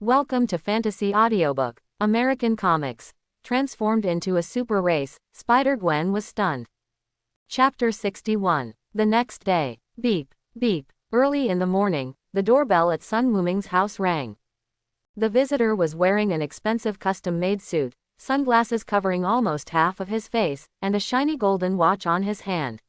Welcome to Fantasy Audiobook. American Comics. Transformed into a super race, Spider-Gwen was stunned. Chapter 61. The next day. Beep, beep. Early in the morning, the doorbell at Sun Wuming's house rang. The visitor was wearing an expensive custom-made suit, sunglasses covering almost half of his face, and a shiny golden watch on his hand.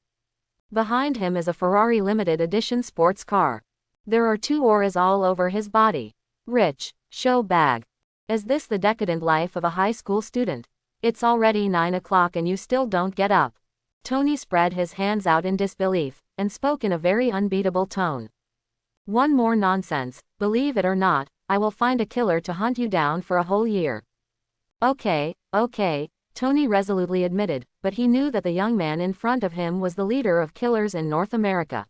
Behind him is a Ferrari limited edition sports car. There are two auras all over his body. Rich. Show bag. Is this the decadent life of a high school student? It's already 9 o'clock and you still don't get up. Tony spread his hands out in disbelief, and spoke in a very unbeatable tone. One more nonsense, believe it or not, I will find a killer to hunt you down for a whole year. Okay, Tony resolutely admitted, but he knew that the young man in front of him was the leader of killers in North America.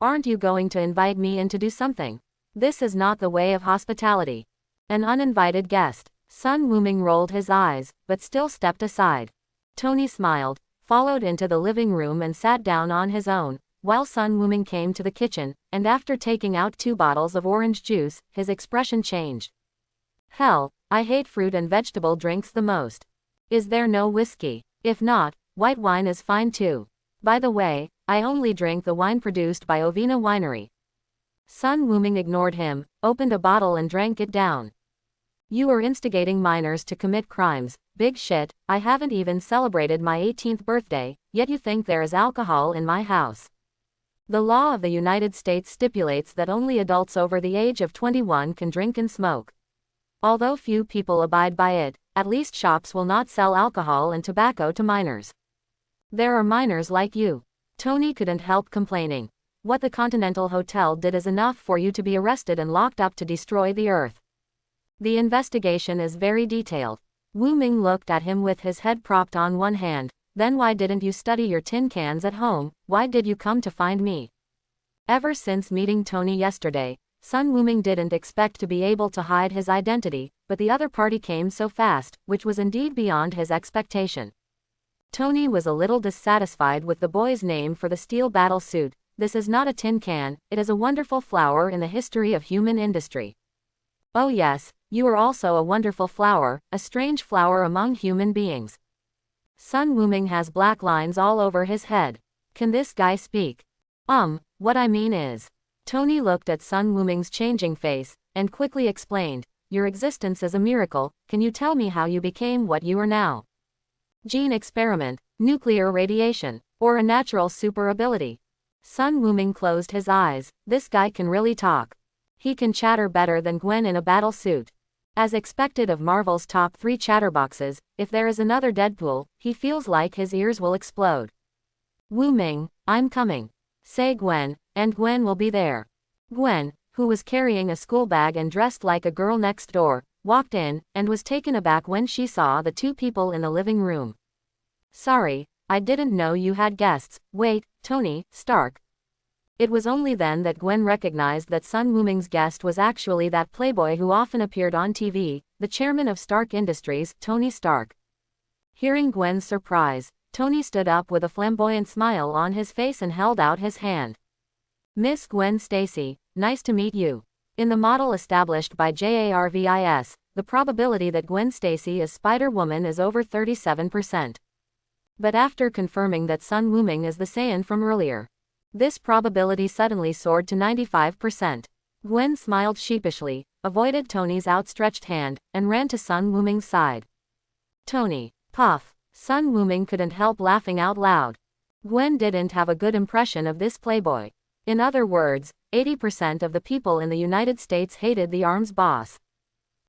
Aren't you going to invite me in to do something? This is not the way of hospitality. An uninvited guest. Sun Wuming rolled his eyes, but still stepped aside. Tony smiled, followed into the living room and sat down on his own, while Sun Wuming came to the kitchen, and after taking out 2 bottles of orange juice, his expression changed. Hell, I hate fruit and vegetable drinks the most. Is there no whiskey? If not, white wine is fine too. By the way, I only drink the wine produced by Ovina Winery. Sun Wuming ignored him, opened a bottle and drank it down. You are instigating minors to commit crimes, big shit. I haven't even celebrated my 18th birthday, yet you think there is alcohol in my house. The law of the United States stipulates that only adults over the age of 21 can drink and smoke. Although few people abide by it, at least shops will not sell alcohol and tobacco to minors. There are minors like you. Tony couldn't help complaining. What the Continental Hotel did is enough for you to be arrested and locked up to destroy the earth. The investigation is very detailed. Wuming looked at him with his head propped on one hand. Then why didn't you study your tin cans at home? Why did you come to find me? Ever since meeting Tony yesterday, Sun Wuming didn't expect to be able to hide his identity, but the other party came so fast, which was indeed beyond his expectation. Tony was a little dissatisfied with the boy's name for the steel battle suit. This is not a tin can, it is a wonderful flower in the history of human industry. Oh yes, you are also a wonderful flower, a strange flower among human beings. Sun Wuming has black lines all over his head. Can this guy speak? What I mean is. Tony looked at Sun Wuming's changing face, and quickly explained, your existence is a miracle, can you tell me how you became what you are now? Gene experiment, nuclear radiation, or a natural super ability? Sun Wuming closed his eyes. This guy can really talk. He can chatter better than Gwen in a battle suit. As expected of Marvel's top 3 chatterboxes, if there is another Deadpool, he feels like his ears will explode. Wuming, I'm coming. Say Gwen, and Gwen will be there. Gwen, who was carrying a school bag and dressed like a girl next door, walked in, and was taken aback when she saw the 2 people in the living room. Sorry, I didn't know you had guests. Wait, Tony Stark. It was only then that Gwen recognized that Sun Wuming's guest was actually that playboy who often appeared on TV, the chairman of Stark Industries, Tony Stark. Hearing Gwen's surprise, Tony stood up with a flamboyant smile on his face and held out his hand. Miss Gwen Stacy, nice to meet you. In the model established by JARVIS, the probability that Gwen Stacy is Spider-Woman is over 37%. But after confirming that Sun Wuming is the Saiyan from earlier, this probability suddenly soared to 95%. Gwen smiled sheepishly, avoided Tony's outstretched hand, and ran to Sun Wuming's side. Tony, puff. Sun Wuming couldn't help laughing out loud. Gwen didn't have a good impression of this playboy. In other words, 80% of the people in the United States hated the arms boss.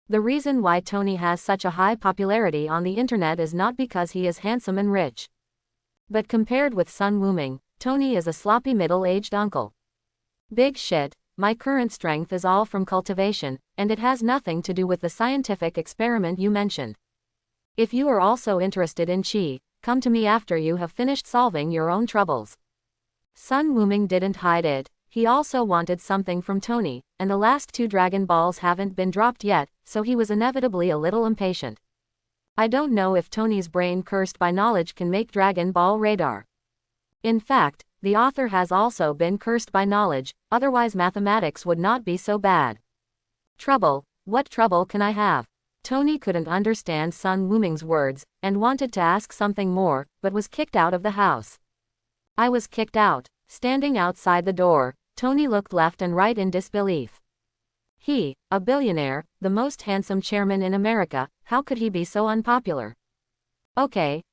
The reason why Tony has such a high popularity on the internet is not because he is handsome and rich. But compared with Sun Wuming, Tony is a sloppy middle-aged uncle. Big shit, my current strength is all from cultivation, and it has nothing to do with the scientific experiment you mentioned. If you are also interested in chi, come to me after you have finished solving your own troubles. Sun Wuming didn't hide it. He also wanted something from Tony, and the last 2 Dragon Balls haven't been dropped yet, so he was inevitably a little impatient. I don't know if Tony's brain cursed by knowledge can make Dragon Ball radar. In fact, the author has also been cursed by knowledge, otherwise mathematics would not be so bad. Trouble, What trouble can I have? Tony couldn't understand Sun Wuming's words, and wanted to ask something more, but was kicked out of the house. I was kicked out. Standing outside the door, Tony looked left and right in disbelief. He, a billionaire, the most handsome chairman in America, how could he be so unpopular? Okay,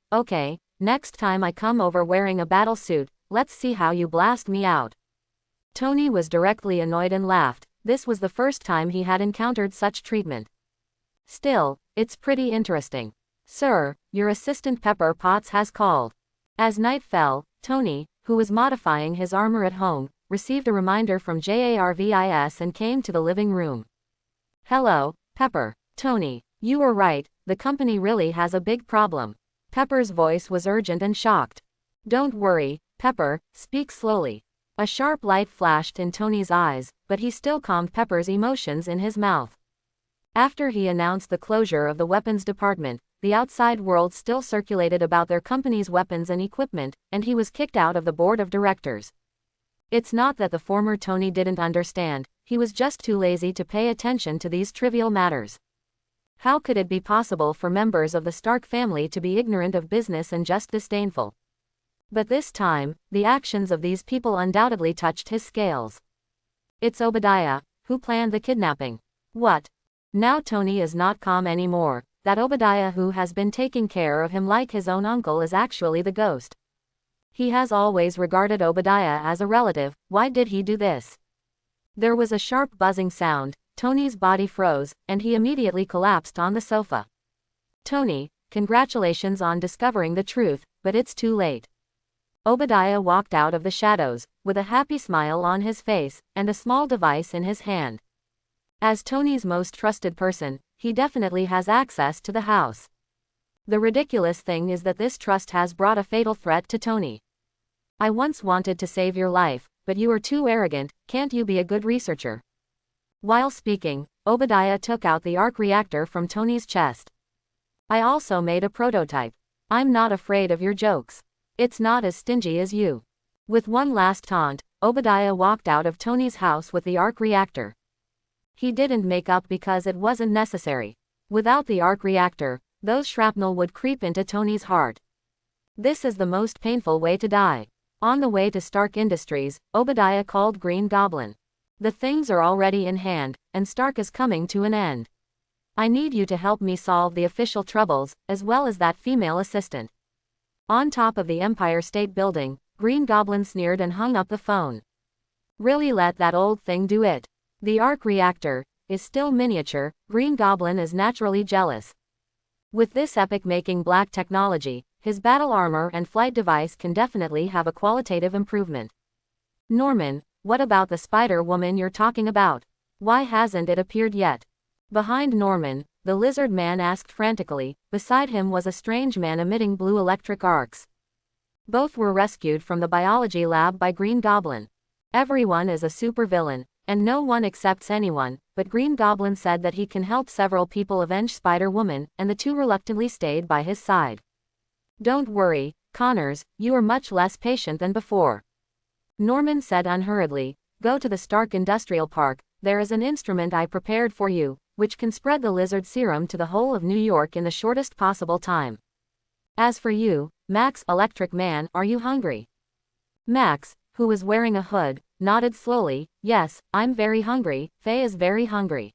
next time I come over wearing a battle suit, let's see how you blast me out. Tony was directly annoyed and laughed. This was the first time he had encountered such treatment. Still, it's pretty interesting. Sir, your assistant Pepper Potts has called. As night fell, Tony, who was modifying his armor at home, received a reminder from Jarvis and came to the living room. Hello, Pepper. Tony, you were right, the company really has a big problem. Pepper's voice was urgent and shocked. Don't worry, Pepper, speak slowly. A sharp light flashed in Tony's eyes, but he still calmed Pepper's emotions in his mouth. After he announced the closure of the weapons department, the outside world still circulated about their company's weapons and equipment, and he was kicked out of the board of directors. It's not that the former Tony didn't understand, he was just too lazy to pay attention to these trivial matters. How could it be possible for members of the Stark family to be ignorant of business and just disdainful? But this time, the actions of these people undoubtedly touched his scales. It's Obadiah, who planned the kidnapping. What? Now Tony is not calm anymore. That Obadiah who has been taking care of him like his own uncle is actually the ghost. He has always regarded Obadiah as a relative. Why did he do this? There was a sharp buzzing sound, Tony's body froze, and he immediately collapsed on the sofa. Tony, congratulations on discovering the truth, but it's too late. Obadiah walked out of the shadows, with a happy smile on his face, and a small device in his hand. As Tony's most trusted person, he definitely has access to the house. The ridiculous thing is that this trust has brought a fatal threat to Tony. I once wanted to save your life, but you are too arrogant, can't you be a good researcher? While speaking, Obadiah took out the arc reactor from Tony's chest. I also made a prototype. I'm not afraid of your jokes. It's not as stingy as you. With one last taunt, Obadiah walked out of Tony's house with the arc reactor. He didn't make up because it wasn't necessary. Without the arc reactor, those shrapnel would creep into Tony's heart. This is the most painful way to die. On the way to Stark Industries, Obadiah called Green Goblin. The things are already in hand, and Stark is coming to an end. I need you to help me solve the official troubles, as well as that female assistant. On top of the Empire State Building, Green Goblin sneered and hung up the phone. Really let that old thing do it. The arc reactor is still miniature. Green Goblin is naturally jealous. With this epic-making black technology, his battle armor and flight device can definitely have a qualitative improvement. Norman, what about the Spider-Woman you're talking about? Why hasn't it appeared yet? Behind Norman, the lizard man asked frantically. Beside him was a strange man emitting blue electric arcs. Both were rescued from the biology lab by Green Goblin. Everyone is a supervillain, and no one accepts anyone, but Green Goblin said that he can help several people avenge Spider-Woman, and the two reluctantly stayed by his side. Don't worry, Connors, you are much less patient than before. Norman said unhurriedly, go to the Stark Industrial Park, there is an instrument I prepared for you, which can spread the lizard serum to the whole of New York in the shortest possible time. As for you, Max Electric Man, are you hungry? Max, who was wearing a hood, nodded slowly. Yes, I'm very hungry. Faye is very hungry.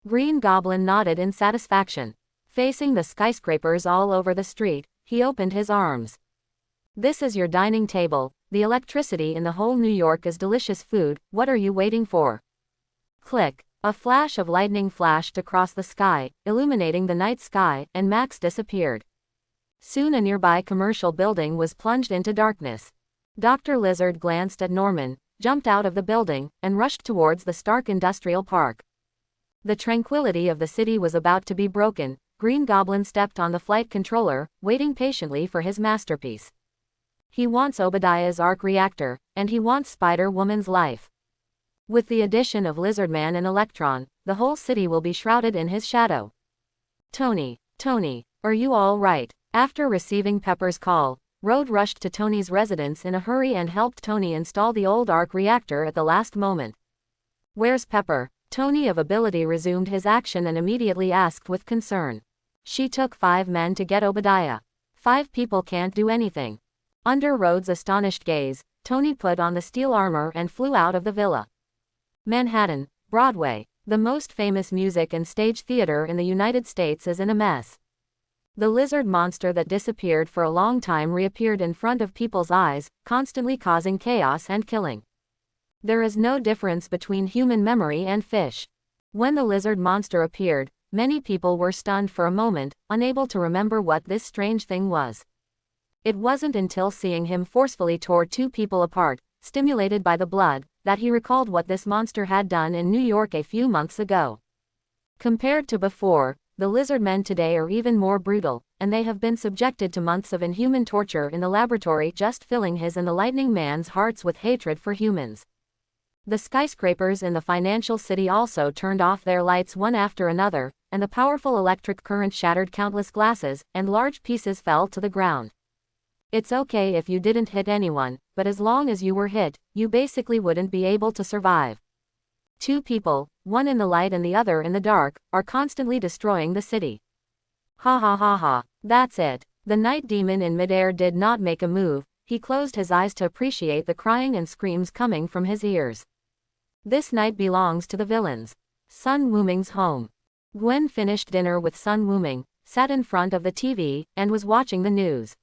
Green Goblin nodded in satisfaction. Facing the skyscrapers all over the street, he opened his arms. This is your dining table. The electricity in the whole New York is delicious food. What are you waiting for? Click. A flash of lightning flashed across the sky, illuminating the night sky, and Max disappeared. Soon a nearby commercial building was plunged into darkness. Dr. Lizard glanced at Norman, jumped out of the building, and rushed towards the Stark Industrial Park. The tranquility of the city was about to be broken. Green Goblin stepped on the flight controller, waiting patiently for his masterpiece. He wants Obadiah's arc reactor, and he wants Spider-Woman's life. With the addition of Lizardman and Electron, the whole city will be shrouded in his shadow. Tony, are you all right? After receiving Pepper's call, Rhodes rushed to Tony's residence in a hurry and helped Tony install the old arc reactor at the last moment. Where's Pepper? Tony of ability resumed his action and immediately asked with concern. She took 5 men to get Obadiah. 5 people can't do anything. Under Rhodes' astonished gaze, Tony put on the steel armor and flew out of the villa. Manhattan, Broadway, the most famous music and stage theater in the United States, is in a mess. The lizard monster that disappeared for a long time reappeared in front of people's eyes, constantly causing chaos and killing. There is no difference between human memory and fish. When the lizard monster appeared, many people were stunned for a moment, unable to remember what this strange thing was. It wasn't until seeing him forcefully tore 2 people apart, stimulated by the blood, that he recalled what this monster had done in New York a few months ago. Compared to before, the lizard men today are even more brutal, and they have been subjected to months of inhuman torture in the laboratory, just filling his and the Lightning Man's hearts with hatred for humans. The skyscrapers in the financial city also turned off their lights one after another, and the powerful electric current shattered countless glasses, and large pieces fell to the ground. It's okay if you didn't hit anyone, but as long as you were hit, you basically wouldn't be able to survive. 2 people, one in the light and the other in the dark, are constantly destroying the city. Ha ha ha ha, that's it. The night demon in midair did not make a move, he closed his eyes to appreciate the crying and screams coming from his ears. This night belongs to the villains. Sun Wuming's home. Gwen finished dinner with Sun Wuming, sat in front of the TV, and was watching the news.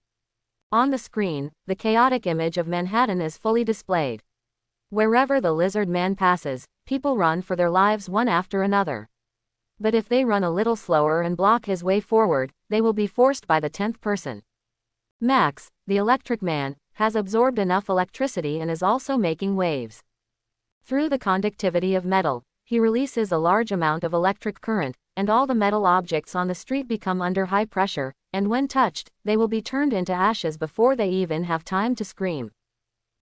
On the screen, the chaotic image of Manhattan is fully displayed. Wherever the lizard man passes, people run for their lives one after another. But if they run a little slower and block his way forward, they will be forced by the 10th person. Max, the electric man, has absorbed enough electricity and is also making waves. Through the conductivity of metal, he releases a large amount of electric current, and all the metal objects on the street become under high pressure, and when touched, they will be turned into ashes before they even have time to scream.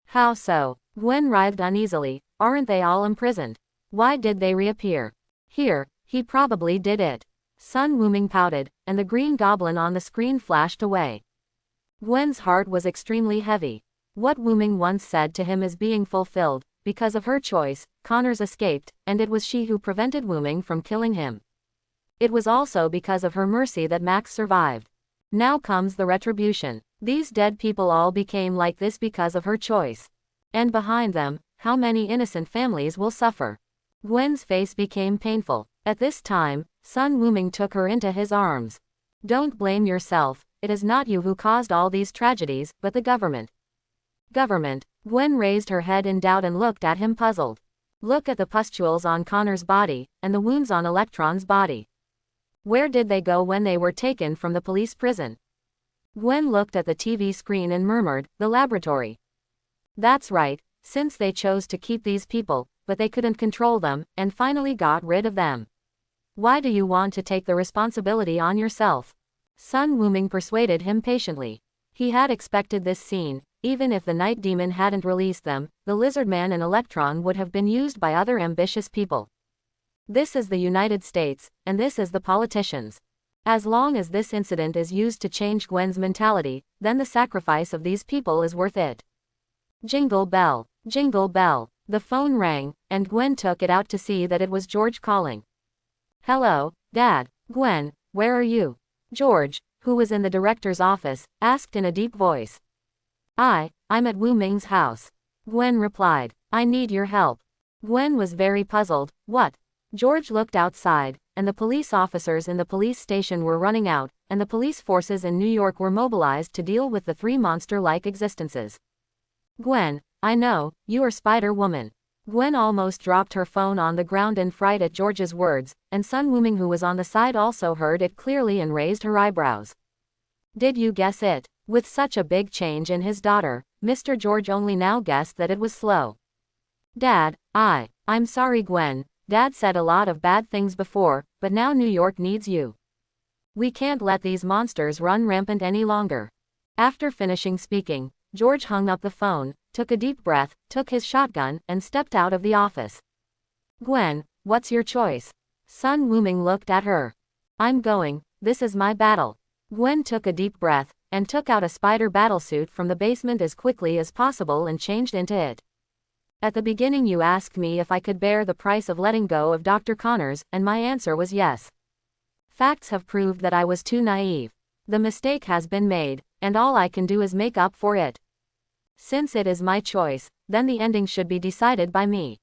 How so? Gwen writhed uneasily. Aren't they all imprisoned? Why did they reappear? Here, he probably did it. Sun Wuming pouted, and the green goblin on the screen flashed away. Gwen's heart was extremely heavy. What Wuming once said to him is being fulfilled. Because of her choice, Connors escaped, and it was she who prevented Wuming from killing him. It was also because of her mercy that Max survived. Now comes the retribution. These dead people all became like this because of her choice. And behind them, how many innocent families will suffer? Gwen's face became painful. At this time, Sun Wuming took her into his arms. Don't blame yourself, it is not you who caused all these tragedies, but the government. Government? Gwen raised her head in doubt and looked at him puzzled. Look at the pustules on Connor's body, and the wounds on Electron's body. Where did they go when they were taken from the police prison? Gwen looked at the TV screen and murmured, the laboratory. That's right, since they chose to keep these people, but they couldn't control them, and finally got rid of them. Why do you want to take the responsibility on yourself? Sun Wuming persuaded him patiently. He had expected this scene. Even if the night demon hadn't released them, the lizard man and Electron would have been used by other ambitious people. This is the United States, and this is the politicians. As long as this incident is used to change Gwen's mentality, then the sacrifice of these people is worth it. Jingle bell, jingle bell. The phone rang, and Gwen took it out to see that it was George calling. Hello, Dad. Gwen, where are you? George, who was in the director's office, asked in a deep voice. I'm at Wuming's house. Gwen replied. I need your help. Gwen was very puzzled. What? George looked outside, and the police officers in the police station were running out, and the police forces in New York were mobilized to deal with the 3 monster-like existences. Gwen, I know, you are Spider-Woman. Gwen almost dropped her phone on the ground in fright at George's words, and Sun Wuming, who was on the side, also heard it clearly and raised her eyebrows. Did you guess it? With such a big change in his daughter, Mr. George only now guessed that it was Slow. Dad, I'm sorry, Gwen. Dad said a lot of bad things before, but now New York needs you. We can't let these monsters run rampant any longer. After finishing speaking, George hung up the phone, took a deep breath, took his shotgun, and stepped out of the office. Gwen, what's your choice? Sun Wuming looked at her. I'm going, this is my battle. Gwen took a deep breath, and took out a spider battlesuit from the basement as quickly as possible and changed into it. At the beginning you asked me if I could bear the price of letting go of Dr. Connors, and my answer was yes. Facts have proved that I was too naive. The mistake has been made, and all I can do is make up for it. Since it is my choice, then the ending should be decided by me.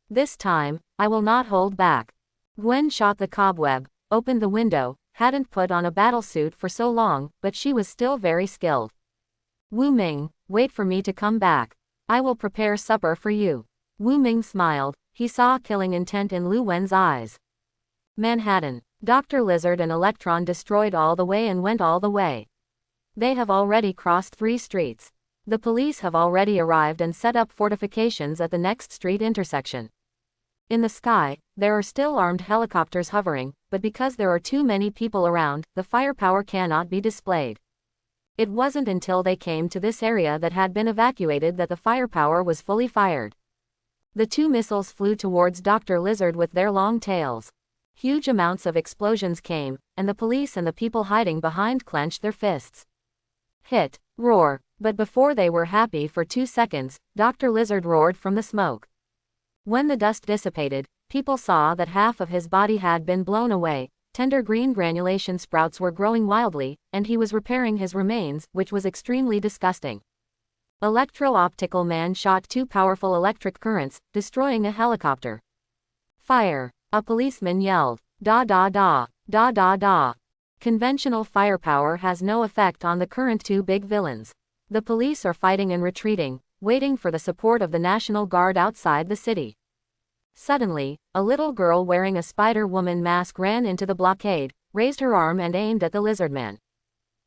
This time, I will not hold back. Gwen shot the cobweb, opened the window, hadn't put on a battlesuit for so long, but she was still very skilled. Wu Ming, wait for me to come back. I will prepare supper for you. Wu Ming smiled. He saw killing intent in Lu Wen's eyes. Manhattan. Dr. Lizard and Electron destroyed all the way and went all the way. They have already crossed 3 streets. The police have already arrived and set up fortifications at the next street intersection. In the sky, there are still armed helicopters hovering, but because there are too many people around, the firepower cannot be displayed. It wasn't until they came to this area that had been evacuated that the firepower was fully fired. The 2 missiles flew towards Dr. Lizard with their long tails. Huge amounts of explosions came, and the police and the people hiding behind clenched their fists. Hit, roar, but before they were happy for 2 seconds, Dr. Lizard roared from the smoke. When the dust dissipated, people saw that half of his body had been blown away, tender green granulation sprouts were growing wildly, and he was repairing his remains, which was extremely disgusting. Electro-optical man shot 2 powerful electric currents, destroying a helicopter. Fire! A policeman yelled. Da da da, da da da. Conventional firepower has no effect on the current 2 big villains. The police are fighting and retreating, waiting for the support of the National Guard outside the city. Suddenly, a little girl wearing a Spider-Woman mask ran into the blockade, raised her arm and aimed at the Lizardman.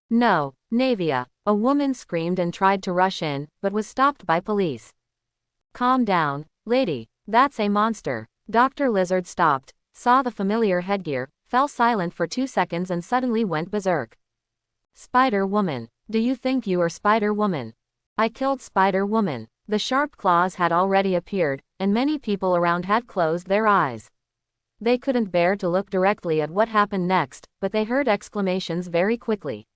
No, Navia, a woman screamed and tried to rush in, but was stopped by police. Calm down, lady, that's a monster. Dr. Lizard stopped, saw the familiar headgear, fell silent for 2 seconds and suddenly went berserk. Spider-Woman, do you think you are Spider-Woman? I killed Spider-Woman. The sharp claws had already appeared, and many people around had closed their eyes. They couldn't bear to look directly at what happened next, but they heard exclamations very quickly.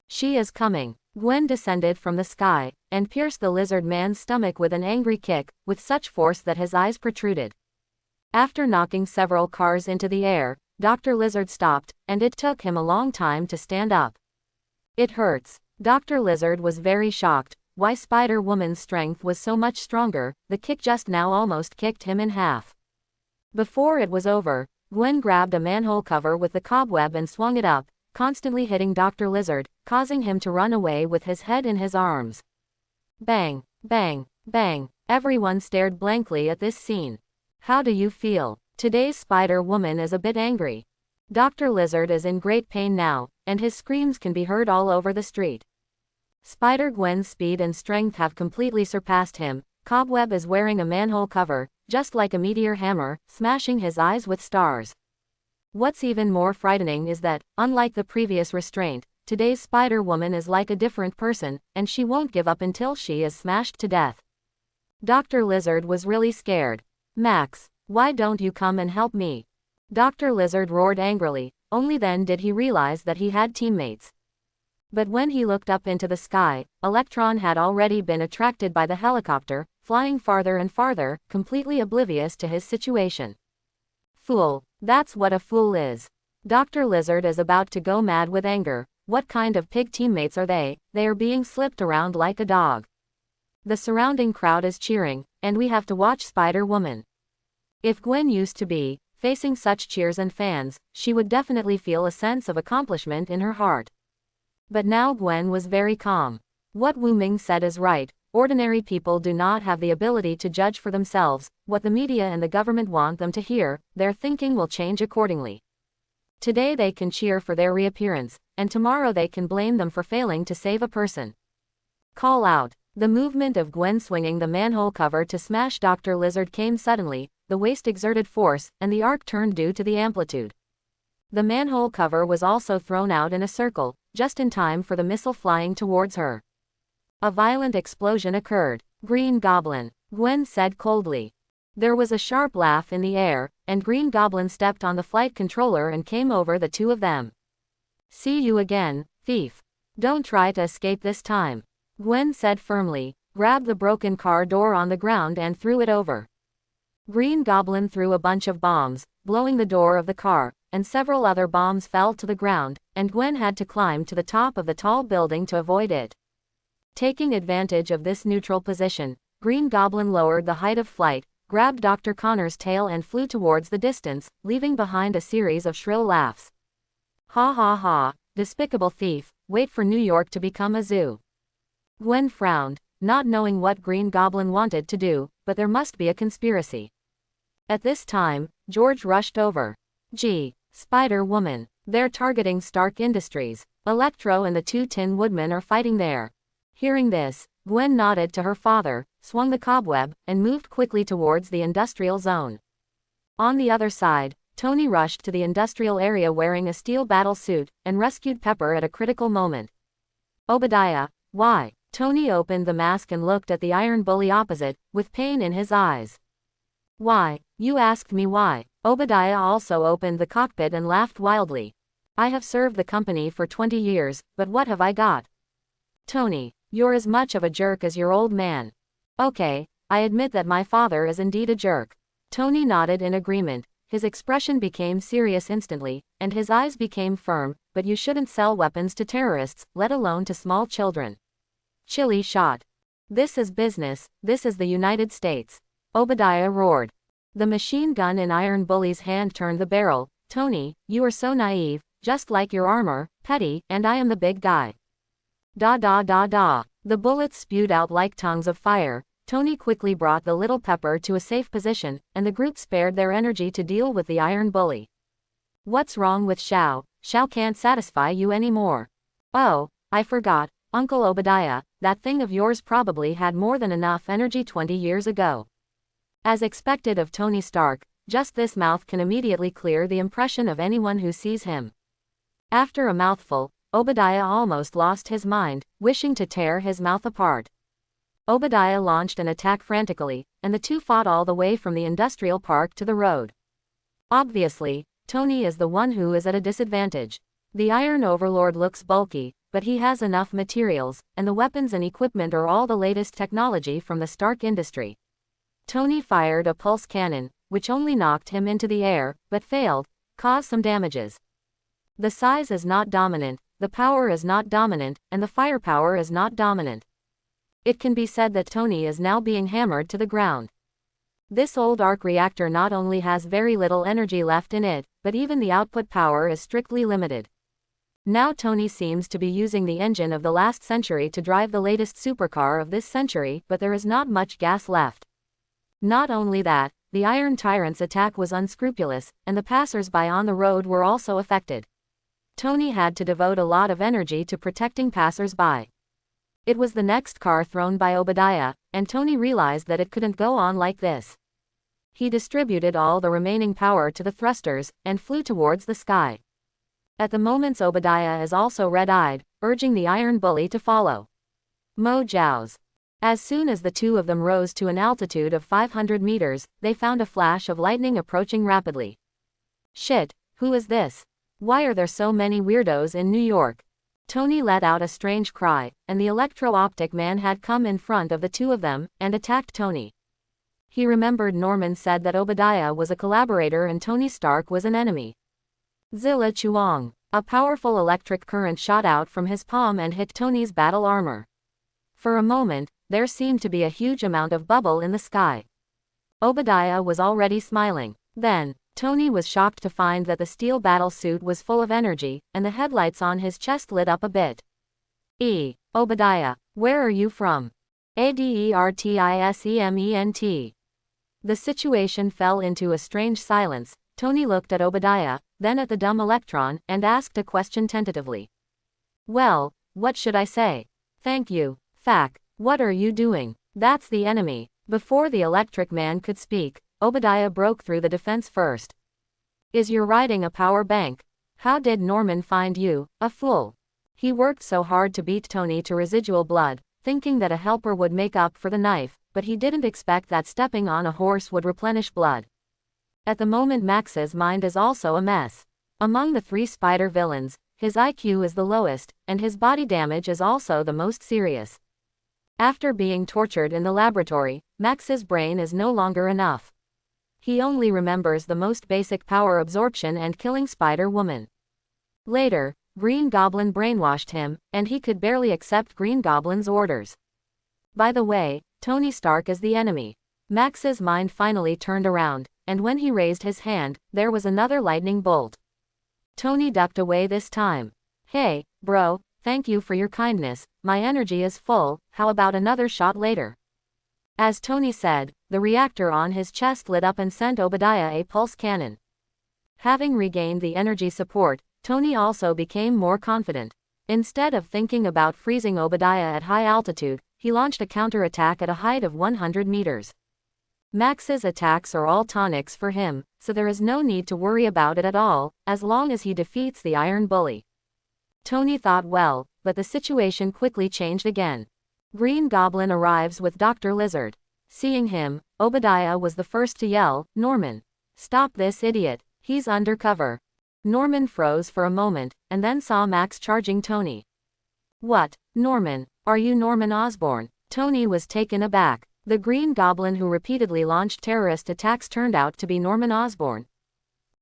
She is coming. Gwen descended from the sky, and pierced the lizard man's stomach with an angry kick, with such force that his eyes protruded. After knocking several cars into the air, Dr. Lizard stopped, and it took him a long time to stand up. It hurts. Dr. Lizard was very shocked. Why Spider-Woman's strength was so much stronger, the kick just now almost kicked him in half. Before it was over, Gwen grabbed a manhole cover with the cobweb and swung it up, constantly hitting Dr. Lizard, causing him to run away with his head in his arms. Bang, bang, bang. Everyone stared blankly at this scene. How do you feel? Today's Spider-Woman is a bit angry. Dr. Lizard is in great pain now, and his screams can be heard all over the street. Spider-Gwen's speed and strength have completely surpassed him. Cobweb is wearing a manhole cover, just like a meteor hammer, smashing his eyes with stars. What's even more frightening is that, unlike the previous restraint, today's Spider-Woman is like a different person, and she won't give up until she is smashed to death. Dr. Lizard was really scared. Max, why don't you come and help me? Dr. Lizard roared angrily. Only then did he realize that he had teammates. But when he looked up into the sky, Electron had already been attracted by the helicopter, flying farther and farther, completely oblivious to his situation. Fool. That's what a fool is. Dr. Lizard is about to go mad with anger. What kind of pig teammates are they? They are being slipped around like a dog. The surrounding crowd is cheering, and we have to watch Spider-Woman. If Gwen used to be facing such cheers and fans, she would definitely feel a sense of accomplishment in her heart. But now Gwen was very calm. What Wu Ming said is right. Ordinary people do not have the ability to judge for themselves what the media and the government want them to hear. Their thinking will change accordingly. Today they can cheer for their reappearance, and tomorrow they can blame them for failing to save a person. Call out. The movement of Gwen swinging the manhole cover to smash Dr. Lizard came suddenly, the waste exerted force, and the arc turned due to the amplitude. The manhole cover was also thrown out in a circle, just in time for the missile flying towards her. A violent explosion occurred. Green Goblin, Gwen said coldly. There was a sharp laugh in the air, and Green Goblin stepped on the flight controller and came over the 2 of them. See you again, thief. Don't try to escape this time. Gwen said firmly. grabbed the broken car door on the ground and threw it over. Green Goblin threw a bunch of bombs, blowing the door of the car, and several other bombs fell to the ground, and Gwen had to climb to the top of the tall building to avoid it. Taking advantage of this neutral position, Green Goblin lowered the height of flight, grabbed Dr. Connor's tail and flew towards the distance, leaving behind a series of shrill laughs. Ha ha ha, despicable thief, wait for New York to become a zoo. Gwen frowned, not knowing what Green Goblin wanted to do, but there must be a conspiracy. At this time, George rushed over. Gee, Spider-Woman, they're targeting Stark Industries. Electro and the two Tin Woodmen are fighting there. Hearing this, Gwen nodded to her father, swung the cobweb, and moved quickly towards the industrial zone. On the other side, Tony rushed to the industrial area wearing a steel battle suit, and rescued Pepper at a critical moment. Obadiah, why? Tony opened the mask and looked at the Iron Bully opposite, with pain in his eyes. Why? You asked me why. Obadiah also opened the cockpit and laughed wildly. I have served the company for 20 years, but what have I got? Tony, you're as much of a jerk as your old man. Okay, I admit that my father is indeed a jerk. Tony nodded in agreement. His expression became serious instantly, and his eyes became firm, but you shouldn't sell weapons to terrorists, let alone to small children. Chilly shot. This is business, this is the United States. Obadiah roared. The machine gun in Iron Bully's hand turned the barrel. Tony, you are so naive, just like your armor, petty, and I am the big guy. Da da da da. The bullets spewed out like tongues of fire. Tony quickly brought the little Pepper to a safe position, and the group spared their energy to deal with the Iron Bully. What's wrong with Shao? Shao can't satisfy you anymore. Oh, I forgot, Uncle Obadiah, that thing of yours probably had more than enough energy 20 years ago. As expected of Tony Stark, just this mouth can immediately clear the impression of anyone who sees him. After a mouthful, Obadiah almost lost his mind, wishing to tear his mouth apart. Obadiah launched an attack frantically, and the two fought all the way from the industrial park to the road. Obviously, Tony is the one who is at a disadvantage. The Iron Overlord looks bulky, but he has enough materials, and the weapons and equipment are all the latest technology from the Stark industry. Tony fired a pulse cannon, which only knocked him into the air, but failed, caused some damages. The size is not dominant, the power is not dominant, and the firepower is not dominant. It can be said that Tony is now being hammered to the ground. This old arc reactor not only has very little energy left in it, but even the output power is strictly limited. Now Tony seems to be using the engine of the last century to drive the latest supercar of this century, but there is not much gas left. Not only that, the Iron Tyrant's attack was unscrupulous, and the passers-by on the road were also affected. Tony had to devote a lot of energy to protecting passers-by. It was the next car thrown by Obadiah, and Tony realized that it couldn't go on like this. He distributed all the remaining power to the thrusters, and flew towards the sky. At the moment Obadiah is also red-eyed, urging the Iron Bully to follow. Mo Jows. As soon as the two of them rose to an altitude of 500 meters, they found a flash of lightning approaching rapidly. Shit, who is this? Why are there so many weirdos in New York? Tony let out a strange cry, and the electro-optic man had come in front of the two of them, and attacked Tony. He remembered Norman said that Obadiah was a collaborator and Tony Stark was an enemy. Zilla Chuang. A powerful electric current shot out from his palm and hit Tony's battle armor. For a moment, there seemed to be a huge amount of bubble in the sky. Obadiah was already smiling. Then, Tony was shocked to find that the steel battle suit was full of energy, and the headlights on his chest lit up a bit. Obadiah, where are you from? Adertisement. The situation fell into a strange silence. Tony looked at Obadiah, then at the dumb electron, and asked a question tentatively. Well, what should I say? Thank you. Fac. What are you doing? That's the enemy. Before the electric man could speak, Obadiah broke through the defense first. Is you riding a power bank? How did Norman find you, a fool? He worked so hard to beat Tony to residual blood, thinking that a helper would make up for the knife, but he didn't expect that stepping on a horse would replenish blood. At the moment Max's mind is also a mess. Among the three spider villains, his IQ is the lowest, and his body damage is also the most serious. After being tortured in the laboratory, Max's brain is no longer enough. He only remembers the most basic power absorption and killing Spider-Woman. Later, Green Goblin brainwashed him, and he could barely accept Green Goblin's orders. By the way, Tony Stark is the enemy. Max's mind finally turned around, and when he raised his hand, there was another lightning bolt. Tony ducked away this time. Hey, bro, thank you for your kindness, my energy is full, how about another shot later? As Tony said, the reactor on his chest lit up and sent Obadiah a pulse cannon. Having regained the energy support, Tony also became more confident. Instead of thinking about freezing Obadiah at high altitude, he launched a counterattack at a height of 100 meters. Max's attacks are all tonics for him, so there is no need to worry about it at all, as long as he defeats the Iron Bully. Tony thought well, but the situation quickly changed again. Green Goblin arrives with Dr. Lizard. Seeing him, Obadiah was the first to yell, "Norman! Stop this idiot, he's undercover." Norman froze for a moment, and then saw Max charging Tony. What, Norman, are you Norman Osborn? Tony was taken aback. The Green Goblin who repeatedly launched terrorist attacks turned out to be Norman Osborn.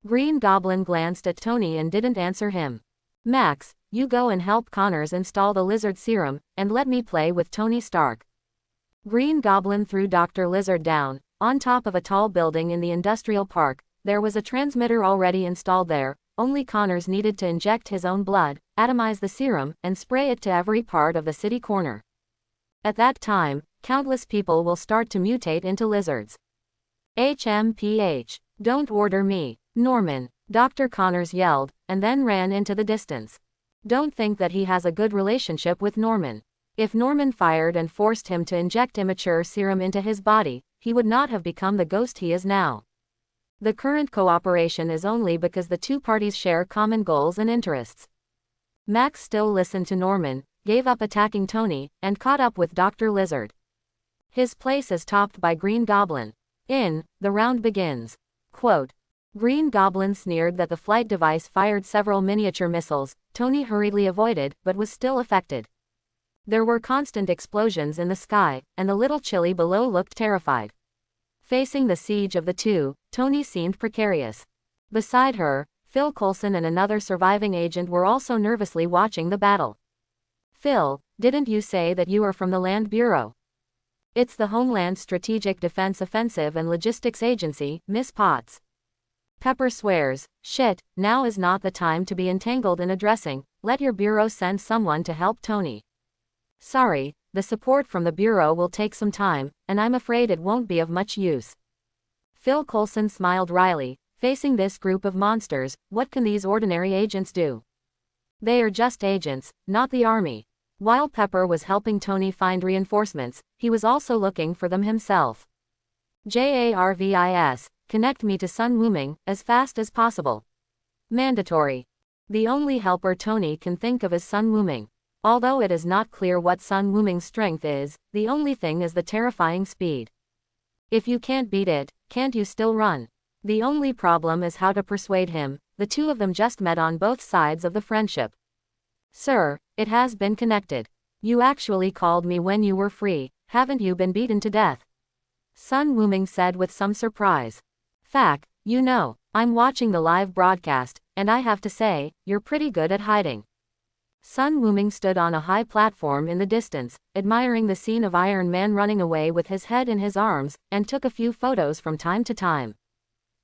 Green Goblin glanced at Tony and didn't answer him. Max, you go and help Connors install the lizard serum, and let me play with Tony Stark. Green Goblin threw Dr. Lizard down. On top of a tall building in the industrial park, there was a transmitter already installed there. Only Connors needed to inject his own blood, atomize the serum, and spray it to every part of the city corner. At that time, countless people will start to mutate into lizards. HMPH. Don't order me, Norman, Dr. Connors yelled, and then ran into the distance. Don't think that he has a good relationship with Norman. If Norman fired and forced him to inject immature serum into his body, he would not have become the ghost he is now. The current cooperation is only because the two parties share common goals and interests. Max still listened to Norman, gave up attacking Tony, and caught up with Dr. Lizard. His place is topped by Green Goblin. The round begins. Quote, Green Goblin sneered that the flight device fired several miniature missiles. Tony hurriedly avoided, but was still affected. There were constant explosions in the sky, and the little Chili below looked terrified. Facing the siege of the two, Tony seemed precarious. Beside her, Phil Coulson and another surviving agent were also nervously watching the battle. Phil, didn't you say that you are from the Land Bureau? It's the Homeland Strategic Defense Offensive and Logistics Agency, Miss Potts. Pepper swears, shit, now is not the time to be entangled in addressing, let your bureau send someone to help Tony. Sorry, the support from the bureau will take some time, and I'm afraid it won't be of much use. Phil Coulson smiled wryly, facing this group of monsters, what can these ordinary agents do? They are just agents, not the army. While Pepper was helping Tony find reinforcements, he was also looking for them himself. JARVIS, connect me to Sun Wuming, as fast as possible. Mandatory. The only helper Tony can think of is Sun Wuming. Although it is not clear what Sun Wuming's strength is, the only thing is the terrifying speed. If you can't beat it, can't you still run? The only problem is how to persuade him. The two of them just met on both sides of the friendship. Sir, it has been connected. You actually called me when you were free, haven't you been beaten to death? Sun Wuming said with some surprise. Fact, you know, I'm watching the live broadcast, and I have to say, you're pretty good at hiding. Sun Wuming stood on a high platform in the distance, admiring the scene of Iron Man running away with his head in his arms, and took a few photos from time to time.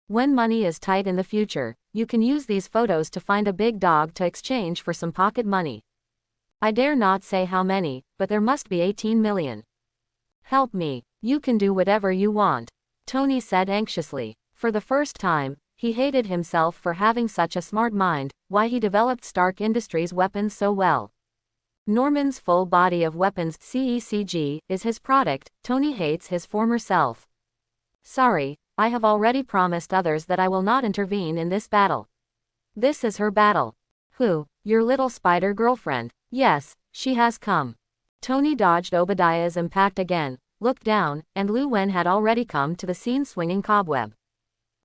When money is tight in the future, you can use these photos to find a big dog to exchange for some pocket money. I dare not say how many, but there must be 18 million. Help me, you can do whatever you want, Tony said anxiously. For the first time, he hated himself for having such a smart mind, why he developed Stark Industries weapons so well. Norman's full body of weapons CECG is his product. Tony hates his former self. Sorry, I have already promised others that I will not intervene in this battle. This is her battle. Who, your little spider girlfriend? Yes, she has come. Tony dodged Obadiah's impact again, looked down, and Lu Wen had already come to the scene swinging cobweb.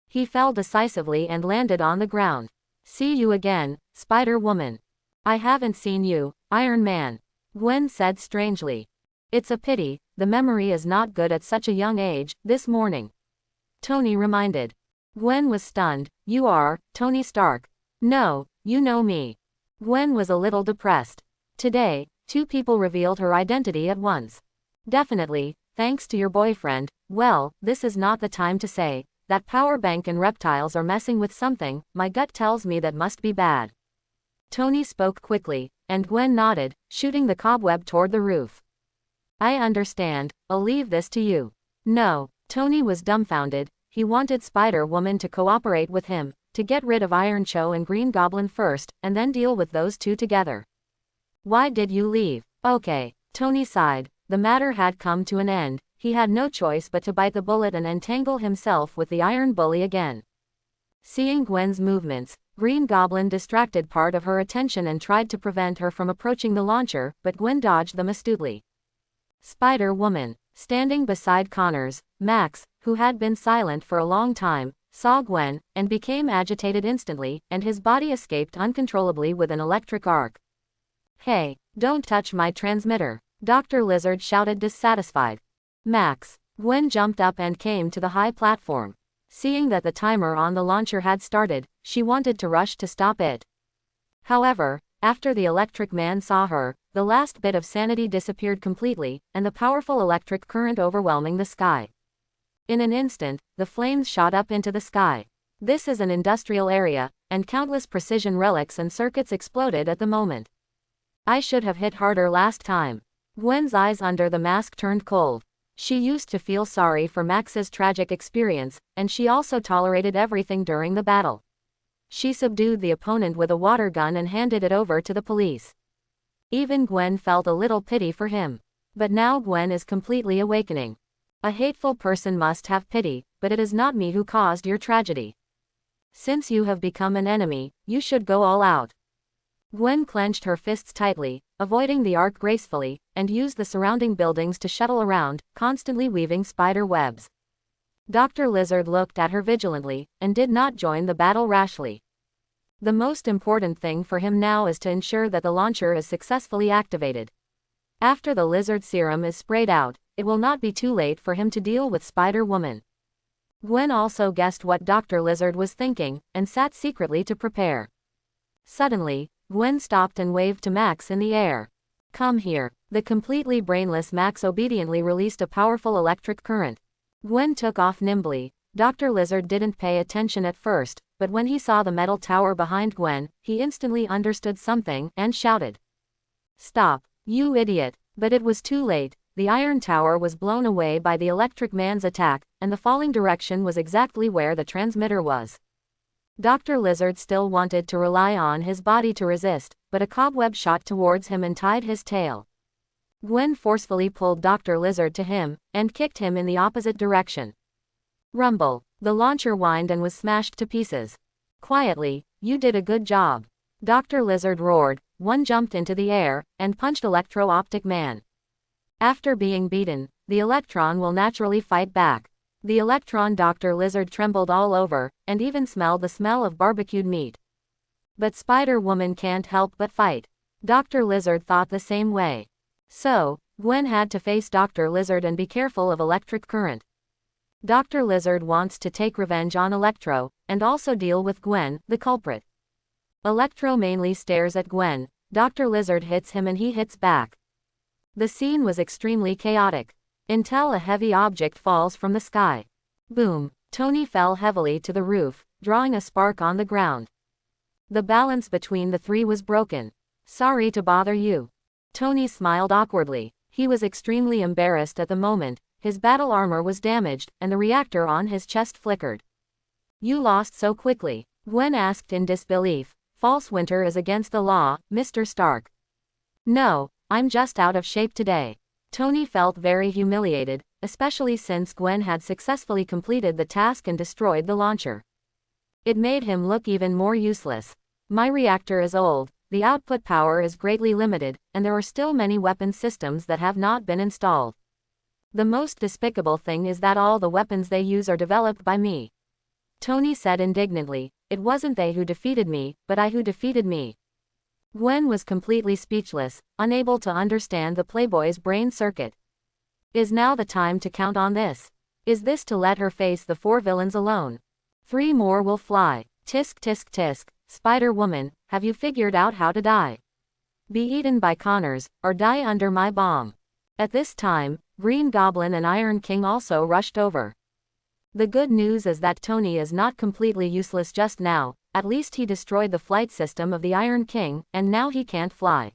He fell decisively and landed on the ground. See you again, Spider-Woman. I haven't seen you, Iron Man. Gwen said strangely. It's a pity, the memory is not good at such a young age. This morning, Tony reminded. Gwen was stunned. You are Tony Stark? No, you know me. Gwen was a little depressed. Today, two people revealed her identity at once. Definitely, thanks to your boyfriend. Well, this is not the time to say that power bank and reptiles are messing with something. My gut tells me that must be bad. Tony spoke quickly, and Gwen nodded, shooting the cobweb toward the roof. I understand, I'll leave this to you. No, Tony was dumbfounded. He wanted Spider-Woman to cooperate with him, to get rid of Iron Cho and Green Goblin first, and then deal with those two together. Why did you leave? Okay, Tony sighed. The matter had come to an end. He had no choice but to bite the bullet and entangle himself with the Iron Bully again. Seeing Gwen's movements, Green Goblin distracted part of her attention and tried to prevent her from approaching the launcher, but Gwen dodged them astutely. Spider-Woman, standing beside Connors, Max, who had been silent for a long time, saw Gwen, and became agitated instantly, and his body escaped uncontrollably with an electric arc. Hey, don't touch my transmitter, Dr. Lizard shouted dissatisfied. Max. Gwen jumped up and came to the high platform. Seeing that the timer on the launcher had started, she wanted to rush to stop it. However, after the electric man saw her, the last bit of sanity disappeared completely, and the powerful electric current overwhelming the sky. In an instant, the flames shot up into the sky. This is an industrial area, and countless precision relics and circuits exploded at the moment. I should have hit harder last time. Gwen's eyes under the mask turned cold. She used to feel sorry for Max's tragic experience, and she also tolerated everything during the battle. She subdued the opponent with a water gun and handed it over to the police. Even Gwen felt a little pity for him. But now Gwen is completely awakening. A hateful person must have pity, but it is not me who caused your tragedy. Since you have become an enemy, you should go all out. Gwen clenched her fists tightly, avoiding the arc gracefully, and used the surrounding buildings to shuttle around, constantly weaving spider webs. Dr. Lizard looked at her vigilantly, and did not join the battle rashly. The most important thing for him now is to ensure that the launcher is successfully activated. After the lizard serum is sprayed out, it will not be too late for him to deal with Spider-Woman. Gwen also guessed what Dr. Lizard was thinking, and sat secretly to prepare. Suddenly, Gwen stopped and waved to Max in the air. Come here. The completely brainless Max obediently released a powerful electric current. Gwen took off nimbly. Dr. Lizard didn't pay attention at first, but when he saw the metal tower behind Gwen, he instantly understood something, and shouted. Stop, you idiot. But it was too late. The iron tower was blown away by the electric man's attack, and the falling direction was exactly where the transmitter was. Dr. Lizard still wanted to rely on his body to resist, but a cobweb shot towards him and tied his tail. Gwen forcefully pulled Dr. Lizard to him, and kicked him in the opposite direction. Rumble. The launcher whined and was smashed to pieces. Quietly, you did a good job. Dr. Lizard roared. One jumped into the air, and punched Electro-Optic Man. After being beaten, the Electron will naturally fight back. The Electron Dr. Lizard trembled all over, and even smelled the smell of barbecued meat. But Spider-Woman can't help but fight. Dr. Lizard thought the same way. So, Gwen had to face Dr. Lizard and be careful of electric current. Dr. Lizard wants to take revenge on Electro, and also deal with Gwen, the culprit. Electro mainly stares at Gwen. Dr. Lizard hits him and he hits back. The scene was extremely chaotic. Until a heavy object falls from the sky. Boom. Tony fell heavily to the roof, drawing a spark on the ground. The balance between the three was broken. Sorry to bother you. Tony smiled awkwardly. He was extremely embarrassed at the moment. His battle armor was damaged, and the reactor on his chest flickered. You lost so quickly? Gwen asked in disbelief. False winter is against the law, Mr. Stark. No, I'm just out of shape today. Tony felt very humiliated, especially since Gwen had successfully completed the task and destroyed the launcher. It made him look even more useless. My reactor is old, the output power is greatly limited, and there are still many weapon systems that have not been installed. The most despicable thing is that all the weapons they use are developed by me. Tony said indignantly, it wasn't they who defeated me, but I who defeated me. Gwen was completely speechless, unable to understand the Playboy's brain circuit. Is now the time to count on this? Is this to let her face the 4 villains alone? 3 more will fly. Tisk tisk tisk. Spider-Woman, have you figured out how to die? Be eaten by Connors, or die under my bomb. At this time, Green Goblin and Iron King also rushed over. The good news is that Tony is not completely useless just now, at least he destroyed the flight system of the Iron King, and now he can't fly.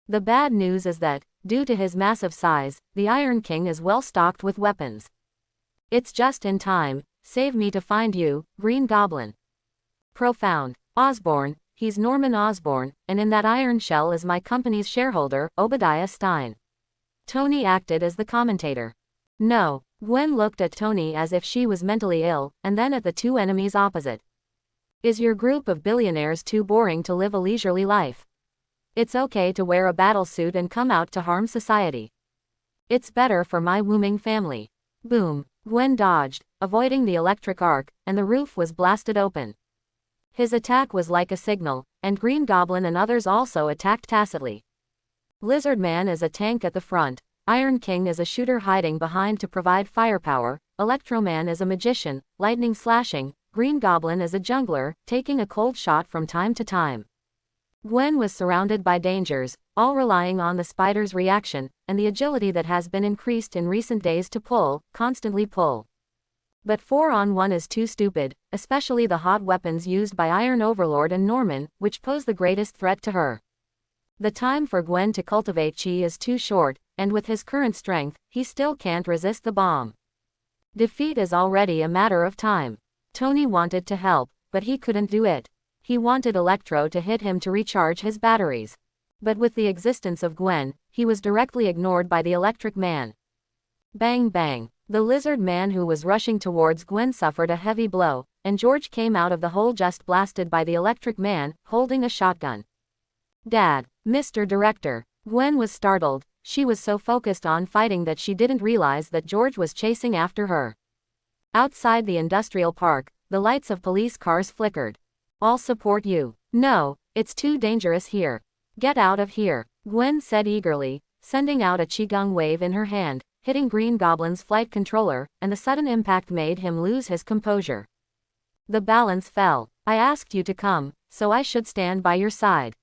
The bad news is that, due to his massive size, the Iron King is well stocked with weapons. It's just in time. Save me to find you, Green Goblin. Profound. Osborn, he's Norman Osborn, and in that iron shell is my company's shareholder, Obadiah Stine. Tony acted as the commentator. No. Gwen looked at Tony as if she was mentally ill, and then at the 2 enemies opposite. Is your group of billionaires too boring to live a leisurely life? It's okay to wear a battlesuit and come out to harm society. It's better for my Wooming family. Boom. Gwen dodged, avoiding the electric arc, and the roof was blasted open. His attack was like a signal, and Green Goblin and others also attacked tacitly. Lizard Man is a tank at the front, Iron King is a shooter hiding behind to provide firepower, Electro Man is a magician, lightning slashing, Green Goblin is a jungler, taking a cold shot from time to time. Gwen was surrounded by dangers, all relying on the spider's reaction, and the agility that has been increased in recent days to constantly pull. But 4-on-1 is too stupid, especially the hot weapons used by Iron Overlord and Norman, which pose the greatest threat to her. The time for Gwen to cultivate chi is too short, and with his current strength, he still can't resist the bomb. Defeat is already a matter of time. Tony wanted to help, but he couldn't do it. He wanted Electro to hit him to recharge his batteries. But with the existence of Gwen, he was directly ignored by the Electric Man. Bang bang. The Lizard Man who was rushing towards Gwen suffered a heavy blow, and George came out of the hole just blasted by the Electric Man, holding a shotgun. Dad, Mr. Director. Gwen was startled. She was so focused on fighting that she didn't realize that George was chasing after her. Outside the industrial park, the lights of police cars flickered. I'll support you. No, it's too dangerous here. Get out of here, Gwen said eagerly, sending out a qigong wave in her hand, hitting Green Goblin's flight controller, and the sudden impact made him lose his composure. The balance fell. I asked you to come, so I should stand by your side,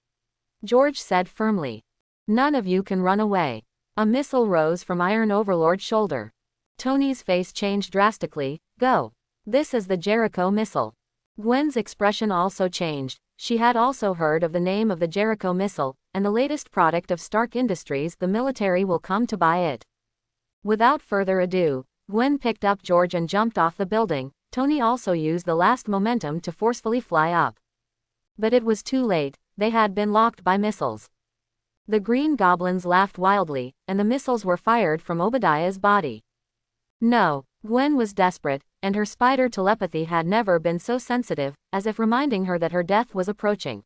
George said firmly. None of you can run away. A missile rose from Iron Overlord's shoulder. Tony's face changed drastically. Go. This is the Jericho missile. Gwen's expression also changed. She had also heard of the name of the Jericho missile, and the latest product of Stark Industries. The military will come to buy it. Without further ado, Gwen picked up George and jumped off the building. Tony also used the last momentum to forcefully fly up. But it was too late. They had been locked by missiles. The Green Goblins laughed wildly, and the missiles were fired from Obadiah's body. No, Gwen was desperate, and her spider telepathy had never been so sensitive, as if reminding her that her death was approaching.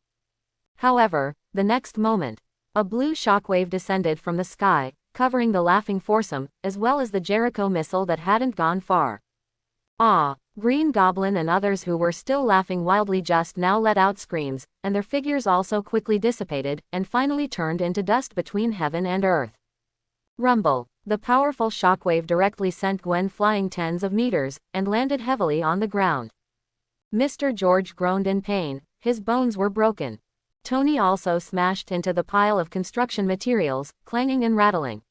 However, the next moment, a blue shockwave descended from the sky, covering the laughing foursome, as well as the Jericho missile that hadn't gone far. Ah! Green Goblin and others who were still laughing wildly just now let out screams, and their figures also quickly dissipated, and finally turned into dust between heaven and earth. Rumble. The powerful shockwave directly sent Gwen flying tens of meters, and landed heavily on the ground. Mr. George groaned in pain. His bones were broken. Tony also smashed into the pile of construction materials, clanging and rattling.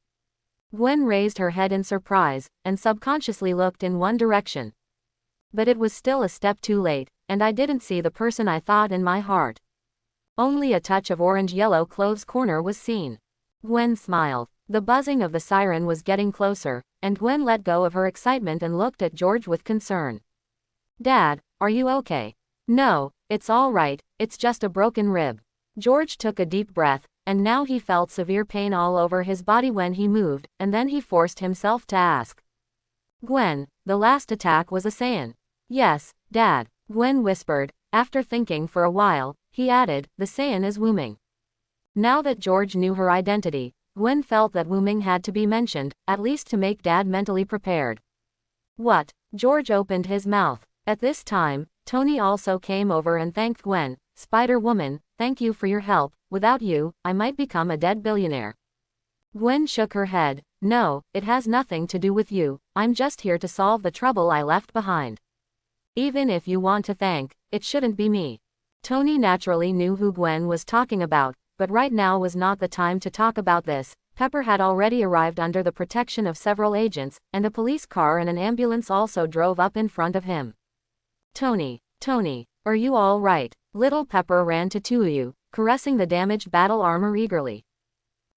Gwen raised her head in surprise, and subconsciously looked in one direction. But it was still a step too late, and I didn't see the person I thought in my heart. Only a touch of orange-yellow cloves corner was seen. Gwen smiled. The buzzing of the siren was getting closer, and Gwen let go of her excitement and looked at George with concern. Dad, are you okay? No, it's all right, it's just a broken rib. George took a deep breath, and now he felt severe pain all over his body when he moved, and then he forced himself to ask. Gwen, the last attack was a Saiyan. Yes, Dad, Gwen whispered. After thinking for a while, he added, the Saiyan is Wooming. Now that George knew her identity, Gwen felt that Wooming had to be mentioned, at least to make Dad mentally prepared. What? George opened his mouth. At this time, Tony also came over and thanked Gwen. Spider-Woman, thank you for your help. Without you, I might become a dead billionaire. Gwen shook her head. No, it has nothing to do with you. I'm just here to solve the trouble I left behind. Even if you want to thank, it shouldn't be me. Tony naturally knew who Gwen was talking about, but right now was not the time to talk about this. Pepper had already arrived under the protection of several agents, and a police car and an ambulance also drove up in front of him. Tony, are you all right? Little Pepper ran to Tuyu, caressing the damaged battle armor eagerly.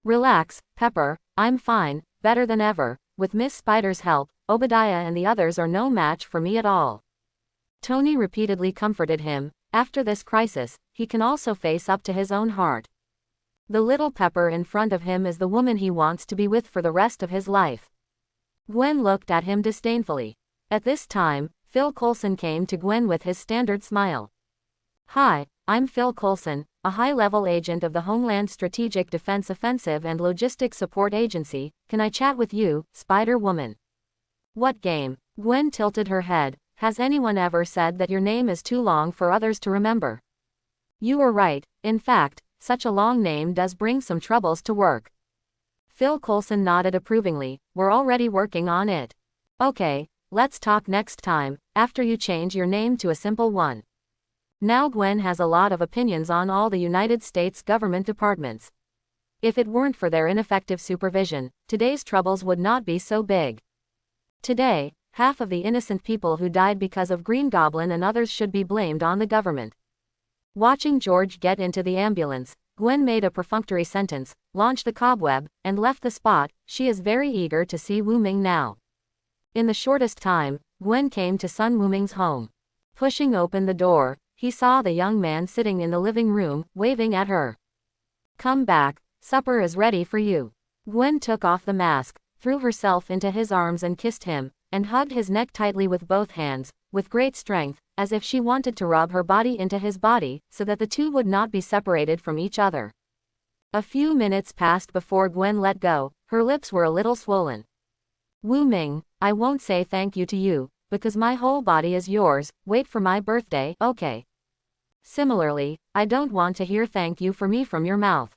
Relax, Pepper, I'm fine, better than ever. With Miss Spider's help, Obadiah and the others are no match for me at all. Tony repeatedly comforted him. After this crisis, he can also face up to his own heart. The little Pepper in front of him is the woman he wants to be with for the rest of his life. Gwen looked at him disdainfully. At this time, Phil Coulson came to Gwen with his standard smile. Hi, I'm Phil Coulson, a high-level agent of the Homeland Strategic Defense Offensive and Logistics Support Agency. Can I chat with you, Spider-Woman? What game? Gwen tilted her head. Has anyone ever said that your name is too long for others to remember? You are right. In fact, such a long name does bring some troubles to work. Phil Coulson nodded approvingly. We're already working on it. Okay, let's talk next time, after you change your name to a simple one. Now Gwen has a lot of opinions on all the United States government departments. If it weren't for their ineffective supervision, today's troubles would not be so big. Today, half of the innocent people who died because of Green Goblin and others should be blamed on the government. Watching George get into the ambulance, Gwen made a perfunctory sentence, launched the cobweb, and left the spot. She is very eager to see Wu Ming now. In the shortest time, Gwen came to Sun Wu Ming's home. Pushing open the door, he saw the young man sitting in the living room, waving at her. Come back, supper is ready for you. Gwen took off the mask, threw herself into his arms and kissed him, and hugged his neck tightly with both hands, with great strength, as if she wanted to rub her body into his body, so that the two would not be separated from each other. A few minutes passed before Gwen let go. Her lips were a little swollen. Wu Ming, I won't say thank you to you, because my whole body is yours. Wait for my birthday, okay? Similarly, I don't want to hear thank you for me from your mouth.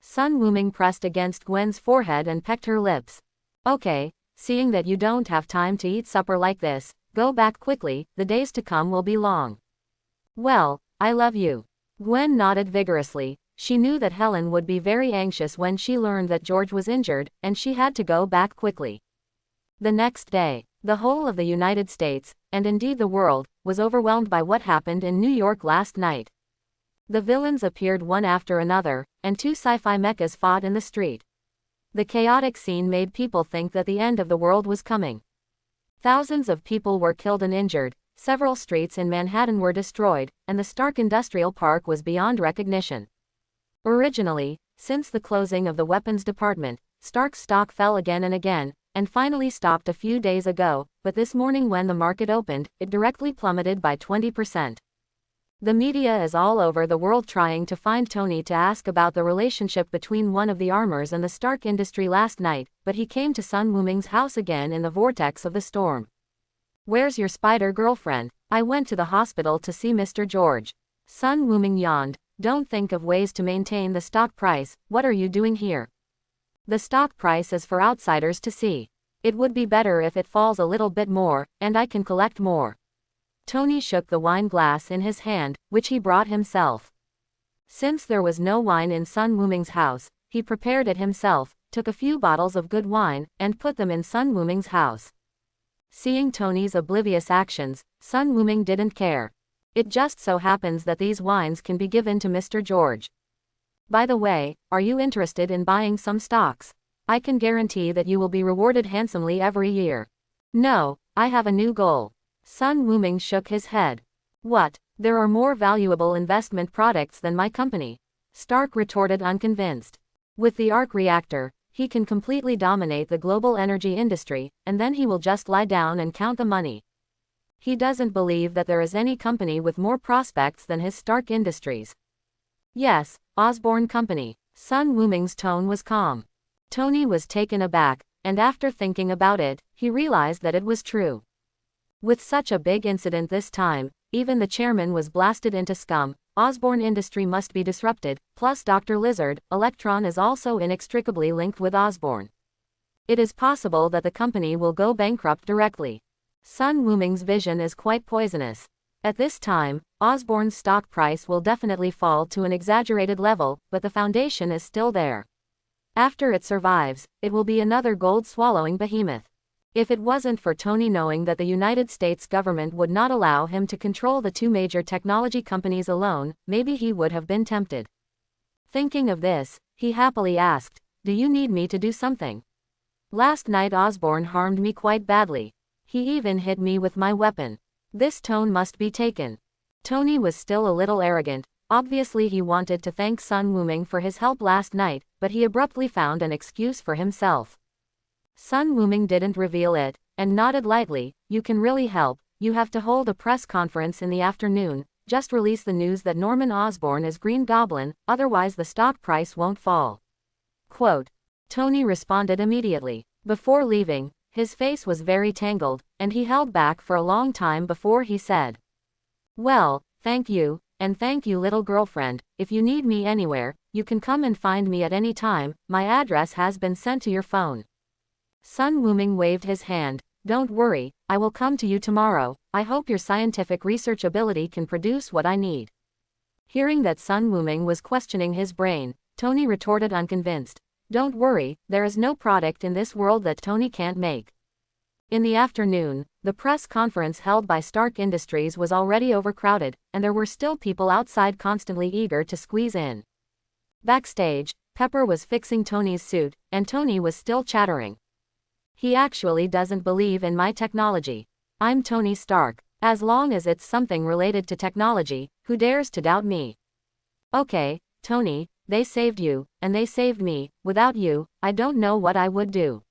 Sun Wu Ming pressed against Gwen's forehead and pecked her lips. Okay, seeing that you don't have time to eat supper like this, go back quickly, the days to come will be long. Well, I love you. Gwen nodded vigorously. She knew that Helen would be very anxious when she learned that George was injured, and she had to go back quickly. The next day, the whole of the United States, and indeed the world, was overwhelmed by what happened in New York last night. The villains appeared one after another, and two sci-fi mechas fought in the street. The chaotic scene made people think that the end of the world was coming. Thousands of people were killed and injured, several streets in Manhattan were destroyed, and the Stark Industrial Park was beyond recognition. Originally, since the closing of the weapons department, Stark's stock fell again and again, and finally stopped a few days ago, but this morning when the market opened, it directly plummeted by 20%. The media is all over the world trying to find Tony to ask about the relationship between one of the armors and the Stark industry last night, but he came to Sun Wu Ming's house again in the vortex of the storm. Where's your spider girlfriend? I went to the hospital to see Mr. George. Sun Wu Ming yawned. Don't think of ways to maintain the stock price. What are you doing here? The stock price is for outsiders to see. It would be better if it falls a little bit more, and I can collect more. Tony shook the wine glass in his hand, which he brought himself. Since there was no wine in Sun Wu Ming's house, he prepared it himself, took a few bottles of good wine, and put them in Sun Wu Ming's house. Seeing Tony's oblivious actions, Sun Wu Ming didn't care. It just so happens that these wines can be given to Mr. George. By the way, are you interested in buying some stocks? I can guarantee that you will be rewarded handsomely every year. No, I have a new goal. Sun Wu Ming shook his head. What? There are more valuable investment products than my company. Stark retorted unconvinced. With the arc reactor, he can completely dominate the global energy industry, and then he will just lie down and count the money. He doesn't believe that there is any company with more prospects than his Stark Industries. Yes, Osborne Company. Sun Wu Ming's tone was calm. Tony was taken aback, and after thinking about it, he realized that it was true. With such a big incident this time, even the chairman was blasted into scum. Osborn industry must be disrupted, plus Dr. Lizard, Electron is also inextricably linked with Osborn. It is possible that the company will go bankrupt directly. Sun Wuming's vision is quite poisonous. At this time, Osborn's stock price will definitely fall to an exaggerated level, but the foundation is still there. After it survives, it will be another gold-swallowing behemoth. If it wasn't for Tony knowing that the United States government would not allow him to control the two major technology companies alone, maybe he would have been tempted. Thinking of this, he happily asked, "Do you need me to do something? Last night Osborn harmed me quite badly. He even hit me with my weapon. This tone must be taken." Tony was still a little arrogant. Obviously he wanted to thank Sun Wuming for his help last night, but he abruptly found an excuse for himself. Sun Wuming didn't reveal it, and nodded lightly. "You can really help. You have to hold a press conference in the afternoon. Just release the news that Norman Osborn is Green Goblin, otherwise the stock price won't fall." Quote. Tony responded immediately. Before leaving, his face was very tangled, and he held back for a long time before he said, "Well, thank you, and thank you little girlfriend. If you need me anywhere, you can come and find me at any time. My address has been sent to your phone." Sun Wuming waved his hand. "Don't worry, I will come to you tomorrow. I hope your scientific research ability can produce what I need." Hearing that Sun Wuming was questioning his brain, Tony retorted unconvinced, "Don't worry, there is no product in this world that Tony can't make." In the afternoon, the press conference held by Stark Industries was already overcrowded, and there were still people outside constantly eager to squeeze in. Backstage, Pepper was fixing Tony's suit, and Tony was still chattering. "He actually doesn't believe in my technology. I'm Tony Stark. As long as it's something related to technology, who dares to doubt me?" "Okay, Tony, they saved you, and they saved me. Without you, I don't know what I would do."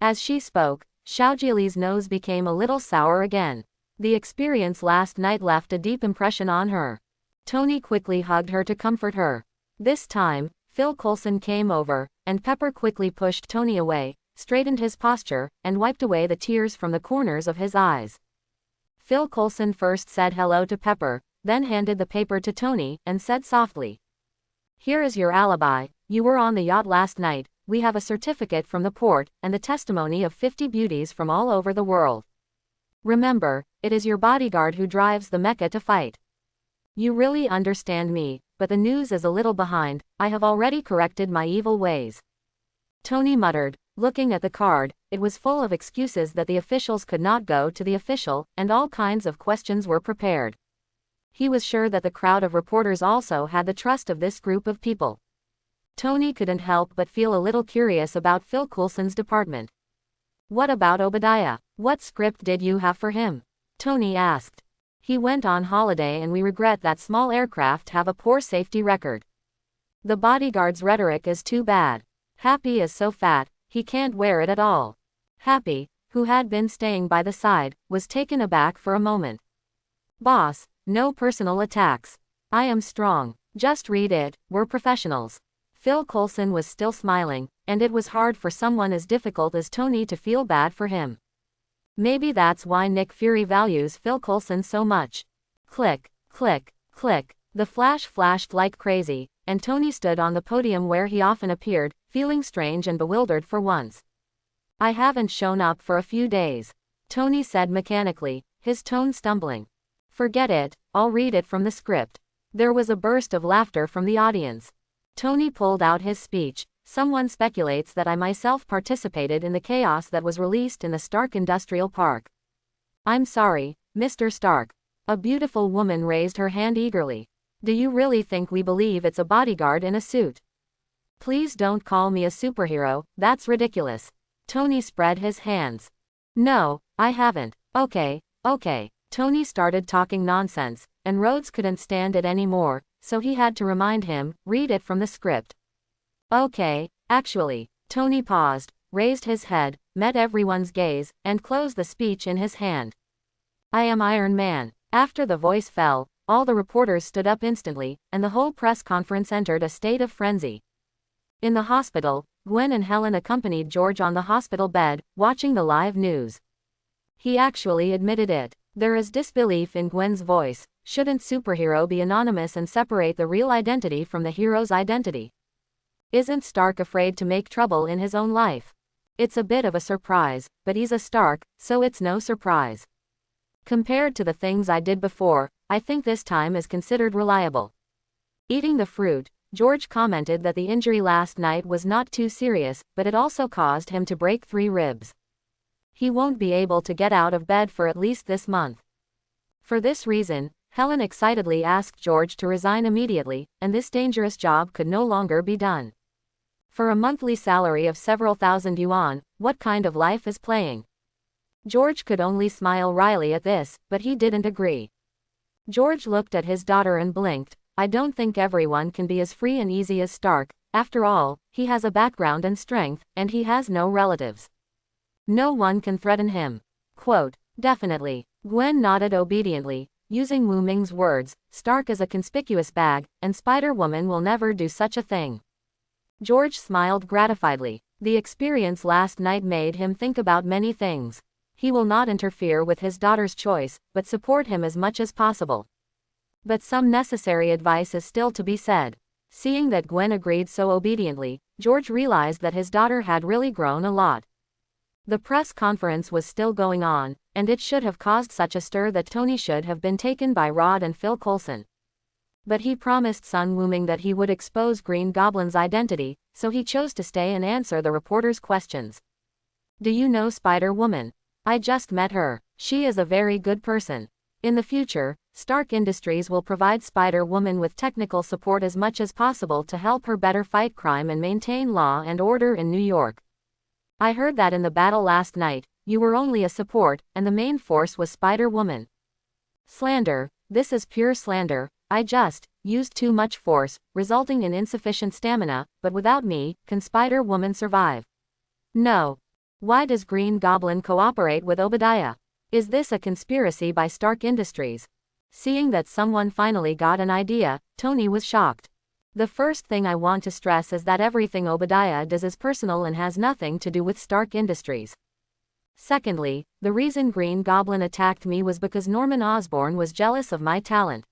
As she spoke, Xiaojiali's nose became a little sour again. The experience last night left a deep impression on her. Tony quickly hugged her to comfort her. This time, Phil Coulson came over, and Pepper quickly pushed Tony away, straightened his posture, and wiped away the tears from the corners of his eyes. Phil Coulson first said hello to Pepper, then handed the paper to Tony, and said softly, "Here is your alibi. You were on the yacht last night. We have a certificate from the port, and the testimony of 50 beauties from all over the world. Remember, it is your bodyguard who drives the mecha to fight. You really understand me, but the news is a little behind. I have already corrected my evil ways." Tony muttered, looking at the card. It was full of excuses that the officials could not go to the official, and all kinds of questions were prepared. He was sure that the crowd of reporters also had the trust of this group of people. Tony couldn't help but feel a little curious about Phil Coulson's department. "What about Obadiah? What script did you have for him?" Tony asked. "He went on holiday and we regret that small aircraft have a poor safety record. The bodyguard's rhetoric is too bad. Happy is so fat, he can't wear it at all." Happy, who had been staying by the side, was taken aback for a moment. "Boss, no personal attacks. I am strong. Just read it, we're professionals." Phil Coulson was still smiling, and it was hard for someone as difficult as Tony to feel bad for him. Maybe that's why Nick Fury values Phil Coulson so much. Click, click, click. The flash flashed like crazy, and Tony stood on the podium where he often appeared, feeling strange and bewildered for once. "I haven't shown up for a few days," Tony said mechanically, his tone stumbling. "Forget it, I'll read it from the script." There was a burst of laughter from the audience. Tony pulled out his speech. "Someone speculates that I myself participated in the chaos that was released in the Stark Industrial Park. I'm sorry, Mr. Stark." A beautiful woman raised her hand eagerly. "Do you really think we believe it's a bodyguard in a suit? Please don't call me a superhero, that's ridiculous." Tony spread his hands. "No, I haven't." Okay. Tony started talking nonsense, and Rhodes couldn't stand it anymore, so he had to remind him, "Read it from the script." "Okay, actually." Tony paused, raised his head, met everyone's gaze, and closed the speech in his hand. "I am Iron Man." After the voice fell, all the reporters stood up instantly, and the whole press conference entered a state of frenzy. In the hospital, Gwen and Helen accompanied George on the hospital bed, watching the live news. He actually admitted it. There is disbelief in Gwen's voice. Shouldn't superhero be anonymous and separate the real identity from the hero's identity? Isn't Stark afraid to make trouble in his own life? It's a bit of a surprise, but he's a Stark, so it's no surprise. Compared to the things I did before, I think this time is considered reliable. Eating the fruit, George commented that the injury last night was not too serious, but it also caused him to break 3 ribs. He won't be able to get out of bed for at least this month. For this reason, Helen excitedly asked George to resign immediately, and this dangerous job could no longer be done. For a monthly salary of several thousand yuan, what kind of life is playing? George could only smile wryly at this, but he didn't agree. George looked at his daughter and blinked. I don't think everyone can be as free and easy as Stark. After all, he has a background and strength, and he has no relatives. No one can threaten him. Quote, definitely. Gwen nodded obediently, using Wu Ming's words, Stark is a conspicuous bag, and Spider-Woman will never do such a thing. George smiled gratifiedly. The experience last night made him think about many things. He will not interfere with his daughter's choice, but support him as much as possible. But some necessary advice is still to be said. Seeing that Gwen agreed so obediently, George realized that his daughter had really grown a lot. The press conference was still going on, and it should have caused such a stir that Tony should have been taken by Rod and Phil Coulson. But he promised Sun Wuming that he would expose Green Goblin's identity, so he chose to stay and answer the reporters' questions. Do you know Spider-Woman? I just met her. She is a very good person. In the future, Stark Industries will provide Spider-Woman with technical support as much as possible to help her better fight crime and maintain law and order in New York. I heard that in the battle last night, you were only a support, and the main force was Spider-Woman. Slander. This is pure slander. I just used too much force, resulting in insufficient stamina, but without me, can Spider-Woman survive? No. Why does Green Goblin cooperate with Obadiah? Is this a conspiracy by Stark Industries? Seeing that someone finally got an idea, Tony was shocked. The first thing I want to stress is that everything Obadiah does is personal and has nothing to do with Stark Industries. Secondly, the reason Green Goblin attacked me was because Norman Osborn was jealous of my talent.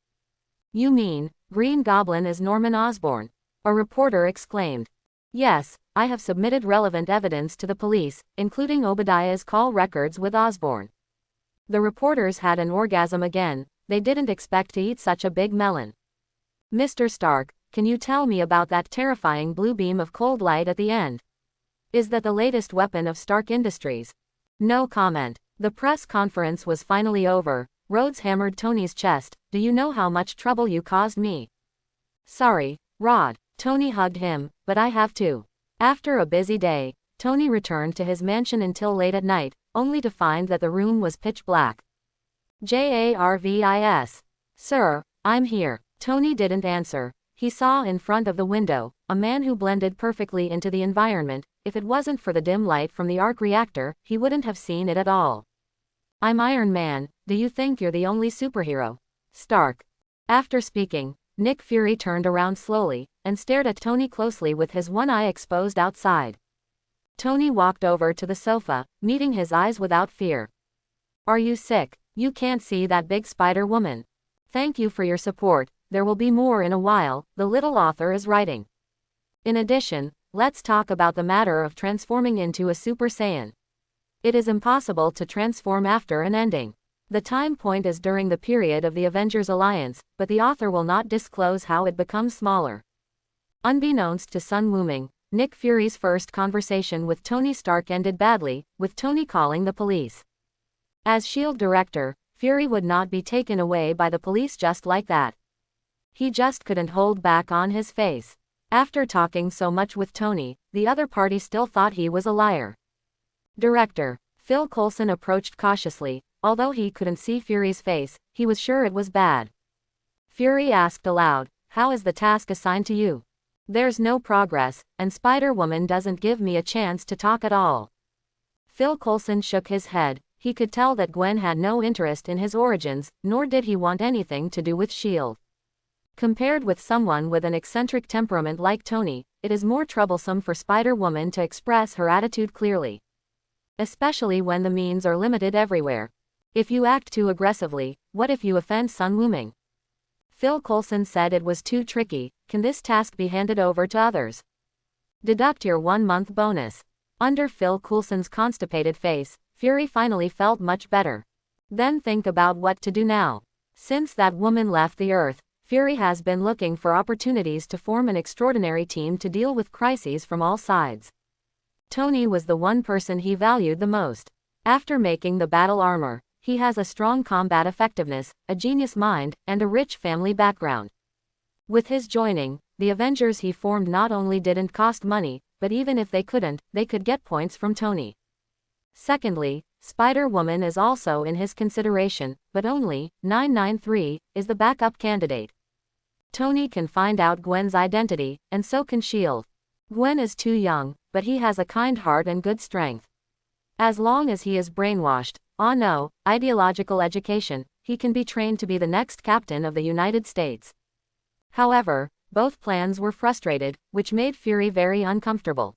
You mean, Green Goblin is Norman Osborn? A reporter exclaimed. Yes, I have submitted relevant evidence to the police, including Obadiah's call records with Osborn. The reporters had an orgasm again. They didn't expect to eat such a big melon. Mr. Stark, can you tell me about that terrifying blue beam of cold light at the end? Is that the latest weapon of Stark Industries? No comment. The press conference was finally over. Rhodes hammered Tony's chest. Do you know how much trouble you caused me? Sorry, Rod. Tony hugged him, but I have to. After a busy day, Tony returned to his mansion until late at night, only to find that the room was pitch black. Jarvis. Sir, I'm here. Tony didn't answer. He saw in front of the window a man who blended perfectly into the environment. If it wasn't for the dim light from the arc reactor, he wouldn't have seen it at all. I'm Iron Man. Do you think you're the only superhero? Stark. After speaking, Nick Fury turned around slowly and stared at Tony closely with his one eye exposed outside. Tony walked over to the sofa, meeting his eyes without fear. Are you sick? You can't see that big Spider-Woman. Thank you for your support. There will be more in a while, the little author is writing. In addition, let's talk about the matter of transforming into a Super Saiyan. It is impossible to transform after an ending. The time point is during the period of the Avengers Alliance, but the author will not disclose how it becomes smaller. Unbeknownst to Sun Wuming, Nick Fury's first conversation with Tony Stark ended badly, with Tony calling the police. As S.H.I.E.L.D. director, Fury would not be taken away by the police just like that. He just couldn't hold back on his face. After talking so much with Tony, the other party still thought he was a liar. Director Phil Coulson approached cautiously. Although he couldn't see Fury's face, he was sure it was bad. Fury asked aloud, how is the task assigned to you? There's no progress, and Spider-Woman doesn't give me a chance to talk at all. Phil Coulson shook his head. He could tell that Gwen had no interest in his origins, nor did he want anything to do with S.H.I.E.L.D. Compared with someone with an eccentric temperament like Tony, it is more troublesome for Spider-Woman to express her attitude clearly. Especially when the means are limited everywhere. If you act too aggressively, what if you offend Sun Wuming? Phil Coulson said it was too tricky. Can this task be handed over to others? Deduct your 1-month bonus. Under Phil Coulson's constipated face, Fury finally felt much better. Then think about what to do now. Since that woman left the Earth, Fury has been looking for opportunities to form an extraordinary team to deal with crises from all sides. Tony was the one person he valued the most. After making the battle armor, he has a strong combat effectiveness, a genius mind, and a rich family background. With his joining, the Avengers he formed not only didn't cost money, but even if they couldn't, they could get points from Tony. Secondly, Spider-Woman is also in his consideration, but only 993 is the backup candidate. Tony can find out Gwen's identity, and so can S.H.I.E.L.D. Gwen is too young, but he has a kind heart and good strength. As long as he is brainwashed, ideological education, he can be trained to be the next captain of the United States. However, both plans were frustrated, which made Fury very uncomfortable.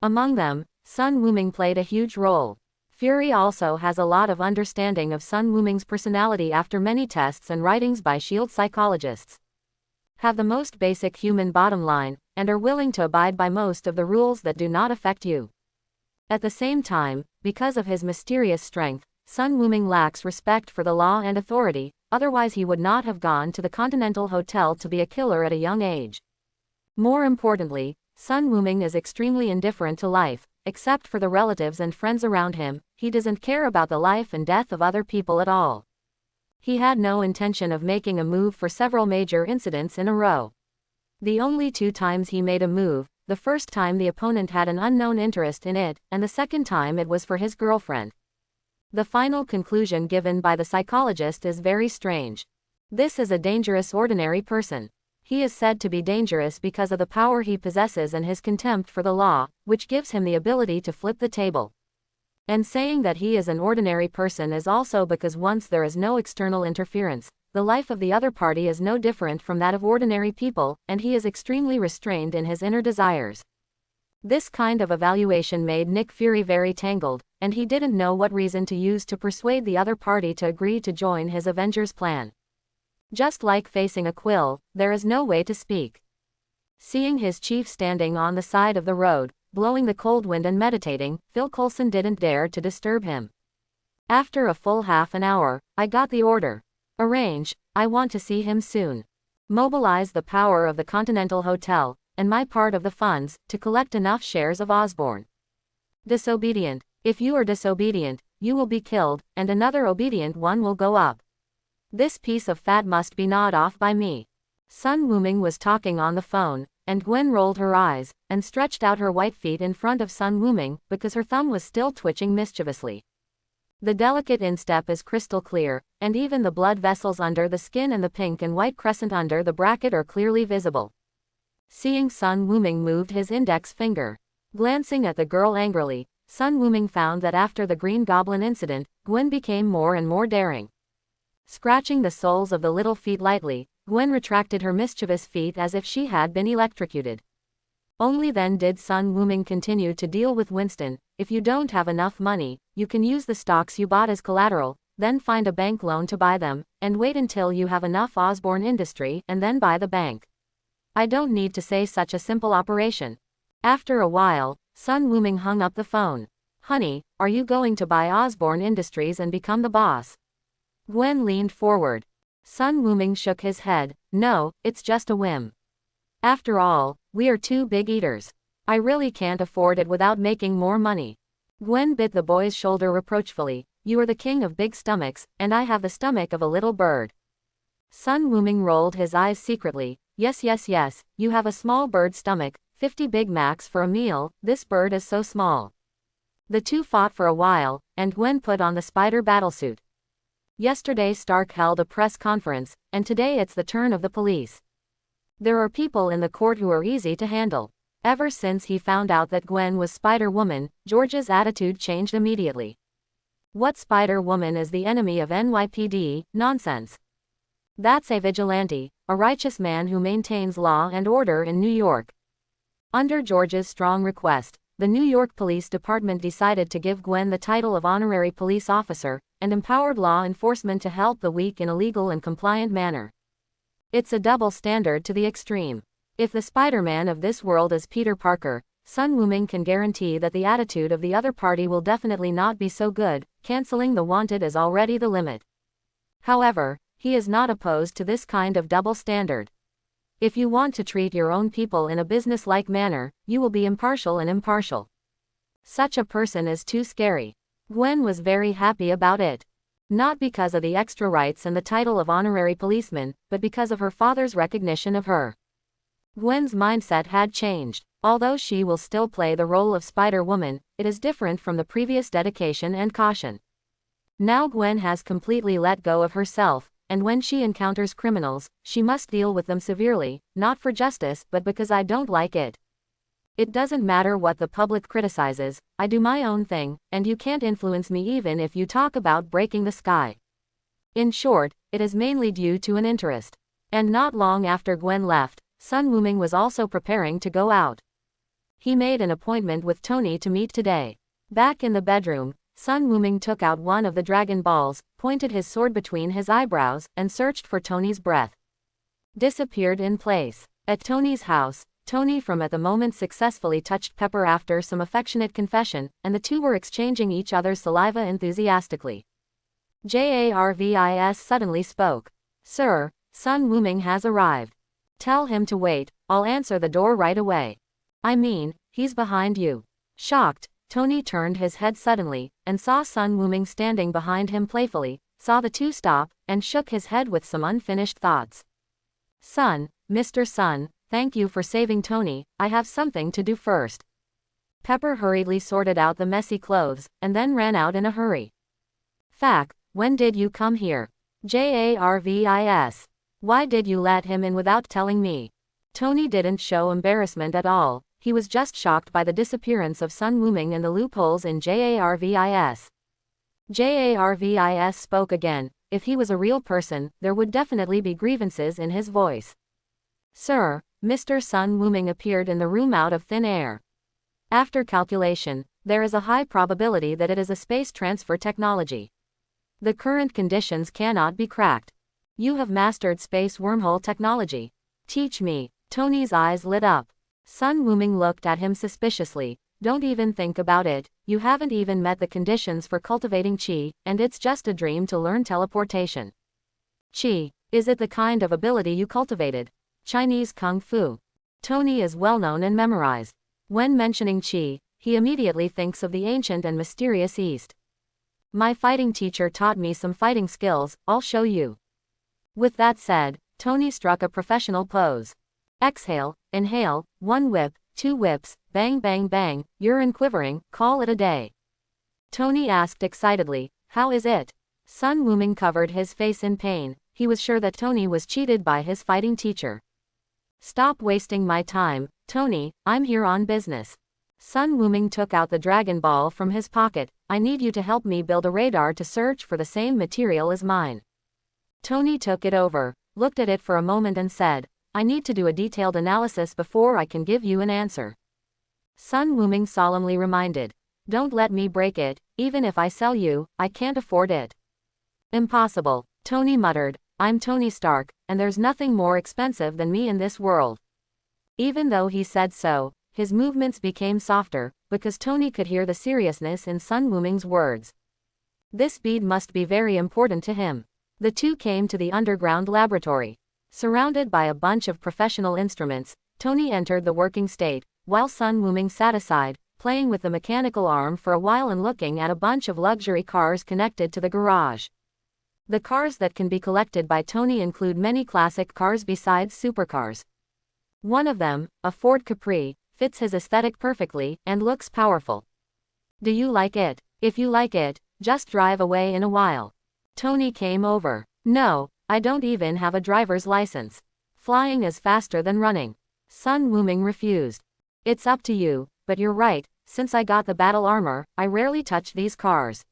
Among them, Sun Wuming played a huge role. Fury also has a lot of understanding of Sun Wuming's personality after many tests and writings by S.H.I.E.L.D. psychologists. Have the most basic human bottom line, and are willing to abide by most of the rules that do not affect you. At the same time, because of his mysterious strength, Sun Wuming lacks respect for the law and authority, otherwise he would not have gone to the Continental Hotel to be a killer at a young age. More importantly, Sun Wuming is extremely indifferent to life, except for the relatives and friends around him. He doesn't care about the life and death of other people at all. He had no intention of making a move for several major incidents in a row. The only 2 times he made a move, the first time the opponent had an unknown interest in it, and the second time it was for his girlfriend. The final conclusion given by the psychologist is very strange. This is a dangerous ordinary person. He is said to be dangerous because of the power he possesses and his contempt for the law, which gives him the ability to flip the table. And saying that he is an ordinary person is also because once there is no external interference, the life of the other party is no different from that of ordinary people, and he is extremely restrained in his inner desires. This kind of evaluation made Nick Fury very tangled, and he didn't know what reason to use to persuade the other party to agree to join his Avengers plan. Just like facing a quill, there is no way to speak. Seeing his chief standing on the side of the road, blowing the cold wind and meditating, Phil Coulson didn't dare to disturb him. After a full half an hour, I got the order. Arrange, I want to see him soon. Mobilize the power of the Continental Hotel, and my part of the funds, to collect enough shares of Osborn. Disobedient. If you are disobedient, you will be killed, and another obedient one will go up. This piece of fat must be gnawed off by me. Sun Wuming was talking on the phone, and Gwen rolled her eyes, and stretched out her white feet in front of Sun Wuming, because her thumb was still twitching mischievously. The delicate instep is crystal clear, and even the blood vessels under the skin and the pink and white crescent under the bracket are clearly visible. Seeing Sun Wuming moved his index finger. Glancing at the girl angrily, Sun Wuming found that after the Green Goblin incident, Gwen became more and more daring. Scratching the soles of the little feet lightly, Gwen retracted her mischievous feet as if she had been electrocuted. Only then did Sun Wuming continue to deal with Winston. If you don't have enough money, you can use the stocks you bought as collateral, then find a bank loan to buy them, and wait until you have enough Osborn Industry and then buy the bank. I don't need to say such a simple operation. After a while, Sun Wuming hung up the phone. Honey, are you going to buy Osborn Industries and become the boss? Gwen leaned forward. Sun Wuming shook his head. No, it's just a whim. After all, we are 2 big eaters. I really can't afford it without making more money. Gwen bit the boy's shoulder reproachfully. You are the king of big stomachs, and I have the stomach of a little bird. Sun Wuming rolled his eyes secretly. Yes, you have a small bird stomach, 50 Big Macs for a meal, this bird is so small. The 2 fought for a while, and Gwen put on the spider battlesuit. Yesterday Stark held a press conference, and today it's the turn of the police. There are people in the court who are easy to handle. Ever since he found out that Gwen was Spider-Woman, George's attitude changed immediately. What Spider-Woman is the enemy of NYPD? Nonsense. That's a vigilante, a righteous man who maintains law and order in New York. Under George's strong request, the New York Police Department decided to give Gwen the title of honorary police officer, and empowered law enforcement to help the weak in a legal and compliant manner. It's a double standard to the extreme. If the Spider-Man of this world is Peter Parker, Sun Wuming can guarantee that the attitude of the other party will definitely not be so good. Canceling the wanted is already the limit. However, he is not opposed to this kind of double standard. If you want to treat your own people in a business-like manner, you will be impartial and impartial. Such a person is too scary. Gwen was very happy about it. Not because of the extra rights and the title of honorary policeman, but because of her father's recognition of her. Gwen's mindset had changed. Although she will still play the role of Spider-Woman, it is different from the previous dedication and caution. Now Gwen has completely let go of herself, and when she encounters criminals, she must deal with them severely, not for justice but because I don't like it. It doesn't matter what the public criticizes, I do my own thing, and you can't influence me even if you talk about breaking the sky. In short, it is mainly due to an interest. And not long after Gwen left, Sun Wuming was also preparing to go out. He made an appointment with Tony to meet today. Back in the bedroom, Sun Wuming took out one of the dragon balls, pointed his sword between his eyebrows, and searched for Tony's breath. Disappeared in place. At Tony's house, Tony from at the moment successfully touched Pepper after some affectionate confession, and the two were exchanging each other's saliva enthusiastically. Jarvis suddenly spoke. "Sir, Sun Wuming has arrived. Tell him to wait, I'll answer the door right away. I mean, he's behind you." Shocked, Tony turned his head suddenly, and saw Sun Wuming standing behind him playfully, saw the two stop, and shook his head with some unfinished thoughts. "Sun, Mr. Sun, thank you for saving Tony, I have something to do first." Pepper hurriedly sorted out the messy clothes, and then ran out in a hurry. "Fac, when did you come here?" "Jarvis. Why did you let him in without telling me?" Tony didn't show embarrassment at all. He was just shocked by the disappearance of Sun Wuming and the loopholes in Jarvis. Jarvis spoke again. If he was a real person, there would definitely be grievances in his voice. "Sir, Mr. Sun Wuming appeared in the room out of thin air. After calculation, there is a high probability that it is a space transfer technology. The current conditions cannot be cracked. You have mastered space wormhole technology. Teach me." Tony's eyes lit up. Sun Wuming looked at him suspiciously. "Don't even think about it, you haven't even met the conditions for cultivating Qi, and it's just a dream to learn teleportation." "Qi, is it the kind of ability you cultivated?" "Chinese Kung Fu." Tony is well known and memorized. When mentioning Qi, he immediately thinks of the ancient and mysterious East. "My fighting teacher taught me some fighting skills, I'll show you." With that said, Tony struck a professional pose. Exhale, inhale, 1 whip, 2 whips, bang bang bang, urine quivering, call it a day. Tony asked excitedly, "How is it?" Sun Wuming covered his face in pain. He was sure that Tony was cheated by his fighting teacher. "Stop wasting my time, Tony, I'm here on business." Sun Wuming took out the Dragon Ball from his pocket. "I need you to help me build a radar to search for the same material as mine." Tony took it over, looked at it for a moment and said, "I need to do a detailed analysis before I can give you an answer." Sun Wuming solemnly reminded, "Don't let me break it, even if I sell you, I can't afford it." "Impossible," Tony muttered, "I'm Tony Stark, and there's nothing more expensive than me in this world." Even though he said so, his movements became softer, because Tony could hear the seriousness in Sun Wuming's words. This bead must be very important to him. The two came to the underground laboratory. Surrounded by a bunch of professional instruments, Tony entered the working state, while Sun Wuming sat aside, playing with the mechanical arm for a while and looking at a bunch of luxury cars connected to the garage. The cars that can be collected by Tony include many classic cars besides supercars. One of them, a Ford Capri, fits his aesthetic perfectly and looks powerful. "Do you like it? If you like it, just drive away in a while." Tony came over. "No, I don't even have a driver's license. Flying is faster than running." Sun Wuming refused. "It's up to you, but you're right, since I got the battle armor, I rarely touch these cars."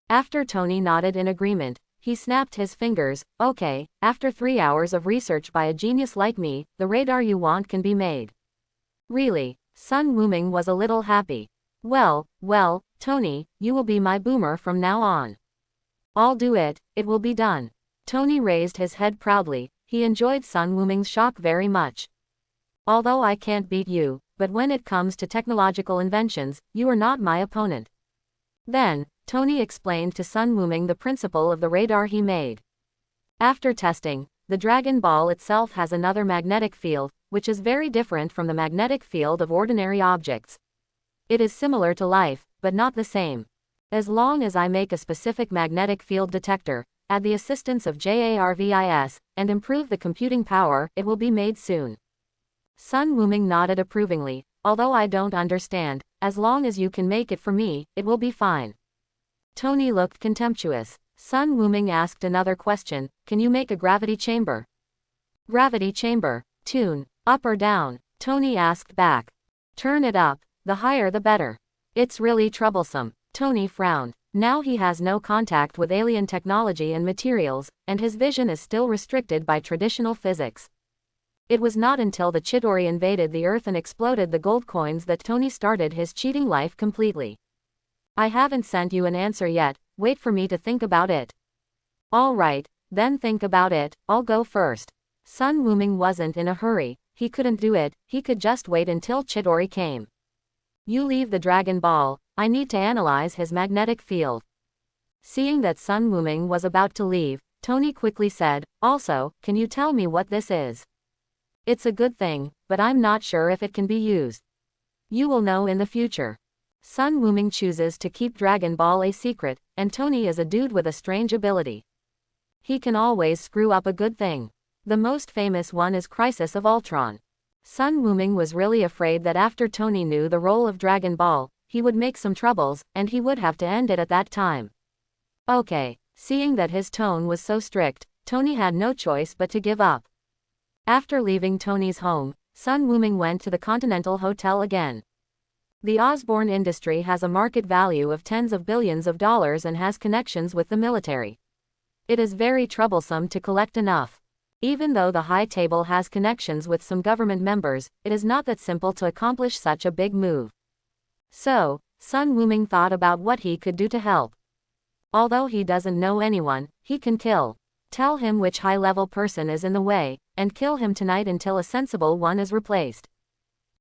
After Tony nodded in agreement, he snapped his fingers. "Okay, after 3 hours of research by a genius like me, the radar you want can be made." "Really?" Sun Wuming was a little happy. Well, Tony, you will be my boomer from now on. I'll do it, it will be done. Tony raised his head proudly, he enjoyed Sun Wuming's shock very much. Although I can't beat you, but when it comes to technological inventions, you are not my opponent. Then, Tony explained to Sun Wuming the principle of the radar he made. After testing, the Dragon Ball itself has another magnetic field, which is very different from the magnetic field of ordinary objects. It is similar to life, but not the same. As long as I make a specific magnetic field detector, add the assistance of JARVIS, and improve the computing power, it will be made soon. Sun Wuming nodded approvingly. Although I don't understand, as long as you can make it for me, it will be fine. Tony looked contemptuous. Sun Wuming asked another question, can you make a gravity chamber? Gravity chamber. Tune, up or down? Tony asked back. Turn it up, the higher the better. It's really troublesome. Tony frowned. Now he has no contact with alien technology and materials, and his vision is still restricted by traditional physics. It was not until the Chidori invaded the Earth and exploded the gold coins that Tony started his cheating life completely. I haven't sent you an answer yet, wait for me to think about it. All right, then think about it, I'll go first. Sun Wuming wasn't in a hurry, he couldn't do it, he could just wait until Chidori came. You leave the Dragon Ball, I need to analyze his magnetic field. Seeing that Sun Wuming was about to leave, Tony quickly said, also, can you tell me what this is? It's a good thing, but I'm not sure if it can be used. You will know in the future. Sun Wuming chooses to keep Dragon Ball a secret, and Tony is a dude with a strange ability. He can always screw up a good thing. The most famous one is Crisis of Ultron. Sun Wuming was really afraid that after Tony knew the role of Dragon Ball, he would make some troubles, and he would have to end it at that time. Okay, seeing that his tone was so strict, Tony had no choice but to give up. After leaving Tony's home, Sun Wuming went to the Continental Hotel again. The Osborne industry has a market value of tens of billions of dollars and has connections with the military. It is very troublesome to collect enough. Even though the high table has connections with some government members, it is not that simple to accomplish such a big move. So, Sun Wuming thought about what he could do to help. Although he doesn't know anyone, he can kill. Tell him which high-level person is in the way, and kill him tonight until a sensible one is replaced.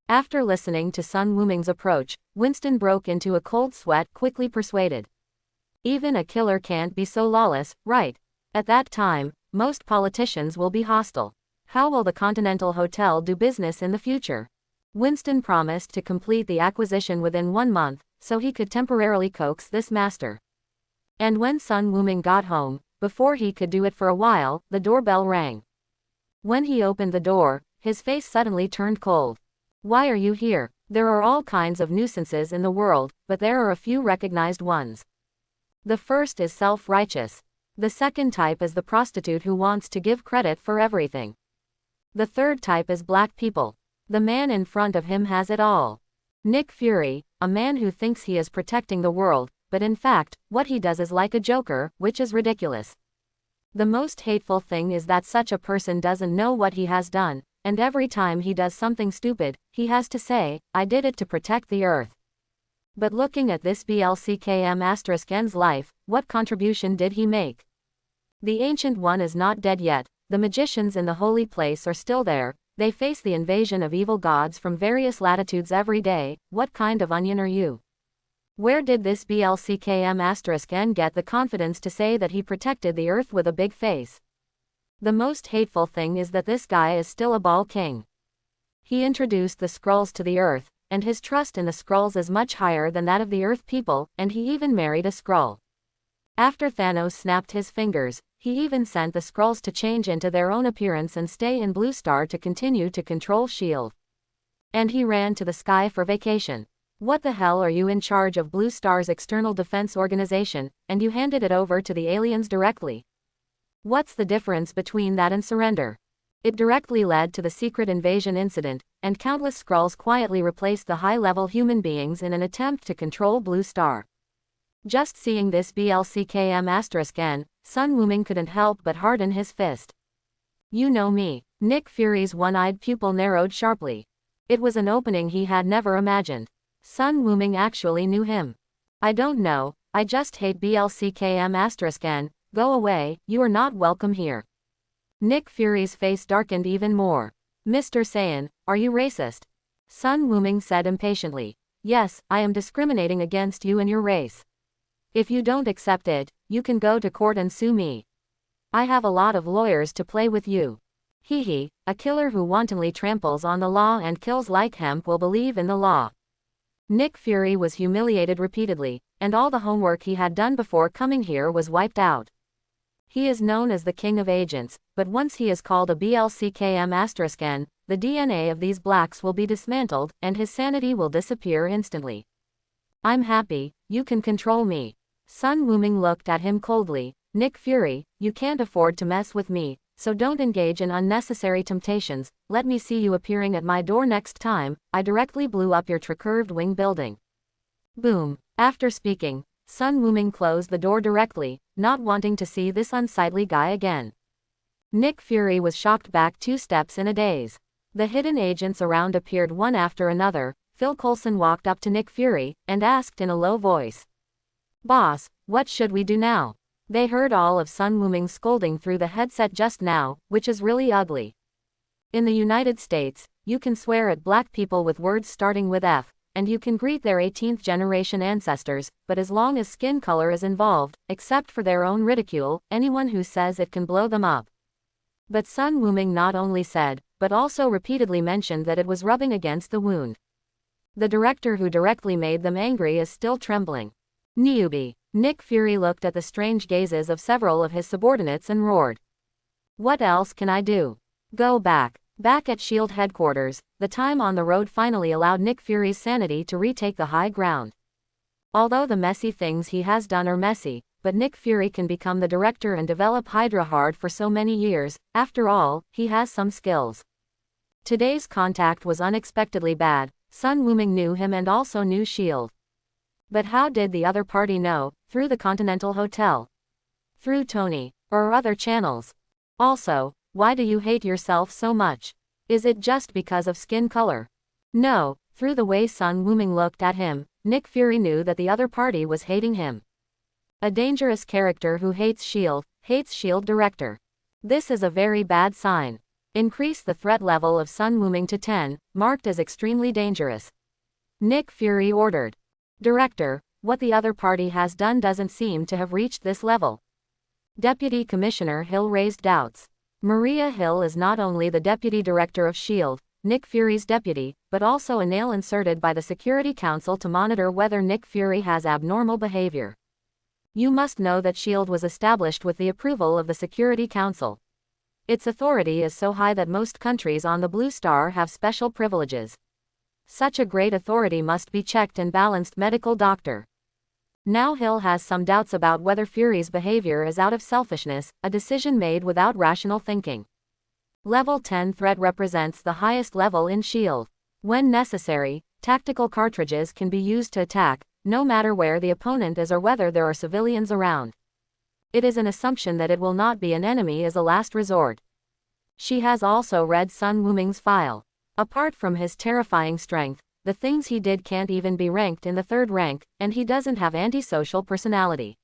After listening to Sun Wuming's approach, Winston broke into a cold sweat, quickly persuaded. Even a killer can't be so lawless, right? At that time, most politicians will be hostile. How will the Continental Hotel do business in the future? Winston promised to complete the acquisition within 1 month, so he could temporarily coax this master. And when Sun Wuming got home, before he could do it for a while, the doorbell rang. When he opened the door, his face suddenly turned cold. Why are you here? There are all kinds of nuisances in the world, but there are a few recognized ones. The first is self-righteous. The second type is the prostitute who wants to give credit for everything. The third type is black people. The man in front of him has it all. Nick Fury, a man who thinks he is protecting the world, but in fact, what he does is like a joker, which is ridiculous. The most hateful thing is that such a person doesn't know what he has done, and every time he does something stupid, he has to say, I did it to protect the earth. But looking at this BLCKM*N's life, what contribution did he make? The Ancient One is not dead yet, the magicians in the holy place are still there, they face the invasion of evil gods from various latitudes every day. What kind of onion are you? Where did this BLCKM*N get the confidence to say that he protected the earth with a big face? The most hateful thing is that this guy is still a ball king. He introduced the Skrulls to the earth, and his trust in the Skrulls is much higher than that of the earth people, and he even married a Skrull. After Thanos snapped his fingers, he even sent the Skrulls to change into their own appearance and stay in Blue Star to continue to control S.H.I.E.L.D. And he ran to the sky for vacation. What the hell are you in charge of Blue Star's external defense organization, and you handed it over to the aliens directly? What's the difference between that and surrender? It directly led to the secret invasion incident, and countless Skrulls quietly replaced the high-level human beings in an attempt to control Blue Star. Just seeing this BLCKM*N, Sun Wuming couldn't help but harden his fist. You know me. Nick Fury's one-eyed pupil narrowed sharply. It was an opening he had never imagined. Sun Wuming actually knew him. I don't know, I just hate BLCKM*N. Go away, you are not welcome here. Nick Fury's face darkened even more. Mr. Saiyan, are you racist? Sun Wuming said impatiently. Yes, I am discriminating against you and your race. If you don't accept it, you can go to court and sue me. I have a lot of lawyers to play with you. Hee, a killer who wantonly tramples on the law and kills like hemp will believe in the law. Nick Fury was humiliated repeatedly, and all the homework he had done before coming here was wiped out. He is known as the King of Agents, but once he is called a BLCKM*N, the DNA of these blacks will be dismantled, and his sanity will disappear instantly. I'm happy, you can control me. Sun Wuming looked at him coldly. Nick Fury, you can't afford to mess with me, so don't engage in unnecessary temptations. Let me see you appearing at my door next time. I directly blew up your curved wing building. Boom. After speaking, Sun Wuming closed the door directly, not wanting to see this unsightly guy again. Nick Fury was shocked back 2 steps in a daze. The hidden agents around appeared one after another. Phil Coulson walked up to Nick Fury, and asked in a low voice. Boss, what should we do now? They heard all of Sun Wuming's scolding through the headset just now, which is really ugly. In the United States, you can swear at black people with words starting with F, and you can greet their 18th generation ancestors, but as long as skin color is involved, except for their own ridicule, anyone who says it can blow them up. But Sun Wuming not only said, but also repeatedly mentioned that it was rubbing against the wound. The director who directly made them angry is still trembling. Newbie. Nick Fury looked at the strange gazes of several of his subordinates and roared. What else can I do? Go back. Back at S.H.I.E.L.D. headquarters, the time on the road finally allowed Nick Fury's sanity to retake the high ground. Although the messy things he has done are messy, but Nick Fury can become the director and develop Hydra hard for so many years. After all, he has some skills. Today's contact was unexpectedly bad. Sun Wuming knew him and also knew S.H.I.E.L.D. But how did the other party know? Through the Continental Hotel. Through Tony. Or other channels. Also, why do you hate yourself so much? Is it just because of skin color? No, through the way Sun Wuming looked at him, Nick Fury knew that the other party was hating him. A dangerous character who hates S.H.I.E.L.D., hates S.H.I.E.L.D. director. This is a very bad sign. Increase the threat level of Sun Wuming to 10, marked as extremely dangerous. Nick Fury ordered. Director, what the other party has done doesn't seem to have reached this level. Deputy Commissioner Hill raised doubts. Maria Hill is not only the deputy director of S.H.I.E.L.D., Nick Fury's deputy, but also a nail inserted by the Security Council to monitor whether Nick Fury has abnormal behavior. You must know that S.H.I.E.L.D. was established with the approval of the Security Council. Its authority is so high that most countries on the Blue Star have special privileges. Such a great authority must be checked and balanced. Medical doctor. Now Hill has some doubts about whether Fury's behavior is out of selfishness, a decision made without rational thinking. Level 10 threat represents the highest level in S.H.I.E.L.D. When necessary, tactical cartridges can be used to attack, no matter where the opponent is or whether there are civilians around. It is an assumption that it will not be an enemy as a last resort. She has also read Sun Wuming's file. Apart from his terrifying strength, the things he did can't even be ranked in the 3rd rank, and he doesn't have antisocial personality.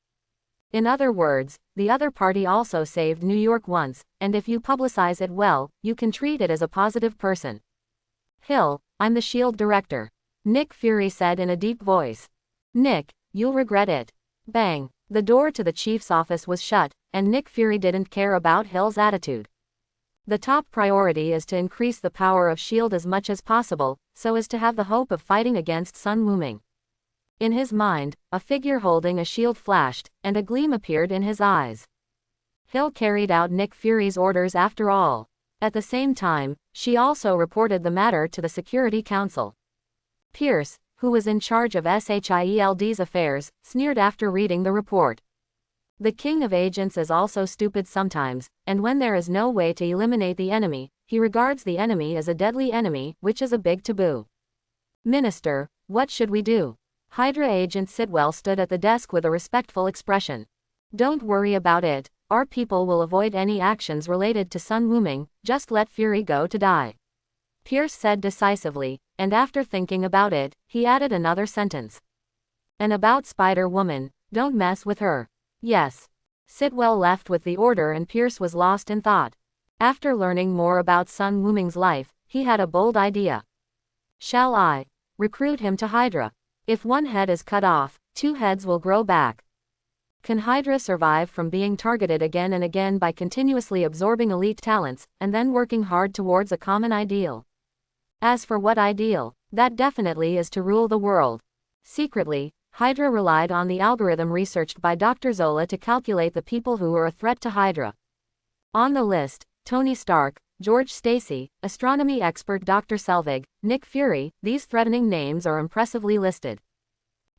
In other words, the other party also saved New York once, and if you publicize it well, you can treat it as a positive person. Hill, I'm the S.H.I.E.L.D. director. Nick Fury said in a deep voice. Nick, you'll regret it. Bang. The door to the chief's office was shut, and Nick Fury didn't care about Hill's attitude. The top priority is to increase the power of S.H.I.E.L.D. as much as possible, so as to have the hope of fighting against Sun Wuming. In his mind, a figure holding a shield flashed, and a gleam appeared in his eyes. Hill carried out Nick Fury's orders after all. At the same time, she also reported the matter to the Security Council. Pierce, who was in charge of S.H.I.E.L.D.'s affairs, sneered after reading the report. The King of Agents is also stupid sometimes, and when there is no way to eliminate the enemy, he regards the enemy as a deadly enemy, which is a big taboo. Minister, what should we do? Hydra agent Sidwell stood at the desk with a respectful expression. Don't worry about it, our people will avoid any actions related to Sun Wuming, just let Fury go to die. Pierce said decisively, and after thinking about it, he added another sentence. And about Spider-Woman, don't mess with her. Yes. Sitwell left with the order and Pierce was lost in thought. After learning more about Sun Wuming's life, he had a bold idea. Shall I recruit him to Hydra? If one head is cut off, 2 heads will grow back. Can Hydra survive from being targeted again and again by continuously absorbing elite talents, and then working hard towards a common ideal? As for what ideal, that definitely is to rule the world. Secretly, Hydra relied on the algorithm researched by Dr. Zola to calculate the people who were a threat to Hydra. On the list, Tony Stark, George Stacy, astronomy expert Dr. Selvig, Nick Fury, these threatening names are impressively listed.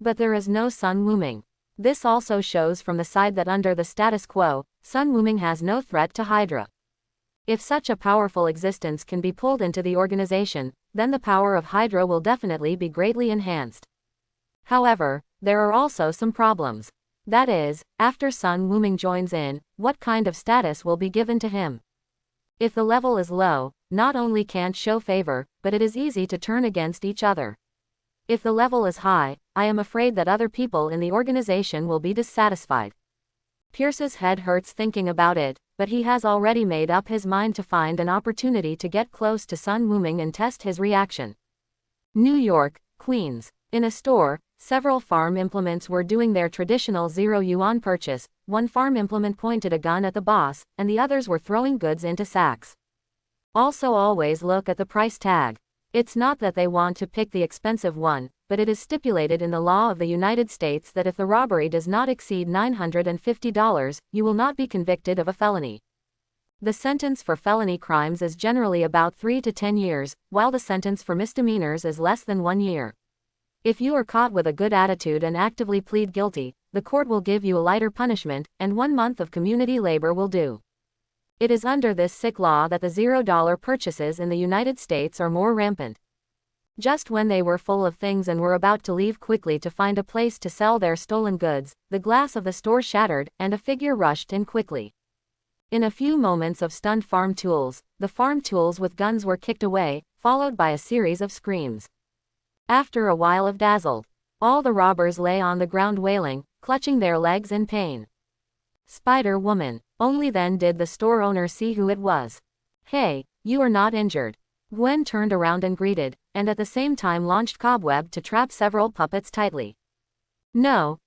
But there is no Sun Wuming. This also shows from the side that under the status quo, Sun Wuming has no threat to Hydra. If such a powerful existence can be pulled into the organization, then the power of Hydra will definitely be greatly enhanced. However, there are also some problems. That is, after Sun Wuming joins in, what kind of status will be given to him? If the level is low, not only can't show favor, but it is easy to turn against each other. If the level is high, I am afraid that other people in the organization will be dissatisfied. Pierce's head hurts thinking about it, but he has already made up his mind to find an opportunity to get close to Sun Wuming and test his reaction. New York, Queens. In a store, several farm implements were doing their traditional zero-yuan purchase. One farm implement pointed a gun at the boss, and the others were throwing goods into sacks. Also always look at the price tag. It's not that they want to pick the expensive one, but it is stipulated in the law of the United States that if the robbery does not exceed $950, you will not be convicted of a felony. The sentence for felony crimes is generally about 3 to 10 years, while the sentence for misdemeanors is less than 1 year. If you are caught with a good attitude and actively plead guilty, the court will give you a lighter punishment, and 1 month of community labor will do. It is under this sick law that the $0 purchases in the United States are more rampant. Just when they were full of things and were about to leave quickly to find a place to sell their stolen goods, the glass of the store shattered, and a figure rushed in quickly. In a few moments of stunned farm tools, the farm tools with guns were kicked away, followed by a series of screams. After a while of dazzled, all the robbers lay on the ground wailing, clutching their legs in pain. Spider-Woman. Only then did the store owner see who it was. Hey, you are not injured. Gwen turned around and greeted, and at the same time launched Cobweb to trap several puppets tightly. No,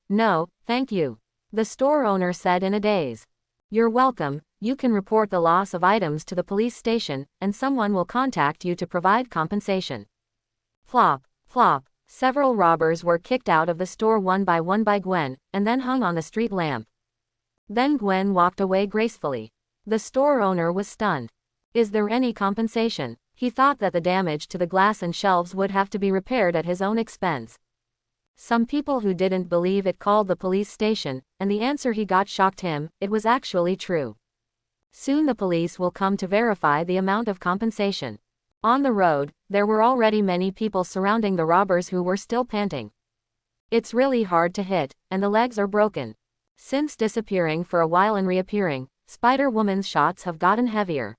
thank you. The store owner said in a daze. You're welcome, you can report the loss of items to the police station, and someone will contact you to provide compensation. Plop, plop. Several robbers were kicked out of the store one by Gwen, and then hung on the street lamp. Then Gwen walked away gracefully. The store owner was stunned. Is there any compensation? He thought that the damage to the glass and shelves would have to be repaired at his own expense. Some people who didn't believe it called the police station, and the answer he got shocked him. It was actually true. Soon the police will come to verify the amount of compensation. On the road, there were already many people surrounding the robbers who were still panting. It's really hard to hit, and the legs are broken. Since disappearing for a while and reappearing, Spider-Woman's shots have gotten heavier.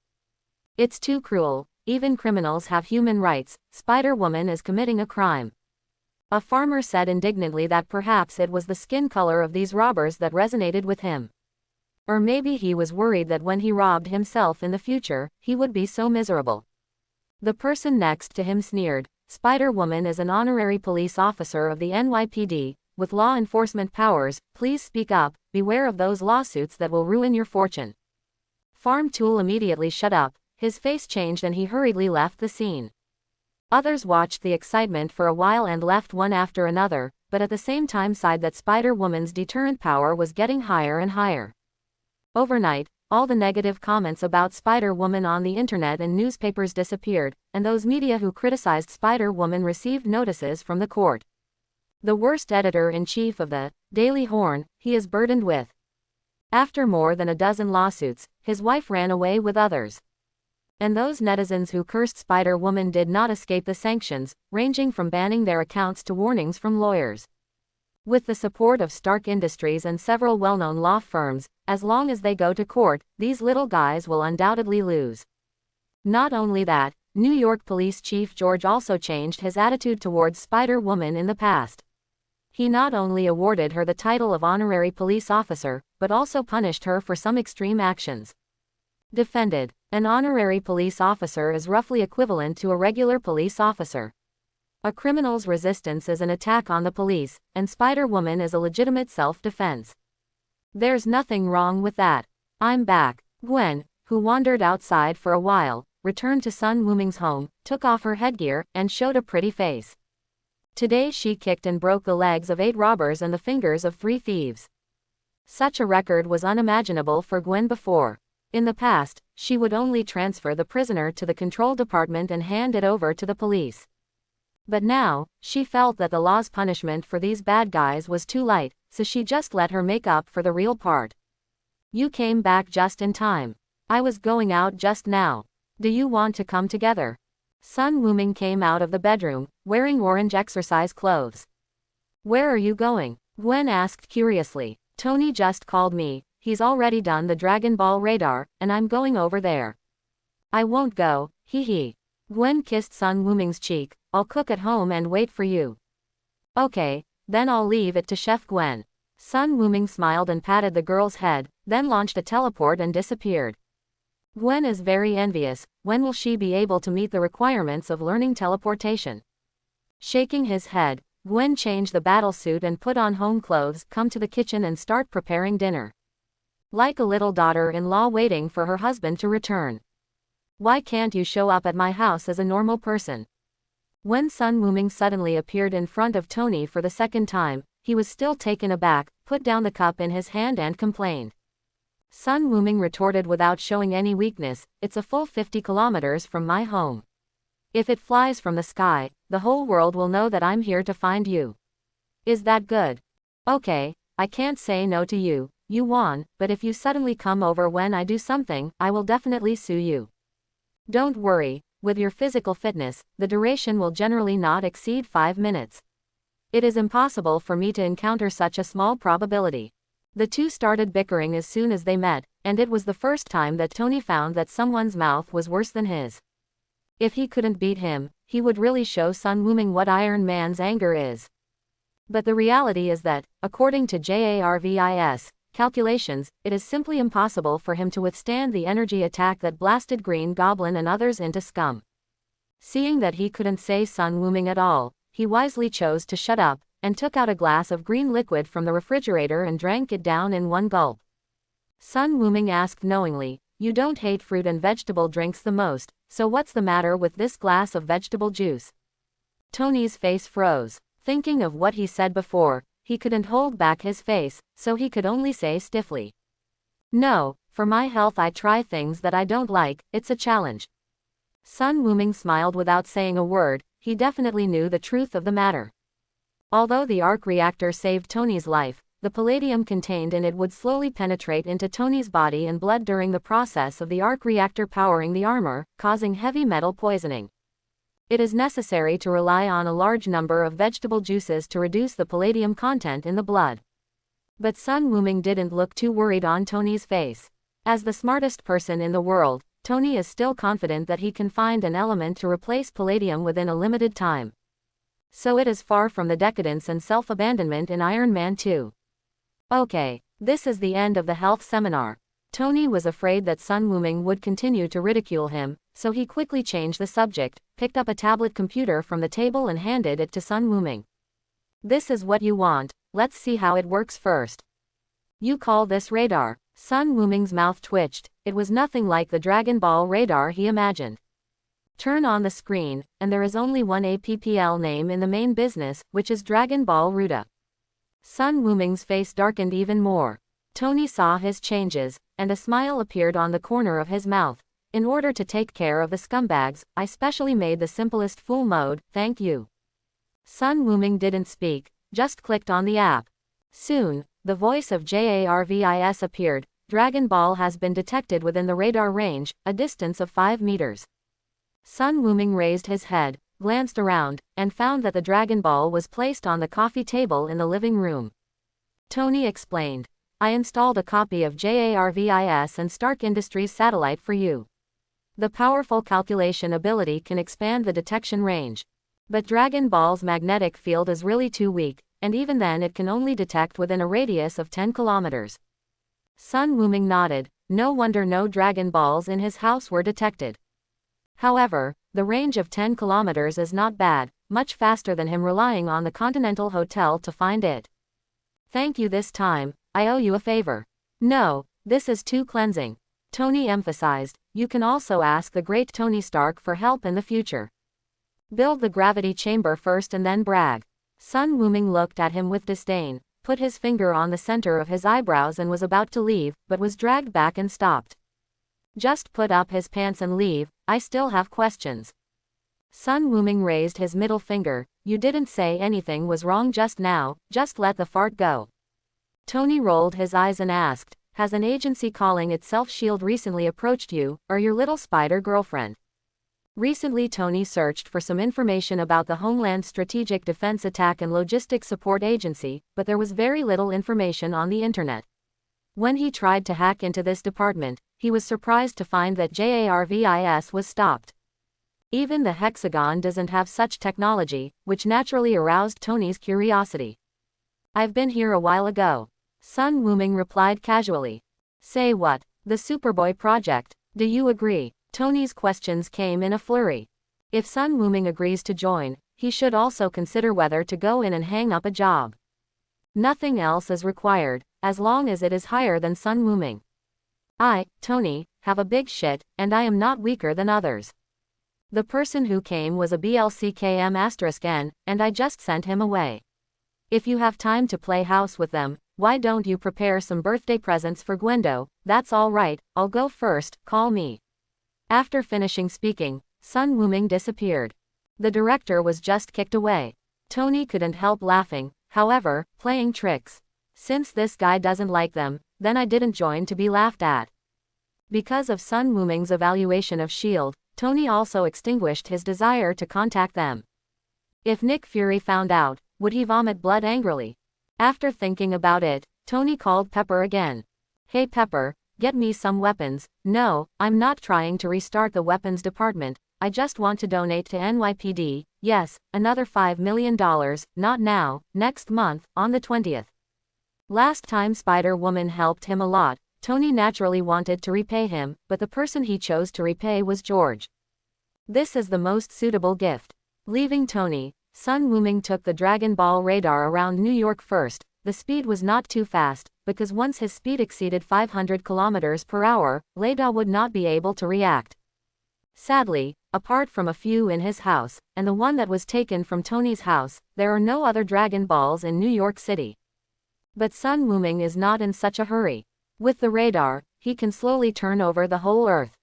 It's too cruel. Even criminals have human rights. Spider-Woman is committing a crime. A farmer said indignantly that perhaps it was the skin color of these robbers that resonated with him. Or maybe he was worried that when he robbed himself in the future, he would be so miserable. The person next to him sneered. Spider-Woman is an honorary police officer of the NYPD, with law enforcement powers. Please speak up, beware of those lawsuits that will ruin your fortune. Farm Tool immediately shut up, his face changed and he hurriedly left the scene. Others watched the excitement for a while and left one after another, but at the same time sighed that Spider-Woman's deterrent power was getting higher and higher. Overnight, all the negative comments about Spider-Woman on the internet and newspapers disappeared, and those media who criticized Spider-Woman received notices from the court. The worst editor-in-chief of the Daily Horn, he is burdened with. After more than a dozen lawsuits, his wife ran away with others. And those netizens who cursed Spider-Woman did not escape the sanctions, ranging from banning their accounts to warnings from lawyers. With the support of Stark Industries and several well-known law firms, as long as they go to court, these little guys will undoubtedly lose. Not only that, New York Police Chief George also changed his attitude towards Spider-Woman in the past. He not only awarded her the title of honorary police officer, but also punished her for some extreme actions. Defended. An honorary police officer is roughly equivalent to a regular police officer. A criminal's resistance is an attack on the police, and Spider-Woman is a legitimate self-defense. There's nothing wrong with that. I'm back. Gwen, who wandered outside for a while, returned to Sun Wuming's home, took off her headgear, and showed a pretty face. Today she kicked and broke the legs of 8 robbers and the fingers of 3 thieves. Such a record was unimaginable for Gwen before. In the past, she would only transfer the prisoner to the control department and hand it over to the police. But now, she felt that the law's punishment for these bad guys was too light, so she just let her make up for the real part. You came back just in time. I was going out just now. Do you want to come together? Sun Wuming came out of the bedroom, wearing orange exercise clothes. Where are you going? Gwen asked curiously. Tony just called me, he's already done the Dragon Ball radar, and I'm going over there. I won't go, hee hee. Gwen kissed Sun Wuming's cheek. I'll cook at home and wait for you. Okay, then I'll leave it to Chef Gwen. Sun Wuming smiled and patted the girl's head, then launched a teleport and disappeared. Gwen is very envious. When will she be able to meet the requirements of learning teleportation? Shaking his head, Gwen changed the battlesuit and put on home clothes, come to the kitchen and start preparing dinner. Like a little daughter-in-law waiting for her husband to return. Why can't you show up at my house as a normal person? When Sun Wuming suddenly appeared in front of Tony for the second time, he was still taken aback, put down the cup in his hand and complained. Sun Wuming retorted without showing any weakness, it's a full 50 kilometers from my home. If it flies from the sky, the whole world will know that I'm here to find you. Is that good? Okay, I can't say no to you, you won, but if you suddenly come over when I do something, I will definitely sue you. Don't worry, with your physical fitness, the duration will generally not exceed 5 minutes. It is impossible for me to encounter such a small probability. The two started bickering as soon as they met, and it was the first time that Tony found that someone's mouth was worse than his. If he couldn't beat him, he would really show Sun Wuming what Iron Man's anger is. But the reality is that, according to JARVIS calculations, it is simply impossible for him to withstand the energy attack that blasted Green Goblin and others into scum. Seeing that he couldn't say Sun Wuming at all, he wisely chose to shut up, and took out a glass of green liquid from the refrigerator and drank it down in one gulp. Sun Wuming asked knowingly, you don't hate fruit and vegetable drinks the most, so what's the matter with this glass of vegetable juice? Tony's face froze. Thinking of what he said before, he couldn't hold back his face, so he could only say stiffly. No, for my health I try things that I don't like, it's a challenge. Sun Wuming smiled without saying a word, he definitely knew the truth of the matter. Although the arc reactor saved Tony's life, the palladium contained in it would slowly penetrate into Tony's body and blood during the process of the arc reactor powering the armor, causing heavy metal poisoning. It is necessary to rely on a large number of vegetable juices to reduce the palladium content in the blood. But Sun Wuming didn't look too worried on Tony's face. As the smartest person in the world, Tony is still confident that he can find an element to replace palladium within a limited time. So it is far from the decadence and self-abandonment in Iron Man 2. Okay, this is the end of the health seminar. Tony was afraid that Sun Wuming would continue to ridicule him, so he quickly changed the subject, picked up a tablet computer from the table and handed it to Sun Wuming. This is what you want, let's see how it works first. You call this radar? Sun Wuming's mouth twitched, it was nothing like the Dragon Ball radar he imagined. Turn on the screen, and there is only one APPL name in the main business, which is Dragon Ball Ruta. Sun Wuming's face darkened even more. Tony saw his changes, and a smile appeared on the corner of his mouth. In order to take care of the scumbags, I specially made the simplest full mode, thank you. Sun Wuming didn't speak, just clicked on the app. Soon, the voice of JARVIS appeared. Dragon Ball has been detected within the radar range, a distance of 5 meters. Sun Wuming raised his head, glanced around, and found that the Dragon Ball was placed on the coffee table in the living room. Tony explained. I installed a copy of JARVIS and Stark Industries satellite for you. The powerful calculation ability can expand the detection range. But Dragon Ball's magnetic field is really too weak, and even then it can only detect within a radius of 10 kilometers. Sun Wuming nodded. No wonder no Dragon Balls in his house were detected. However, the range of 10 kilometers is not bad, much faster than him relying on the Continental Hotel to find it. Thank you this time, I owe you a favor. No, this is too cleansing. Tony emphasized, you can also ask the great Tony Stark for help in the future. Build the gravity chamber first and then brag. Sun Wuming looked at him with disdain, put his finger on the center of his eyebrows and was about to leave, but was dragged back and stopped. Just put up his pants and leave, I still have questions. Sun Wuming raised his middle finger, you didn't say anything was wrong just now, just let the fart go. Tony rolled his eyes and asked, has an agency calling itself S.H.I.E.L.D. recently approached you, or your little spider girlfriend? Recently Tony searched for some information about the Homeland Strategic Defense Attack and Logistics Support Agency, but there was very little information on the internet. When he tried to hack into this department, he was surprised to find that JARVIS was stopped. Even the Hexagon doesn't have such technology, which naturally aroused Tony's curiosity. I've been here a while ago. Sun Wuming replied casually. Say what? The Superboy project, do you agree? Tony's questions came in a flurry. If Sun Wuming agrees to join, he should also consider whether to go in and hang up a job. Nothing else is required, as long as it is higher than Sun Wuming. I, Tony, have a big shit, and I am not weaker than others. The person who came was a BLCKM*N, and I just sent him away. If you have time to play house with them, why don't you prepare some birthday presents for Gwendo? That's all right, I'll go first, call me. After finishing speaking, Sun Wuming disappeared. The director was just kicked away. Tony couldn't help laughing, however, playing tricks. Since this guy doesn't like them, then I didn't join to be laughed at. Because of Sun Wuming's evaluation of S.H.I.E.L.D., Tony also extinguished his desire to contact them. If Nick Fury found out, would he vomit blood angrily? After thinking about it, Tony called Pepper again. Hey Pepper, get me some weapons. No, I'm not trying to restart the weapons department, I just want to donate to NYPD, yes, another $5 million, not now, next month, on the 20th. Last time Spider-Woman helped him a lot, Tony naturally wanted to repay him, but the person he chose to repay was George. This is the most suitable gift. Leaving Tony, Sun Wuming took the Dragon Ball radar around New York first. The speed was not too fast, because once his speed exceeded 500 km per hour, radar would not be able to react. Sadly, apart from a few in his house, and the one that was taken from Tony's house, there are no other Dragon Balls in New York City. But Sun Wuming is not in such a hurry. With the radar, he can slowly turn over the whole Earth.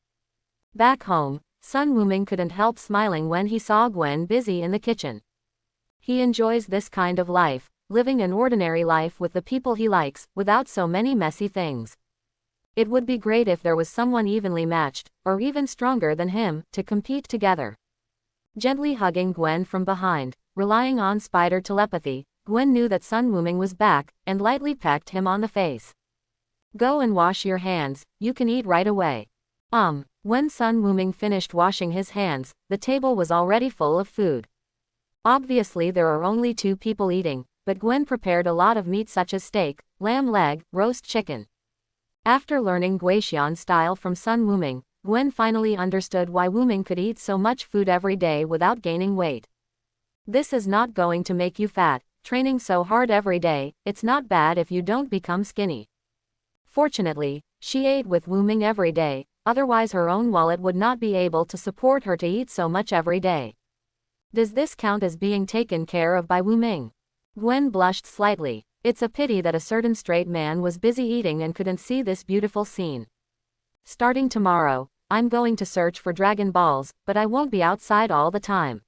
Back home, Sun Wuming couldn't help smiling when he saw Gwen busy in the kitchen. He enjoys this kind of life, living an ordinary life with the people he likes, without so many messy things. It would be great if there was someone evenly matched, or even stronger than him, to compete together. Gently hugging Gwen from behind, relying on spider telepathy, Gwen knew that Sun Wuming was back, and lightly pecked him on the face. Go and wash your hands, you can eat right away. When Sun Wuming finished washing his hands, the table was already full of food. Obviously there are only 2 people eating, but Gwen prepared a lot of meat such as steak, lamb leg, roast chicken. After learning Guatian style from Sun Wuming, Gwen finally understood why Wuming could eat so much food every day without gaining weight. This is not going to make you fat, training so hard every day, it's not bad if you don't become skinny. Fortunately, she ate with Wuming every day, otherwise her own wallet would not be able to support her to eat so much every day. Does this count as being taken care of by Wuming? Gwen blushed slightly. It's a pity that a certain straight man was busy eating and couldn't see this beautiful scene. Starting tomorrow, I'm going to search for Dragon Balls, but I won't be outside all the time.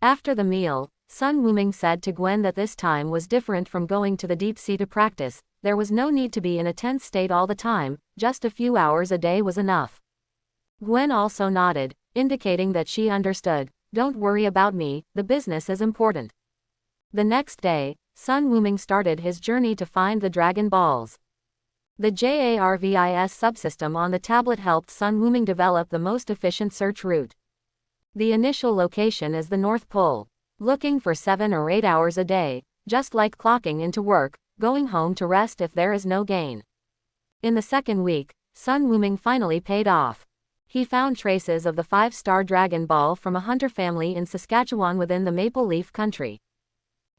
After the meal, Sun Wuming said to Gwen that this time was different from going to the deep sea to practice. There was no need to be in a tense state all the time, just a few hours a day was enough. Gwen also nodded, indicating that she understood. Don't worry about me, the business is important. The next day, Sun Wuming started his journey to find the Dragon Balls. The JARVIS subsystem on the tablet helped Sun Wuming develop the most efficient search route. The initial location is the North Pole. Looking for 7 or 8 hours a day, just like clocking into work, going home to rest if there is no gain. In the second week, Sun Wuming finally paid off. He found traces of the 5-star Dragon Ball from a hunter family in Saskatchewan within the Maple Leaf Country.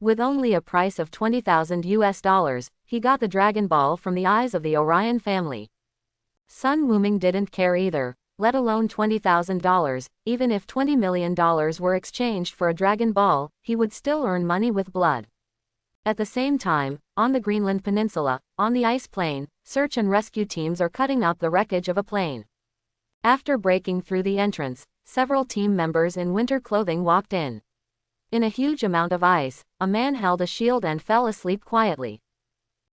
With only a price of $20,000, he got the Dragon Ball from the eyes of the Orion family. Sun Wuming didn't care either, let alone $20,000, even if $20 million were exchanged for a Dragon Ball, he would still earn money with blood. At the same time, on the Greenland Peninsula, on the ice plain, search and rescue teams are cutting up the wreckage of a plane. After breaking through the entrance, several team members in winter clothing walked in. In a huge amount of ice, a man held a shield and fell asleep quietly.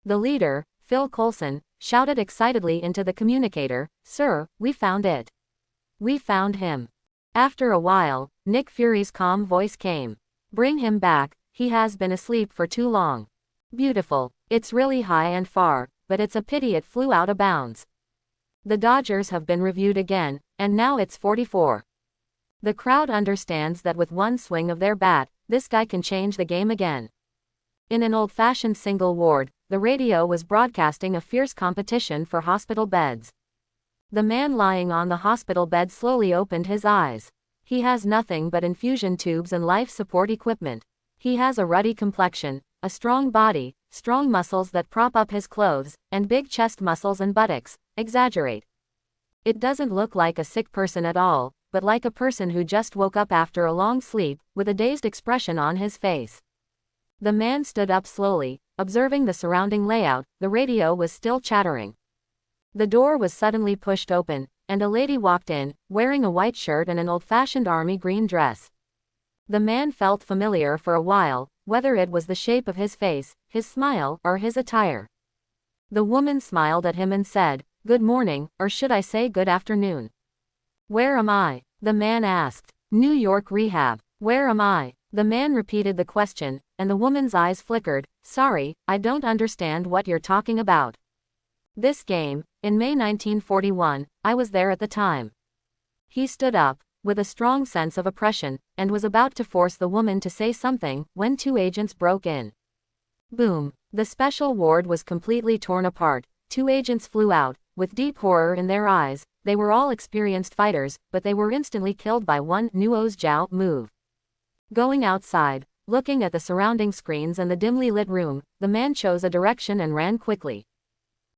The leader, Phil Coulson, shouted excitedly into the communicator, "Sir, we found it. We found him." After a while, Nick Fury's calm voice came. "Bring him back, he has been asleep for too long." "Beautiful. It's really high and far, but it's a pity it flew out of bounds. The Dodgers have been reviewed again, and now it's 44. The crowd understands that with one swing of their bat, this guy can change the game again." In an old-fashioned single ward, the radio was broadcasting a fierce competition for hospital beds. The man lying on the hospital bed slowly opened his eyes. He has nothing but infusion tubes and life support equipment. He has a ruddy complexion, a strong body, strong muscles that prop up his clothes, and big chest muscles and buttocks, exaggerate. It doesn't look like a sick person at all, but like a person who just woke up after a long sleep, with a dazed expression on his face. The man stood up slowly, observing the surrounding layout. The radio was still chattering. The door was suddenly pushed open, and a lady walked in, wearing a white shirt and an old-fashioned army green dress. The man felt familiar for a while, whether it was the shape of his face, his smile, or his attire. The woman smiled at him and said, "Good morning, or should I say good afternoon." "Where am I?" the man asked. "New York Rehab. Where am I?" The man repeated the question, and the woman's eyes flickered. "Sorry, I don't understand what you're talking about." "This game, in May 1941, I was there at the time." He stood up, with a strong sense of oppression, and was about to force the woman to say something, when 2 agents broke in. Boom! The special ward was completely torn apart. 2 agents flew out, with deep horror in their eyes. They were all experienced fighters, but they were instantly killed by one Nuo's Jiao move. Going outside, looking at the surrounding screens and the dimly lit room, the man chose a direction and ran quickly.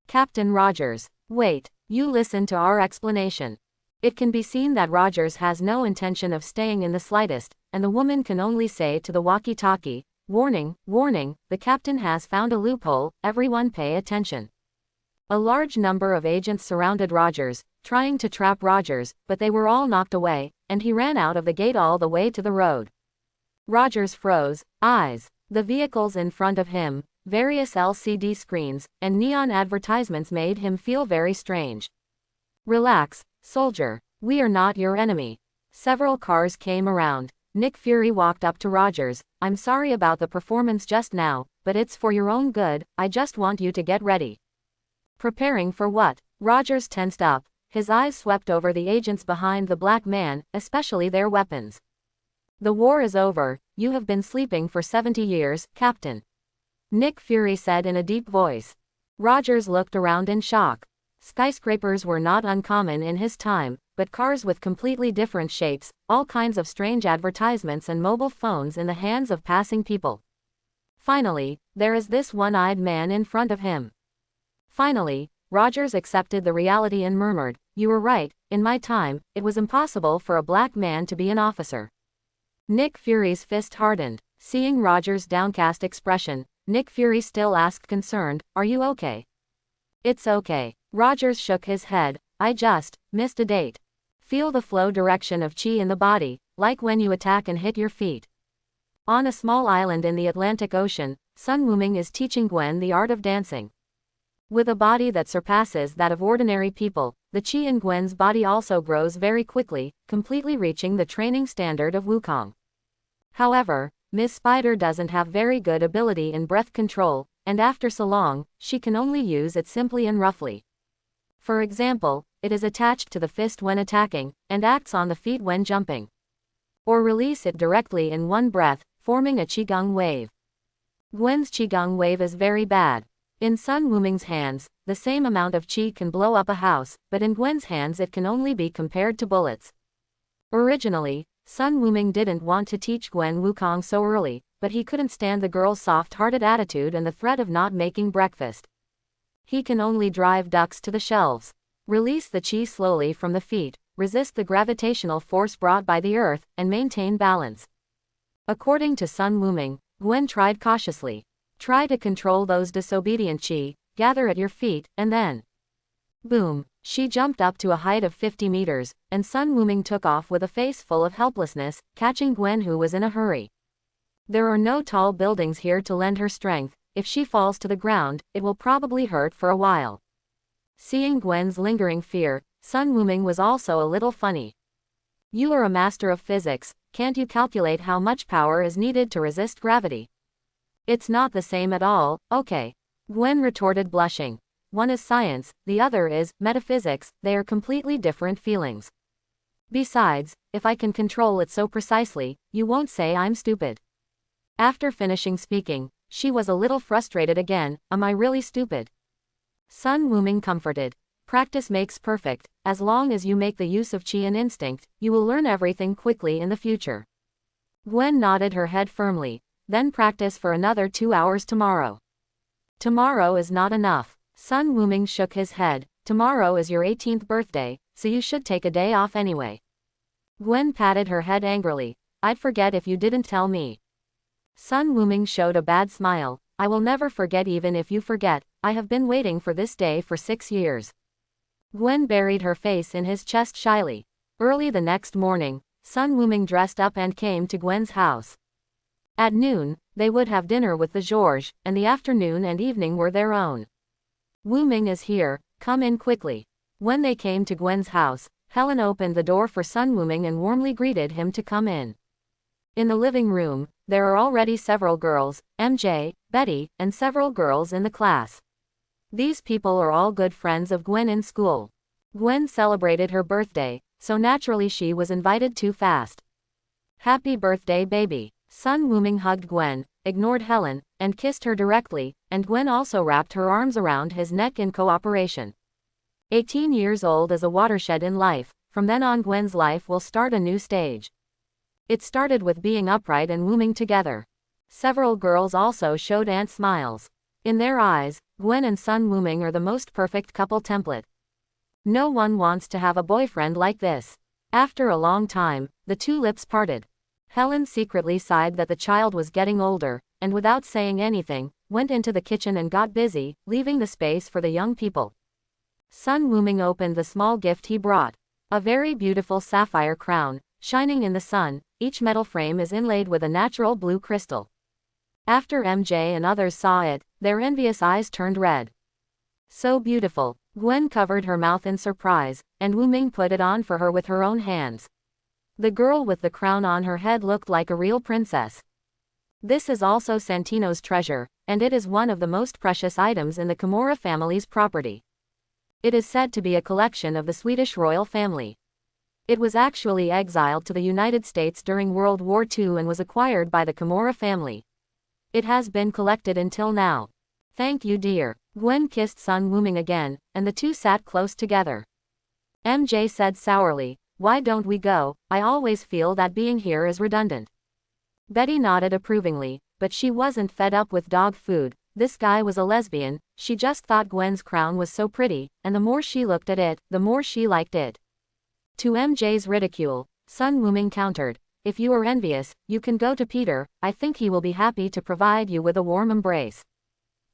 "Captain Rogers, wait, you listen to our explanation." It can be seen that Rogers has no intention of staying in the slightest, and the woman can only say to the walkie-talkie, "Warning, warning, the captain has found a loophole, everyone pay attention." A large number of agents surrounded Rogers, trying to trap Rogers, but they were all knocked away, and he ran out of the gate all the way to the road. Rogers froze, eyes. The vehicles in front of him, various LCD screens, and neon advertisements made him feel very strange. "Relax, soldier. We are not your enemy." Several cars came around. Nick Fury walked up to Rogers. "I'm sorry about the performance just now, but it's for your own good. I just want you to get ready." Preparing for what? Rogers tensed up. His eyes swept over the agents behind the black man, especially their weapons. "The war is over. You have been sleeping for 70 years, Captain," Nick Fury said in a deep voice. Rogers looked around in shock. Skyscrapers were not uncommon in his time, but cars with completely different shapes, all kinds of strange advertisements and mobile phones in the hands of passing people. Finally, there is this one-eyed man in front of him. Finally, Rogers accepted the reality and murmured, "You were right, in my time, it was impossible for a black man to be an officer." Nick Fury's fist hardened. Seeing Rogers' downcast expression, Nick Fury still asked concerned, "Are you okay?" "It's okay." Rogers shook his head. "I just missed a date." Feel the flow direction of chi in the body, like when you attack and hit your feet. On a small island in the Atlantic Ocean, Sun Wuming is teaching Gwen the art of dancing. With a body that surpasses that of ordinary people, the chi in Gwen's body also grows very quickly, completely reaching the training standard of Wukong. However, Ms. Spider doesn't have very good ability in breath control, and after so long, she can only use it simply and roughly. For example, it is attached to the fist when attacking, and acts on the feet when jumping. Or release it directly in one breath, forming a qigong wave. Gwen's qigong wave is very bad. In Sun Wuming's hands, the same amount of qi can blow up a house, but in Gwen's hands it can only be compared to bullets. Originally, Sun Wuming didn't want to teach Gwen Wukong so early, but he couldn't stand the girl's soft-hearted attitude and the threat of not making breakfast. He can only drive ducks to the shelves. Release the qi slowly from the feet, resist the gravitational force brought by the earth, and maintain balance. According to Sun Wuming, Gwen tried cautiously. Try to control those disobedient qi, gather at your feet, and then. Boom! She jumped up to a height of 50 meters, and Sun Wuming took off with a face full of helplessness, catching Gwen who was in a hurry. There are no tall buildings here to lend her strength. If she falls to the ground, it will probably hurt for a while. Seeing Gwen's lingering fear, Sun Wuming was also a little funny. You are a master of physics, can't you calculate how much power is needed to resist gravity? It's not the same at all, okay. Gwen retorted, blushing. One is science, the other is metaphysics, they are completely different feelings. Besides, if I can control it so precisely, you won't say I'm stupid. After finishing speaking, she was a little frustrated again. Am I really stupid? Sun Wuming comforted. Practice makes perfect. As long as you make the use of qi and instinct, you will learn everything quickly in the future. Gwen nodded her head firmly. Then practice for another 2 hours tomorrow. Tomorrow is not enough. Sun Wuming shook his head. Tomorrow is your 18th birthday, so you should take a day off anyway. Gwen patted her head angrily. I'd forget if you didn't tell me. Sun Wuming showed a bad smile. I will never forget even if you forget. I have been waiting for this day for 6 years. Gwen buried her face in his chest shyly. Early the next morning, Sun Wuming dressed up and came to Gwen's house. At noon, they would have dinner with the Georges, and the afternoon and evening were their own. Wuming is here, come in quickly. When they came to Gwen's house, Helen opened the door for Sun Wuming and warmly greeted him to come in. In the living room, there are already several girls, MJ, Betty, and several girls in the class. These people are all good friends of Gwen in school. Gwen celebrated her birthday, so naturally she was invited too fast. Happy birthday, baby. Sun Wuming hugged Gwen, ignored Helen, and kissed her directly, and Gwen also wrapped her arms around his neck in cooperation. 18 years old is a watershed in life. From then on Gwen's life will start a new stage. It started with being upright and Wuming together. Several girls also showed aunt smiles. In their eyes, Gwen and Sun Wuming are the most perfect couple template. No one wants to have a boyfriend like this. After a long time, the two lips parted. Helen secretly sighed that the child was getting older, and without saying anything, went into the kitchen and got busy, leaving the space for the young people. Sun Wuming opened the small gift he brought. A very beautiful sapphire crown, shining in the sun. Each metal frame is inlaid with a natural blue crystal. After MJ and others saw it, their envious eyes turned red. So beautiful. Gwen covered her mouth in surprise, and Wuming put it on for her with her own hands. The girl with the crown on her head looked like a real princess. This is also Santino's treasure, and it is one of the most precious items in the Kimura family's property. It is said to be a collection of the Swedish royal family. It was actually exiled to the United States during World War II and was acquired by the Kimura family. It has been collected until now. Thank you, dear. Gwen kissed Sun Wuming again, and the two sat close together. MJ said sourly, why don't we go? I always feel that being here is redundant. Betty nodded approvingly, but she wasn't fed up with dog food. This guy was a lesbian. She just thought Gwen's crown was so pretty, and the more she looked at it, the more she liked it. To MJ's ridicule, Sun Wuming countered, if you are envious, you can go to Peter. I think he will be happy to provide you with a warm embrace.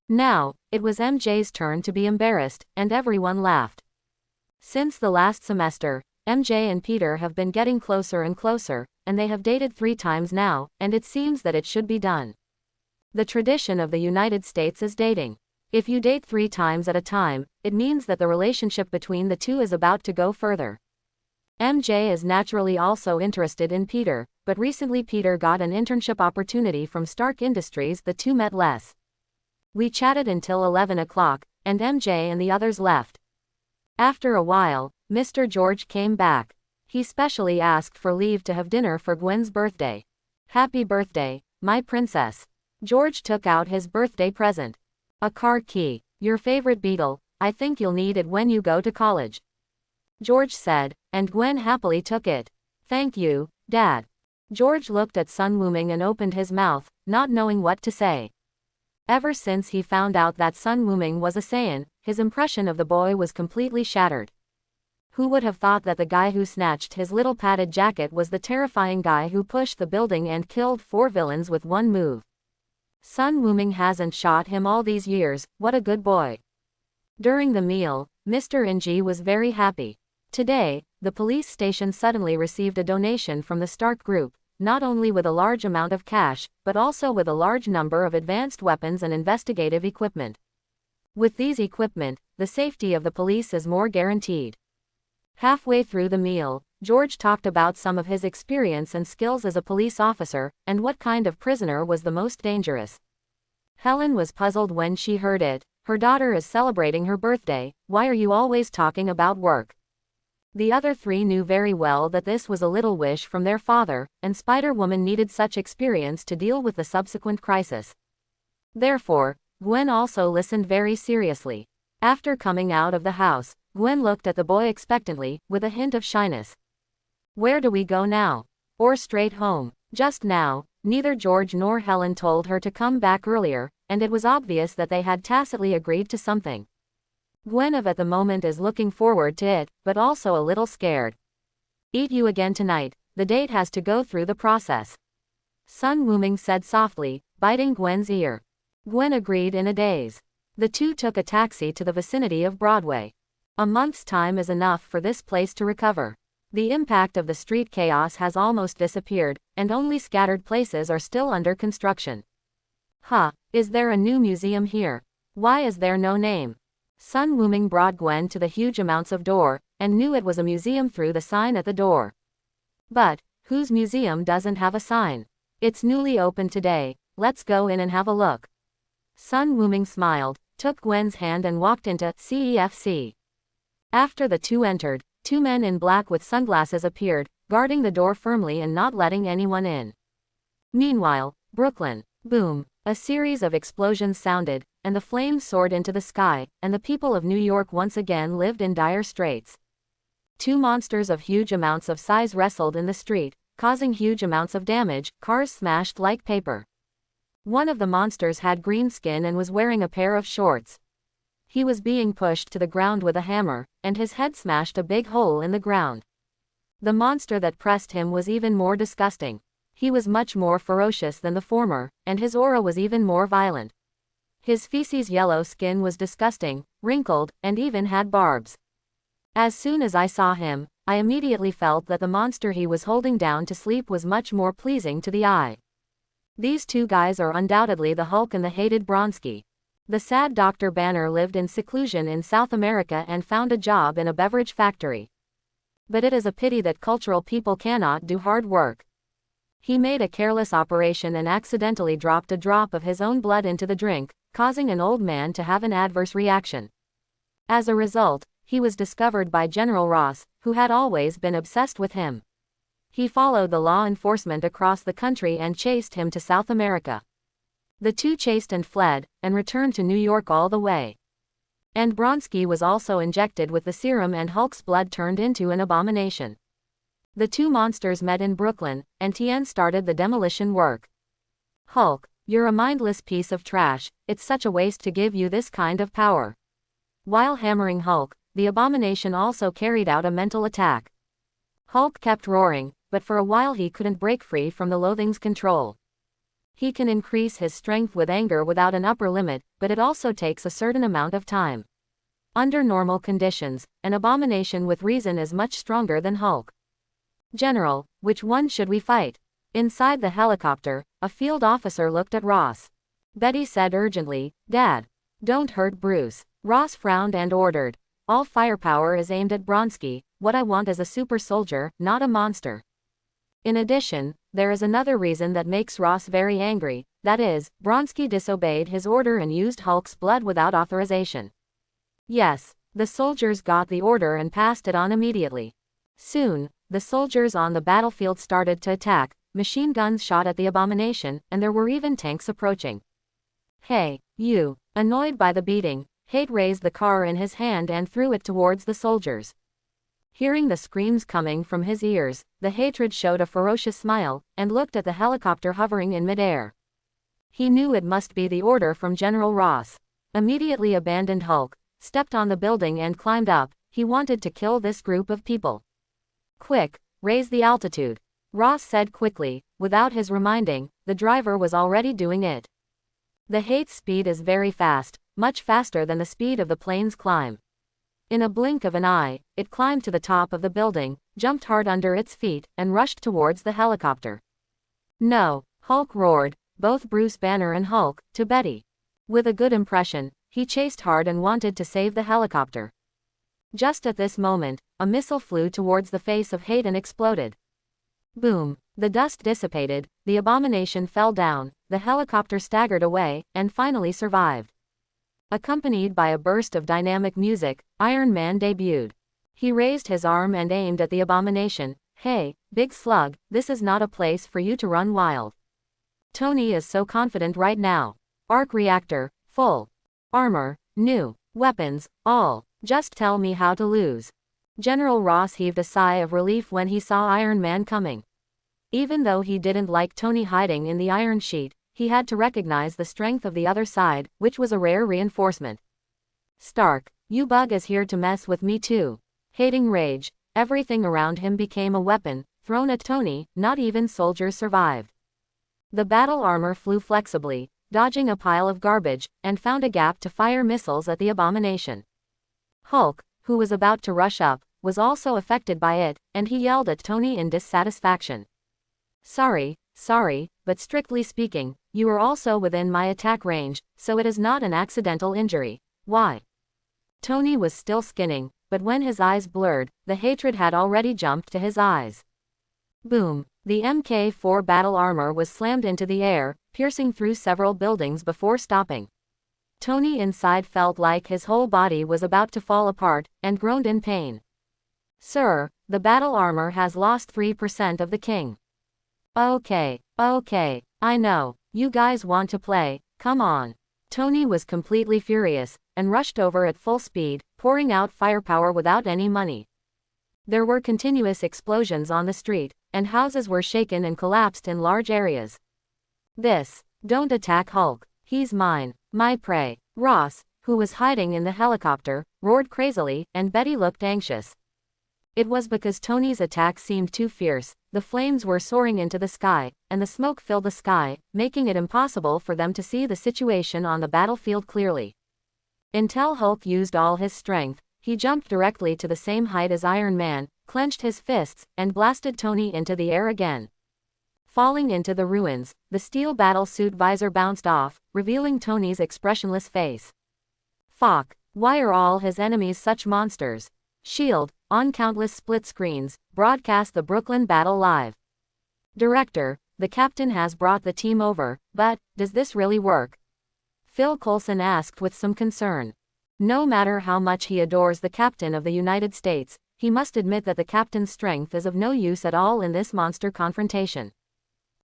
Now, it was MJ's turn to be embarrassed, and everyone laughed. Since the last semester, MJ and Peter have been getting closer and closer, and they have dated 3 times now, and it seems that it should be done. The tradition of the United States is dating. If you date 3 times at a time, it means that the relationship between the two is about to go further. MJ is naturally also interested in Peter, but recently Peter got an internship opportunity from Stark Industries. The two met less. We chatted until 11 o'clock, and MJ and the others left. After a while, Mr. George came back. He specially asked for leave to have dinner for Gwen's birthday. Happy birthday, my princess. George took out his birthday present. A car key. Your favorite Beetle, I think you'll need it when you go to college. George said, and Gwen happily took it. Thank you, Dad. George looked at Sun Wuming and opened his mouth, not knowing what to say. Ever since he found out that Sun Wuming was a Saiyan, his impression of the boy was completely shattered. Who would have thought that the guy who snatched his little padded jacket was the terrifying guy who pushed the building and killed 4 villains with one move? Sun Wuming hasn't shot him all these years, what a good boy. During the meal, Mr. Inji was very happy. Today, the police station suddenly received a donation from the Stark Group, not only with a large amount of cash, but also with a large number of advanced weapons and investigative equipment. With these equipment, the safety of the police is more guaranteed. Halfway through the meal, George talked about some of his experience and skills as a police officer, and what kind of prisoner was the most dangerous. Helen was puzzled when she heard it. Her daughter is celebrating her birthday, why are you always talking about work? The other 3 knew very well that this was a little wish from their father, and Spider-Woman needed such experience to deal with the subsequent crisis. Therefore, Gwen also listened very seriously. After coming out of the house, Gwen looked at the boy expectantly, with a hint of shyness. Where do we go now? Or straight home? Just now, neither George nor Helen told her to come back earlier, and it was obvious that they had tacitly agreed to something. Gwen at the moment is looking forward to it, but also a little scared. Eat you again tonight, the date has to go through the process. Sun Wuming said softly, biting Gwen's ear. Gwen agreed in a daze. The two took a taxi to the vicinity of Broadway. A month's time is enough for this place to recover. The impact of the street chaos has almost disappeared, and only scattered places are still under construction. Is there a new museum here? Why is there no name? Sun Wuming brought Gwen to the huge amounts of door, and knew it was a museum through the sign at the door. But, whose museum doesn't have a sign? It's newly opened today, let's go in and have a look. Sun Wuming smiled, took Gwen's hand and walked into CEFC. After the two entered, 2 men in black with sunglasses appeared, guarding the door firmly and not letting anyone in. Meanwhile, Brooklyn. Boom. A series of explosions sounded, and the flames soared into the sky, and the people of New York once again lived in dire straits. 2 monsters of huge amounts of size wrestled in the street, causing huge amounts of damage, cars smashed like paper. One of the monsters had green skin and was wearing a pair of shorts. He was being pushed to the ground with a hammer, and his head smashed a big hole in the ground. The monster that pressed him was even more disgusting. He was much more ferocious than the former, and his aura was even more violent. His feces yellow skin was disgusting, wrinkled, and even had barbs. As soon as I saw him, I immediately felt that the monster he was holding down to sleep was much more pleasing to the eye. These 2 guys are undoubtedly the Hulk and the hated Bronski. The sad Dr. Banner lived in seclusion in South America and found a job in a beverage factory. But it is a pity that cultural people cannot do hard work. He made a careless operation and accidentally dropped a drop of his own blood into the drink, causing an old man to have an adverse reaction. As a result, he was discovered by General Ross, who had always been obsessed with him. He followed the law enforcement across the country and chased him to South America. The 2 chased and fled, and returned to New York all the way. And Bronski was also injected with the serum and Hulk's blood turned into an abomination. The 2 monsters met in Brooklyn, and Tien started the demolition work. Hulk, you're a mindless piece of trash, it's such a waste to give you this kind of power. While hammering Hulk, the abomination also carried out a mental attack. Hulk kept roaring, but for a while he couldn't break free from the loathing's control. He can increase his strength with anger without an upper limit, but it also takes a certain amount of time. Under normal conditions, an abomination with reason is much stronger than Hulk. General, which one should we fight? Inside the helicopter, a field officer looked at Ross. Betty said urgently, Dad, don't hurt Bruce. Ross frowned and ordered. All firepower is aimed at Bronski, what I want is a super soldier, not a monster. In addition, there is another reason that makes Ross very angry, that is, Bronski disobeyed his order and used Hulk's blood without authorization. Yes, the soldiers got the order and passed it on immediately. Soon, the soldiers on the battlefield started to attack, machine guns shot at the abomination, and there were even tanks approaching. Hey, you! Annoyed by the beating, Hate raised the car in his hand and threw it towards the soldiers. Hearing the screams coming from his ears, the Hatred showed a ferocious smile, and looked at the helicopter hovering in midair. He knew it must be the order from General Ross. Immediately abandoned Hulk, stepped on the building and climbed up. He wanted to kill this group of people. Quick, raise the altitude, Ross said quickly. Without his reminding, the driver was already doing it. The Hate's speed is very fast, much faster than the speed of the plane's climb. In a blink of an eye, it climbed to the top of the building, jumped hard under its feet, and rushed towards the helicopter. No, Hulk roared, both Bruce Banner and Hulk, to Betty. With a good impression, he chased hard and wanted to save the helicopter. Just at this moment, a missile flew towards the face of Hate and exploded. Boom! The dust dissipated, the abomination fell down, the helicopter staggered away, and finally survived. Accompanied by a burst of dynamic music, Iron Man debuted. He raised his arm and aimed at the abomination. Hey, big slug, this is not a place for you to run wild. Tony is so confident right now. Arc reactor, full. Armor, new. Weapons, all. Just tell me how to lose. General Ross heaved a sigh of relief when he saw Iron Man coming. Even though he didn't like Tony hiding in the iron sheet, he had to recognize the strength of the other side, which was a rare reinforcement. Stark, you bug is here to mess with me too. Hating rage, everything around him became a weapon, thrown at Tony. Not even soldiers survived. The battle armor flew flexibly, dodging a pile of garbage, and found a gap to fire missiles at the abomination. Hulk, who was about to rush up, was also affected by it, and he yelled at Tony in dissatisfaction. Sorry, but strictly speaking, you are also within my attack range, so it is not an accidental injury. Why? Tony was still skinning, but when his eyes blurred, the Hatred had already jumped to his eyes. Boom! The Mk4 battle armor was slammed into the air, piercing through several buildings before stopping. Tony inside felt like his whole body was about to fall apart, and groaned in pain. Sir, the battle armor has lost 3% of the king. Okay, I know, you guys want to play, come on. Tony was completely furious, and rushed over at full speed, pouring out firepower without any money. There were continuous explosions on the street, and houses were shaken and collapsed in large areas. Don't attack Hulk, he's mine, my prey. Ross, who was hiding in the helicopter, roared crazily, and Betty looked anxious. It was because Tony's attack seemed too fierce. The flames were soaring into the sky, and the smoke filled the sky, making it impossible for them to see the situation on the battlefield clearly. Until Hulk used all his strength, he jumped directly to the same height as Iron Man, clenched his fists, and blasted Tony into the air again. Falling into the ruins, the steel battle suit visor bounced off, revealing Tony's expressionless face. Fuck, why are all his enemies such monsters? S.H.I.E.L.D., on countless split screens, broadcast the Brooklyn battle live. Director, the captain has brought the team over, but, does this really work? Phil Coulson asked with some concern. No matter how much he adores the captain of the United States, he must admit that the captain's strength is of no use at all in this monster confrontation.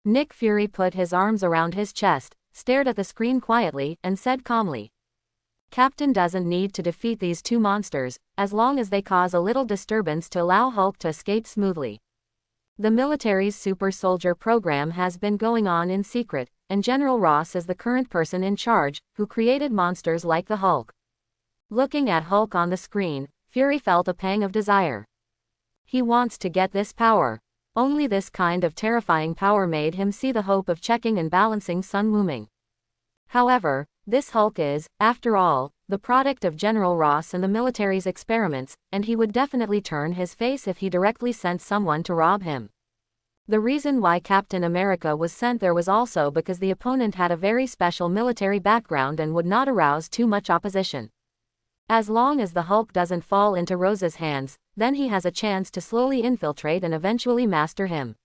Nick Fury put his arms around his chest, stared at the screen quietly, and said calmly, Captain doesn't need to defeat these two monsters, as long as they cause a little disturbance to allow Hulk to escape smoothly. The military's super soldier program has been going on in secret, and General Ross is the current person in charge, who created monsters like the Hulk. Looking at Hulk on the screen, Fury felt a pang of desire. He wants to get this power. Only this kind of terrifying power made him see the hope of checking and balancing Sun looming. However, this Hulk is, after all, the product of General Ross and the military's experiments, and he would definitely turn his face if he directly sent someone to rob him. The reason why Captain America was sent there was also because the opponent had a very special military background and would not arouse too much opposition. As long as the Hulk doesn't fall into Rose's hands, then he has a chance to slowly infiltrate and eventually master him.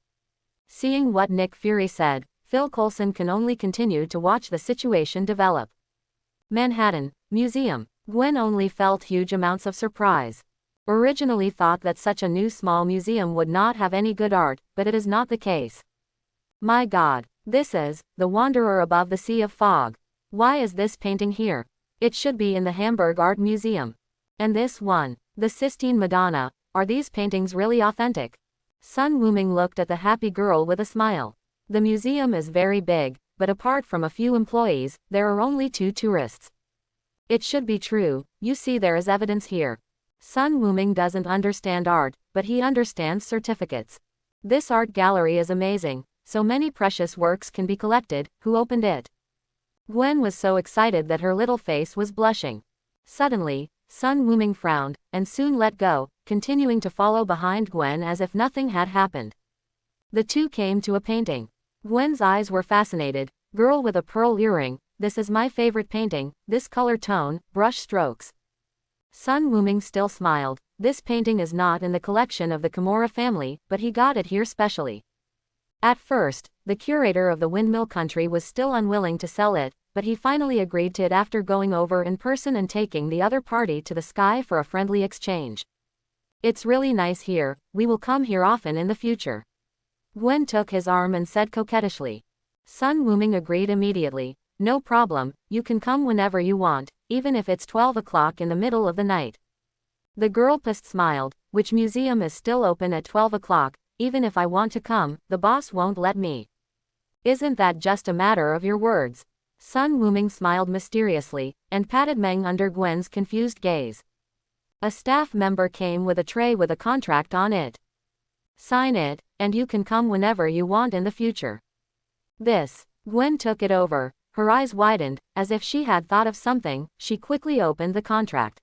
Seeing what Nick Fury said, Phil Coulson can only continue to watch the situation develop. Manhattan Museum. Gwen only felt huge amounts of surprise. Originally thought that such a new small museum would not have any good art, but it is not the case. My God, this is The Wanderer Above the Sea of Fog. Why is this painting here? It should be in the Hamburg Art Museum. And this one, the Sistine Madonna, are these paintings really authentic? Sun Wuming looked at the happy girl with a smile. The museum is very big, but apart from a few employees, there are only 2 tourists. It should be true, you see there is evidence here. Sun Wuming doesn't understand art, but he understands certificates. This art gallery is amazing, so many precious works can be collected. Who opened it? Gwen was so excited that her little face was blushing. Suddenly, Sun Wuming frowned, and soon let go, continuing to follow behind Gwen as if nothing had happened. The two came to a painting. Gwen's eyes were fascinated. Girl with a pearl earring, this is my favorite painting, this color tone, brush strokes. Sun Wuming still smiled. This painting is not in the collection of the Kimura family, but he got it here specially. At first, the curator of the Windmill Country was still unwilling to sell it, but he finally agreed to it after going over in person and taking the other party to the sky for a friendly exchange. It's really nice here, we will come here often in the future. Gwen took his arm and said coquettishly. Sun Wuming agreed immediately. No problem, you can come whenever you want, even if it's 12 o'clock in the middle of the night. The girl just smiled. Which museum is still open at 12 o'clock, even if I want to come, the boss won't let me. Isn't that just a matter of your words? Sun Wuming smiled mysteriously, and patted Meng under Gwen's confused gaze. A staff member came with a tray with a contract on it. Sign it, and you can come whenever you want in the future. Gwen took it over. Her eyes widened, as if she had thought of something. She quickly opened the contract.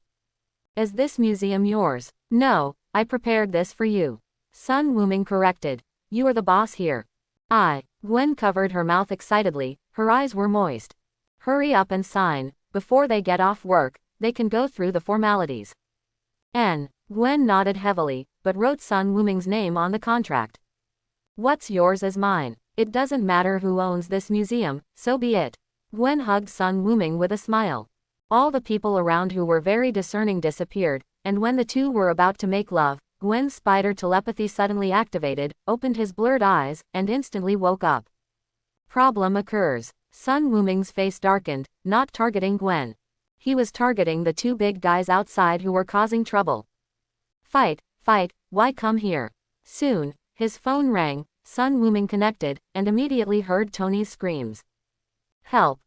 Is this museum yours? No, I prepared this for you. Sun Wuming corrected. You are the boss here. Gwen covered her mouth excitedly, her eyes were moist. Hurry up and sign, before they get off work, they can go through the formalities. Gwen nodded heavily, but wrote Sun Wuming's name on the contract. What's yours is mine. It doesn't matter who owns this museum, so be it. Gwen hugged Sun Wuming with a smile. All the people around who were very discerning disappeared, and when the two were about to make love, Gwen's spider telepathy suddenly activated, opened his blurred eyes, and instantly woke up. Problem occurs. Sun Wuming's face darkened, not targeting Gwen. He was targeting the 2 big guys outside who were causing trouble. Fight, why come here? Soon, his phone rang. Sun Wuming connected, and immediately heard Tony's screams. Help,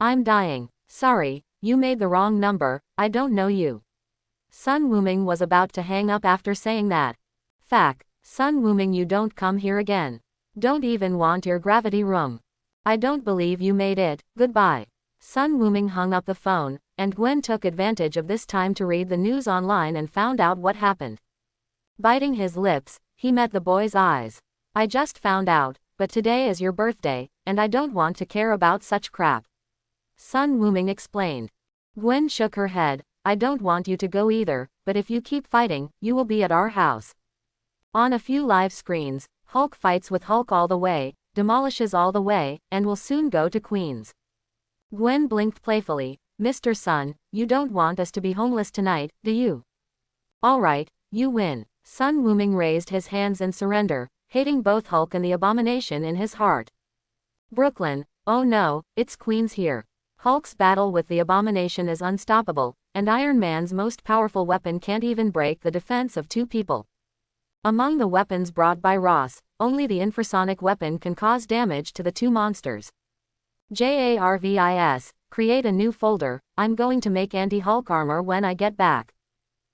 I'm dying. Sorry, you made the wrong number, I don't know you. Sun Wuming was about to hang up after saying that. Sun Wuming, you don't come here again. Don't even want your gravity room. I don't believe you made it, goodbye. Sun Wuming hung up the phone, and Gwen took advantage of this time to read the news online and found out what happened. Biting his lips, he met the boy's eyes. I just found out, but today is your birthday, and I don't want to care about such crap. Sun Wuming explained. Gwen shook her head. I don't want you to go either, but if you keep fighting, you will be at our house. On a few live screens, Hulk fights with Hulk all the way, demolishes all the way, and will soon go to Queens. Gwen blinked playfully. Mr. Sun, you don't want us to be homeless tonight, do you? Alright, you win. Sun Wuming raised his hands in surrender, hating both Hulk and the abomination in his heart. Brooklyn, oh no, it's Queens here. Hulk's battle with the abomination is unstoppable, and Iron Man's most powerful weapon can't even break the defense of 2 people. Among the weapons brought by Ross, only the infrasonic weapon can cause damage to the 2 monsters. JARVIS, create a new folder, I'm going to make anti-Hulk armor when I get back.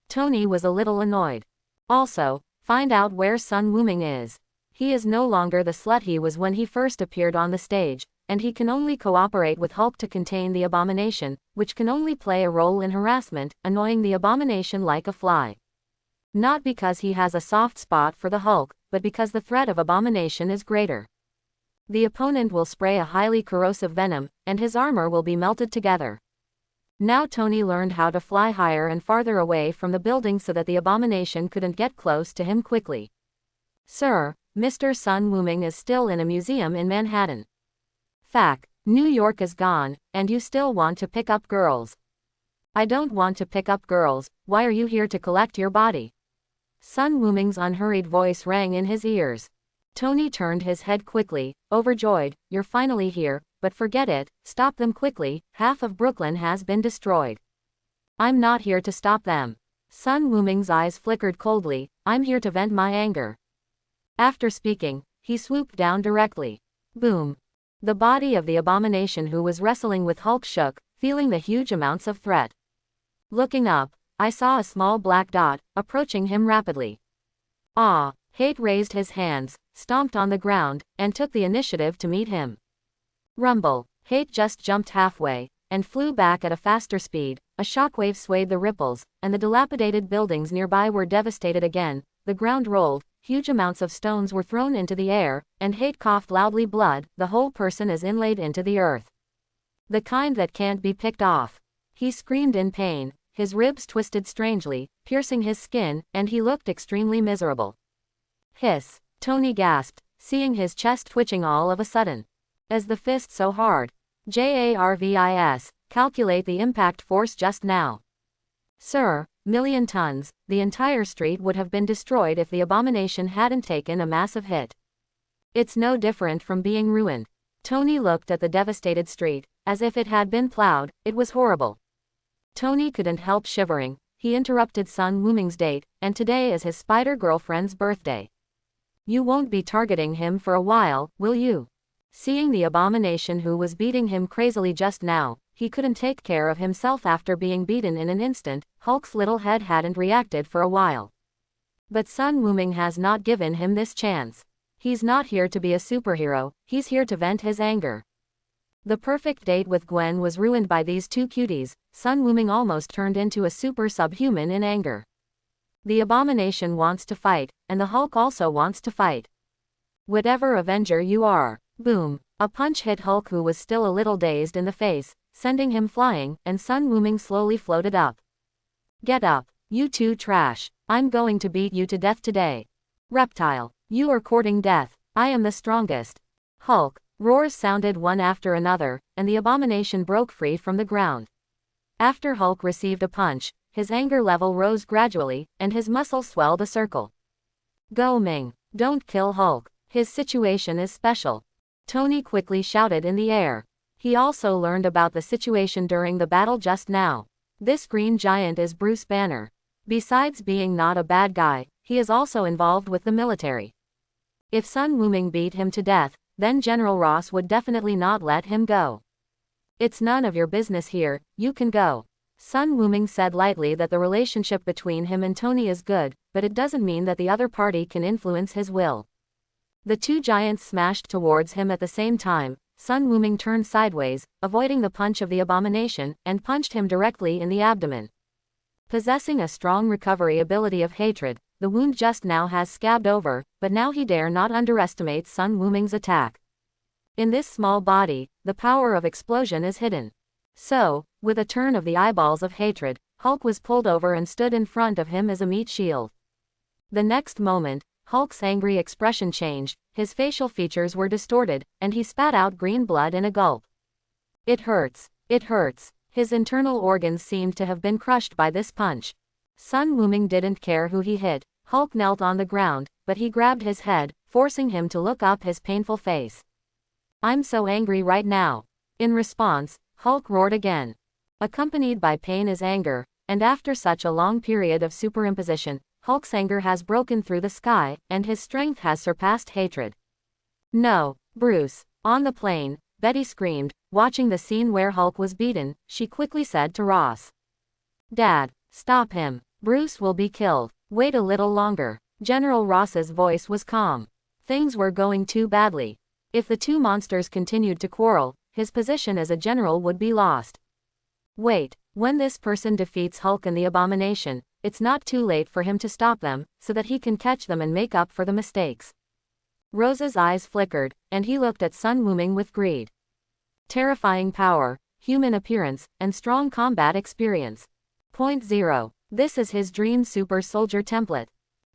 Tony was a little annoyed. Also, find out where Sun Wuming is. He is no longer the slut he was when he first appeared on the stage, and he can only cooperate with Hulk to contain the abomination, which can only play a role in harassment, annoying the abomination like a fly. Not because he has a soft spot for the Hulk, but because the threat of abomination is greater. The opponent will spray a highly corrosive venom, and his armor will be melted together. Now Tony learned how to fly higher and farther away from the building so that the abomination couldn't get close to him quickly. Sir, Mr. Sun Wuming is still in a museum in Manhattan. Fact, New York is gone, and you still want to pick up girls. I don't want to pick up girls, why are you here to collect your body? Sun Wuming's unhurried voice rang in his ears. Tony turned his head quickly, overjoyed. You're finally here, but forget it, stop them quickly, half of Brooklyn has been destroyed. I'm not here to stop them. Sun Wuming's eyes flickered coldly, I'm here to vent my anger. After speaking, he swooped down directly. Boom. The body of the abomination who was wrestling with Hulk shook, feeling the huge amounts of threat. Looking up, I saw a small black dot, approaching him rapidly. Ah! Hate raised his hands, stomped on the ground, and took the initiative to meet him. Rumble. Hate just jumped halfway, and flew back at a faster speed. A shockwave swayed the ripples, and the dilapidated buildings nearby were devastated again. The ground rolled, huge amounts of stones were thrown into the air, and Hate coughed loudly. Blood, the whole person is inlaid into the earth. The kind that can't be picked off. He screamed in pain, his ribs twisted strangely, piercing his skin, and he looked extremely miserable. Hiss, Tony gasped, seeing his chest twitching all of a sudden. As the fist so hard. JARVIS, calculate the impact force just now. Sir, million tons, the entire street would have been destroyed if the abomination hadn't taken a massive hit. It's no different from being ruined. Tony looked at the devastated street, as if it had been plowed. It was horrible. Tony couldn't help shivering. He interrupted Sun Wuming's date, and today is his spider girlfriend's birthday. You won't be targeting him for a while, will you? Seeing the abomination who was beating him crazily just now, he couldn't take care of himself after being beaten in an instant. Hulk's little head hadn't reacted for a while. But Sun Wuming has not given him this chance. He's not here to be a superhero, he's here to vent his anger. The perfect date with Gwen was ruined by these two cuties. Sun Wuming almost turned into a super subhuman in anger. The abomination wants to fight, and the Hulk also wants to fight. Whatever Avenger you are. Boom. A punch hit Hulk, who was still a little dazed, in the face, sending him flying, and Sun Wuming slowly floated up. Get up, you two trash. I'm going to beat you to death today. Reptile, you are courting death. I am the strongest. Hulk. Roars sounded one after another, and the abomination broke free from the ground. After Hulk received a punch, his anger level rose gradually, and his muscles swelled a circle. Go Ming, don't kill Hulk. His situation is special. Tony quickly shouted in the air. He also learned about the situation during the battle just now. This green giant is Bruce Banner. Besides being not a bad guy, he is also involved with the military. If Sun Wuming beat him to death, then General Ross would definitely not let him go. It's none of your business here, you can go. Sun Wuming said lightly that the relationship between him and Tony is good, but it doesn't mean that the other party can influence his will. The two giants smashed towards him at the same time. Sun Wuming turned sideways, avoiding the punch of the abomination, and punched him directly in the abdomen. Possessing a strong recovery ability of hatred, the wound just now has scabbed over, but now he dare not underestimate Sun Wuming's attack. In this small body, the power of explosion is hidden. So, with a turn of the eyeballs of hatred, Hulk was pulled over and stood in front of him as a meat shield. The next moment, Hulk's angry expression changed, his facial features were distorted, and he spat out green blood in a gulp. It hurts. It hurts. His internal organs seemed to have been crushed by this punch. Sun Wuming didn't care who he hit. Hulk knelt on the ground, but he grabbed his head, forcing him to look up his painful face. I'm so angry right now. In response, Hulk roared again. Accompanied by pain is anger, and after such a long period of superimposition, Hulk's anger has broken through the sky, and his strength has surpassed hatred. No, Bruce. On the plane, Betty screamed, watching the scene where Hulk was beaten. She quickly said to Ross, Dad, stop him. Bruce will be killed. Wait a little longer. General Ross's voice was calm. Things were going too badly. If the two monsters continued to quarrel, his position as a general would be lost. Wait, when this person defeats Hulk and the abomination, it's not too late for him to stop them, so that he can catch them and make up for the mistakes. Rose's eyes flickered, and he looked at Sun Wuming with greed. Terrifying power, human appearance, and strong combat experience. Point 0. This is his dream super soldier template.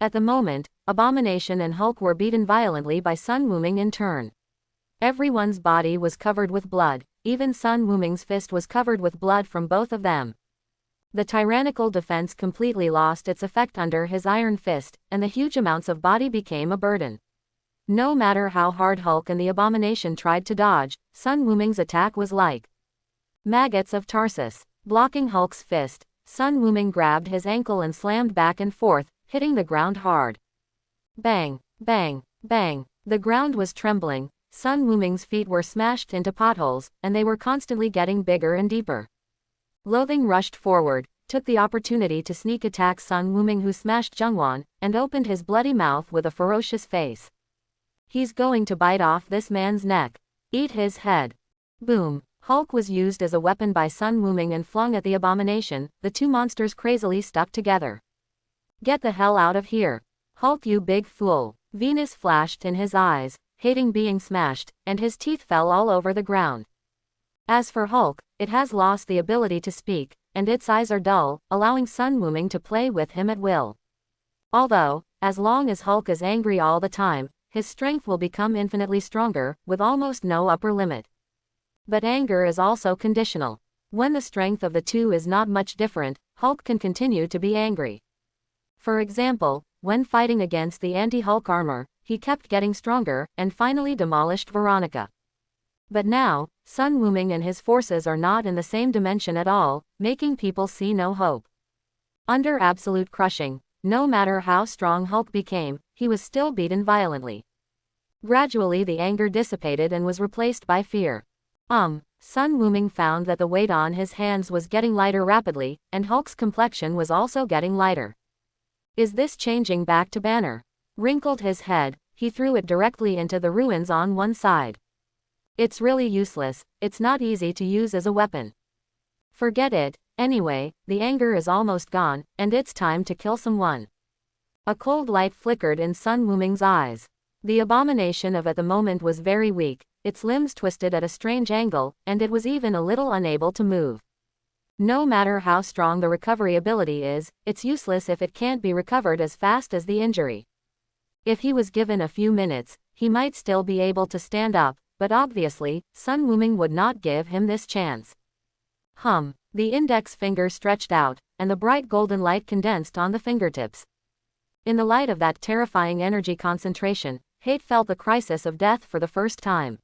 At the moment, Abomination and Hulk were beaten violently by Sun Wuming in turn. Everyone's body was covered with blood, even Sun Wuming's fist was covered with blood from both of them. The tyrannical defense completely lost its effect under his iron fist, and the huge amounts of body became a burden. No matter how hard Hulk and the Abomination tried to dodge, Sun Wuming's attack was like maggots of Tarsus. Blocking Hulk's fist, Sun Wuming grabbed his ankle and slammed back and forth, hitting the ground hard. Bang, bang, bang. The ground was trembling, Sun Wuming's feet were smashed into potholes, and they were constantly getting bigger and deeper. Loathing rushed forward, took the opportunity to sneak attack Sun Wuming, who smashed Jungwon, and opened his bloody mouth with a ferocious face. He's going to bite off this man's neck. Eat his head. Boom. Hulk was used as a weapon by Sun Wuming and flung at the Abomination, the two monsters crazily stuck together. Get the hell out of here. Hulk, you big fool. Venus flashed in his eyes, hating being smashed, and his teeth fell all over the ground. As for Hulk, it has lost the ability to speak, and its eyes are dull, allowing Sun Wuming to play with him at will. Although, as long as Hulk is angry all the time, his strength will become infinitely stronger, with almost no upper limit. But anger is also conditional. When the strength of the two is not much different, Hulk can continue to be angry. For example, when fighting against the anti-Hulk armor, he kept getting stronger, and finally demolished Veronica. But now, Sun Wuming and his forces are not in the same dimension at all, making people see no hope. Under absolute crushing, no matter how strong Hulk became, he was still beaten violently. Gradually the anger dissipated and was replaced by fear. Sun Wuming found that the weight on his hands was getting lighter rapidly, and Hulk's complexion was also getting lighter. Is this changing back to Banner? Wrinkled his head, he threw it directly into the ruins on one side. It's really useless, it's not easy to use as a weapon. Forget it, anyway, the anger is almost gone, and it's time to kill someone. A cold light flickered in Sun Wuming's eyes. The Abomination at the moment was very weak, its limbs twisted at a strange angle, and it was even a little unable to move. No matter how strong the recovery ability is, it's useless if it can't be recovered as fast as the injury. If he was given a few minutes, he might still be able to stand up, but obviously, Sun Wuming would not give him this chance. The index finger stretched out, and the bright golden light condensed on the fingertips. In the light of that terrifying energy concentration, Hate felt the crisis of death for the first time.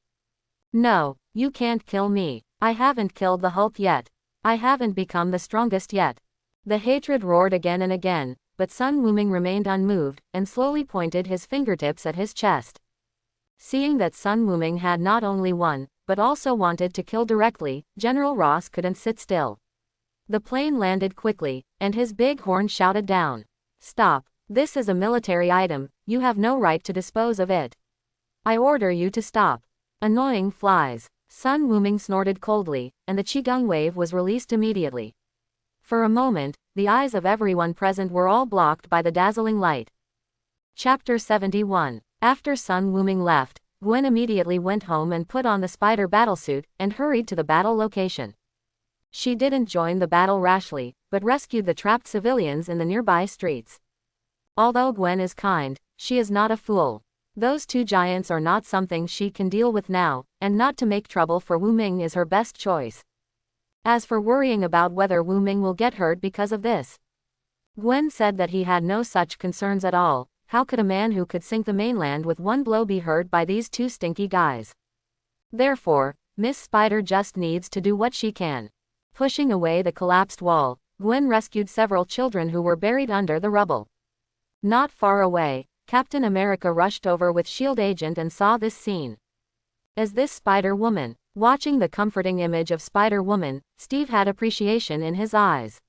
No, you can't kill me. I haven't killed the Hulk yet. I haven't become the strongest yet. The hatred roared again and again, but Sun Wuming remained unmoved, and slowly pointed his fingertips at his chest. Seeing that Sun Wuming had not only won, but also wanted to kill directly, General Ross couldn't sit still. The plane landed quickly, and his big horn shouted down. Stop. This is a military item, you have no right to dispose of it. I order you to stop. Annoying flies. Sun Wuming snorted coldly, and the Qigong wave was released immediately. For a moment, the eyes of everyone present were all blocked by the dazzling light. Chapter 71. After Sun Wuming left, Gwen immediately went home and put on the spider battlesuit, and hurried to the battle location. She didn't join the battle rashly, but rescued the trapped civilians in the nearby streets. Although Gwen is kind, she is not a fool. Those two giants are not something she can deal with now, and not to make trouble for Wuming is her best choice. As for worrying about whether Wuming will get hurt because of this, Gwen said that he had no such concerns at all. How could a man who could sink the mainland with one blow be hurt by these two stinky guys? Therefore, Miss Spider just needs to do what she can. Pushing away the collapsed wall, Gwen rescued several children who were buried under the rubble. Not far away, Captain America rushed over with S.H.I.E.L.D. agent and saw this scene. As this Spider-Woman, watching the comforting image of Spider-Woman, Steve had appreciation in his eyes.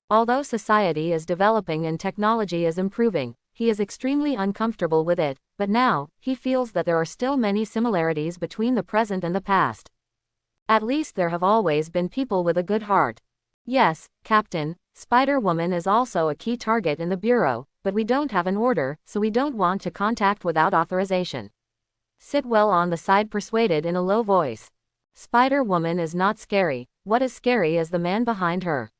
Although society is developing and technology is improving, he is extremely uncomfortable with it, but now, he feels that there are still many similarities between the present and the past. At least there have always been people with a good heart. Yes, Captain, Spider-Woman is also a key target in the Bureau, but we don't have an order, so we don't want to contact without authorization. Sitwell on the side persuaded in a low voice. Spider-Woman is not scary, what is scary is the man behind her.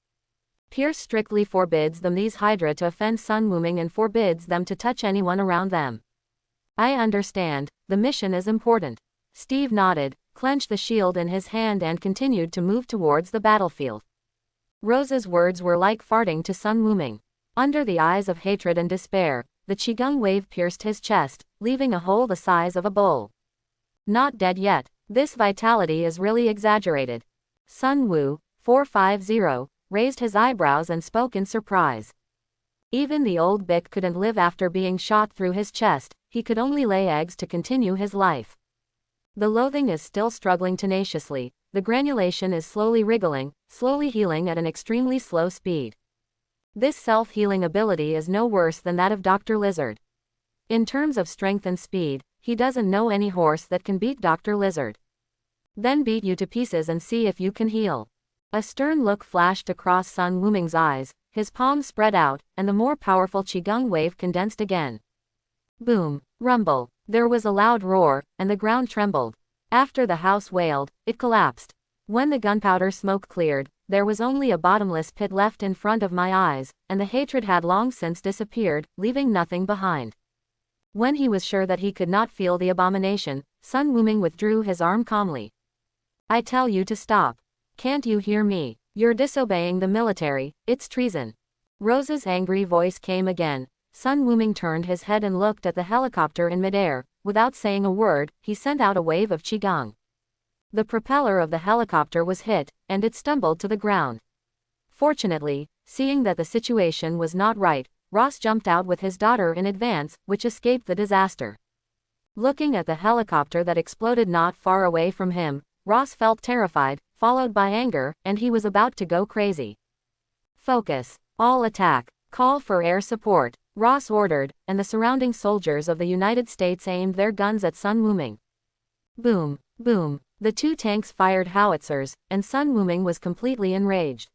Pierce strictly forbids them these Hydra to offend Sun Wuming and forbids them to touch anyone around them. I understand, the mission is important. Steve nodded, clenched the shield in his hand and continued to move towards the battlefield. Rose's words were like farting to Sun Wuming. Under the eyes of hatred and despair, the Qigong wave pierced his chest, leaving a hole the size of a bowl. Not dead yet. This vitality is really exaggerated. Sun Wu, 450, raised his eyebrows and spoke in surprise. Even the old Bick couldn't live after being shot through his chest, he could only lay eggs to continue his life. The loathing is still struggling tenaciously, the granulation is slowly wriggling, slowly healing at an extremely slow speed. This self-healing ability is no worse than that of Dr. Lizard. In terms of strength and speed, he doesn't know any horse that can beat Dr. Lizard. Then beat you to pieces and see if you can heal. A stern look flashed across Sun Wuming's eyes, his palms spread out, and the more powerful Qigong wave condensed again. Boom, rumble, there was a loud roar, and the ground trembled. After the house wailed, it collapsed. When the gunpowder smoke cleared, there was only a bottomless pit left in front of my eyes, and the hatred had long since disappeared, leaving nothing behind. When he was sure that he could not feel the abomination, Sun Wuming withdrew his arm calmly. I tell you to stop. Can't you hear me? You're disobeying the military, it's treason. Rose's angry voice came again. Sun Wuming turned his head and looked at the helicopter in midair. Without saying a word, he sent out a wave of Qigong. The propeller of the helicopter was hit, and it stumbled to the ground. Fortunately, seeing that the situation was not right, Ross jumped out with his daughter in advance, which escaped the disaster. Looking at the helicopter that exploded not far away from him, Ross felt terrified, followed by anger, and he was about to go crazy. Focus. All attack. Call for air support, Ross ordered, and the surrounding soldiers of the United States aimed their guns at Sun Wuming. Boom, boom. The two tanks fired howitzers, and Sun Wuming was completely enraged.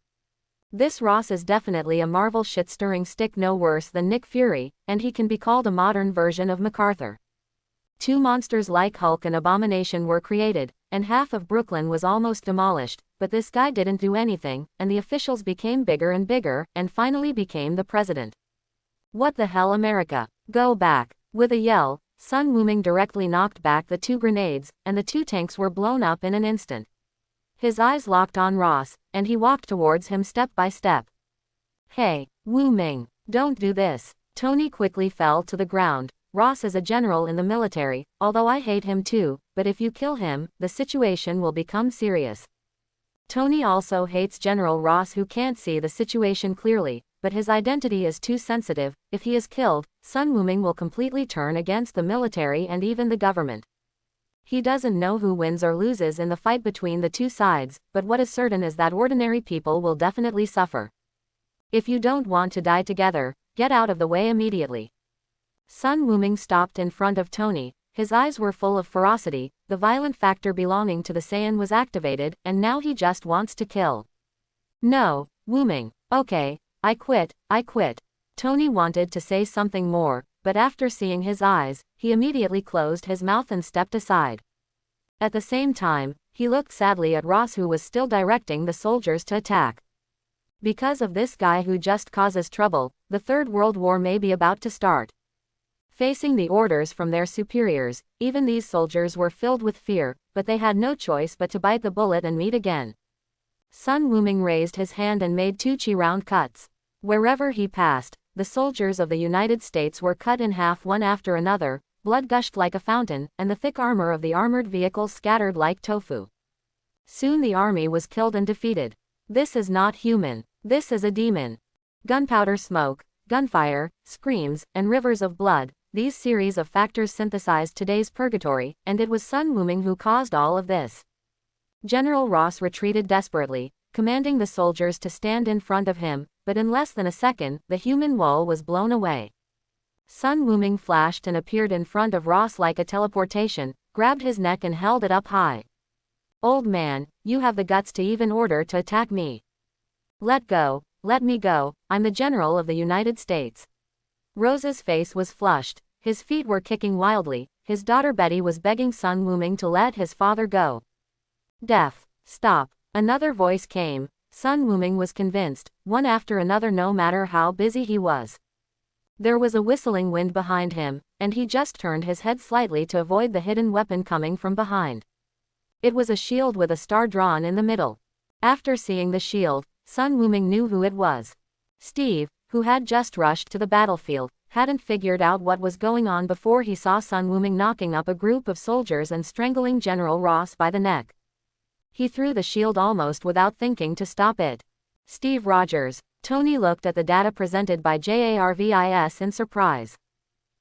This Ross is definitely a Marvel shit-stirring stick no worse than Nick Fury, and he can be called a modern version of MacArthur. Two monsters like Hulk and Abomination were created, and half of Brooklyn was almost demolished, but this guy didn't do anything, and the officials became bigger and bigger, and finally became the president. What the hell, America? Go back. With a yell, Sun Wuming directly knocked back the two grenades, and the two tanks were blown up in an instant. His eyes locked on Ross, and he walked towards him step by step. Hey, Wuming, don't do this. Tony quickly fell to the ground. Ross is a general in the military, although I hate him too, but if you kill him, the situation will become serious. Tony also hates General Ross, who can't see the situation clearly, but his identity is too sensitive. If he is killed, Sun Wuming will completely turn against the military and even the government. He doesn't know who wins or loses in the fight between the two sides, but what is certain is that ordinary people will definitely suffer. If you don't want to die together, get out of the way immediately. Sun Wuming stopped in front of Tony. His eyes were full of ferocity, the violent factor belonging to the Saiyan was activated, and now he just wants to kill. No, Wuming, okay, I quit. Tony wanted to say something more, but after seeing his eyes, he immediately closed his mouth and stepped aside. At the same time, he looked sadly at Ross, who was still directing the soldiers to attack. Because of this guy who just causes trouble, the Third World War may be about to start. Facing the orders from their superiors, even these soldiers were filled with fear, but they had no choice but to bite the bullet and meet again. Sun Wuming raised his hand and made two chi round cuts. Wherever he passed, the soldiers of the United States were cut in half one after another, blood gushed like a fountain, and the thick armor of the armored vehicles scattered like tofu. Soon the army was killed and defeated. This is not human. This is a demon. Gunpowder smoke, gunfire, screams, and rivers of blood. These series of factors synthesized today's purgatory, and it was Sun Wuming who caused all of this. General Ross retreated desperately, commanding the soldiers to stand in front of him, but in less than a second, the human wall was blown away. Sun Wuming flashed and appeared in front of Ross like a teleportation, grabbed his neck and held it up high. Old man, you have the guts to even order to attack me. Let go, let me go, I'm the General of the United States. Rose's face was flushed, his feet were kicking wildly, his daughter Betty was begging Sun Wuming to let his father go. Deaf. Stop. Another voice came. Sun Wuming was convinced, one after another no matter how busy he was. There was a whistling wind behind him, and he just turned his head slightly to avoid the hidden weapon coming from behind. It was a shield with a star drawn in the middle. After seeing the shield, Sun Wuming knew who it was. Steve, who had just rushed to the battlefield, hadn't figured out what was going on before he saw Sun Wuming knocking up a group of soldiers and strangling General Ross by the neck. He threw the shield almost without thinking to stop it. Steve Rogers. Tony looked at the data presented by Jarvis in surprise.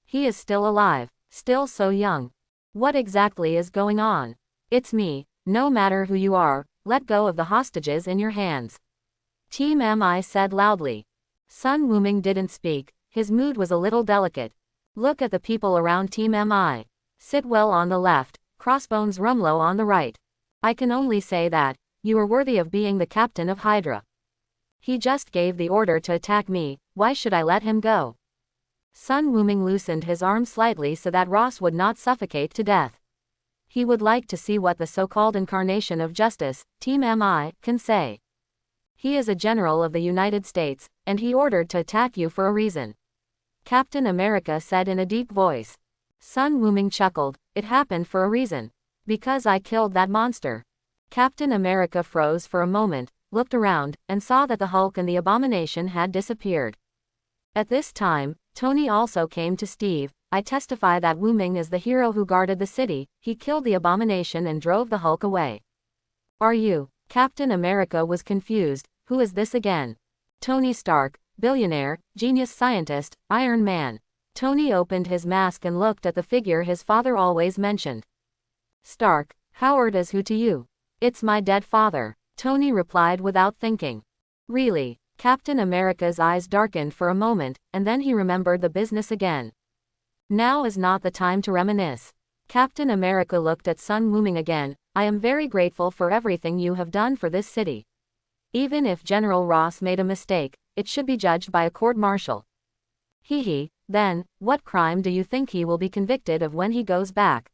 He is still alive, still so young. What exactly is going on? It's me, no matter who you are, let go of the hostages in your hands. Team MI said loudly. Sun Wuming didn't speak, his mood was a little delicate. Look at the people around Team MI. Sitwell on the left, Crossbones Rumlow on the right. I can only say that, you are worthy of being the captain of Hydra. He just gave the order to attack me, why should I let him go? Sun Wuming loosened his arm slightly so that Ross would not suffocate to death. He would like to see what the so-called incarnation of justice, Team MI, can say. He is a general of the United States, and he ordered to attack you for a reason. Captain America said in a deep voice. Sun Wuming chuckled, it happened for a reason. Because I killed that monster. Captain America froze for a moment, looked around, and saw that the Hulk and the Abomination had disappeared. At this time, Tony also came to Steve. I testify that Wuming is the hero who guarded the city, he killed the Abomination and drove the Hulk away. Are you? Captain America was confused, who is this again? Tony Stark, billionaire, genius scientist, Iron Man. Tony opened his mask and looked at the figure his father always mentioned. Stark, Howard is who to you? It's my dead father. Tony replied without thinking. Really? Captain America's eyes darkened for a moment, and then he remembered the business again. Now is not the time to reminisce. Captain America looked at Sun Wuming again. I am very grateful for everything you have done for this city. Even if General Ross made a mistake, it should be judged by a court-martial. Then, what crime do you think he will be convicted of when he goes back?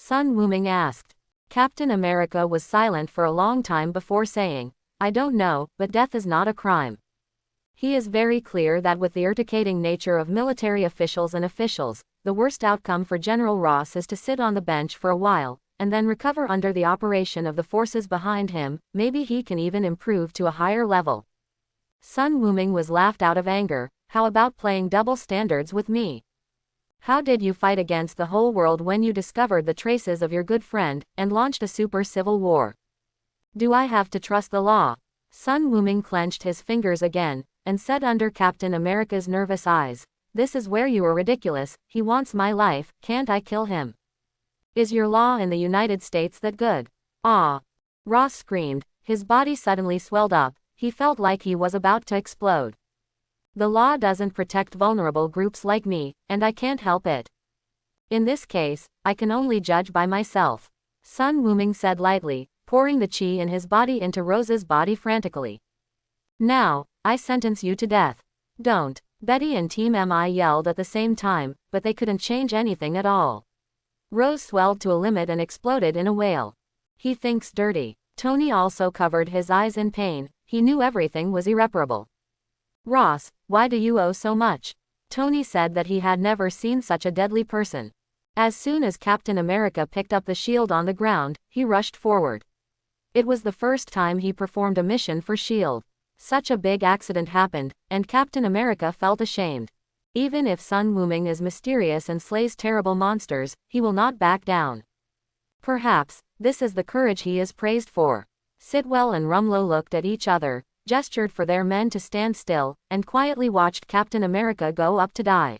Sun Wuming asked. Captain America was silent for a long time before saying, I don't know, but death is not a crime. He is very clear that with the irritating nature of military officials and officials, the worst outcome for General Ross is to sit on the bench for a while, and then recover under the operation of the forces behind him. Maybe he can even improve to a higher level. Sun Wuming was laughed out of anger. How about playing double standards with me? How did you fight against the whole world when you discovered the traces of your good friend, and launched a super civil war? Do I have to trust the law? Sun Wuming clenched his fingers again, and said under Captain America's nervous eyes, this is where you are ridiculous, he wants my life, can't I kill him? Is your law in the United States that good? Ah! Ross screamed, his body suddenly swelled up, he felt like he was about to explode. The law doesn't protect vulnerable groups like me, and I can't help it. In this case, I can only judge by myself. Sun Wuming said lightly, pouring the chi in his body into Rose's body frantically. Now, I sentence you to death. Don't. Betty and Team MI yelled at the same time, but they couldn't change anything at all. Rose swelled to a limit and exploded in a wail. He thinks dirty. Tony also covered his eyes in pain, he knew everything was irreparable. Ross, why do you owe so much? Tony said that he had never seen such a deadly person. As soon as Captain America picked up the shield on the ground, he rushed forward. It was the first time he performed a mission for S.H.I.E.L.D. Such a big accident happened, and Captain America felt ashamed. Even if Sun Wuming is mysterious and slays terrible monsters, he will not back down. Perhaps, this is the courage he is praised for. Sitwell and Rumlow looked at each other, gestured for their men to stand still, and quietly watched Captain America go up to die.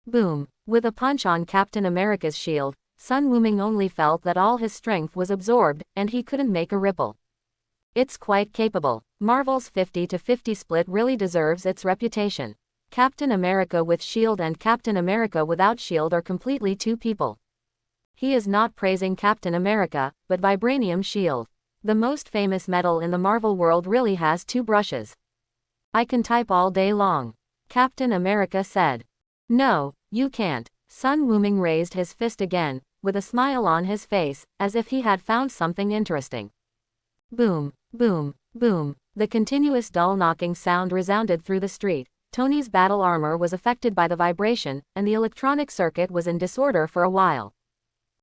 Boom! With a punch on Captain America's shield, Sun Wuming only felt that all his strength was absorbed, and he couldn't make a ripple. It's quite capable. Marvel's 50-50 split really deserves its reputation. Captain America with shield and Captain America without shield are completely two people. He is not praising Captain America, but vibranium shield. The most famous metal in the Marvel world really has two brushes. I can type all day long. Captain America said. No, you can't. Sun Wuming raised his fist again, with a smile on his face, as if he had found something interesting. Boom, boom, boom. The continuous dull knocking sound resounded through the street. Tony's battle armor was affected by the vibration, and the electronic circuit was in disorder for a while.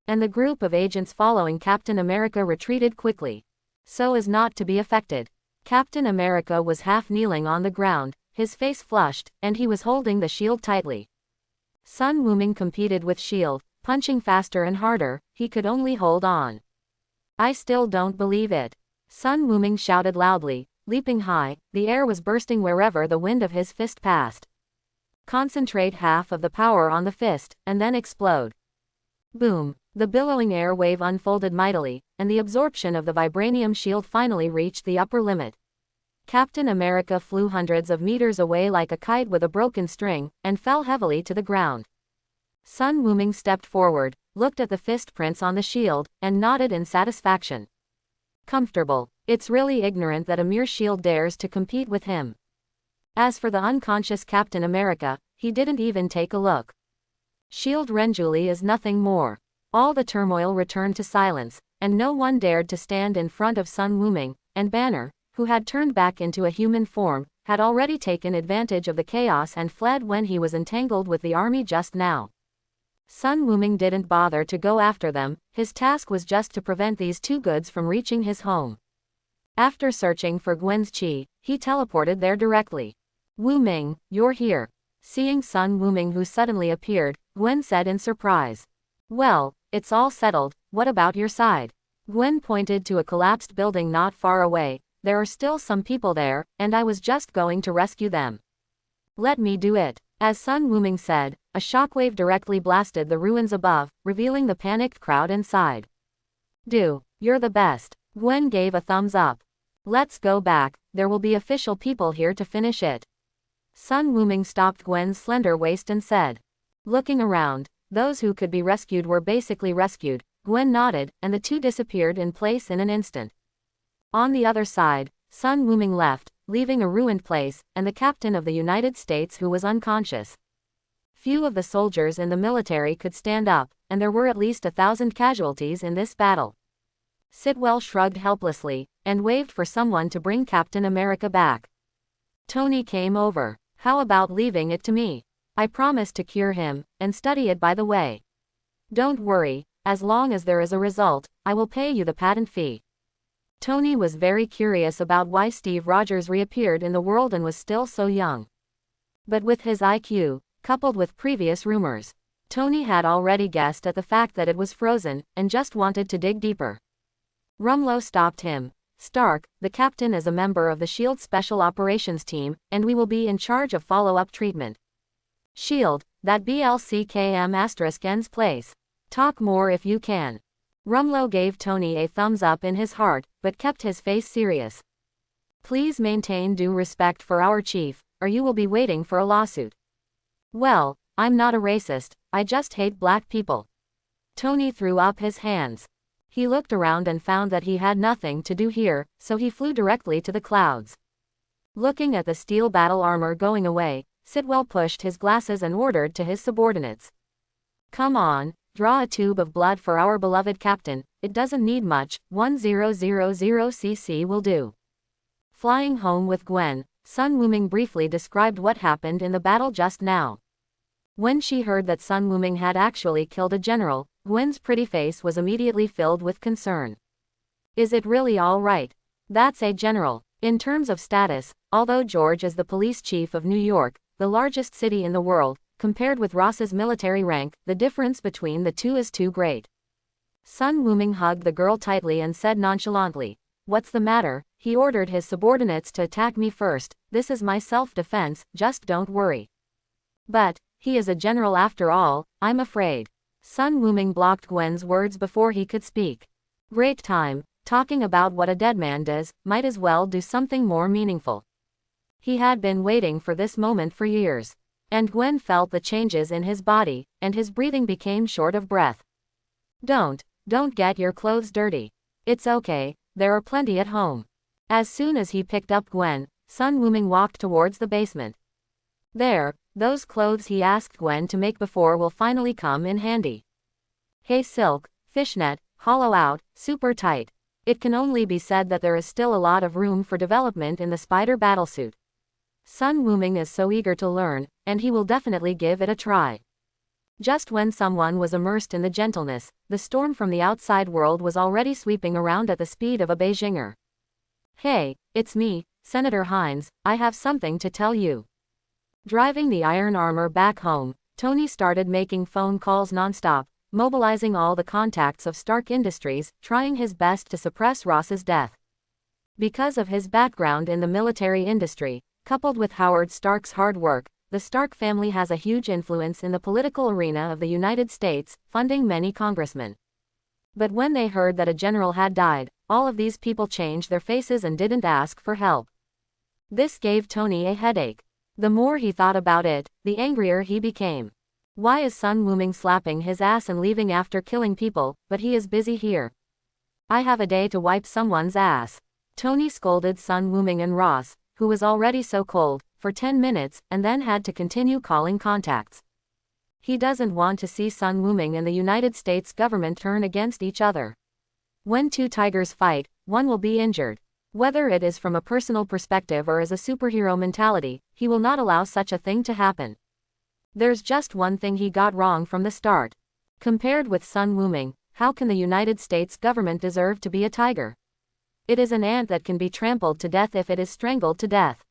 And the group of agents following Captain America retreated quickly, so as not to be affected. Captain America was half kneeling on the ground, his face flushed, and he was holding the shield tightly. Sun Wuming competed with shield, punching faster and harder. He could only hold on. I still don't believe it. Sun Wuming shouted loudly, leaping high. The air was bursting wherever the wind of his fist passed. Concentrate half of the power on the fist, and then explode. Boom! The billowing air wave unfolded mightily, and the absorption of the vibranium shield finally reached the upper limit. Captain America flew hundreds of meters away like a kite with a broken string, and fell heavily to the ground. Sun Wuming stepped forward, looked at the fist prints on the shield, and nodded in satisfaction. Comfortable. It's really ignorant that a mere shield dares to compete with him. As for the unconscious Captain America, he didn't even take a look. Shield Renjuli is nothing more. All the turmoil returned to silence, and no one dared to stand in front of Sun Wuming, and Banner, who had turned back into a human form, had already taken advantage of the chaos and fled when he was entangled with the army just now. Sun Wuming didn't bother to go after them. His task was just to prevent these two goods from reaching his home. After searching for Gwen's chi, he teleported there directly. Wuming, you're here. Seeing Sun Wuming, who suddenly appeared, Gwen said in surprise. Well, it's all settled. What about your side? Gwen pointed to a collapsed building not far away. There are still some people there, and I was just going to rescue them. Let me do it. As Sun Wuming said, a shockwave directly blasted the ruins above, revealing the panicked crowd inside. You're the best. Gwen gave a thumbs up. Let's go back, there will be official people here to finish it. Sun Wuming stopped Gwen's slender waist and said. Looking around, those who could be rescued were basically rescued. Gwen nodded, and the two disappeared in place in an instant. On the other side, Sun Wuming left, leaving a ruined place, and the captain of the United States who was unconscious. Few of the soldiers in the military could stand up, and there were at least 1,000 casualties in this battle. Sitwell shrugged helplessly, and waved for someone to bring Captain America back. Tony came over. How about leaving it to me? I promised to cure him, and study it by the way. Don't worry, as long as there is a result, I will pay you the patent fee. Tony was very curious about why Steve Rogers reappeared in the world and was still so young. But with his IQ, coupled with previous rumors, Tony had already guessed at the fact that it was frozen, and just wanted to dig deeper. Rumlow stopped him. Stark, the captain is a member of the SHIELD Special Operations Team, and we will be in charge of follow-up treatment. SHIELD, that BLCKM*N's place. Talk more if you can. Rumlow gave Tony a thumbs up in his heart, but kept his face serious. Please maintain due respect for our chief, or you will be waiting for a lawsuit. Well, I'm not a racist, I just hate black people. Tony threw up his hands. He looked around and found that he had nothing to do here, so he flew directly to the clouds. Looking at the steel battle armor going away, Sitwell pushed his glasses and ordered to his subordinates. Come on, draw a tube of blood for our beloved captain, it doesn't need much, 1000cc will do. Flying home with Gwen, Sun Wuming briefly described what happened in the battle just now. When she heard that Sun Wuming had actually killed a general, Gwen's pretty face was immediately filled with concern. Is it really all right? That's a general. In terms of status, although George is the police chief of New York, the largest city in the world, compared with Ross's military rank, the difference between the two is too great. Sun Wuming hugged the girl tightly and said nonchalantly, "What's the matter?" He ordered his subordinates to attack me first. This is my self-defense, just don't worry. But, he is a general after all, I'm afraid. Sun Wuming blocked Gwen's words before he could speak. Great time, talking about what a dead man does, might as well do something more meaningful. He had been waiting for this moment for years. And Gwen felt the changes in his body, and his breathing became short of breath. Don't get your clothes dirty. It's okay, there are plenty at home. As soon as he picked up Gwen, Sun Wuming walked towards the basement. There, those clothes he asked Gwen to make before will finally come in handy. Hey silk, fishnet, hollow out, super tight. It can only be said that there is still a lot of room for development in the spider battlesuit. Sun Wuming is so eager to learn, and he will definitely give it a try. Just when someone was immersed in the gentleness, the storm from the outside world was already sweeping around at the speed of a Beijinger. Hey, it's me, Senator Hines, I have something to tell you. Driving the iron armor back home, Tony started making phone calls nonstop, mobilizing all the contacts of Stark Industries, trying his best to suppress Ross's death. Because of his background in the military industry, coupled with Howard Stark's hard work, the Stark family has a huge influence in the political arena of the United States, funding many congressmen. But when they heard that a general had died, all of these people changed their faces and didn't ask for help. This gave Tony a headache. The more he thought about it, the angrier he became. Why is Sun Wuming slapping his ass and leaving after killing people, but he is busy here? I have a day to wipe someone's ass. Tony scolded Sun Wuming and Ross, who was already so cold, for 10 minutes, and then had to continue calling contacts. He doesn't want to see Sun Wuming and the United States government turn against each other. When two tigers fight, one will be injured. Whether it is from a personal perspective or as a superhero mentality, he will not allow such a thing to happen. There's just one thing he got wrong from the start. Compared with Sun Wuming, how can the United States government deserve to be a tiger? It is an ant that can be trampled to death if it is strangled to death.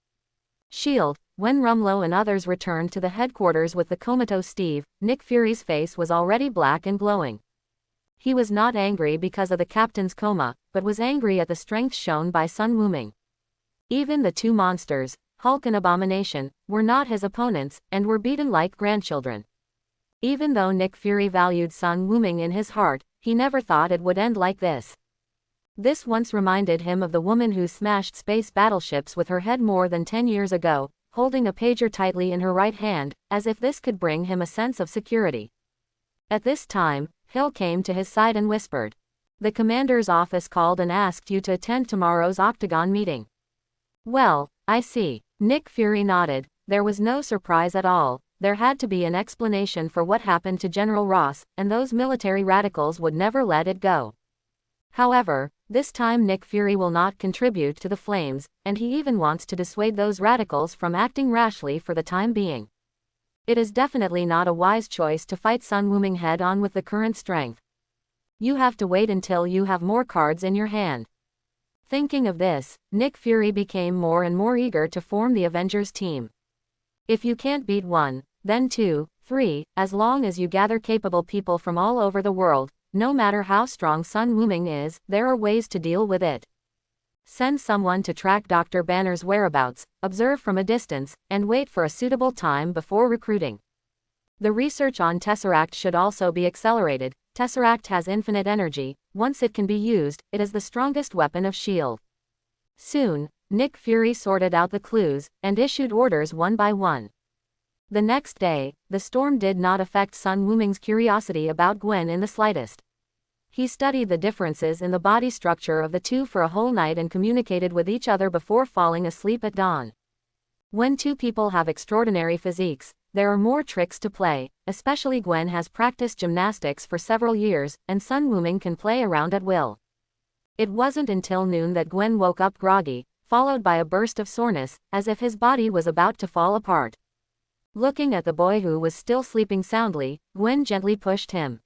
S.H.I.E.L.D. When Rumlow and others returned to the headquarters with the comatose Steve, Nick Fury's face was already black and glowing. He was not angry because of the captain's coma, but was angry at the strength shown by Sun Wuming. Even the two monsters, Hulk and Abomination, were not his opponents, and were beaten like grandchildren. Even though Nick Fury valued Sun Wuming in his heart, he never thought it would end like this. This once reminded him of the woman who smashed space battleships with her head more than 10 years ago, holding a pager tightly in her right hand, as if this could bring him a sense of security. At this time, Hill came to his side and whispered. The commander's office called and asked you to attend tomorrow's Octagon meeting. Well, I see. Nick Fury nodded. There was no surprise at all. There had to be an explanation for what happened to General Ross, and those military radicals would never let it go. However, this time Nick Fury will not contribute to the flames, and he even wants to dissuade those radicals from acting rashly for the time being. It is definitely not a wise choice to fight Sun Wuming head-on with the current strength. You have to wait until you have more cards in your hand. Thinking of this, Nick Fury became more and more eager to form the Avengers team. If you can't beat one, then 2, 3, as long as you gather capable people from all over the world, no matter how strong Sun Wuming is, there are ways to deal with it. Send someone to track Dr. Banner's whereabouts, observe from a distance, and wait for a suitable time before recruiting. The research on Tesseract should also be accelerated. Tesseract has infinite energy. Once it can be used, it is the strongest weapon of S.H.I.E.L.D. Soon, Nick Fury sorted out the clues, and issued orders one by one. The next day, the storm did not affect Sun Wuming's curiosity about Gwen in the slightest. He studied the differences in the body structure of the two for a whole night and communicated with each other before falling asleep at dawn. When two people have extraordinary physiques, there are more tricks to play, especially Gwen has practiced gymnastics for several years, and Sun Wuming can play around at will. It wasn't until noon that Gwen woke up groggy, followed by a burst of soreness, as if his body was about to fall apart. Looking at the boy who was still sleeping soundly, Gwen gently pushed him.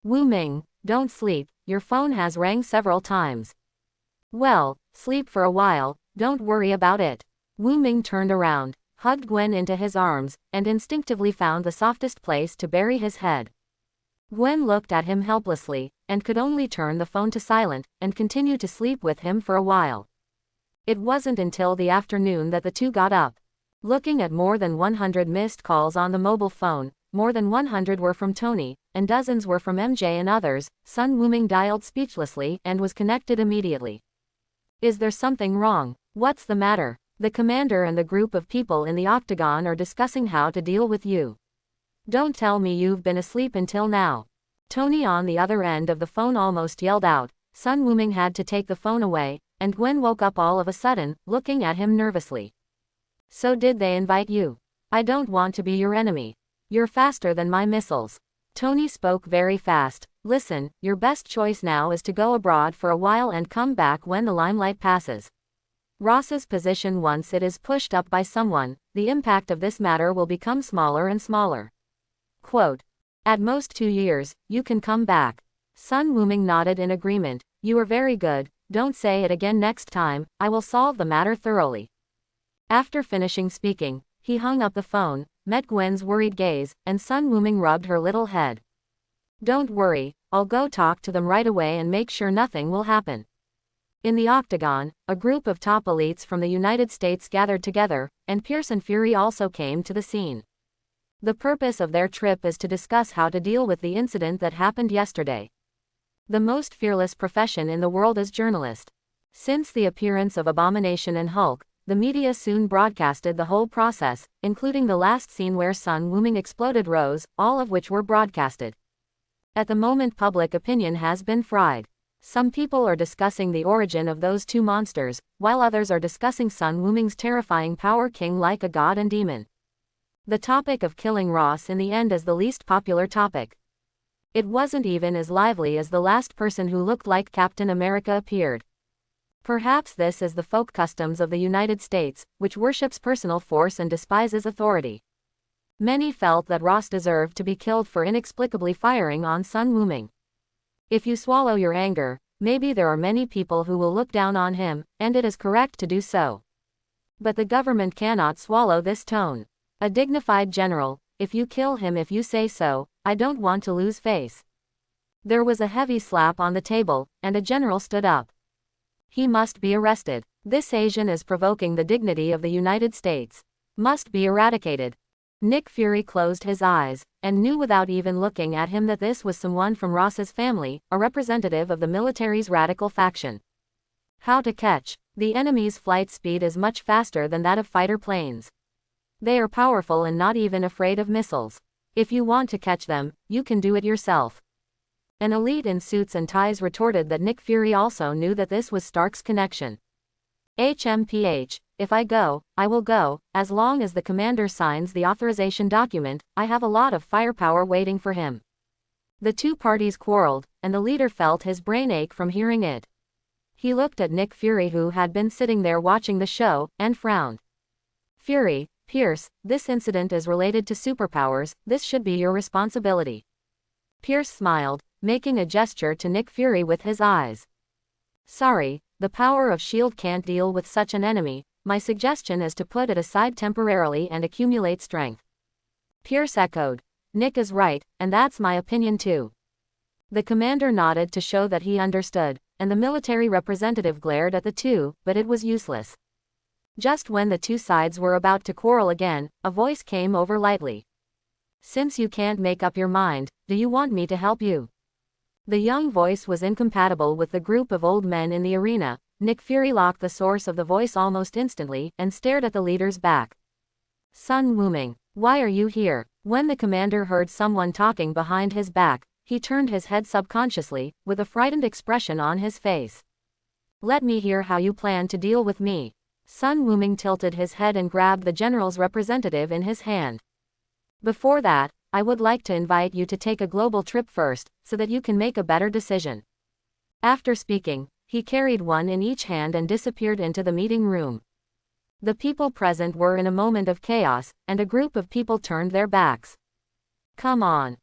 Wuming, don't sleep, your phone has rang several times. Well, sleep for a while, don't worry about it. Wuming turned around, hugged Gwen into his arms, and instinctively found the softest place to bury his head. Gwen looked at him helplessly, and could only turn the phone to silent, and continue to sleep with him for a while. It wasn't until the afternoon that the two got up. Looking at more than 100 missed calls on the mobile phone, more than 100 were from Tony, and dozens were from MJ and others, Sun Wuming dialed speechlessly and was connected immediately. Is there something wrong? What's the matter? The commander and the group of people in the Octagon are discussing how to deal with you. Don't tell me you've been asleep until now. Tony on the other end of the phone almost yelled out. Sun Wuming had to take the phone away, and Gwen woke up all of a sudden, looking at him nervously. So did they invite you? I don't want to be your enemy. You're faster than my missiles. Tony spoke very fast. Listen, your best choice now is to go abroad for a while and come back when the limelight passes. Ross's position, once it is pushed up by someone, the impact of this matter will become smaller and smaller. Quote, at most 2 years, you can come back. Sun Wuming nodded in agreement. You are very good, don't say it again next time, I will solve the matter thoroughly. After finishing speaking, he hung up the phone, met Gwen's worried gaze, and Sun Wuming rubbed her little head. Don't worry, I'll go talk to them right away and make sure nothing will happen. In the Octagon, a group of top elites from the United States gathered together, and Pierce and Fury also came to the scene. The purpose of their trip is to discuss how to deal with the incident that happened yesterday. The most fearless profession in the world is journalist. Since the appearance of Abomination and Hulk, the media soon broadcasted the whole process, including the last scene where Sun Wuming exploded Rose, all of which were broadcasted. At the moment, public opinion has been fried. Some people are discussing the origin of those two monsters, while others are discussing Sun Wuming's terrifying power, king like a god and demon. The topic of killing Ross in the end is the least popular topic. It wasn't even as lively as the last person who looked like Captain America appeared. Perhaps this is the folk customs of the United States, which worships personal force and despises authority. Many felt that Ross deserved to be killed for inexplicably firing on Sun Wuming. If you swallow your anger, maybe there are many people who will look down on him, and it is correct to do so. But the government cannot swallow this tone. A dignified general, if you kill him if you say so, I don't want to lose face. There was a heavy slap on the table, and a general stood up. He must be arrested. This Asian is provoking the dignity of the United States. Must be eradicated. Nick Fury closed his eyes, and knew without even looking at him that this was someone from Ross's family, a representative of the military's radical faction. How to catch. The enemy's flight speed is much faster than that of fighter planes. They are powerful and not even afraid of missiles. If you want to catch them, you can do it yourself. An elite in suits and ties retorted that Nick Fury also knew that this was Stark's connection. HMPH, if I go, I will go, as long as the commander signs the authorization document, I have a lot of firepower waiting for him. The two parties quarreled, and the leader felt his brain ache from hearing it. He looked at Nick Fury, who had been sitting there watching the show, and frowned. Fury, Pierce, this incident is related to superpowers, this should be your responsibility. Pierce smiled, making a gesture to Nick Fury with his eyes. Sorry, the power of S.H.I.E.L.D. can't deal with such an enemy, my suggestion is to put it aside temporarily and accumulate strength. Pierce echoed. Nick is right, and that's my opinion too. The commander nodded to show that he understood, and the military representative glared at the two, but it was useless. Just when the two sides were about to quarrel again, a voice came over lightly. Since you can't make up your mind, do you want me to help you? The young voice was incompatible with the group of old men in the arena. Nick Fury locked the source of the voice almost instantly, and stared at the leader's back. Sun Wuming, why are you here? When the commander heard someone talking behind his back, he turned his head subconsciously, with a frightened expression on his face. Let me hear how you plan to deal with me. Sun Wuming tilted his head and grabbed the general's representative in his hand. Before that, I would like to invite you to take a global trip first, so that you can make a better decision. After speaking, he carried one in each hand and disappeared into the meeting room. The people present were in a moment of chaos, and a group of people turned their backs. Come on,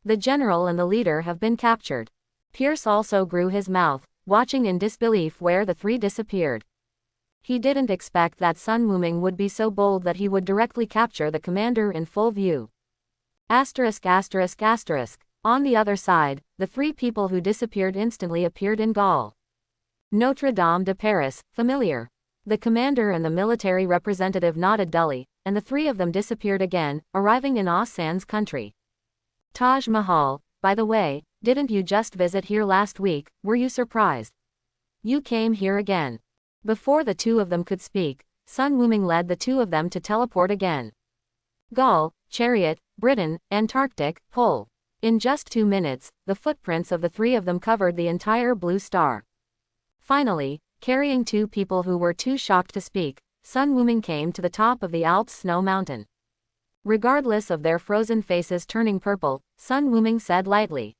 the general and the leader have been captured. Pierce also grew his mouth, watching in disbelief where the three disappeared. He didn't expect that Sun Wuming would be so bold that he would directly capture the commander in full view. Asterisk. On the other side, the three people who disappeared instantly appeared in Gaul. Notre Dame de Paris, familiar. The commander and the military representative nodded dully, and the three of them disappeared again, arriving in Asan's country. Taj Mahal, by the way, didn't you just visit here last week, were you surprised? You came here again. Before the two of them could speak, Sun Wuming led the two of them to teleport again. Gaul, Chariot, Britain, Antarctic, Pole. In just 2 minutes, the footprints of the three of them covered the entire blue star. Finally, carrying two people who were too shocked to speak, Sun Wuming came to the top of the Alps snow mountain. Regardless of their frozen faces turning purple, Sun Wuming said lightly.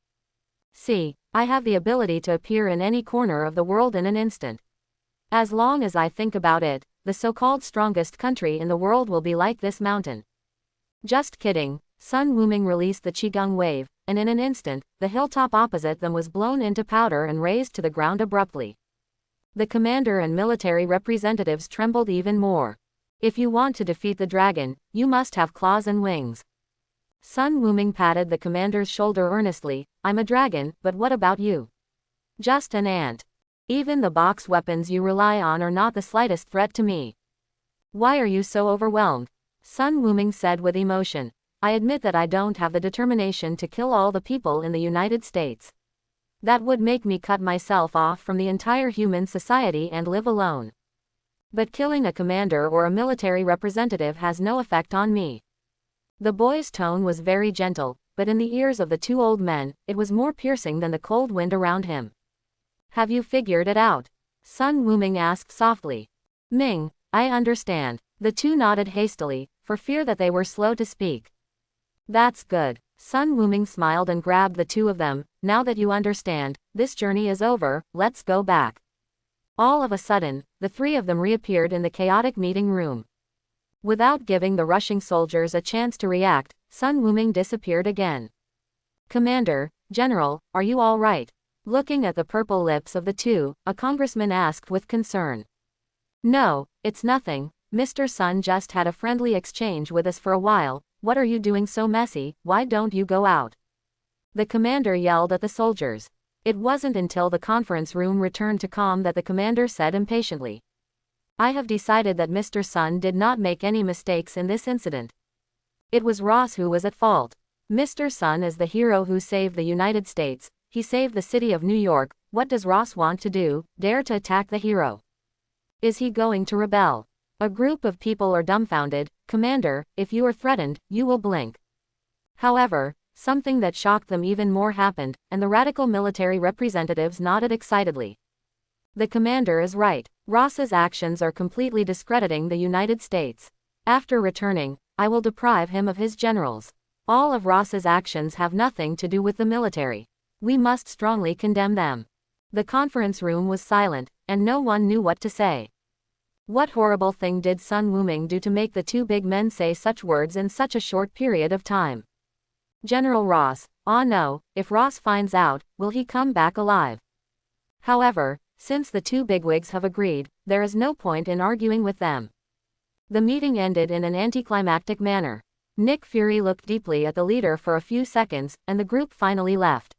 See, I have the ability to appear in any corner of the world in an instant. As long as I think about it, the so-called strongest country in the world will be like this mountain. Just kidding. Sun Wuming released the Qigong wave, and in an instant, the hilltop opposite them was blown into powder and razed to the ground abruptly. The commander and military representatives trembled even more. If you want to defeat the dragon, you must have claws and wings. Sun Wuming patted the commander's shoulder earnestly. I'm a dragon, but what about you? Just an ant. Even the box weapons you rely on are not the slightest threat to me. Why are you so overwhelmed? Sun Wuming said with emotion. I admit that I don't have the determination to kill all the people in the United States. That would make me cut myself off from the entire human society and live alone. But killing a commander or a military representative has no effect on me. The boy's tone was very gentle, but in the ears of the two old men, it was more piercing than the cold wind around him. Have you figured it out? Sun Wuming asked softly. Ming, I understand. The two nodded hastily, for fear that they were slow to speak. That's good. Sun Wuming smiled and grabbed the two of them. Now that you understand, this journey is over, let's go back. All of a sudden, the three of them reappeared in the chaotic meeting room. Without giving the rushing soldiers a chance to react, Sun Wuming disappeared again. Commander, General, are you all right? Looking at the purple lips of the two, a congressman asked with concern. No, it's nothing. Mr. Sun just had a friendly exchange with us for a while. What are you doing so messy? Why don't you go out? The commander yelled at the soldiers. It wasn't until the conference room returned to calm that the commander said impatiently. I have decided that Mr. Sun did not make any mistakes in this incident. It was Ross who was at fault. Mr. Sun is the hero who saved the United States. He saved the city of New York. What does Ross want to do? Dare to attack the hero? Is he going to rebel? A group of people are dumbfounded. Commander, if you are threatened, you will blink. However, something that shocked them even more happened, and the radical military representatives nodded excitedly. The commander is right. Ross's actions are completely discrediting the United States. After returning, I will deprive him of his generals. All of Ross's actions have nothing to do with the military. We must strongly condemn them. The conference room was silent, and no one knew what to say. What horrible thing did Sun Wuming do to make the two big men say such words in such a short period of time? General Ross, no, if Ross finds out, will he come back alive? However, since the two bigwigs have agreed, there is no point in arguing with them. The meeting ended in an anticlimactic manner. Nick Fury looked deeply at the leader for a few seconds, and the group finally left.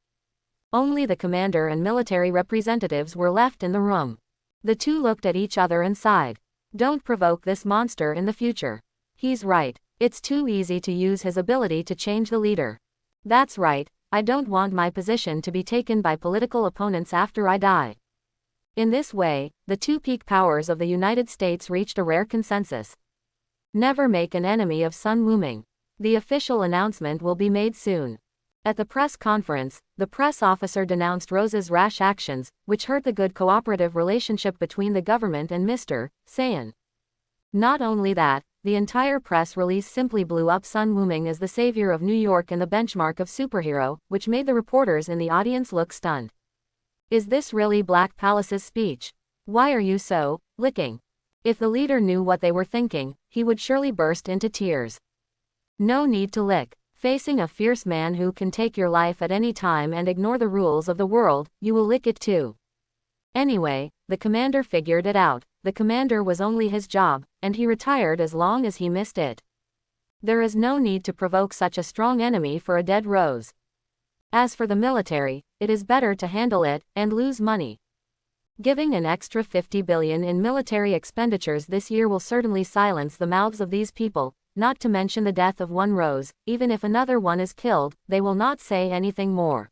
Only the commander and military representatives were left in the room. The two looked at each other and sighed. Don't provoke this monster in the future. He's right. It's too easy to use his ability to change the leader. That's right. I don't want my position to be taken by political opponents after I die. In this way, the two peak powers of the United States reached a rare consensus. Never make an enemy of Sun Wuming. The official announcement will be made soon. At the press conference, the press officer denounced Rose's rash actions, which hurt the good cooperative relationship between the government and Mr. Saiyan. Not only that, the entire press release simply blew up Sun Wuming as the savior of New York and the benchmark of superhero, which made the reporters in the audience look stunned. Is this really Black Palace's speech? Why are you so licking? If the leader knew what they were thinking, he would surely burst into tears. No need to lick. Facing a fierce man who can take your life at any time and ignore the rules of the world, you will lick it too. Anyway, the commander figured it out. The commander was only his job, and he retired as long as he missed it. There is no need to provoke such a strong enemy for a dead rose. As for the military, it is better to handle it and lose money. Giving an extra $50 billion in military expenditures this year will certainly silence the mouths of these people. Not to mention the death of one rose. Even if another one is killed, they will not say anything more.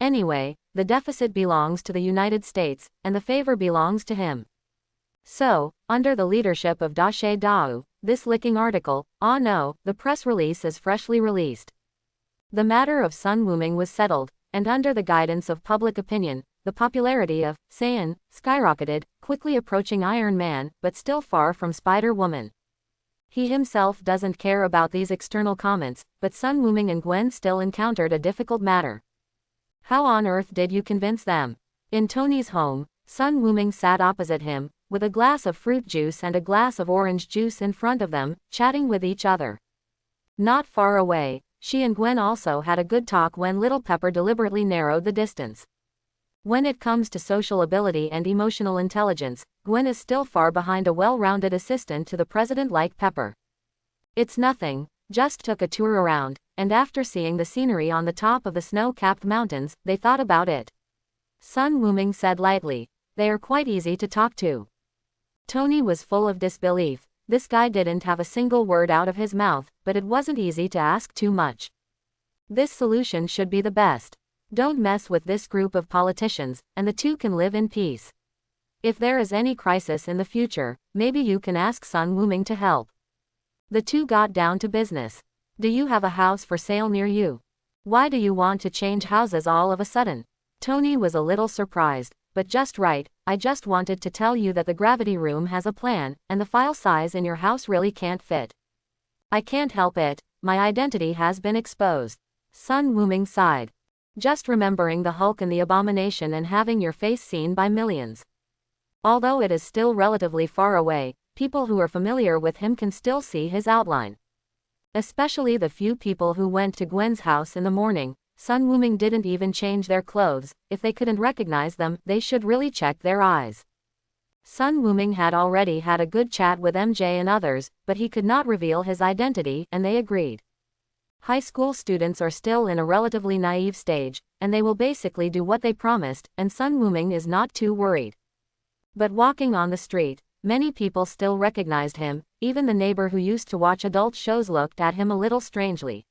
Anyway, the deficit belongs to the United States, and the favor belongs to him. So, under the leadership of Dashi Dao, this licking article, no, the press release is freshly released. The matter of Sun Wuming was settled, and under the guidance of public opinion, the popularity of Saiyan skyrocketed, quickly approaching Iron Man, but still far from Spider-Woman. He himself doesn't care about these external comments, but Sun Wuming and Gwen still encountered a difficult matter. How on earth did you convince them? In Tony's home, Sun Wuming sat opposite him, with a glass of fruit juice and a glass of orange juice in front of them, chatting with each other. Not far away, she and Gwen also had a good talk when Little Pepper deliberately narrowed the distance. When it comes to social ability and emotional intelligence, Gwen is still far behind a well-rounded assistant to the president like Pepper. It's nothing, just took a tour around, and after seeing the scenery on the top of the snow-capped mountains, they thought about it. Sun Wuming said lightly, they are quite easy to talk to. Tony was full of disbelief. This guy didn't have a single word out of his mouth, but it wasn't easy to ask too much. This solution should be the best. Don't mess with this group of politicians, and the two can live in peace. If there is any crisis in the future, maybe you can ask Sun Wuming to help. The two got down to business. Do you have a house for sale near you? Why do you want to change houses all of a sudden? Tony was a little surprised, but just right. I just wanted to tell you that the gravity room has a plan, and the file size in your house really can't fit. I can't help it, my identity has been exposed. Sun Wuming sighed. Just remembering the Hulk and the Abomination and having your face seen by millions. Although it is still relatively far away, people who are familiar with him can still see his outline. Especially the few people who went to Gwen's house in the morning. Sun Wuming didn't even change their clothes. If they couldn't recognize them, they should really check their eyes. Sun Wuming had already had a good chat with MJ and others, but he could not reveal his identity, and they agreed. High school students are still in a relatively naive stage, and they will basically do what they promised, and Sun Wuming is not too worried. But walking on the street, many people still recognized him. Even the neighbor who used to watch adult shows looked at him a little strangely.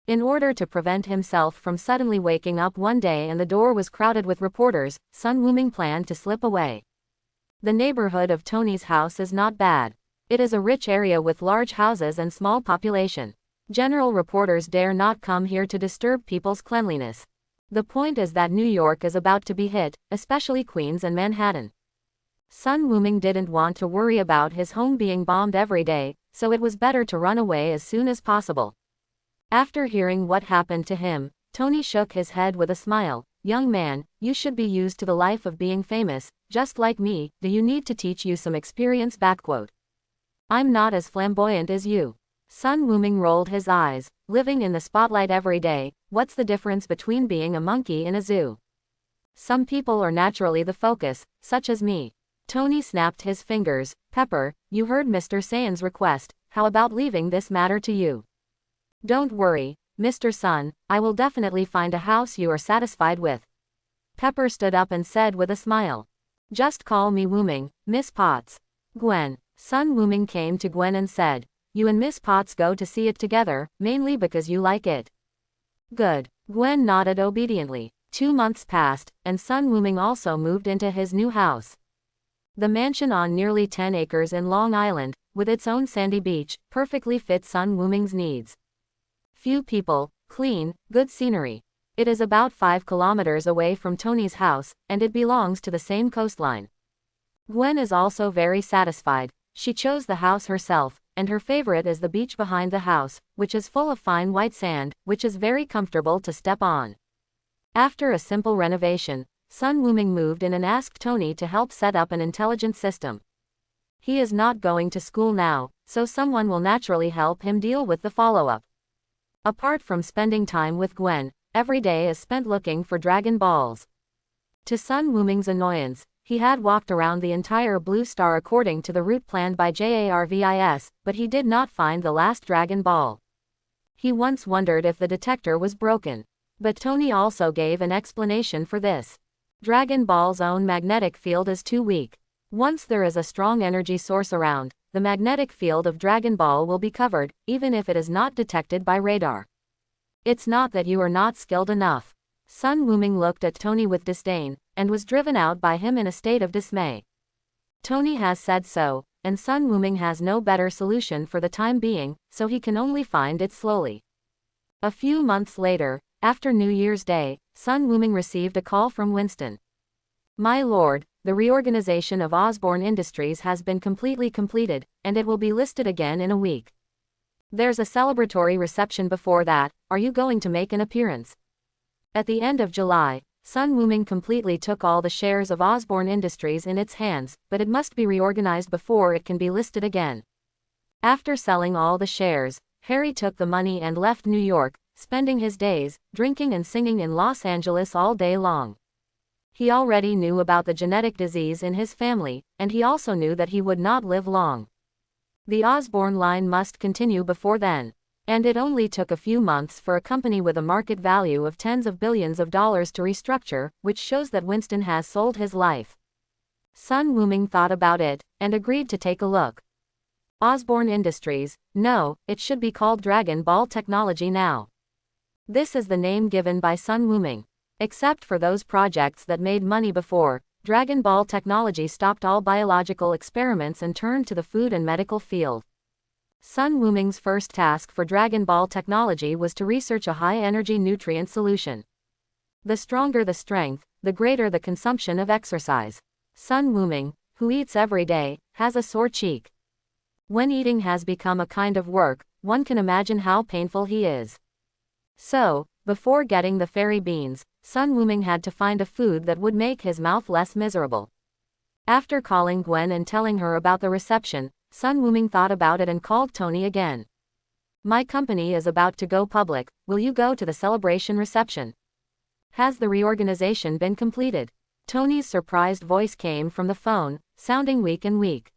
In order to prevent himself from suddenly waking up one day and the door was crowded with reporters, Sun Wuming planned to slip away. The neighborhood of Tony's house is not bad. It is a rich area with large houses and small population. General reporters dare not come here to disturb people's cleanliness. The point is that New York is about to be hit, especially Queens and Manhattan. Sun Wuming didn't want to worry about his home being bombed every day, so it was better to run away as soon as possible. After hearing what happened to him, Tony shook his head with a smile. Young man, you should be used to the life of being famous, just like me. Do you need to teach you some experience? I'm not as flamboyant as you. Sun Wuming rolled his eyes. Living in the spotlight every day, what's the difference between being a monkey in a zoo? Some people are naturally the focus, such as me. Tony snapped his fingers. Pepper, you heard Mr. Sayan's request. How about leaving this matter to you? Don't worry, Mr. Sun, I will definitely find a house you are satisfied with. Pepper stood up and said with a smile. Just call me Wuming, Miss Potts. Gwen. Sun Wuming came to Gwen and said, you and Miss Potts go to see it together, mainly because you like it. Good. Gwen nodded obediently. 2 months passed, and Sun Wuming also moved into his new house. The mansion on nearly 10 acres in Long Island, with its own sandy beach, perfectly fit Sun Wuming's needs. Few people, clean, good scenery. It is about 5 kilometers away from Tony's house, and it belongs to the same coastline. Gwen is also very satisfied. She chose the house herself, and her favorite is the beach behind the house, which is full of fine white sand, which is very comfortable to step on. After a simple renovation, Sun Wuming moved in and asked Tony to help set up an intelligent system. He is not going to school now, so someone will naturally help him deal with the follow-up. Apart from spending time with Gwen, every day is spent looking for Dragon Balls. To Sun Wuming's annoyance, he had walked around the entire Blue Star according to the route planned by Jarvis, but he did not find the last Dragon Ball. He once wondered if the detector was broken. But Tony also gave an explanation for this. Dragon Ball's own magnetic field is too weak. Once there is a strong energy source around, the magnetic field of Dragon Ball will be covered, even if it is not detected by radar. It's not that you are not skilled enough. Sun Wuming looked at Tony with disdain, and was driven out by him in a state of dismay. Tony has said so, and Sun Wuming has no better solution for the time being, so he can only find it slowly. A few months later, after New Year's Day, Sun Wuming received a call from Winston. My lord, the reorganization of Osborne Industries has been completely completed, and it will be listed again in a week. There's a celebratory reception before that. Are you going to make an appearance? At the end of July, Sun Wuming completely took all the shares of Osborne Industries in its hands, but it must be reorganized before it can be listed again. After selling all the shares, Harry took the money and left New York, spending his days drinking and singing in Los Angeles all day long. He already knew about the genetic disease in his family, and he also knew that he would not live long. The Osborne line must continue before then. And it only took a few months for a company with a market value of tens of billions of dollars to restructure, which shows that Winston has sold his life. Sun Wuming thought about it, and agreed to take a look. Osborne Industries, no, it should be called Dragon Ball Technology now. This is the name given by Sun Wuming. Except for those projects that made money before, Dragon Ball Technology stopped all biological experiments and turned to the food and medical field. Sun Wuming's first task for Dragon Ball Technology was to research a high-energy nutrient solution. The stronger the strength, the greater the consumption of exercise. Sun Wuming, who eats every day, has a sore cheek. When eating has become a kind of work, one can imagine how painful he is. So, before getting the fairy beans, Sun Wuming had to find a food that would make his mouth less miserable. After calling Gwen and telling her about the reception, Sun Wuming thought about it and called Tony again. My company is about to go public, will you go to the celebration reception? Has the reorganization been completed? Tony's surprised voice came from the phone, sounding weak and weak.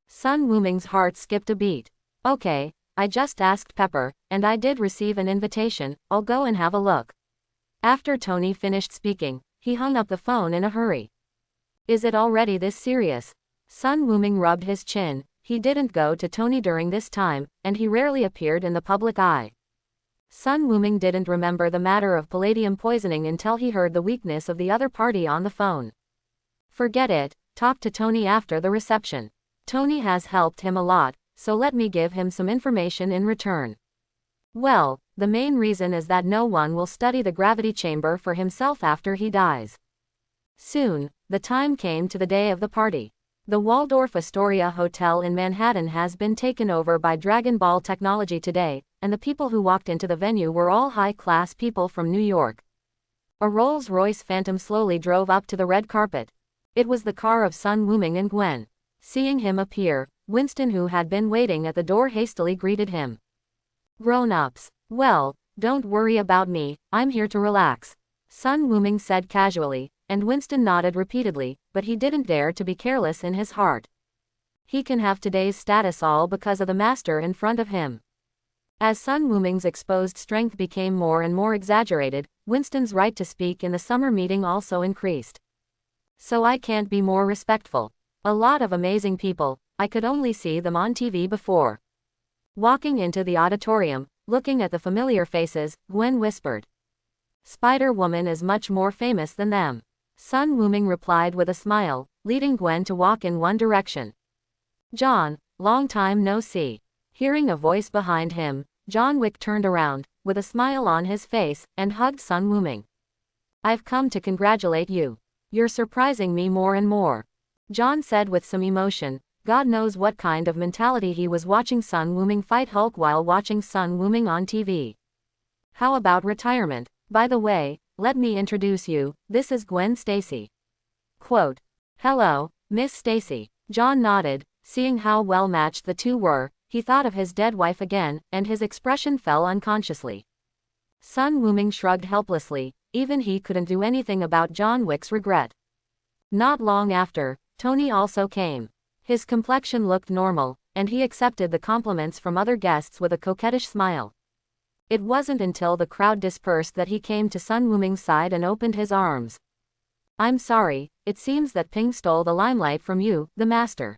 Sun Wuming's heart skipped a beat. Okay, I just asked Pepper, and I did receive an invitation, I'll go and have a look. After Tony finished speaking, he hung up the phone in a hurry. Is it already this serious? Sun Wuming rubbed his chin. He didn't go to Tony during this time, and he rarely appeared in the public eye. Sun Wuming didn't remember the matter of palladium poisoning until he heard the weakness of the other party on the phone. Forget it, talk to Tony after the reception. Tony has helped him a lot, so let me give him some information in return. Well, the main reason is that no one will study the gravity chamber for himself after he dies. Soon, the time came to the day of the party. The Waldorf Astoria Hotel in Manhattan has been taken over by Dragon Ball Technology today, and the people who walked into the venue were all high-class people from New York. A Rolls-Royce Phantom slowly drove up to the red carpet. It was the car of Sun Wuming and Gwen. Seeing him appear, Winston, who had been waiting at the door, hastily greeted him. Grown-ups. Well, don't worry about me, I'm here to relax, Sun Wuming said casually, and Winston nodded repeatedly, but he didn't dare to be careless in his heart. He can have today's status all because of the master in front of him. As Sun Wuming's exposed strength became more and more exaggerated, Winston's right to speak in the summer meeting also increased. So I can't be more respectful. A lot of amazing people, I could only see them on TV before. Walking into the auditorium, looking at the familiar faces, Gwen whispered. Spider-Woman is much more famous than them. Sun Wuming replied with a smile, leading Gwen to walk in one direction. John, long time no see. Hearing a voice behind him, John Wick turned around, with a smile on his face, and hugged Sun Wuming. I've come to congratulate you. You're surprising me more and more, John said with some emotion. God knows what kind of mentality he was watching Sun Wuming fight Hulk while watching Sun Wuming on TV. How about retirement? By the way, let me introduce you, this is Gwen Stacy. Quote. Hello, Miss Stacy. John nodded, seeing how well matched the two were. He thought of his dead wife again, and his expression fell unconsciously. Sun Wuming shrugged helplessly, even he couldn't do anything about John Wick's regret. Not long after, Tony also came. His complexion looked normal, and he accepted the compliments from other guests with a coquettish smile. It wasn't until the crowd dispersed that he came to Sun Wuming's side and opened his arms. I'm sorry, it seems that Ping stole the limelight from you, the master.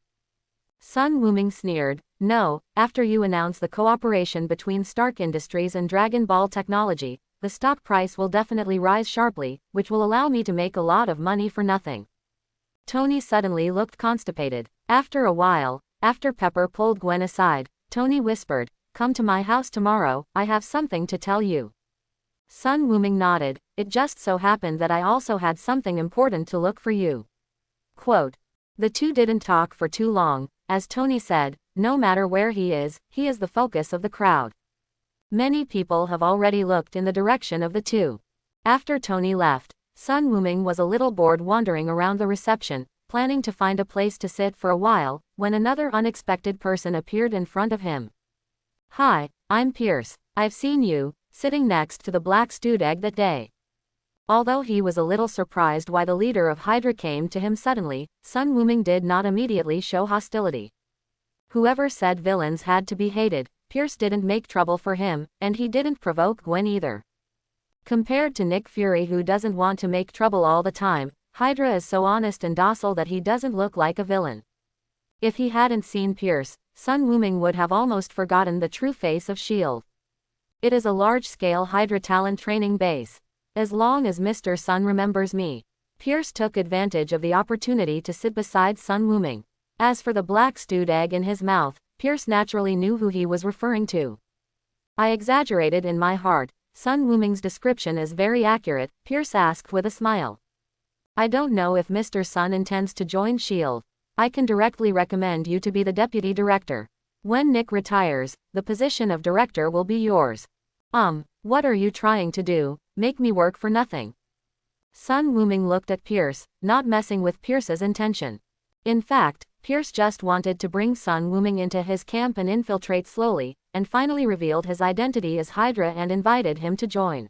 Sun Wuming sneered. No, after you announce the cooperation between Stark Industries and Dragon Ball Technology, the stock price will definitely rise sharply, which will allow me to make a lot of money for nothing. Tony suddenly looked constipated. After a while, after Pepper pulled Gwen aside, Tony whispered, Come to my house tomorrow, I have something to tell you. Sun Wuming nodded. It just so happened that I also had something important to look for you. Quote, the two didn't talk for too long. As Tony said, no matter where he is the focus of the crowd. Many people have already looked in the direction of the two. After Tony left, Sun Wuming was a little bored wandering around the reception, planning to find a place to sit for a while, when another unexpected person appeared in front of him. Hi, I'm Pierce. I've seen you, sitting next to the black stewed egg that day. Although he was a little surprised why the leader of Hydra came to him suddenly, Sun Wuming did not immediately show hostility. Whoever said villains had to be hated, Pierce didn't make trouble for him, and he didn't provoke Gwen either. Compared to Nick Fury, who doesn't want to make trouble all the time, Hydra is so honest and docile that he doesn't look like a villain. If he hadn't seen Pierce, Sun Wuming would have almost forgotten the true face of S.H.I.E.L.D. It is a large-scale Hydra talent training base. As long as Mr. Sun remembers me. Pierce took advantage of the opportunity to sit beside Sun Wuming. As for the black stewed egg in his mouth, Pierce naturally knew who he was referring to. I exaggerated in my heart. Sun Wuming's description is very accurate, Pierce asked with a smile. I don't know if Mr. Sun intends to join S.H.I.E.L.D. I can directly recommend you to be the deputy director. When Nick retires, the position of director will be yours. What are you trying to do? Make me work for nothing? Sun Wuming looked at Pierce, not messing with Pierce's intention. In fact, Pierce just wanted to bring Sun Wuming into his camp and infiltrate slowly, and finally revealed his identity as Hydra and invited him to join.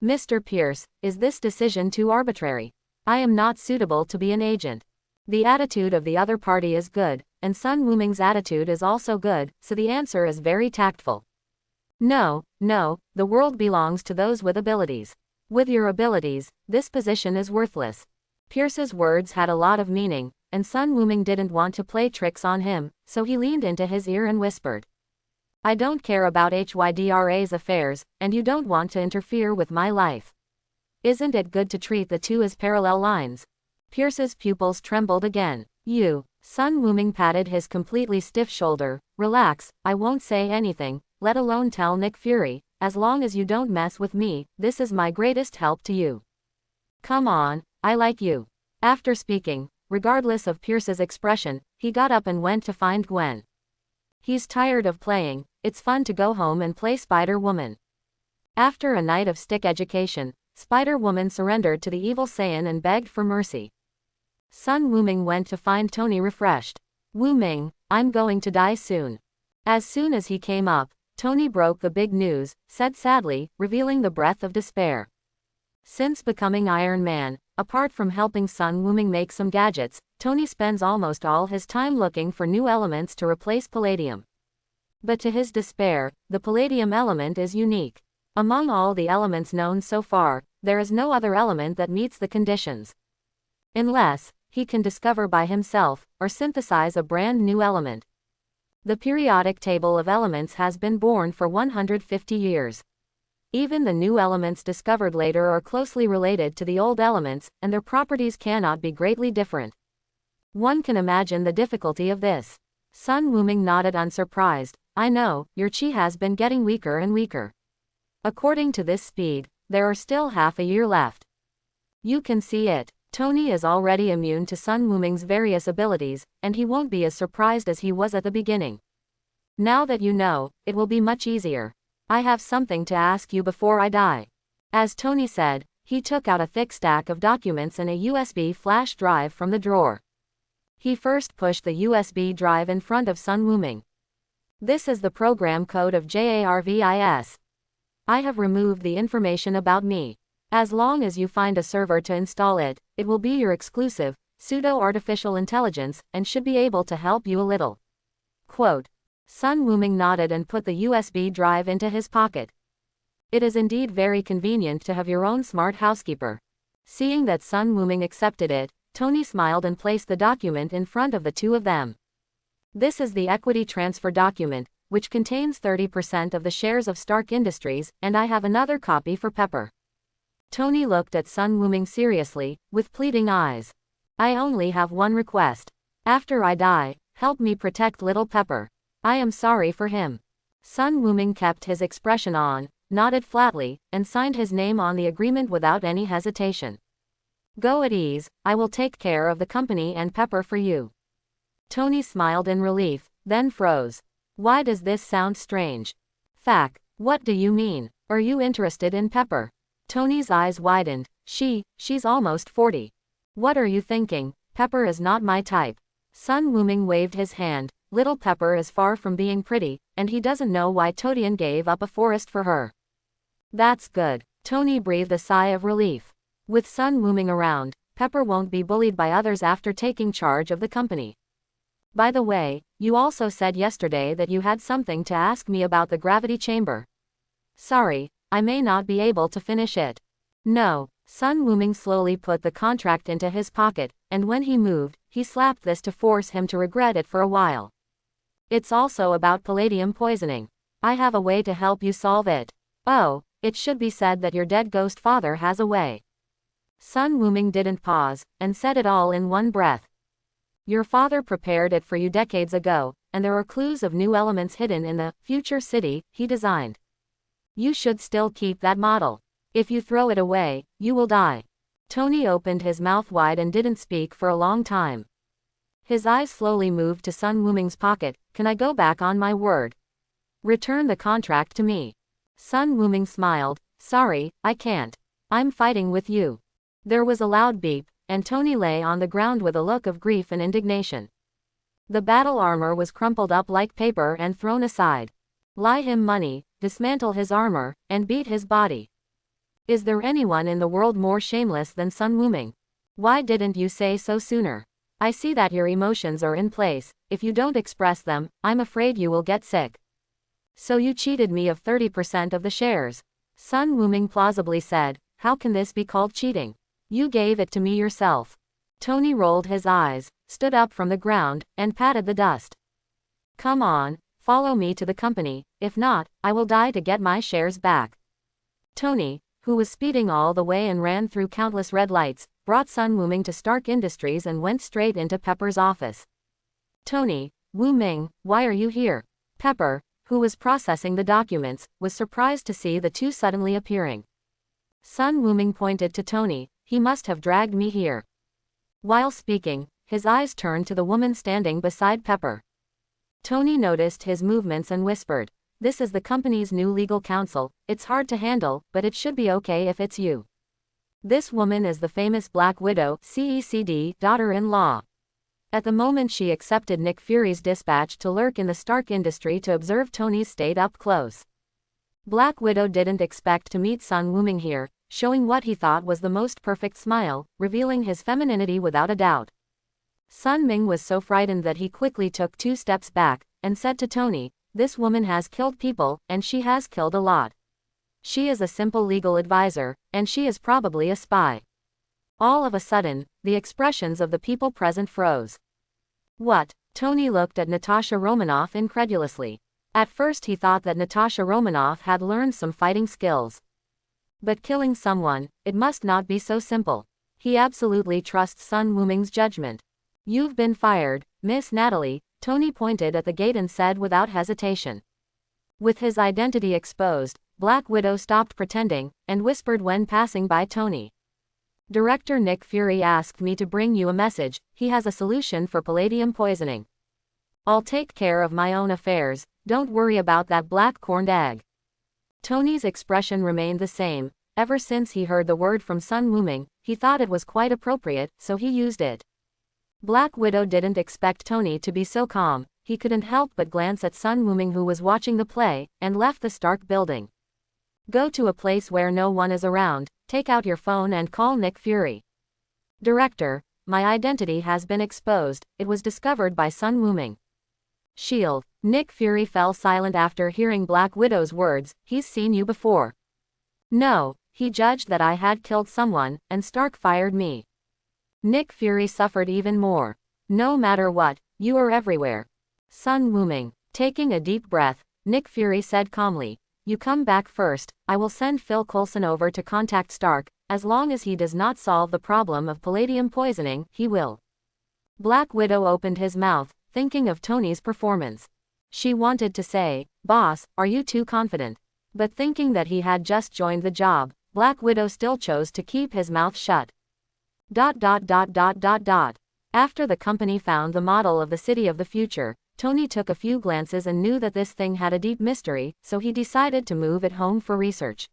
Mr. Pierce, is this decision too arbitrary? I am not suitable to be an agent. The attitude of the other party is good, and Sun Wuming's attitude is also good, so the answer is very tactful. No, the world belongs to those with abilities. With your abilities, this position is worthless. Pierce's words had a lot of meaning, and Sun Wuming didn't want to play tricks on him, so he leaned into his ear and whispered. I don't care about HYDRA's affairs, and you don't want to interfere with my life. Isn't it good to treat the two as parallel lines? Pierce's pupils trembled again. Sun Wuming patted his completely stiff shoulder. Relax, I won't say anything, let alone tell Nick Fury, as long as you don't mess with me, this is my greatest help to you. Come on, I like you. After speaking, regardless of Pierce's expression, he got up and went to find Gwen. He's tired of playing, it's fun to go home and play Spider-Woman. After a night of stick education, Spider-Woman surrendered to the evil Saiyan and begged for mercy. Sun Wuming went to find Tony refreshed. Wuming, I'm going to die soon. As soon as he came up, Tony broke the big news, said sadly, revealing the breath of despair. Since becoming Iron Man, apart from helping Sun Wuming make some gadgets, Tony spends almost all his time looking for new elements to replace palladium. But to his despair, the palladium element is unique. Among all the elements known so far, there is no other element that meets the conditions. Unless he can discover by himself, or synthesize a brand new element. The periodic table of elements has been born for 150 years. Even the new elements discovered later are closely related to the old elements, and their properties cannot be greatly different. One can imagine the difficulty of this. Sun Wuming nodded unsurprised. I know, your chi has been getting weaker and weaker. According to this speed, there are still half a year left. You can see it. Tony is already immune to Sun Wuming's various abilities, and he won't be as surprised as he was at the beginning. Now that you know, it will be much easier. I have something to ask you before I die. As Tony said, he took out a thick stack of documents and a USB flash drive from the drawer. He first pushed the USB drive in front of Sun Wuming. This is the program code of JARVIS. I have removed the information about me. As long as you find a server to install it, it will be your exclusive, pseudo-artificial intelligence, and should be able to help you a little. Quote. Sun Wuming nodded and put the USB drive into his pocket. It is indeed very convenient to have your own smart housekeeper. Seeing that Sun Wuming accepted it, Tony smiled and placed the document in front of the two of them. This is the equity transfer document, which contains 30% of the shares of Stark Industries, and I have another copy for Pepper. Tony looked at Sun Wuming seriously, with pleading eyes. I only have one request. After I die, help me protect little Pepper. I am sorry for him. Sun Wuming kept his expression on, nodded flatly, and signed his name on the agreement without any hesitation. Go at ease, I will take care of the company and Pepper for you. Tony smiled in relief, then froze. Why does this sound strange? Fact, what do you mean? Are you interested in Pepper? Tony's eyes widened. She's almost 40. What are you thinking? Pepper is not my type. Sun Wuming waved his hand. Little Pepper is far from being pretty, and he doesn't know why Todian gave up a forest for her. That's good. Tony breathed a sigh of relief. With Sun Wuming around, Pepper won't be bullied by others after taking charge of the company. By the way, you also said yesterday that you had something to ask me about the gravity chamber. Sorry, I may not be able to finish it. No. Sun Wuming slowly put the contract into his pocket, and when he moved, he slapped this to force him to regret it for a while. It's also about palladium poisoning. I have a way to help you solve it. Oh, it should be said that your dead ghost father has a way. Sun Wuming didn't pause, and said it all in one breath. Your father prepared it for you decades ago, and there are clues of new elements hidden in the future city he designed. You should still keep that model. If you throw it away, you will die. Tony opened his mouth wide and didn't speak for a long time. His eyes slowly moved to Sun Wuming's pocket. Can I go back on my word? Return the contract to me. Sun Wuming smiled. Sorry, I can't. I'm fighting with you. There was a loud beep, and Tony lay on the ground with a look of grief and indignation. The battle armor was crumpled up like paper and thrown aside. Lie him money, dismantle his armor, and beat his body. Is there anyone in the world more shameless than Sun Wuming? Why didn't you say so sooner? I see that your emotions are in place. If you don't express them, I'm afraid you will get sick. So you cheated me of 30% of the shares. Sun Wuming plausibly said, how can this be called cheating? You gave it to me yourself. Tony rolled his eyes, stood up from the ground, and patted the dust. Come on, follow me to the company, if not, I will die to get my shares back. Tony, who was speeding all the way and ran through countless red lights, brought Sun Wuming to Stark Industries and went straight into Pepper's office. Tony, Wuming, why are you here? Pepper, who was processing the documents, was surprised to see the two suddenly appearing. Sun Wuming pointed to Tony, he must have dragged me here. While speaking, his eyes turned to the woman standing beside Pepper. Tony noticed his movements and whispered, this is the company's new legal counsel. It's hard to handle, but it should be okay if it's you. This woman is the famous Black Widow, CECD, daughter-in-law. At the moment she accepted Nick Fury's dispatch to lurk in the Stark Industry to observe Tony's state up close. Black Widow didn't expect to meet Sun Wuming here, showing what he thought was the most perfect smile, revealing his femininity without a doubt. Sun Ming was so frightened that he quickly took 2 steps back, and said to Tony, this woman has killed people, and she has killed a lot. She is a simple legal advisor, and she is probably a spy. All of a sudden, the expressions of the people present froze. What? Tony looked at Natasha Romanoff incredulously. At first he thought that Natasha Romanoff had learned some fighting skills. But killing someone, it must not be so simple. He absolutely trusts Sun Wuming's judgment. You've been fired, Miss Natalie, Tony pointed at the gate and said without hesitation. With his identity exposed, Black Widow stopped pretending, and whispered when passing by Tony. Director Nick Fury asked me to bring you a message. He has a solution for palladium poisoning. I'll take care of my own affairs, don't worry about that black corned egg. Tony's expression remained the same. Ever since he heard the word from Sun Wuming, he thought it was quite appropriate, so he used it. Black Widow didn't expect Tony to be so calm. He couldn't help but glance at Sun Wuming, who was watching the play, and left the Stark building. Go to a place where no one is around, take out your phone and call Nick Fury. Director, my identity has been exposed. It was discovered by Sun Wuming. Shield. Nick Fury fell silent after hearing Black Widow's words. He's seen you before. No, he judged that I had killed someone, and Stark fired me. Nick Fury suffered even more. No matter what, you are everywhere. Sun Wuming. Taking a deep breath, Nick Fury said calmly, you come back first. I will send Phil Coulson over to contact Stark. As long as he does not solve the problem of palladium poisoning, he will. Black Widow opened his mouth, thinking of Tony's performance. She wanted to say, boss, are you too confident? But thinking that he had just joined the job, Black Widow still chose to keep his mouth shut. After the company found the model of the city of the future, Tony took a few glances and knew that this thing had a deep mystery, so he decided to move it home for research.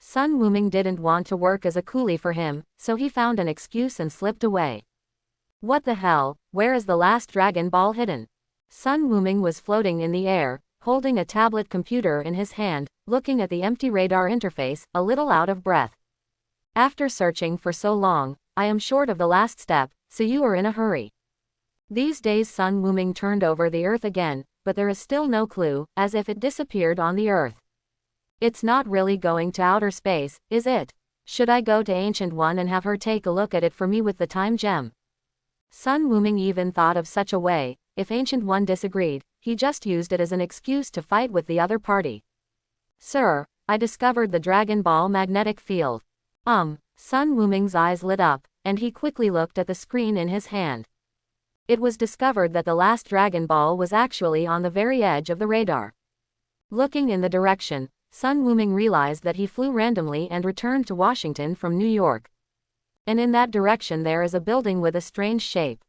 Sun Wuming didn't want to work as a coolie for him, so he found an excuse and slipped away. What the hell, where is the last Dragon Ball hidden? Sun Wuming was floating in the air, holding a tablet computer in his hand, looking at the empty radar interface, a little out of breath. After searching for so long, I am short of the last step, so you are in a hurry. These days Sun Wuming turned over the Earth again, but there is still no clue, as if it disappeared on the Earth. It's not really going to outer space, is it? Should I go to Ancient One and have her take a look at it for me with the time gem? Sun Wuming even thought of such a way. If Ancient One disagreed, he just used it as an excuse to fight with the other party. Sir, I discovered the Dragon Ball magnetic field. Sun Wuming's eyes lit up, and he quickly looked at the screen in his hand. It was discovered that the last Dragon Ball was actually on the very edge of the radar. Looking in the direction, Sun Wuming realized that he flew randomly and returned to Washington from New York. And in that direction there is a building with a strange shape.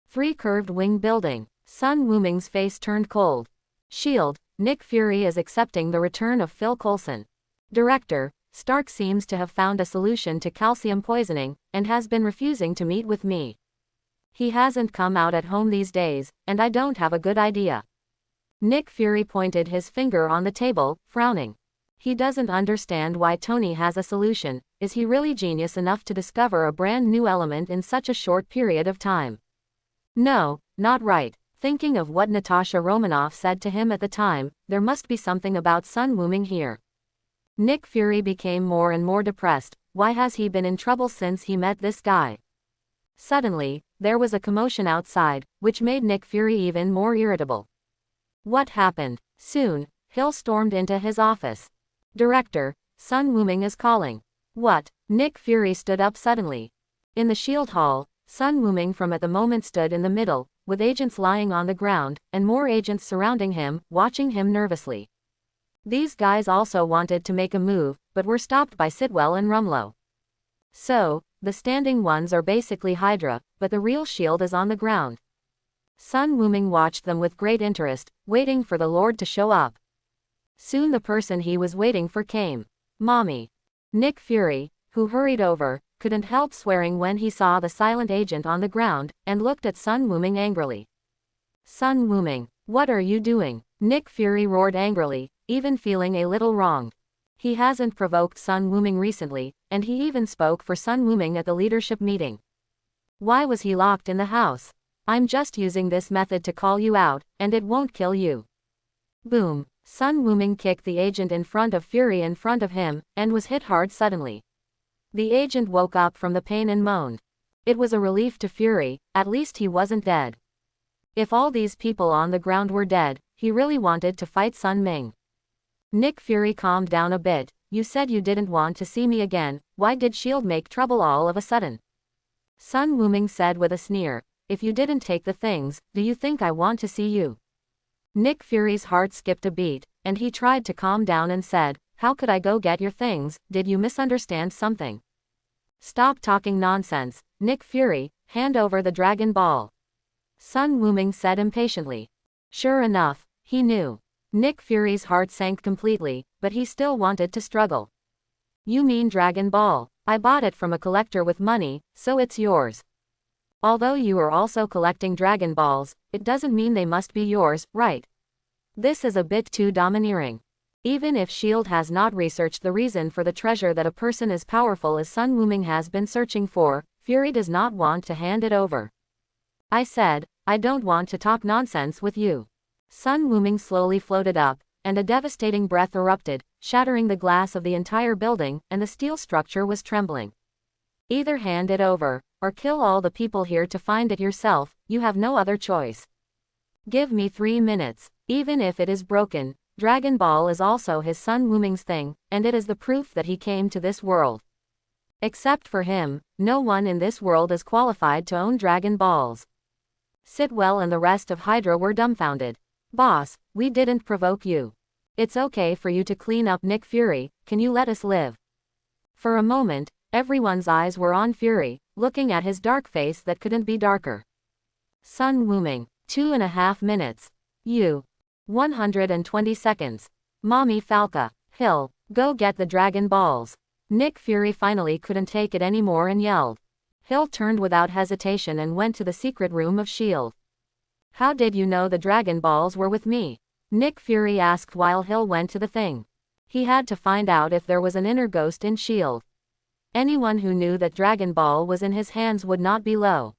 3 curved wing building. Sun Wuming's face turned cold. Shield, Nick Fury is accepting the return of Phil Coulson. Director, Stark seems to have found a solution to calcium poisoning, and has been refusing to meet with me. He hasn't come out at home these days, and I don't have a good idea. Nick Fury pointed his finger on the table, frowning. He doesn't understand why Tony has a solution. Is he really genius enough to discover a brand new element in such a short period of time? No, not right. Thinking of what Natasha Romanoff said to him at the time, there must be something about Sun Wuming here. Nick Fury became more and more depressed. Why has he been in trouble since he met this guy? Suddenly, there was a commotion outside, which made Nick Fury even more irritable. What happened? Soon, Hill stormed into his office. Director, Sun Wuming is calling. What? Nick Fury stood up suddenly. In the shield hall, Sun Wuming from at the moment stood in the middle, with agents lying on the ground, and more agents surrounding him, watching him nervously. These guys also wanted to make a move, but were stopped by Sitwell and Rumlow. So, the standing ones are basically Hydra, but the real shield is on the ground. Sun Wuming watched them with great interest, waiting for the Lord to show up. Soon the person he was waiting for came. Mommy. Nick Fury, who hurried over, couldn't help swearing when he saw the silent agent on the ground, and looked at Sun Wuming angrily. Sun Wuming, what are you doing? Nick Fury roared angrily, even feeling a little wronged. He hasn't provoked Sun Wuming recently, and he even spoke for Sun Wuming at the leadership meeting. Why was he locked in the house? I'm just using this method to call you out, and it won't kill you. Boom. Sun Wuming kicked the agent in front of Fury in front of him, and was hit hard suddenly. The agent woke up from the pain and moaned. It was a relief to Fury, at least he wasn't dead. If all these people on the ground were dead, he really wanted to fight Sun Ming. Nick Fury calmed down a bit. You said you didn't want to see me again, why did S.H.I.E.L.D. make trouble all of a sudden? Sun Wuming said with a sneer, if you didn't take the things, do you think I want to see you? Nick Fury's heart skipped a beat, and he tried to calm down and said, how could I go get your things, did you misunderstand something? Stop talking nonsense, Nick Fury, hand over the Dragon Ball. Sun Wuming said impatiently. Sure enough, he knew. Nick Fury's heart sank completely, but he still wanted to struggle. You mean Dragon Ball? I bought it from a collector with money, so it's yours. Although you are also collecting Dragon Balls, it doesn't mean they must be yours, right? This is a bit too domineering. Even if S.H.I.E.L.D. has not researched the reason for the treasure that a person as powerful as Sun Wuming has been searching for, Fury does not want to hand it over. I said, I don't want to talk nonsense with you. Sun Wuming slowly floated up, and a devastating breath erupted, shattering the glass of the entire building, and the steel structure was trembling. Either hand it over, or kill all the people here to find it yourself, you have no other choice. Give me 3 minutes. Even if it is broken, Dragon Ball is also his Sun Wuming's thing, and it is the proof that he came to this world. Except for him, no one in this world is qualified to own Dragon Balls. Sitwell and the rest of Hydra were dumbfounded. Boss, we didn't provoke you. It's okay for you to clean up Nick Fury, can you let us live? For a moment, everyone's eyes were on Fury, looking at his dark face that couldn't be darker. Sun Wuming, 2.5 minutes. You. 120 seconds. Mommy Falca, Hill, go get the Dragon Balls. Nick Fury finally couldn't take it anymore and yelled. Hill turned without hesitation and went to the secret room of S.H.I.E.L.D. How did you know the Dragon Balls were with me? Nick Fury asked while Hill went to the thing. He had to find out if there was an inner ghost in S.H.I.E.L.D. Anyone who knew that Dragon Ball was in his hands would not be low.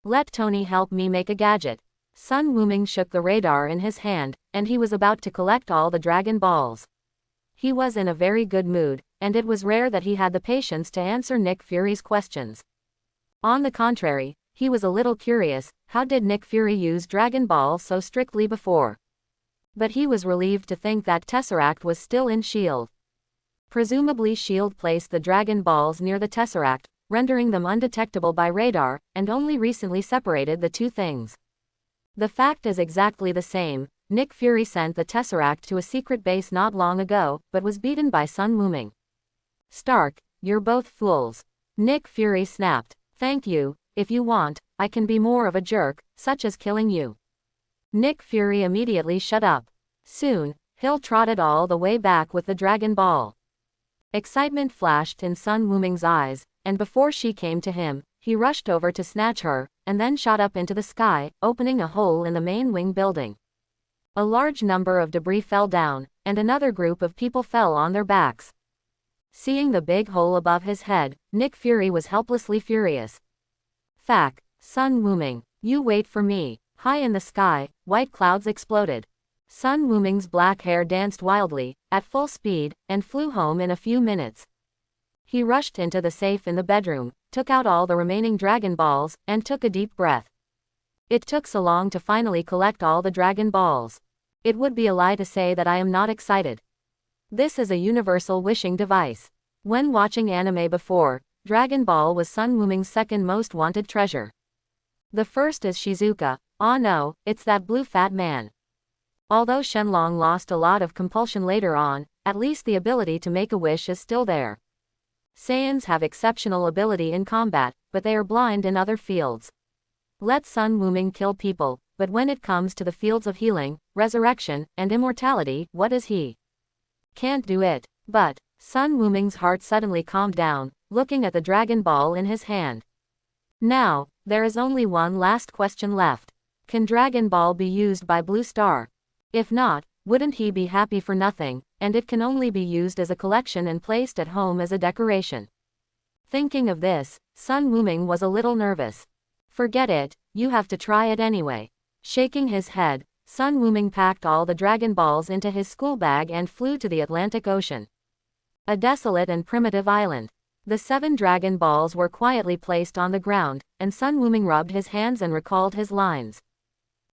Let Tony help me make a gadget. Sun Wuming shook the radar in his hand, and he was about to collect all the Dragon Balls. He was in a very good mood, and it was rare that he had the patience to answer Nick Fury's questions. On the contrary, he was a little curious, how did Nick Fury use Dragon Ball so strictly before? But he was relieved to think that Tesseract was still in S.H.I.E.L.D. Presumably S.H.I.E.L.D. placed the Dragon Balls near the Tesseract, rendering them undetectable by radar, and only recently separated the two things. The fact is exactly the same. Nick Fury sent the Tesseract to a secret base not long ago, but was beaten by Sun Wuming. Stark, you're both fools. Nick Fury snapped. Thank you. If you want, I can be more of a jerk, such as killing you. Nick Fury immediately shut up. Soon, Hill trotted all the way back with the Dragon Ball. Excitement flashed in Sun Wuming's eyes, and before she came to him, he rushed over to snatch her, and then shot up into the sky, opening a hole in the main wing building. A large number of debris fell down, and another group of people fell on their backs. Seeing the big hole above his head, Nick Fury was helplessly furious. Fack, Sun Wuming, you wait for me. High in the sky, white clouds exploded. Sun Wuming's black hair danced wildly, at full speed, and flew home in a few minutes. He rushed into the safe in the bedroom, took out all the remaining Dragon Balls, and took a deep breath. It took so long to finally collect all the Dragon Balls. It would be a lie to say that I am not excited. This is a universal wishing device. When watching anime before, Dragon Ball was Sun Wuming's second most wanted treasure. The first is Shizuka. Oh no, it's that blue fat man. Although Shenlong lost a lot of compulsion later on, at least the ability to make a wish is still there. Saiyans have exceptional ability in combat, but they are blind in other fields. Let Sun Wuming kill people, but when it comes to the fields of healing, resurrection, and immortality, what is he? Can't do it. But Sun Wuming's heart suddenly calmed down, looking at the Dragon Ball in his hand. Now, there is only one last question left. Can Dragon Ball be used by Blue Star? If not, wouldn't he be happy for nothing, and it can only be used as a collection and placed at home as a decoration. Thinking of this, Sun Wuming was a little nervous. Forget it, you have to try it anyway. Shaking his head, Sun Wuming packed all the Dragon Balls into his school bag and flew to the Atlantic Ocean. A desolate and primitive island. The 7 Dragon Balls were quietly placed on the ground, and Sun Wuming rubbed his hands and recalled his lines.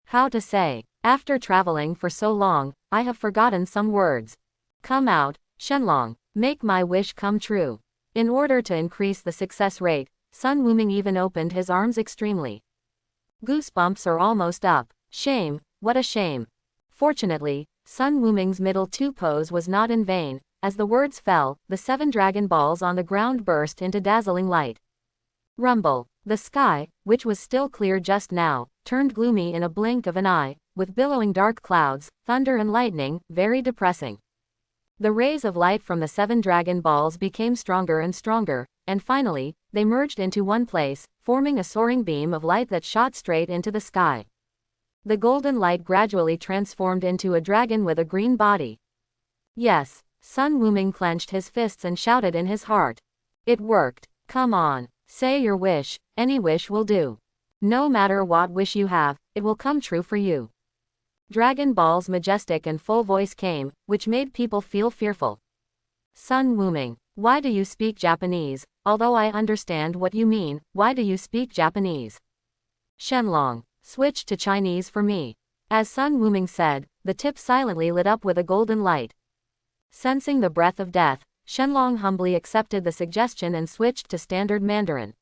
How to say, after traveling for so long, I have forgotten some words. Come out, Shenlong, make my wish come true. In order to increase the success rate, Sun Wuming even opened his arms extremely. Goosebumps are almost up. Shame, what a shame. Fortunately, Sun Wuming's middle 2 pose was not in vain. As the words fell, the 7 Dragon Balls on the ground burst into dazzling light. Rumble. The sky, which was still clear just now, turned gloomy in a blink of an eye, with billowing dark clouds, thunder and lightning, very depressing. The rays of light from the 7 Dragon Balls became stronger and stronger, and finally, they merged into one place, forming a soaring beam of light that shot straight into the sky. The golden light gradually transformed into a dragon with a green body. Yes, Sun Wuming clenched his fists and shouted in his heart. It worked. Come on, say your wish, any wish will do. No matter what wish you have, it will come true for you. Dragon Ball's majestic and full voice came, which made people feel fearful. Sun Wuming, why do you speak Japanese? Although I understand what you mean, why do you speak Japanese? Shenlong, switch to Chinese for me. As Sun Wuming said, the tip silently lit up with a golden light. Sensing the breath of death, Shenlong humbly accepted the suggestion and switched to standard Mandarin.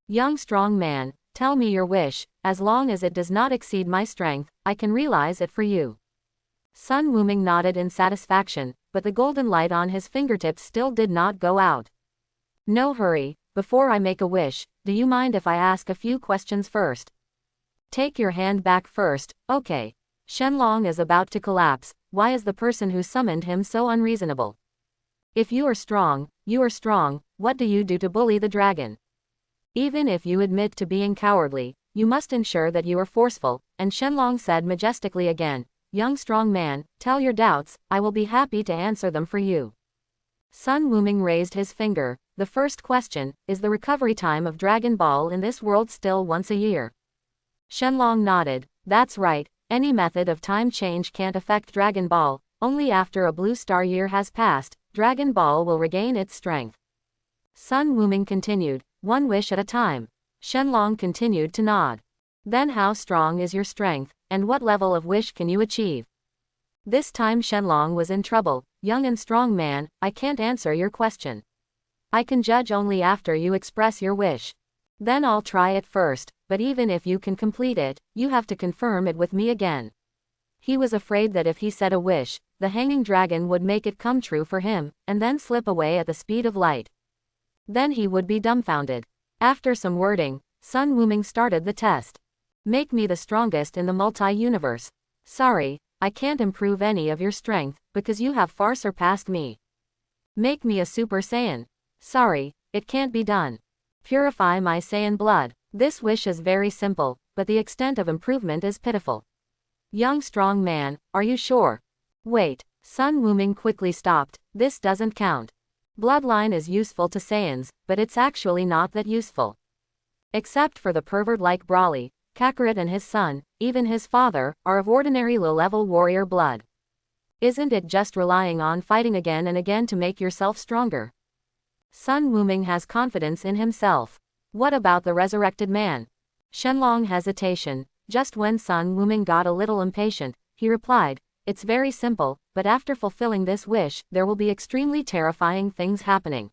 Young strong man, tell me your wish, as long as it does not exceed my strength, I can realize it for you. Sun Wuming nodded in satisfaction, but the golden light on his fingertips still did not go out. No hurry, before I make a wish, do you mind if I ask a few questions first? Take your hand back first, okay. Shenlong is about to collapse. Why is the person who summoned him so unreasonable? If you are strong, you are strong. What do you do to bully the dragon? Even if you admit to being cowardly, you must ensure that you are forceful, and Shenlong said majestically again, young strong man, tell your doubts, I will be happy to answer them for you. Sun Wuming raised his finger. The first question, is the recovery time of Dragon Ball in this world still once a year? Shenlong nodded. That's right, any method of time change can't affect Dragon Ball, only after a blue star year has passed, Dragon Ball will regain its strength. Sun Wuming continued, one wish at a time. Shenlong continued to nod. Then how strong is your strength, and what level of wish can you achieve? This time Shenlong was in trouble. Young and strong man, I can't answer your question. I can judge only after you express your wish. Then I'll try it first, but even if you can complete it, you have to confirm it with me again. He was afraid that if he said a wish, the hanging dragon would make it come true for him, and then slip away at the speed of light. Then he would be dumbfounded. After some wording, Sun Wuming started the test. Make me the strongest in the multi-universe. Sorry, I can't improve any of your strength, because you have far surpassed me. Make me a Super Saiyan. Sorry, it can't be done. Purify my Saiyan blood. This wish is very simple, but the extent of improvement is pitiful. Young strong man, are you sure? Wait, Sun Wuming quickly stopped, this doesn't count. Bloodline is useful to Saiyans, but it's actually not that useful. Except for the pervert like Broly, Kakarot and his son, even his father, are of ordinary low-level warrior blood. Isn't it just relying on fighting again and again to make yourself stronger? Sun Wuming has confidence in himself. What about the resurrected man? Shenlong hesitation. Just when Sun Wuming got a little impatient, he replied, it's very simple, but after fulfilling this wish, there will be extremely terrifying things happening.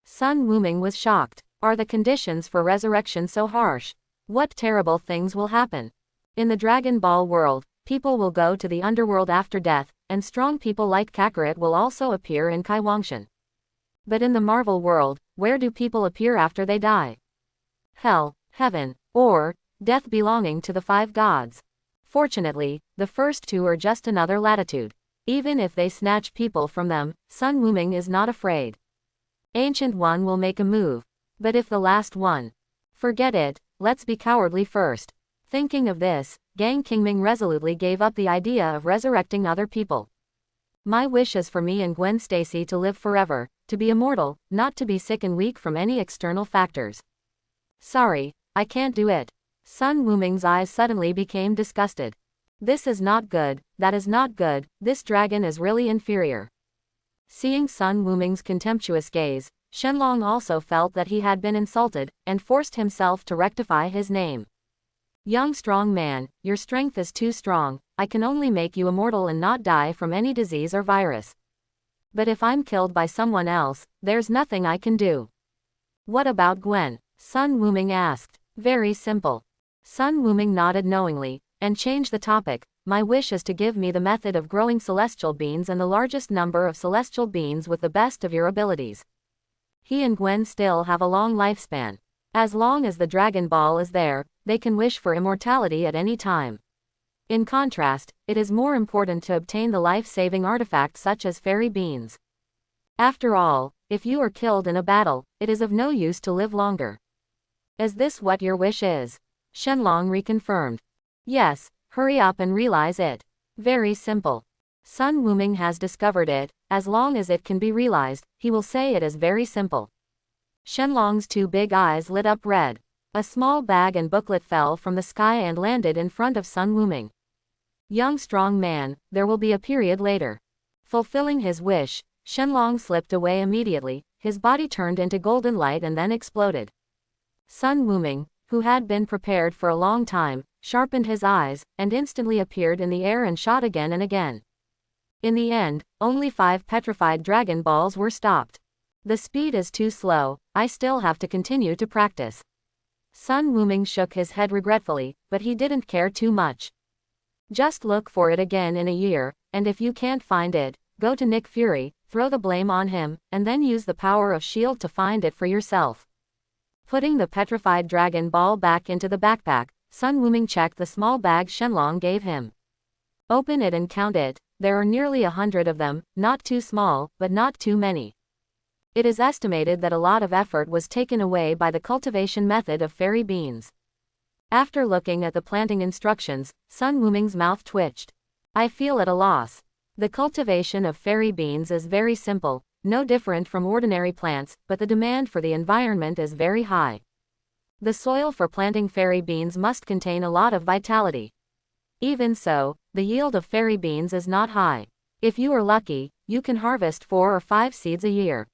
Sun Wuming was shocked. Are the conditions for resurrection so harsh? What terrible things will happen? In the Dragon Ball world, people will go to the underworld after death, and strong people like Kakarot will also appear in Kaiwangshan. But in the Marvel world, where do people appear after they die? Hell, heaven, or death belonging to the five gods. Fortunately, the first two are just another latitude. Even if they snatch people from them, Sun Wuming is not afraid. Ancient One will make a move. But if the last one? Forget it, let's be cowardly first. Thinking of this, Gang Qingming resolutely gave up the idea of resurrecting other people. My wish is for me and Gwen Stacy to live forever, to be immortal, not to be sick and weak from any external factors. Sorry, I can't do it. Sun Wuming's eyes suddenly became disgusted. This is not good, that is not good, this dragon is really inferior. Seeing Sun Wuming's contemptuous gaze, Shenlong also felt that he had been insulted, and forced himself to rectify his name. Young strong man, your strength is too strong, I can only make you immortal and not die from any disease or virus. But if I'm killed by someone else, there's nothing I can do. What about Gwen? Sun Wuming asked. Very simple. Sun Wuming nodded knowingly, and changed the topic. My wish is to give me the method of growing celestial beings and the largest number of celestial beings with the best of your abilities. He and Gwen still have a long lifespan. As long as the Dragon Ball is there, they can wish for immortality at any time. In contrast, it is more important to obtain the life-saving artifacts such as fairy beans. After all, if you are killed in a battle, it is of no use to live longer. Is this what your wish is? Shenlong reconfirmed. Yes, hurry up and realize it. Very simple. Sun Wuming has discovered it, as long as it can be realized, he will say it is very simple. Shenlong's two big eyes lit up red. A small bag and booklet fell from the sky and landed in front of Sun Wuming. Young strong man, there will be a period later. Fulfilling his wish, Shenlong slipped away immediately, his body turned into golden light and then exploded. Sun Wuming, who had been prepared for a long time, sharpened his eyes, and instantly appeared in the air and shot again and again. In the end, only 5 petrified Dragon Balls were stopped. The speed is too slow, I still have to continue to practice. Sun Wuming shook his head regretfully, but he didn't care too much. Just look for it again in a year, and if you can't find it, go to Nick Fury, throw the blame on him, and then use the power of shield to find it for yourself. Putting the petrified dragon ball back into the backpack, Sun Wuming checked the small bag Shenlong gave him. Open it and count it. There are nearly 100 of them, not too small, but not too many. It is estimated that a lot of effort was taken away by the cultivation method of fairy beans. After looking at the planting instructions, Sun Wuming's mouth twitched. I feel at a loss. The cultivation of fairy beans is very simple, no different from ordinary plants, but the demand for the environment is very high. The soil for planting fairy beans must contain a lot of vitality. Even so, the yield of fairy beans is not high. If you are lucky, you can harvest 4 or 5 seeds a year.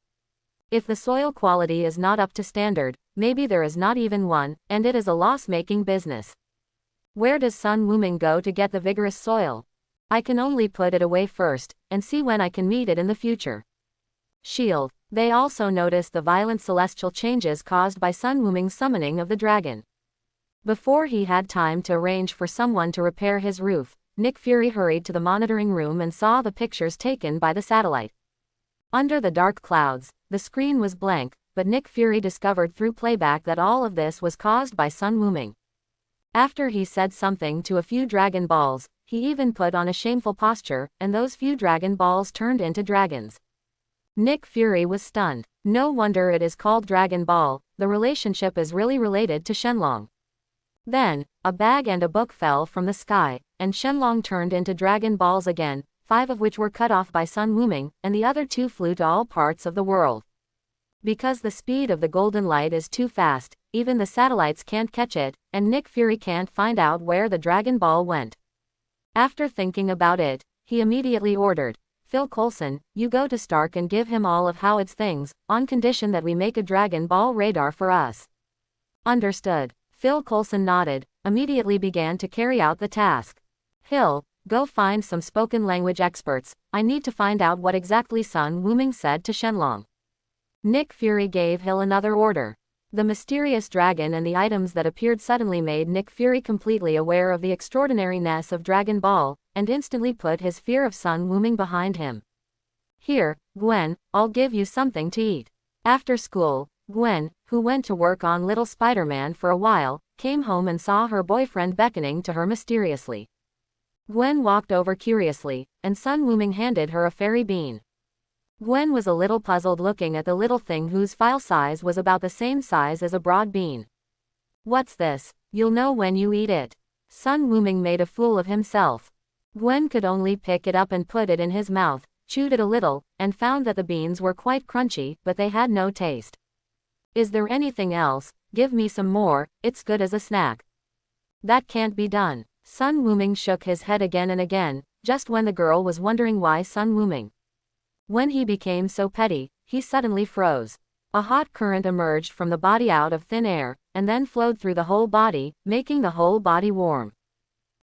If the soil quality is not up to standard, maybe there is not even one, and it is a loss-making business. Where does Sun Wuming go to get the vigorous soil? I can only put it away first, and see when I can meet it in the future. Shield. They also noticed the violent celestial changes caused by Sun Wuming's summoning of the dragon. Before he had time to arrange for someone to repair his roof, Nick Fury hurried to the monitoring room and saw the pictures taken by the satellite. Under the dark clouds, the screen was blank, but Nick Fury discovered through playback that all of this was caused by Sun Wuming. After he said something to a few dragon balls, he even put on a shameful posture, and those few dragon balls turned into dragons. Nick Fury was stunned. No wonder it is called Dragon Ball, the relationship is really related to Shenlong. Then, a bag and a book fell from the sky, and Shenlong turned into dragon balls again, 5 of which were cut off by Sun Wuming, and the other 2 flew to all parts of the world. Because the speed of the golden light is too fast, even the satellites can't catch it, and Nick Fury can't find out where the dragon ball went. After thinking about it, he immediately ordered, Phil Coulson, you go to Stark and give him all of Howard's things, on condition that we make a Dragon Ball radar for us. Understood. Phil Coulson nodded, immediately began to carry out the task. Hill, go find some spoken language experts, I need to find out what exactly Sun Wuming said to Shenlong. Nick Fury gave Hill another order. The mysterious dragon and the items that appeared suddenly made Nick Fury completely aware of the extraordinariness of Dragon Ball, and instantly put his fear of Sun Wuming behind him. Here, Gwen, I'll give you something to eat. After school, Gwen, who went to work on Little Spider-Man for a while, came home and saw her boyfriend beckoning to her mysteriously. Gwen walked over curiously, and Sun Wuming handed her a fairy bean. Gwen was a little puzzled looking at the little thing whose file size was about the same size as a broad bean. What's this? You'll know when you eat it. Sun Wuming made a fool of himself. Gwen could only pick it up and put it in his mouth, chewed it a little, and found that the beans were quite crunchy, but they had no taste. Is there anything else? Give me some more, it's good as a snack. That can't be done. Sun Wuming shook his head again and again, just when the girl was wondering why Sun Wuming. When he became so petty, he suddenly froze. A hot current emerged from the body out of thin air, and then flowed through the whole body, making the whole body warm.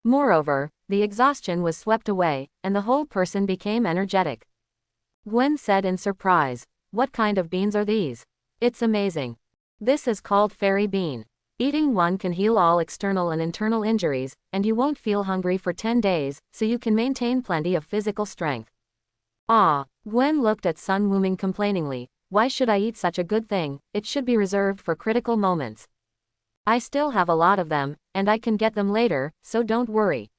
Moreover, the exhaustion was swept away, and the whole person became energetic. Gwen said in surprise, what kind of beans are these? It's amazing. This is called fairy bean. Eating one can heal all external and internal injuries, and you won't feel hungry for 10 days, so you can maintain plenty of physical strength. Ah, Gwen looked at Sun Wuming complainingly, why should I eat such a good thing, it should be reserved for critical moments. I still have a lot of them, and I can get them later, so don't worry.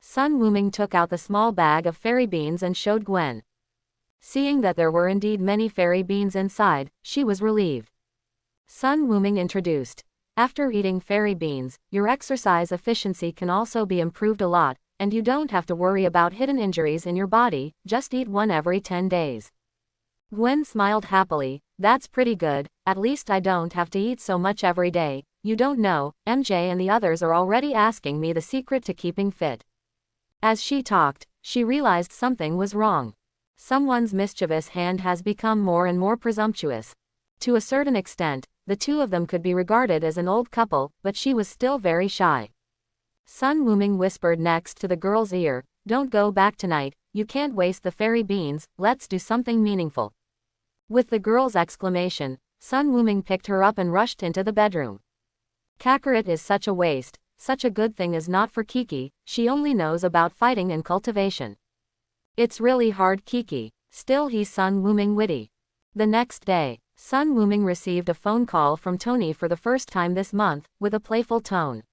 Sun Wuming took out the small bag of fairy beans and showed Gwen. Seeing that there were indeed many fairy beans inside, she was relieved. Sun Wuming introduced. After eating fairy beans, your exercise efficiency can also be improved a lot, and you don't have to worry about hidden injuries in your body, just eat one every 10 days. Gwen smiled happily, that's pretty good, at least I don't have to eat so much every day. You don't know, MJ and the others are already asking me the secret to keeping fit. As she talked, she realized something was wrong. Someone's mischievous hand has become more and more presumptuous. To a certain extent, the two of them could be regarded as an old couple, but she was still very shy. Sun Wuming whispered next to the girl's ear, don't go back tonight, you can't waste the fairy beans, let's do something meaningful. With the girl's exclamation, Sun Wuming picked her up and rushed into the bedroom. Kakarot is such a waste, such a good thing is not for Kiki, she only knows about fighting and cultivation. It's really hard Kiki, still he's Sun Wuming witty. The next day, Sun Wuming received a phone call from Tony for the first time this month, with a playful tone.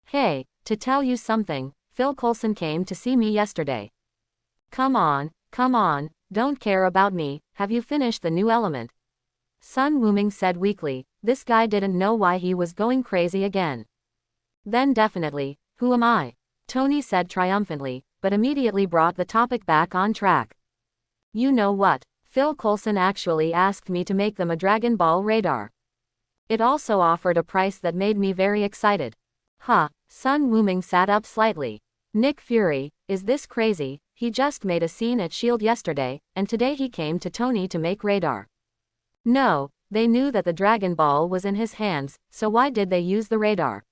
Hey, to tell you something, Phil Coulson came to see me yesterday. Come on, don't care about me, have you finished the new element? Sun Wuming said weakly. This guy didn't know why he was going crazy again. Then definitely, who am I? Tony said triumphantly, but immediately brought the topic back on track. You know what? Phil Coulson actually asked me to make them a Dragon Ball radar. It also offered a price that made me very excited. Huh, Sun Wuming sat up slightly. Nick Fury, is this crazy? He just made a scene at S.H.I.E.L.D. yesterday, and today he came to Tony to make radar. No, they knew that the Dragon Ball was in his hands, so why did they use the radar?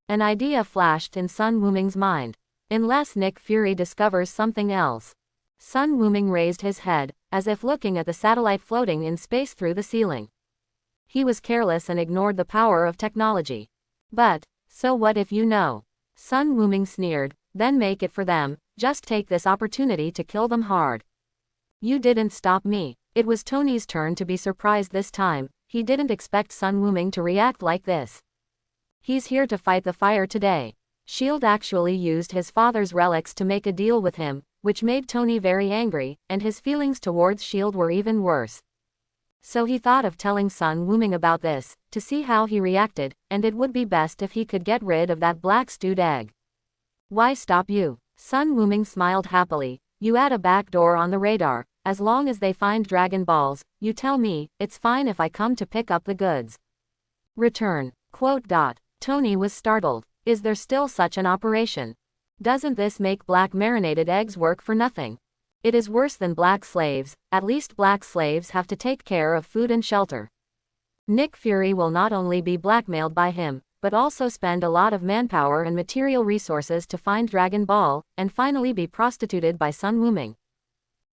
An idea flashed in Sun Wuming's mind. Unless Nick Fury discovers something else. Sun Wuming raised his head, as if looking at the satellite floating in space through the ceiling. He was careless and ignored the power of technology. But, so what if you know? Sun Wuming sneered, then make it for them, just take this opportunity to kill them hard. You didn't stop me. It was Tony's turn to be surprised this time. He didn't expect Sun Wuming to react like this. He's here to fight the fire today. S.H.I.E.L.D. actually used his father's relics to make a deal with him, which made Tony very angry, and his feelings towards S.H.I.E.L.D. were even worse. So he thought of telling Sun Wuming about this, to see how he reacted, and it would be best if he could get rid of that black stewed egg. Why stop you? Sun Wuming smiled happily. You add a back door on the radar. As long as they find Dragon Balls, you tell me, it's fine if I come to pick up the goods. Return. Tony was startled. Is there still such an operation? Doesn't this make black marinated eggs work for nothing? It is worse than black slaves. At least black slaves have to take care of food and shelter. Nick Fury will not only be blackmailed by him, but also spend a lot of manpower and material resources to find Dragon Ball, and finally be prostituted by Sun Wuming.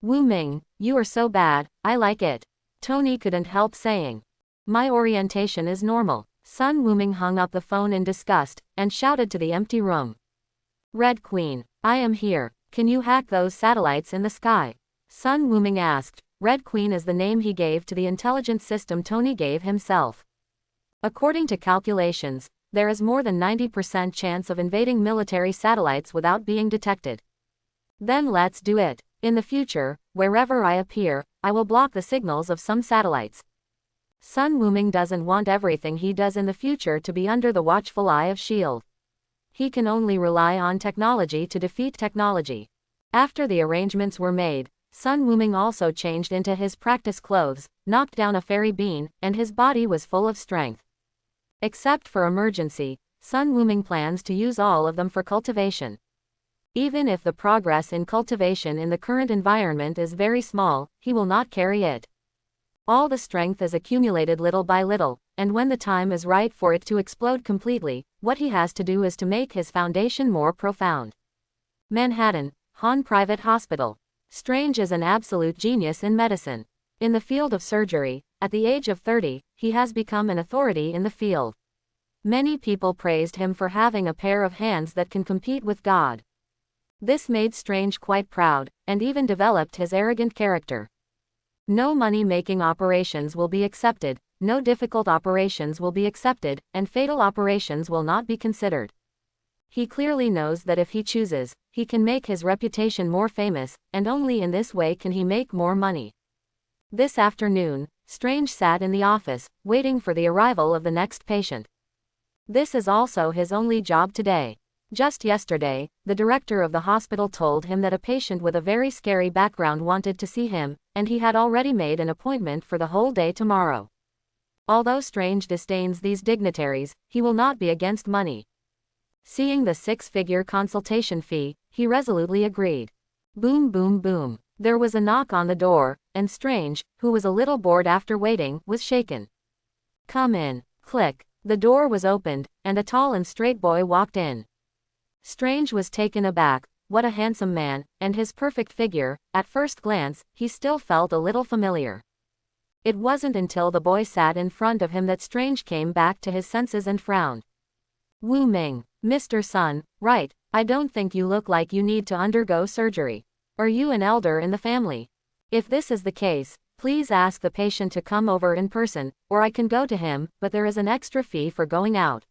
Wuming, you are so bad, I like it. Tony couldn't help saying. My orientation is normal. Sun Wuming hung up the phone in disgust, and shouted to the empty room. Red Queen, I am here. Can you hack those satellites in the sky? Sun Wuming asked. Red Queen is the name he gave to the intelligence system Tony gave himself. According to calculations, there is more than 90% chance of invading military satellites without being detected. Then let's do it. In the future, wherever I appear, I will block the signals of some satellites. Sun Wuming doesn't want everything he does in the future to be under the watchful eye of S.H.I.E.L.D. He can only rely on technology to defeat technology. After the arrangements were made, Sun Wuming also changed into his practice clothes, knocked down a fairy bean, and his body was full of strength. Except for emergency, Sun Wuming plans to use all of them for cultivation. Even if the progress in cultivation in the current environment is very small, he will not carry it. All the strength is accumulated little by little, and when the time is right for it to explode completely, what he has to do is to make his foundation more profound. Manhattan, Han Private Hospital. Strange is an absolute genius in medicine. In the field of surgery, at the age of 30, he has become an authority in the field. Many people praised him for having a pair of hands that can compete with God. This made Strange quite proud, and even developed his arrogant character. No money-making operations will be accepted, no difficult operations will be accepted, and fatal operations will not be considered. He clearly knows that if he chooses, he can make his reputation more famous, and only in this way can he make more money. This afternoon, Strange sat in the office, waiting for the arrival of the next patient. This is also his only job today. Just yesterday, the director of the hospital told him that a patient with a very scary background wanted to see him, and he had already made an appointment for the whole day tomorrow. Although Strange disdains these dignitaries, he will not be against money. Seeing the 6-figure consultation fee, he resolutely agreed. Boom boom boom. There was a knock on the door, and Strange, who was a little bored after waiting, was shaken. Come in. Click. The door was opened, and a tall and straight boy walked in. Strange was taken aback. What a handsome man, and his perfect figure. At first glance, he still felt a little familiar. It wasn't until the boy sat in front of him that Strange came back to his senses and frowned. Wuming, Mr. Sun, right, I don't think you look like you need to undergo surgery. Are you an elder in the family? If this is the case, Please ask the patient to come over in person, or I can go to him, but there is an extra fee for going out.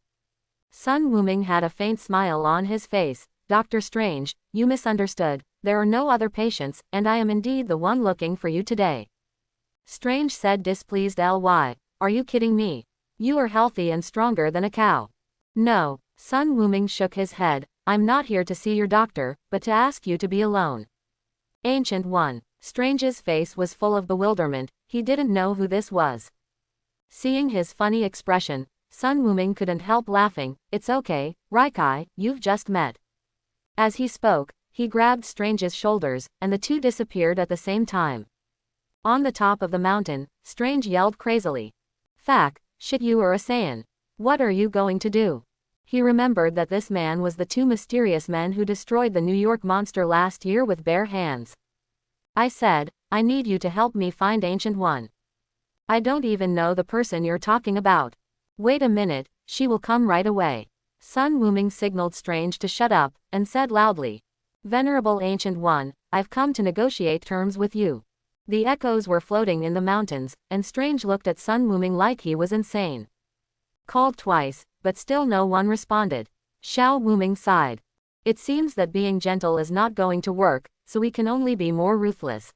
Sun Wuming had a faint smile on his face. Dr. Strange, you misunderstood. There are no other patients, and I am indeed the one looking for you today. Strange said, displeased. Ly, are you kidding me? You are healthy and stronger than a cow. No. Sun Wuming shook his head. I'm not here to see your doctor, but to ask you to be alone. Ancient One. Strange's face was full of bewilderment. He didn't know who this was. Seeing his funny expression, Sun Wuming couldn't help laughing. It's okay, Raikai, you've just met. As he spoke, he grabbed Strange's shoulders, and the two disappeared at the same time. On the top of the mountain, Strange yelled crazily. Fuck, shit, you are a Saiyan. What are you going to do? He remembered that this man was the two mysterious men who destroyed the New York monster last year with bare hands. I said, I need you to help me find Ancient One. I don't even know the person you're talking about. Wait a minute, she will come right away. Sun Wuming signaled Strange to shut up, and said loudly, Venerable Ancient One, I've come to negotiate terms with you. The echoes were floating in the mountains, and Strange looked at Sun Wuming like he was insane. Called twice, but still no one responded. Xiao Wuming sighed. It seems that being gentle is not going to work, so we can only be more ruthless.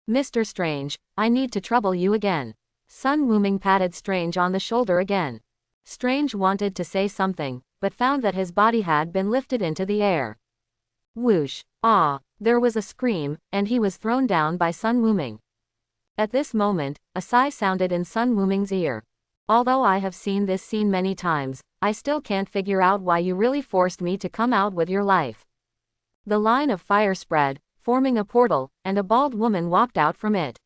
Mr. Strange, I need to trouble you again. Sun Wuming patted Strange on the shoulder again. Strange wanted to say something, but found that his body had been lifted into the air. Whoosh! Ah! There was a scream, and he was thrown down by Sun Wuming. At this moment, a sigh sounded in Sun Wuming's ear. Although I have seen this scene many times, I still can't figure out why you really forced me to come out with your life. The line of fire spread, forming a portal, and a bald woman walked out from it.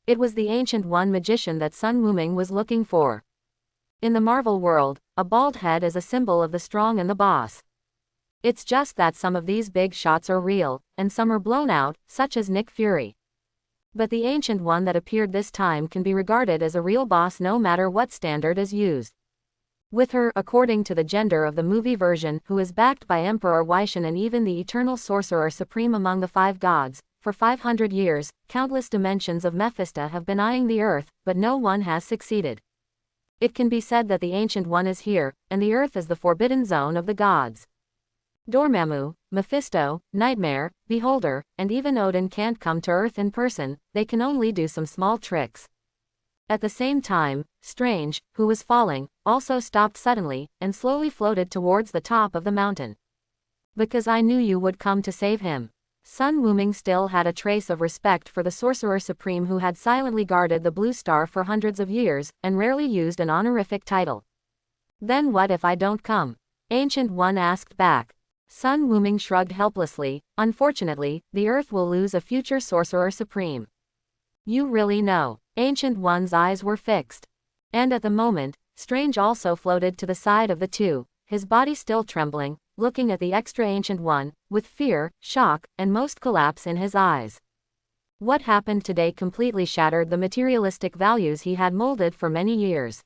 It was the Ancient One magician that Sun Wuming was looking for. In the Marvel world, a bald head is a symbol of the strong and the boss. It's just that some of these big shots are real, and some are blown out, such as Nick Fury. But the Ancient One that appeared this time can be regarded as a real boss no matter what standard is used. With her, according to the gender of the movie version, who is backed by Emperor Weixin and even the eternal sorcerer supreme among the five gods, for 500 years, countless dimensions of Mephisto have been eyeing the Earth, but no one has succeeded. It can be said that the Ancient One is here, and the Earth is the forbidden zone of the gods. Dormammu, Mephisto, Nightmare, Beholder, and even Odin can't come to Earth in person, they can only do some small tricks. At the same time, Strange, who was falling, also stopped suddenly, and slowly floated towards the top of the mountain. Because I knew you would come to save him. Sun Wuming still had a trace of respect for the Sorcerer Supreme who had silently guarded the Blue Star for hundreds of years, and rarely used an honorific title. Then what if I don't come? Ancient One asked back. Sun Wuming shrugged helplessly. Unfortunately, the Earth will lose a future Sorcerer Supreme. You really know. Ancient One's eyes were fixed. And at the moment, Strange also floated to the side of the two, his body still trembling, looking at the extra Ancient One, with fear, shock, and most collapse in his eyes. What happened today completely shattered the materialistic values he had molded for many years.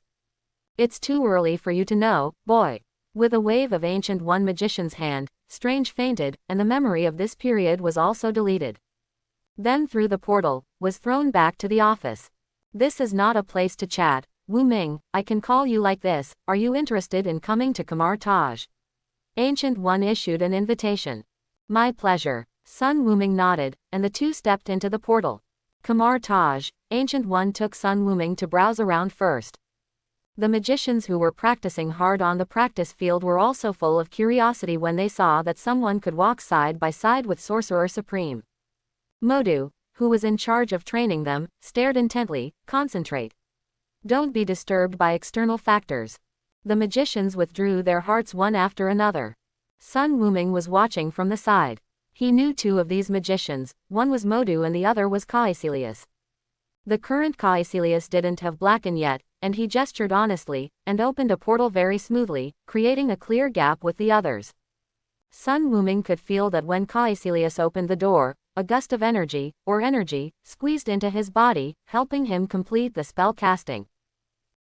It's too early for you to know, boy. With a wave of Ancient One magician's hand, Strange fainted, and the memory of this period was also deleted. Then through the portal, was thrown back to the office. This is not a place to chat. Wuming, I can call you like this, are you interested in coming to Kamar Taj? Ancient One issued an invitation. My pleasure. Sun Wuming nodded, and the two stepped into the portal. Kamar Taj, Ancient One took Sun Wuming to browse around first. The magicians who were practicing hard on the practice field were also full of curiosity when they saw that someone could walk side by side with Sorcerer Supreme. Modu, who was in charge of training them, stared intently. Concentrate. Don't be disturbed by external factors. The magicians withdrew their hearts one after another. Sun Wuming was watching from the side. He knew two of these magicians, one was Modu and the other was Caecilius. The current Caecilius didn't have blackened yet, and he gestured honestly, and opened a portal very smoothly, creating a clear gap with the others. Sun Wuming could feel that when Caecilius opened the door, a gust of energy, squeezed into his body, helping him complete the spell casting.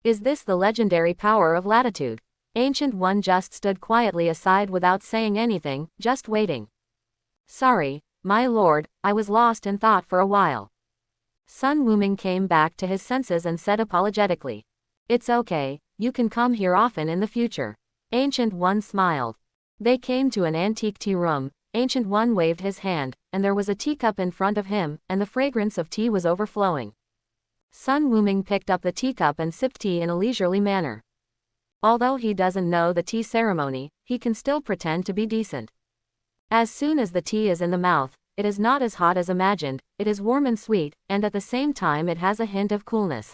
Is this the legendary power of latitude? Ancient One just stood quietly aside without saying anything, just waiting. Sorry, my lord, I was lost in thought for a while. Sun Wuming came back to his senses and said apologetically. It's okay, you can come here often in the future. Ancient One smiled. They came to an antique tea room. Ancient One waved his hand, and there was a teacup in front of him, and the fragrance of tea was overflowing. Sun Wuming picked up the teacup and sipped tea in a leisurely manner. Although he doesn't know the tea ceremony, he can still pretend to be decent. As soon as the tea is in the mouth, it is not as hot as imagined, it is warm and sweet, and at the same time it has a hint of coolness.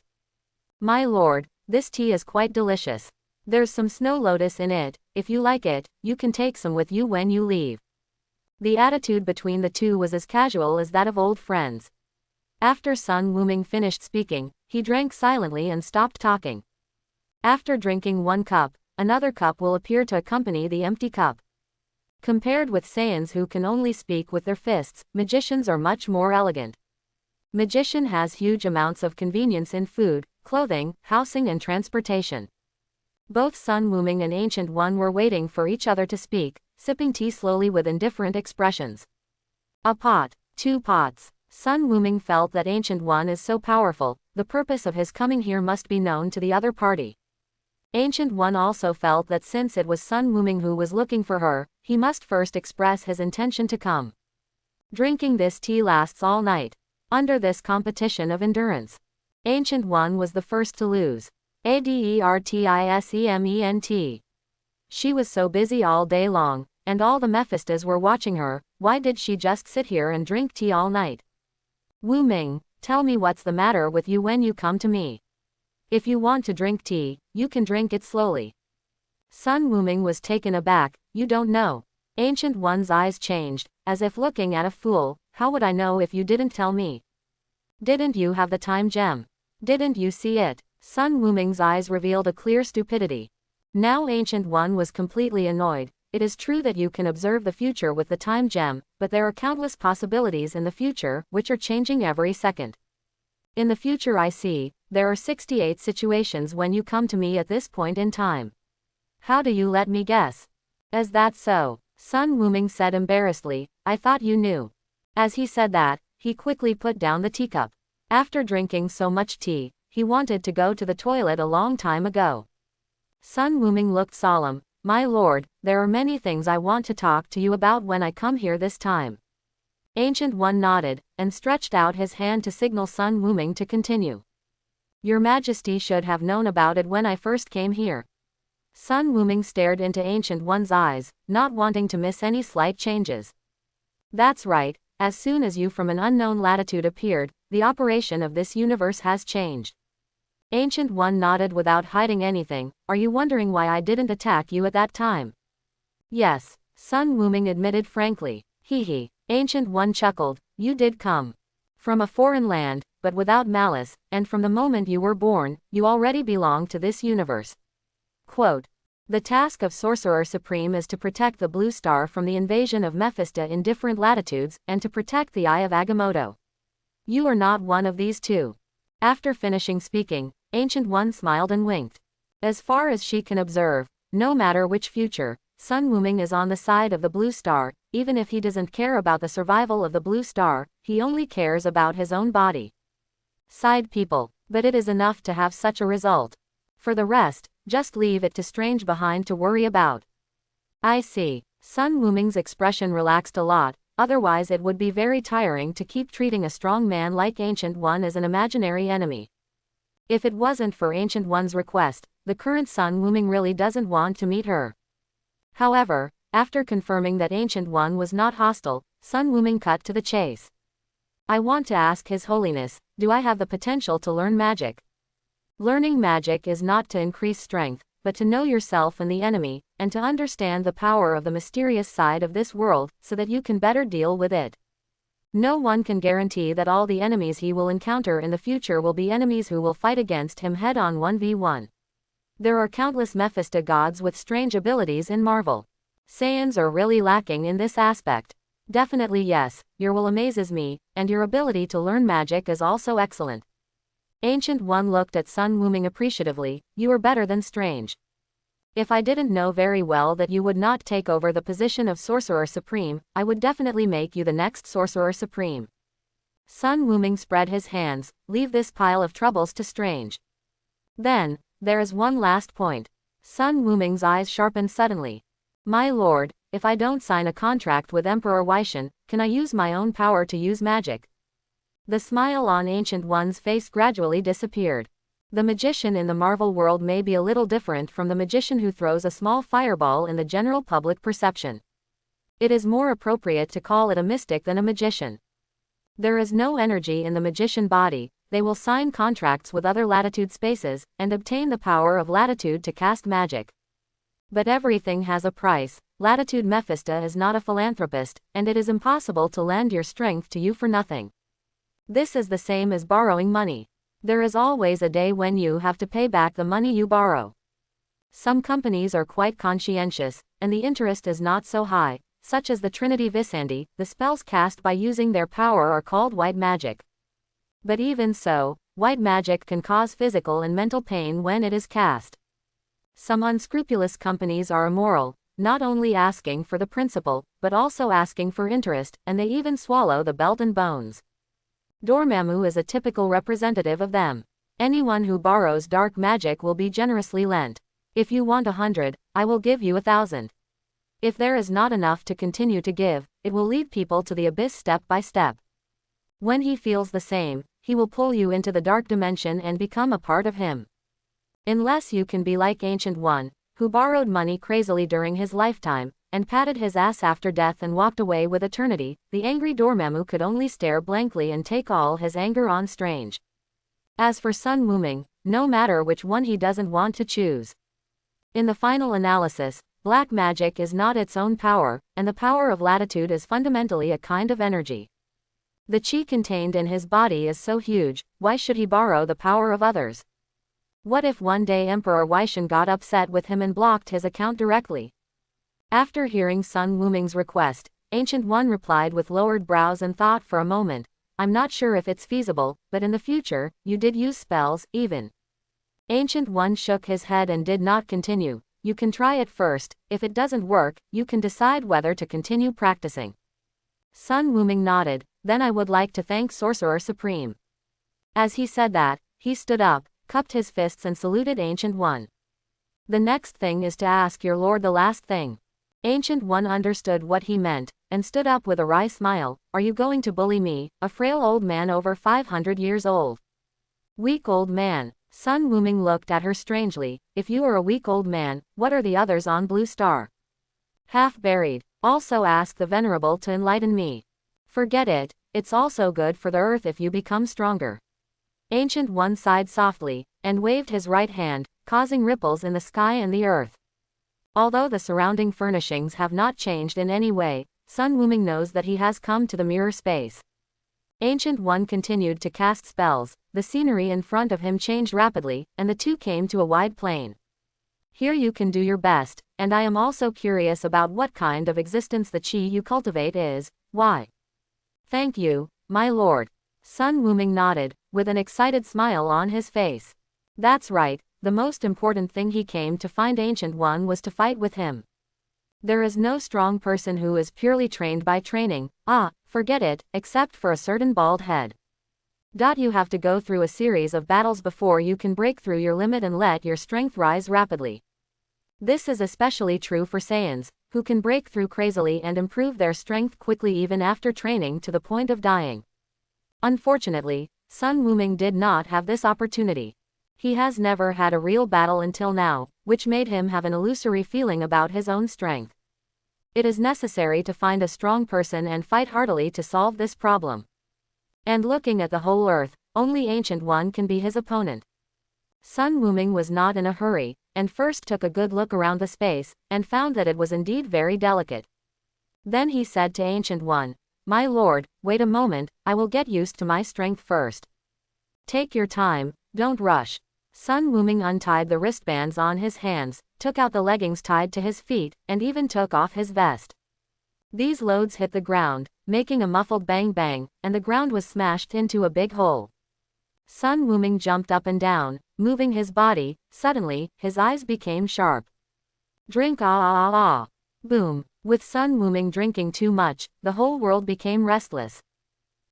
My lord, this tea is quite delicious. There's some snow lotus in it. If you like it, you can take some with you when you leave. The attitude between the two was as casual as that of old friends. After Sun Wuming finished speaking, he drank silently and stopped talking. After drinking one cup, another cup will appear to accompany the empty cup. Compared with Saiyans who can only speak with their fists, magicians are much more elegant. Magician has huge amounts of convenience in food, clothing, housing and transportation. Both Sun Wuming and Ancient One were waiting for each other to speak, sipping tea slowly with indifferent expressions. A pot, 2 pots. Sun Wuming felt that Ancient One is so powerful, the purpose of his coming here must be known to the other party. Ancient One also felt that since it was Sun Wuming who was looking for her, he must first express his intention to come. Drinking this tea lasts all night. Under this competition of endurance, Ancient One was the first to lose. Adertisement. She was so busy all day long, and all the Mephistas were watching her. Why did she just sit here and drink tea all night? Wuming, tell me what's the matter with you when you come to me. If you want to drink tea, you can drink it slowly. Sun Wuming was taken aback. You don't know. Ancient One's eyes changed, as if looking at a fool. How would I know if you didn't tell me? Didn't you have the time gem? Didn't you see it? Sun Wuming's eyes revealed a clear stupidity. Now Ancient One was completely annoyed. It is true that you can observe the future with the time gem, but there are countless possibilities in the future, which are changing every second. In the future I see, there are 68 situations when you come to me at this point in time. How do you let me guess? Is that so? Sun Wuming said embarrassedly, I thought you knew. As he said that, he quickly put down the teacup. After drinking so much tea, he wanted to go to the toilet a long time ago. Sun Wuming looked solemn. My lord, there are many things I want to talk to you about when I come here this time. Ancient One nodded, and stretched out his hand to signal Sun Wuming to continue. Your Majesty should have known about it when I first came here. Sun Wuming stared into Ancient One's eyes, not wanting to miss any slight changes. That's right, as soon as you from an unknown latitude appeared, the operation of this universe has changed. Ancient One nodded without hiding anything. Are you wondering why I didn't attack you at that time? Yes, Sun Wuming admitted frankly. Hee. Ancient One chuckled. You did come from a foreign land, but without malice, and from the moment you were born, you already belong to this universe. Quote, the task of Sorcerer Supreme is to protect the Blue Star from the invasion of Mephisto in different latitudes, and to protect the Eye of Agamotto. You are not one of these two. After finishing speaking, Ancient One smiled and winked. As far as she can observe, no matter which future, Sun Wuming is on the side of the Blue Star. Even if he doesn't care about the survival of the Blue Star, he only cares about his own body. Side people, but it is enough to have such a result. For the rest, just leave it to Strange Behind to worry about. I see. Sun Wuming's expression relaxed a lot, otherwise it would be very tiring to keep treating a strong man like Ancient One as an imaginary enemy. If it wasn't for Ancient One's request, the current Sun Wuming really doesn't want to meet her. However, after confirming that Ancient One was not hostile, Sun Wuming cut to the chase. I want to ask His Holiness, do I have the potential to learn magic? Learning magic is not to increase strength, but to know yourself and the enemy, and to understand the power of the mysterious side of this world, so that you can better deal with it. No one can guarantee that all the enemies he will encounter in the future will be enemies who will fight against him head-on 1v1. There are countless Mephisto gods with strange abilities in Marvel. Saiyans are really lacking in this aspect. Definitely yes, your will amazes me, and your ability to learn magic is also excellent. Ancient One looked at Sun Wuming appreciatively. You are better than Strange. If I didn't know very well that you would not take over the position of Sorcerer Supreme, I would definitely make you the next Sorcerer Supreme. Sun Wuming spread his hands. Leave this pile of troubles to Strange. Then, there is one last point. Sun Wuming's eyes sharpened suddenly. My lord, if I don't sign a contract with Emperor Weishan, can I use my own power to use magic? The smile on Ancient One's face gradually disappeared. The magician in the Marvel world may be a little different from the magician who throws a small fireball in the general public perception. It is more appropriate to call it a mystic than a magician. There is no energy in the magician body. They will sign contracts with other latitude spaces, and obtain the power of latitude to cast magic. But everything has a price. Latitude Mephisto is not a philanthropist, and it is impossible to lend your strength to you for nothing. This is the same as borrowing money. There is always a day when you have to pay back the money you borrow. Some companies are quite conscientious, and the interest is not so high, such as the Trinity Visandi. The spells cast by using their power are called white magic. But even so, white magic can cause physical and mental pain when it is cast. Some unscrupulous companies are immoral, not only asking for the principal, but also asking for interest, and they even swallow the belt and bones. Dormammu is a typical representative of them. Anyone who borrows dark magic will be generously lent. If you want 100, I will give you 1,000. If there is not enough to continue to give, it will lead people to the abyss step by step. When he feels the same, he will pull you into the dark dimension and become a part of him. Unless you can be like Ancient One, who borrowed money crazily during his lifetime, and patted his ass after death and walked away with eternity, the angry Dormammu could only stare blankly and take all his anger on Strange. As for Sun Wuming, no matter which one he doesn't want to choose. In the final analysis, black magic is not its own power, and the power of latitude is fundamentally a kind of energy. The chi contained in his body is so huge, why should he borrow the power of others? What if one day Emperor Weishan got upset with him and blocked his account directly? After hearing Sun Wuming's request, Ancient One replied with lowered brows and thought for a moment. I'm not sure if it's feasible, but in the future, you did use spells, even. Ancient One shook his head and did not continue. You can try it first. If it doesn't work, you can decide whether to continue practicing. Sun Wuming nodded. Then I would like to thank Sorcerer Supreme. As he said that, he stood up, cupped his fists and saluted Ancient One. The next thing is to ask your lord the last thing. Ancient One understood what he meant, and stood up with a wry smile. Are you going to bully me, a frail old man over 500 years old? Weak old man. Sun Wuming looked at her strangely. If you are a weak old man, what are the others on Blue Star? Half buried. Also ask the Venerable to enlighten me. Forget it, it's also good for the earth if you become stronger. Ancient One sighed softly, and waved his right hand, causing ripples in the sky and the earth. Although the surrounding furnishings have not changed in any way, Sun Wuming knows that he has come to the mirror space. Ancient One continued to cast spells. The scenery in front of him changed rapidly, and the two came to a wide plain. Here you can do your best, and I am also curious about what kind of existence the chi you cultivate is. Why? Thank you, my lord. Sun Wuming nodded, with an excited smile on his face. That's right, the most important thing he came to find Ancient One was to fight with him. There is no strong person who is purely trained by training. Forget it, except for a certain bald head. You have to go through a series of battles before you can break through your limit and let your strength rise rapidly. This is especially true for Saiyans, who can break through crazily and improve their strength quickly even after training to the point of dying. Unfortunately, Sun Wuming did not have this opportunity. He has never had a real battle until now, which made him have an illusory feeling about his own strength. It is necessary to find a strong person and fight heartily to solve this problem. And looking at the whole earth, only Ancient One can be his opponent. Sun Wuming was not in a hurry, and first took a good look around the space, and found that it was indeed very delicate. Then he said to Ancient One, My lord, wait a moment, I will get used to my strength first. Take your time, don't rush. Sun Wuming untied the wristbands on his hands, took out the leggings tied to his feet, and even took off his vest. These loads hit the ground, making a muffled bang bang, and the ground was smashed into a big hole. Sun Wuming jumped up and down, moving his body. Suddenly, his eyes became sharp. Drink Boom. With Sun Wuming drinking too much, the whole world became restless.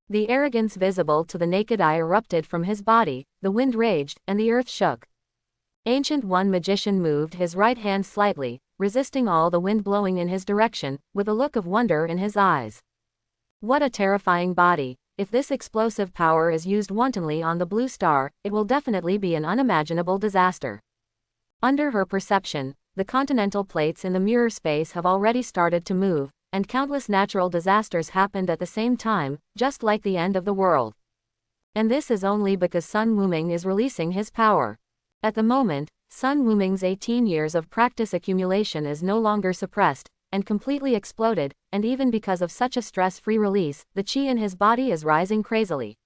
The arrogance visible to the naked eye erupted from his body, the wind raged, and the earth shook. Ancient One magician moved his right hand slightly, resisting all the wind blowing in his direction, with a look of wonder in his eyes. What a terrifying body! If this explosive power is used wantonly on the blue star, it will definitely be an unimaginable disaster. Under her perception, the continental plates in the mirror space have already started to move, and countless natural disasters happened at the same time, just like the end of the world. And this is only because Sun Wuming is releasing his power. At the moment, Sun Wuming's 18 years of practice accumulation is no longer suppressed, and completely exploded, and even because of such a stress-free release, the chi in his body is rising crazily.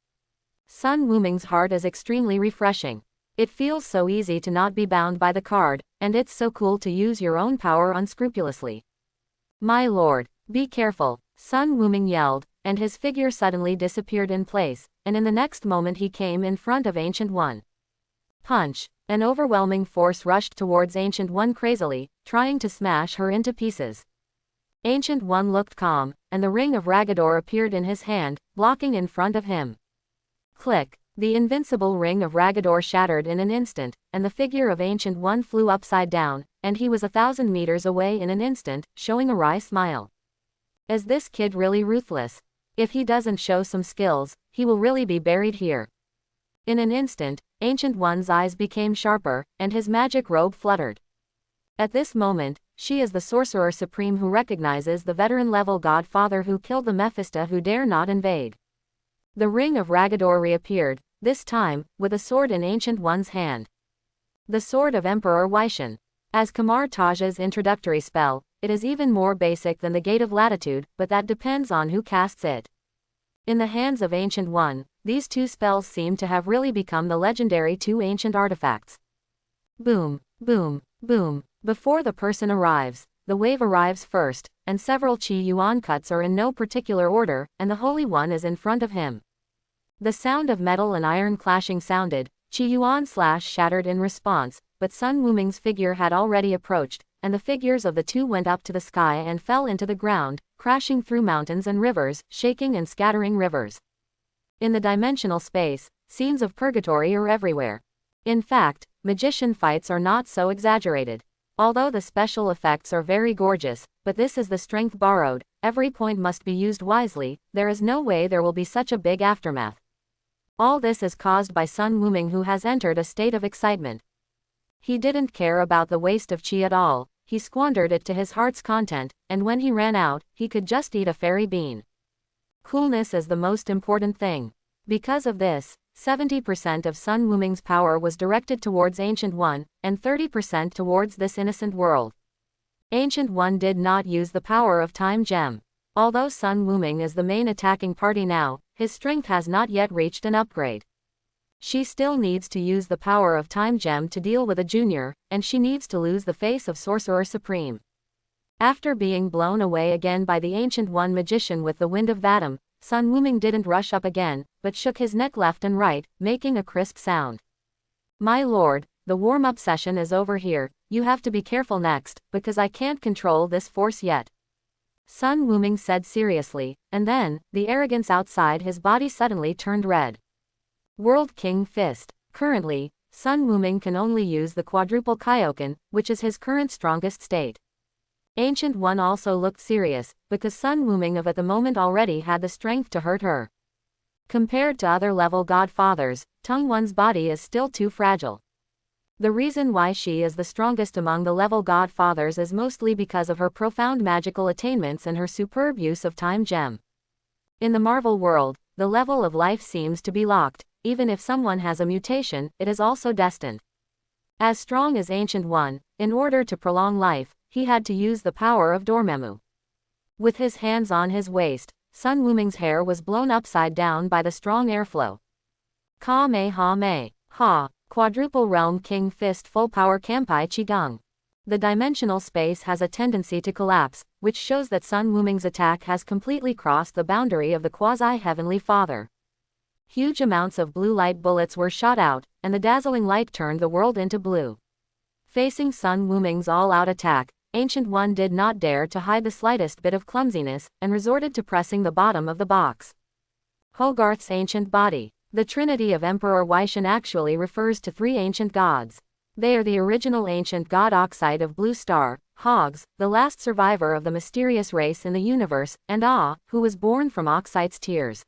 Sun Wuming's heart is extremely refreshing. It feels so easy to not be bound by the card, and it's so cool to use your own power unscrupulously. My lord, be careful, Sun Wuming yelled, and his figure suddenly disappeared in place, and in the next moment he came in front of Ancient One. Punch! An overwhelming force rushed towards Ancient One crazily, trying to smash her into pieces. Ancient One looked calm, and the ring of Ragador appeared in his hand, blocking in front of him. Click! The invincible ring of Ragador shattered in an instant, and the figure of Ancient One flew upside down, and he was 1,000 meters away in an instant, showing a wry smile. Is this kid really ruthless? If he doesn't show some skills, he will really be buried here. In an instant, Ancient One's eyes became sharper, and his magic robe fluttered. At this moment, she is the Sorcerer Supreme who recognizes the veteran-level Godfather who killed the Mephisto who dare not invade. The ring of Ragador reappeared, this time, with a sword in Ancient One's hand. The sword of Emperor Weixin. As Kamar Taj's introductory spell, it is even more basic than the Gate of Latitude, but that depends on who casts it. In the hands of Ancient One, these two spells seem to have really become the legendary two ancient artifacts. Boom, boom, boom. Before the person arrives, the wave arrives first, and several Qi Yuan cuts are in no particular order, and the Holy One is in front of him. The sound of metal and iron clashing sounded, Qi Yuan shattered in response, but Sun Wuming's figure had already approached, and the figures of the two went up to the sky and fell into the ground, crashing through mountains and rivers, shaking and scattering rivers. In the dimensional space, scenes of purgatory are everywhere. In fact, magician fights are not so exaggerated. Although the special effects are very gorgeous, but this is the strength borrowed, every point must be used wisely, there is no way there will be such a big aftermath. All this is caused by Sun Wuming who has entered a state of excitement. He didn't care about the waste of chi at all, he squandered it to his heart's content, and when he ran out, he could just eat a fairy bean. Coolness is the most important thing. Because of this, 70% of Sun Wuming's power was directed towards Ancient One, and 30% towards this innocent world. Ancient One did not use the power of Time Gem. Although Sun Wuming is the main attacking party now, his strength has not yet reached an upgrade. She still needs to use the power of Time Gem to deal with a junior, and she needs to lose the face of Sorcerer Supreme. After being blown away again by the Ancient One magician with the wind of Vatum, Sun Wuming didn't rush up again, but shook his neck left and right, making a crisp sound. My lord, the warm-up session is over here, you have to be careful next, because I can't control this force yet. Sun Wuming said seriously, and then, the arrogance outside his body suddenly turned red. World King Fist. Currently, Sun Wuming can only use the quadruple Kaioken, which is his current strongest state. Ancient One also looked serious, because Sun Wuming at the moment already had the strength to hurt her. Compared to other level godfathers, Tung One's body is still too fragile. The reason why she is the strongest among the level godfathers is mostly because of her profound magical attainments and her superb use of Time Gem. In the Marvel world, the level of life seems to be locked, even if someone has a mutation, it is also destined. As strong as Ancient One, in order to prolong life, he had to use the power of Dormammu. With his hands on his waist, Sun Wuming's hair was blown upside down by the strong airflow. Kamehameha. Quadruple Realm King Fist Full Power Kampai Qigong. The dimensional space has a tendency to collapse, which shows that Sun Wuming's attack has completely crossed the boundary of the quasi-heavenly father. Huge amounts of blue light bullets were shot out, and the dazzling light turned the world into blue. Facing Sun Wuming's all-out attack, Ancient One did not dare to hide the slightest bit of clumsiness, and resorted to pressing the bottom of the box. Hogarth's ancient body. The trinity of Emperor Wyshan actually refers to 3 ancient gods. They are the original ancient god Oxide of Blue Star, Hogs, the last survivor of the mysterious race in the universe, and who was born from Oxide's tears.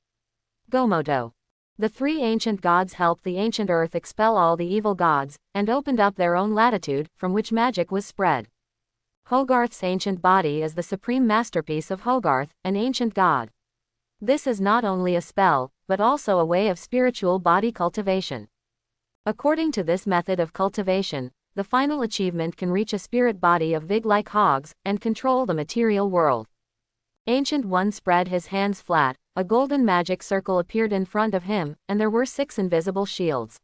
Gomoto. The 3 ancient gods helped the ancient earth expel all the evil gods, and opened up their own latitude, from which magic was spread. Hogarth's ancient body is the supreme masterpiece of Hogarth, an ancient god. This is not only a spell, but also a way of spiritual body cultivation. According to this method of cultivation, the final achievement can reach a spirit body of Vig like Hogs, and control the material world. Ancient One spread his hands flat, a golden magic circle appeared in front of him, and there were 6 invisible shields.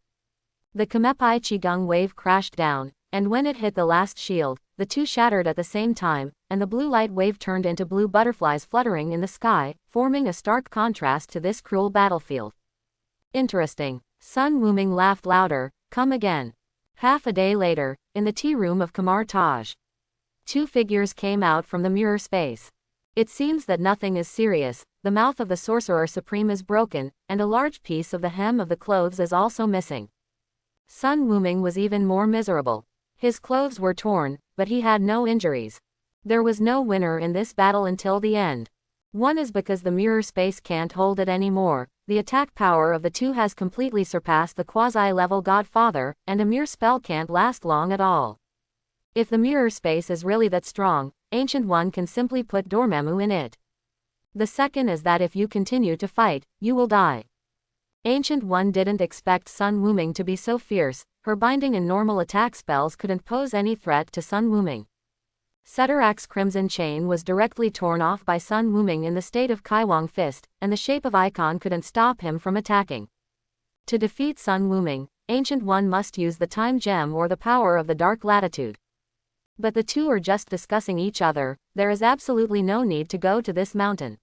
The Kamepai Qigong wave crashed down, and when it hit the last shield, the 2 shattered at the same time, and the blue light wave turned into blue butterflies fluttering in the sky, forming a stark contrast to this cruel battlefield. Interesting. Sun Wuming laughed louder. Come again. Half a day later, in the tea room of Kamar Taj, 2 figures came out from the mirror space. It seems that nothing is serious. The mouth of the Sorcerer Supreme is broken, and a large piece of the hem of the clothes is also missing. Sun Wuming was even more miserable. His clothes were torn, but he had no injuries. There was no winner in this battle until the end. One is because the mirror space can't hold it anymore. The attack power of the 2 has completely surpassed the quasi-level Godfather, and a mere spell can't last long at all. If the mirror space is really that strong, Ancient One can simply put Dormammu in it. The second is that if you continue to fight, you will die. Ancient One didn't expect Sun Wuming to be so fierce. Her binding and normal attack spells couldn't pose any threat to Sun Wuming. Setarak's crimson chain was directly torn off by Sun Wuming in the state of Kaiwang Fist, and the shape of Icon couldn't stop him from attacking. To defeat Sun Wuming, Ancient One must use the Time Gem or the power of the Dark Latitude. But the 2 are just discussing each other. There is absolutely no need to go to this mountain.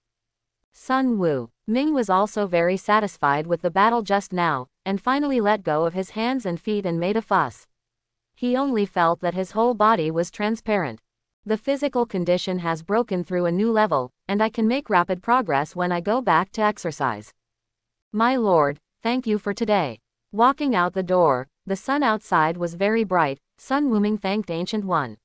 Sun Wuming was also very satisfied with the battle just now, and finally let go of his hands and feet and made a fuss. He only felt that his whole body was transparent. The physical condition has broken through a new level, and I can make rapid progress when I go back to exercise. My lord, thank you for today. Walking out the door, the sun outside was very bright. Sun Wuming thanked Ancient One.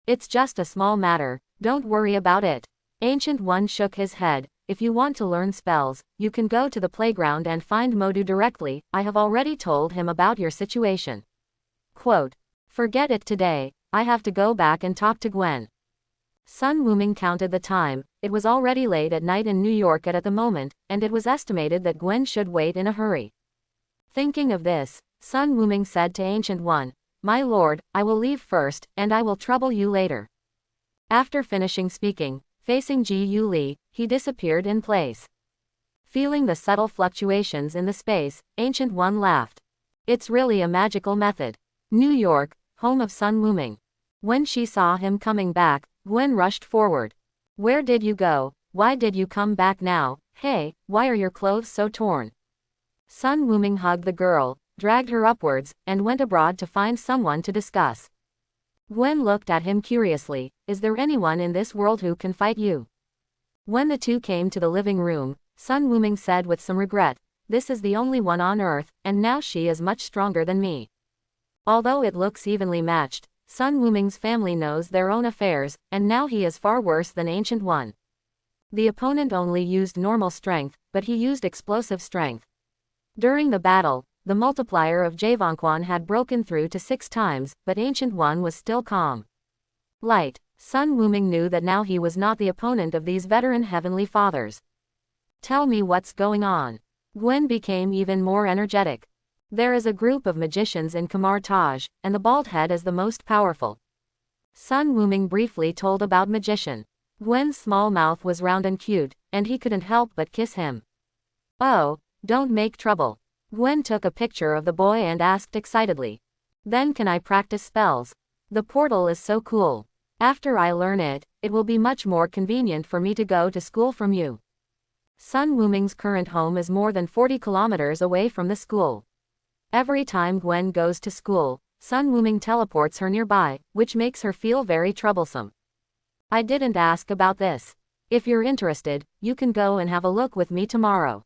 It's just a small matter, don't worry about it. Ancient One shook his head. If you want to learn spells, you can go to the playground and find Modu directly. I have already told him about your situation. Quote. Forget it today. I have to go back and talk to Gwen. Sun Wuming counted the time. It was already late at night in New York at the moment, and it was estimated that Gwen should wait in a hurry. Thinking of this, Sun Wuming said to Ancient One, My lord, I will leave first, and I will trouble you later. After finishing speaking, facing Ji Yu Li, he disappeared in place. Feeling the subtle fluctuations in the space, Ancient One laughed. It's really a magical method. New York, home of Sun Wuming. When she saw him coming back, Gwen rushed forward. Where did you go? Why did you come back now? Hey, why are your clothes so torn? Sun Wuming hugged the girl, dragged her upwards, and went abroad to find someone to discuss. Gwen looked at him curiously. Is there anyone in this world who can fight you? When the 2 came to the living room, Sun Wuming said with some regret, This is the only one on Earth, and now she is much stronger than me. Although it looks evenly matched, Sun Wuming's family knows their own affairs, and now he is far worse than Ancient One. The opponent only used normal strength, but he used explosive strength. During the battle, the multiplier of Javanquan had broken through to 6 times, but Ancient One was still calm. Light. Sun Wuming knew that now he was not the opponent of these veteran Heavenly Fathers. Tell me what's going on. Gwen became even more energetic. There is a group of magicians in Kamar Taj, and the bald head is the most powerful. Sun Wuming briefly told about magician. Gwen's small mouth was round and cute, and he couldn't help but kiss him. Oh, don't make trouble. Gwen took a picture of the boy and asked excitedly. Then can I practice spells? The portal is so cool. After I learn it, it will be much more convenient for me to go to school from you. Sun Wuming's current home is more than 40 kilometers away from the school. Every time Gwen goes to school, Sun Wuming teleports her nearby, which makes her feel very troublesome. I didn't ask about this. If you're interested, you can go and have a look with me tomorrow.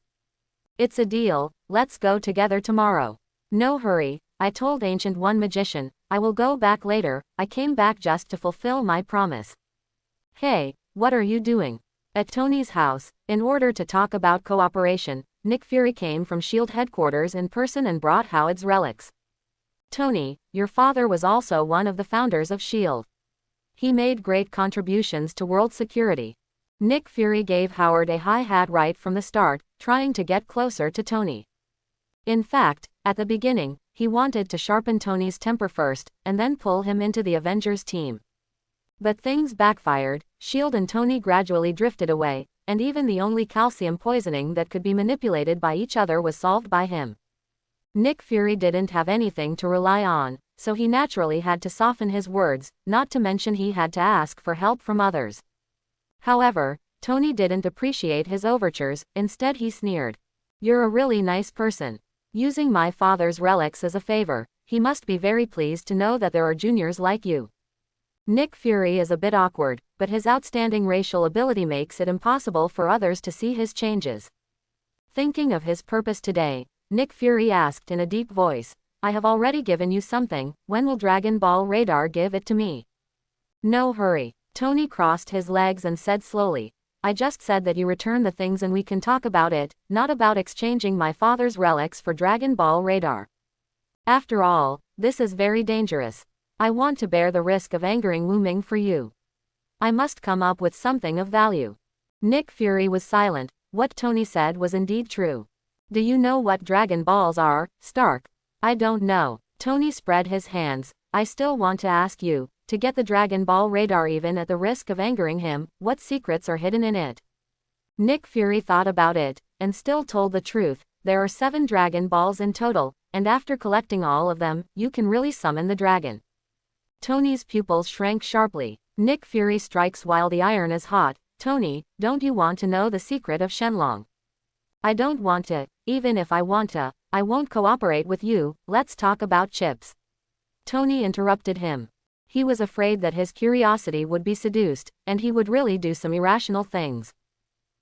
It's a deal, let's go together tomorrow. No hurry, I told Ancient One Magician, I will go back later, I came back just to fulfill my promise. Hey, what are you doing? At Tony's house, in order to talk about cooperation, Nick Fury came from S.H.I.E.L.D. headquarters in person and brought Howard's relics. Tony, your father was also one of the founders of S.H.I.E.L.D. He made great contributions to world security. Nick Fury gave Howard a high hat right from the start, trying to get closer to Tony. In fact, at the beginning, he wanted to sharpen Tony's temper first, and then pull him into the Avengers team. But things backfired, S.H.I.E.L.D. and Tony gradually drifted away, and even the only calcium poisoning that could be manipulated by each other was solved by him. Nick Fury didn't have anything to rely on, so he naturally had to soften his words, not to mention he had to ask for help from others. However, Tony didn't appreciate his overtures, instead he sneered. You're a really nice person. Using my father's relics as a favor, he must be very pleased to know that there are juniors like you. Nick Fury is a bit awkward, but his outstanding racial ability makes it impossible for others to see his changes. Thinking of his purpose today, Nick Fury asked in a deep voice, I have already given you something, when will Dragon Ball Radar give it to me? No hurry. Tony crossed his legs and said slowly, I just said that you return the things and we can talk about it, not about exchanging my father's relics for Dragon Ball Radar. After all, this is very dangerous. I want to bear the risk of angering Wu Ming for you. I must come up with something of value. Nick Fury was silent. What Tony said was indeed true. Do you know what Dragon Balls are, Stark? I don't know. Tony spread his hands. I still want to ask you, to get the Dragon Ball Radar even at the risk of angering him, what secrets are hidden in it? Nick Fury thought about it, and still told the truth. There are 7 Dragon Balls in total, and after collecting all of them, you can really summon the dragon. Tony's pupils shrank sharply. Nick Fury strikes while the iron is hot. Tony, don't you want to know the secret of Shenlong? I don't want to. Even if I want to, I won't cooperate with you. Let's talk about chips. Tony interrupted him. He was afraid that his curiosity would be seduced, and he would really do some irrational things.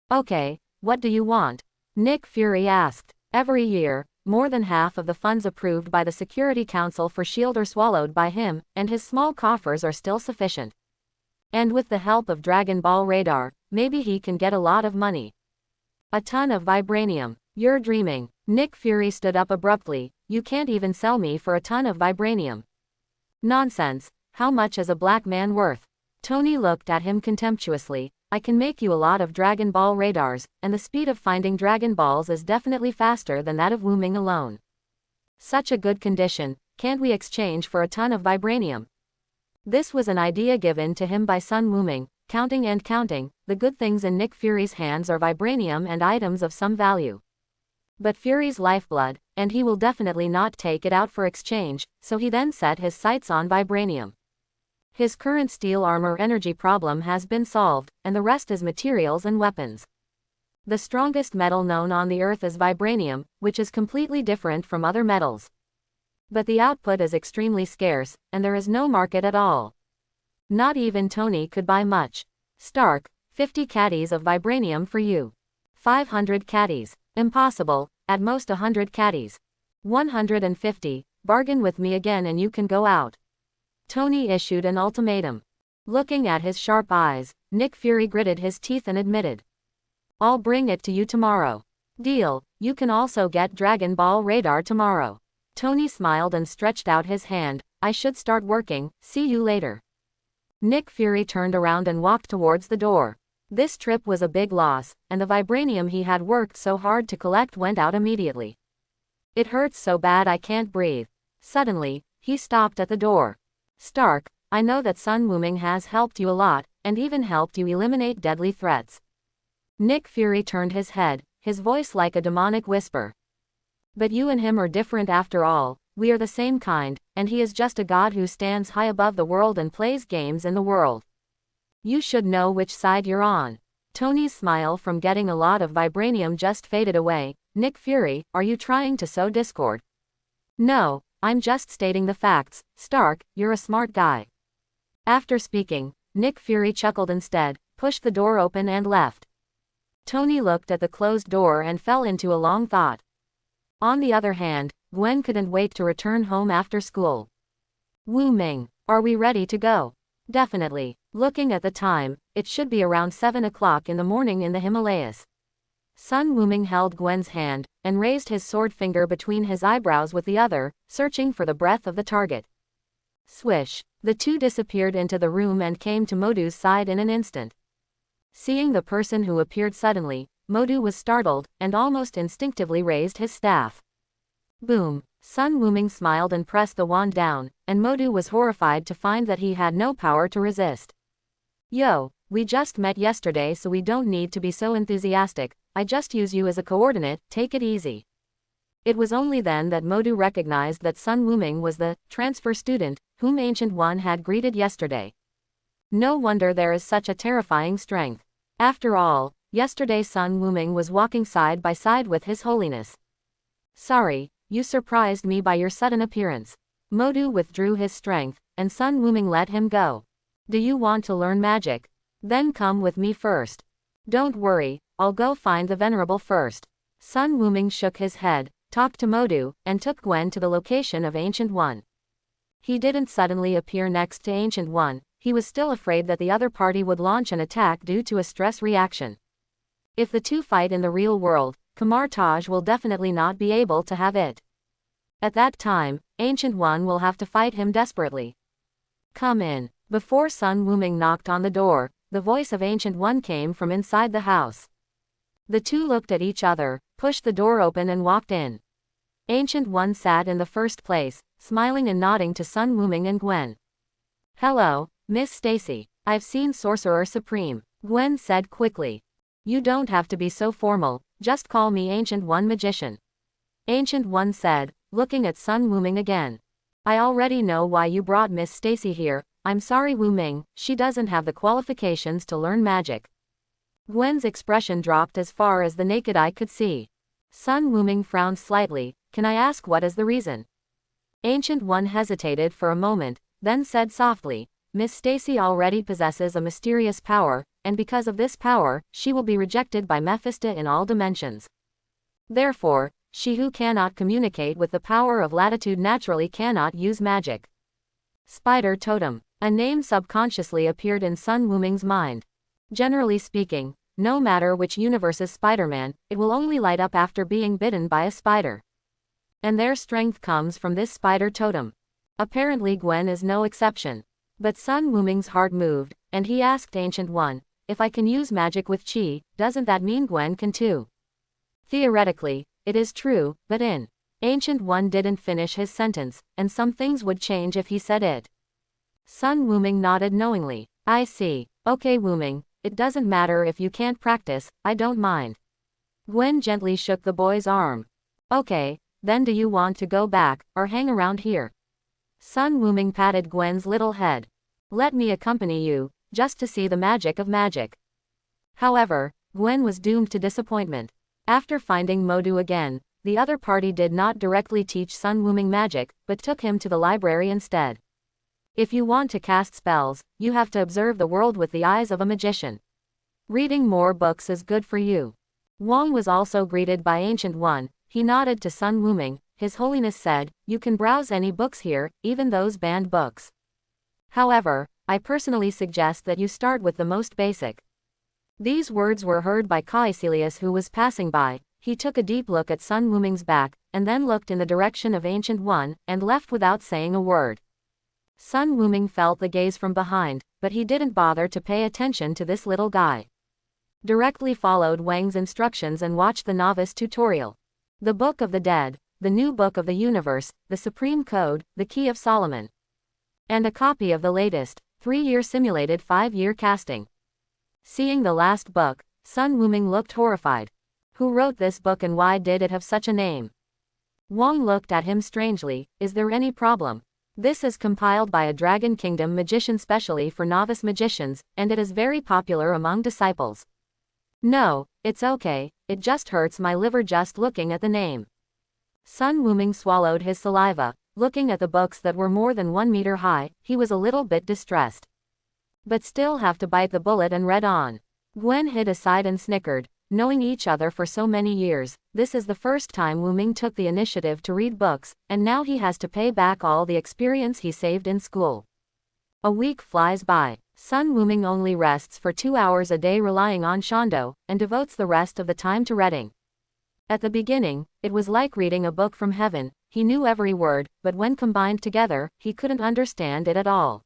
Okay, what do you want? Nick Fury asked. Every year, more than half of the funds approved by the Security Council for S.H.I.E.L.D. are swallowed by him, and his small coffers are still sufficient. And with the help of Dragon Ball Radar, maybe he can get a lot of money. A ton of vibranium. You're dreaming. Nick Fury stood up abruptly. You can't even sell me for a ton of vibranium. Nonsense. How much is a black man worth? Tony looked at him contemptuously. I can make you a lot of Dragon Ball radars, and the speed of finding Dragon Balls is definitely faster than that of Wu Ming alone. Such a good condition, can't we exchange for a ton of vibranium? This was an idea given to him by Sun Wu Ming, counting and counting, the good things in Nick Fury's hands are vibranium and items of some value. But Fury's lifeblood, and he will definitely not take it out for exchange, so he then set his sights on vibranium. His current steel armor energy problem has been solved, and the rest is materials and weapons. The strongest metal known on the Earth is vibranium, which is completely different from other metals. But the output is extremely scarce, and there is no market at all. Not even Tony could buy much. Stark, 50 caddies of vibranium for you. 500 caddies. Impossible, at most 100 caddies. 150, bargain with me again and you can go out. Tony issued an ultimatum. Looking at his sharp eyes, Nick Fury gritted his teeth and admitted. I'll bring it to you tomorrow. Deal, you can also get Dragon Ball Radar tomorrow. Tony smiled and stretched out his hand. I should start working, see you later. Nick Fury turned around and walked towards the door. This trip was a big loss, and the vibranium he had worked so hard to collect went out immediately. It hurts so bad I can't breathe. Suddenly, he stopped at the door. Stark, I know that Sun Wu Ming has helped you a lot, and even helped you eliminate deadly threats. Nick Fury turned his head, his voice like a demonic whisper. But you and him are different after all, we are the same kind, and he is just a god who stands high above the world and plays games in the world. You should know which side you're on. Tony's smile from getting a lot of vibranium just faded away. Nick Fury, are you trying to sow discord? No, I'm just stating the facts. Stark, you're a smart guy. After speaking, Nick Fury chuckled instead, pushed the door open and left. Tony looked at the closed door and fell into a long thought. On the other hand, Gwen couldn't wait to return home after school. Wu Ming, are we ready to go? Definitely. Looking at the time, it should be around 7 o'clock in the morning in the Himalayas. Sun Wuming held Gwen's hand, and raised his sword finger between his eyebrows with the other, searching for the breath of the target. Swish! The two disappeared into the room and came to Modu's side in an instant. Seeing the person who appeared suddenly, Modu was startled, and almost instinctively raised his staff. Boom! Sun Wuming smiled and pressed the wand down, and Modu was horrified to find that he had no power to resist. Yo, we just met yesterday, so we don't need to be so enthusiastic. I just use you as a coordinate, take it easy. It was only then that Modu recognized that Sun Wuming was the transfer student whom Ancient One had greeted yesterday. No wonder there is such a terrifying strength. After all, yesterday Sun Wuming was walking side by side with His Holiness. Sorry, you surprised me by your sudden appearance. Modu withdrew his strength, and Sun Wuming let him go. Do you want to learn magic? Then come with me first. Don't worry, I'll go find the Venerable first. Sun Wuming shook his head, talked to Modu, and took Gwen to the location of Ancient One. He didn't suddenly appear next to Ancient One. He was still afraid that the other party would launch an attack due to a stress reaction. If the two fight in the real world, Kamar Taj will definitely not be able to have it. At that time, Ancient One will have to fight him desperately. Come in. Before Sun Wuming knocked on the door, the voice of Ancient One came from inside the house. The two looked at each other, pushed the door open and walked in. Ancient One sat in the first place, smiling and nodding to Sun Wuming and Gwen. Hello, Miss Stacy. I've seen Sorcerer Supreme, Gwen said quickly. You don't have to be so formal, just call me Ancient One Magician. Ancient One said, looking at Sun Wuming again. I already know why you brought Miss Stacy here. I'm sorry Wu Ming, she doesn't have the qualifications to learn magic. Gwen's expression dropped as far as the naked eye could see. Sun Wuming frowned slightly. Can I ask what is the reason? Ancient One hesitated for a moment, then said softly, Miss Stacy already possesses a mysterious power, and because of this power, she will be rejected by Mephisto in all dimensions. Therefore, she who cannot communicate with the power of latitude naturally cannot use magic. Spider Totem. A name subconsciously appeared in Sun Wuming's mind. Generally speaking, no matter which universe's Spider-Man, it will only light up after being bitten by a spider. And their strength comes from this spider totem. Apparently Gwen is no exception. But Sun Wuming's heart moved, and he asked Ancient One, if I can use magic with chi, doesn't that mean Gwen can too? Theoretically, it is true, but in. Ancient One didn't finish his sentence, and some things would change if he said it. Sun Wuming nodded knowingly. I see. Okay Wuming, it doesn't matter if you can't practice, I don't mind. Gwen gently shook the boy's arm. Okay, then do you want to go back, or hang around here? Sun Wuming patted Gwen's little head. Let me accompany you, just to see the magic of magic. However, Gwen was doomed to disappointment. After finding Modu again, the other party did not directly teach Sun Wuming magic, but took him to the library instead. If you want to cast spells, you have to observe the world with the eyes of a magician. Reading more books is good for you. Wong was also greeted by Ancient One. He nodded to Sun Wuming. His Holiness said, you can browse any books here, even those banned books. However, I personally suggest that you start with the most basic. These words were heard by Caecilius who was passing by. He took a deep look at Sun Wuming's back, and then looked in the direction of Ancient One, and left without saying a word. Sun Wuming felt the gaze from behind, but he didn't bother to pay attention to this little guy. Directly followed Wang's instructions and watched the novice tutorial. The Book of the Dead, the new book of the universe, the Supreme Code, the Key of Solomon. And a copy of the latest, 3-year simulated 5-year casting. Seeing the last book, Sun Wuming looked horrified. Who wrote this book and why did it have such a name? Wang looked at him strangely. Is there any problem? This is compiled by a Dragon Kingdom magician specially for novice magicians, and it is very popular among disciples. No, it's okay, it just hurts my liver just looking at the name. Sun Wuming swallowed his saliva. Looking at the books that were more than 1 meter high, he was a little bit distressed. But still have to bite the bullet and read on. Gwen hid aside and snickered. knowing each other for so many years, this is the first time Wu Ming took the initiative to read books, and now he has to pay back all the experience he saved in school. A week flies by. Sun Wuming only rests for 2 hours a day relying on Shondo, and devotes the rest of the time to reading. At the beginning, it was like reading a book from heaven. He knew every word, but when combined together, he couldn't understand it at all.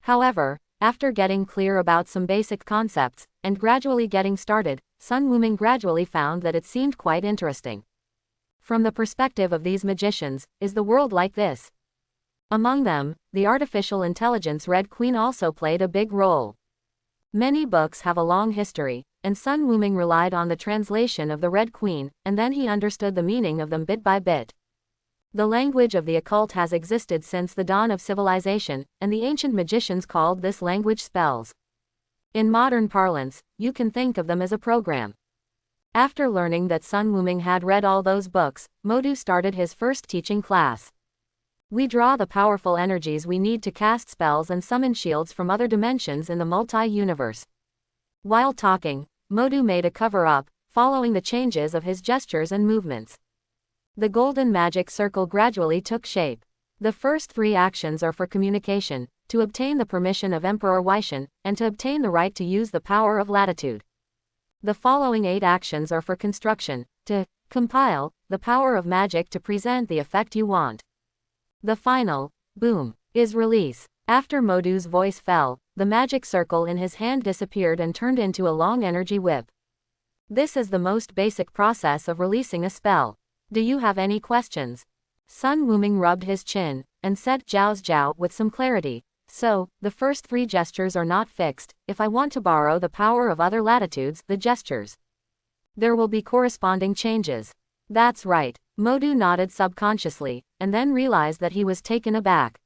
However, after getting clear about some basic concepts, and gradually getting started, Sun Wuming gradually found that it seemed quite interesting. From the perspective of these magicians, is the world like this? Among them, the artificial intelligence Red Queen also played a big role. Many books have a long history, and Sun Wuming relied on the translation of the Red Queen, and then he understood the meaning of them bit by bit. The language of the occult has existed since the dawn of civilization, and the ancient magicians called this language spells. In modern parlance, you can think of them as a program. After learning that Sun Wuming had read all those books, Modu started his first teaching class. We draw the powerful energies we need to cast spells and summon shields from other dimensions in the multi-universe. While talking, Modu made a cover-up, following the changes of his gestures and movements. The golden magic circle gradually took shape. The first 3 actions are for communication, to obtain the permission of Emperor Weishan, and to obtain the right to use the power of latitude. The following 8 actions are for construction, to compile the power of magic to present the effect you want. The final, boom, is release. After Modu's voice fell, the magic circle in his hand disappeared and turned into a long energy whip. This is the most basic process of releasing a spell. Do you have any questions? Sun Wuming rubbed his chin, and said Zhao with some clarity. So, the first 3 gestures are not fixed. If I want to borrow the power of other latitudes, the gestures, there will be corresponding changes. That's right. Modu nodded subconsciously, and then realized that he was taken aback.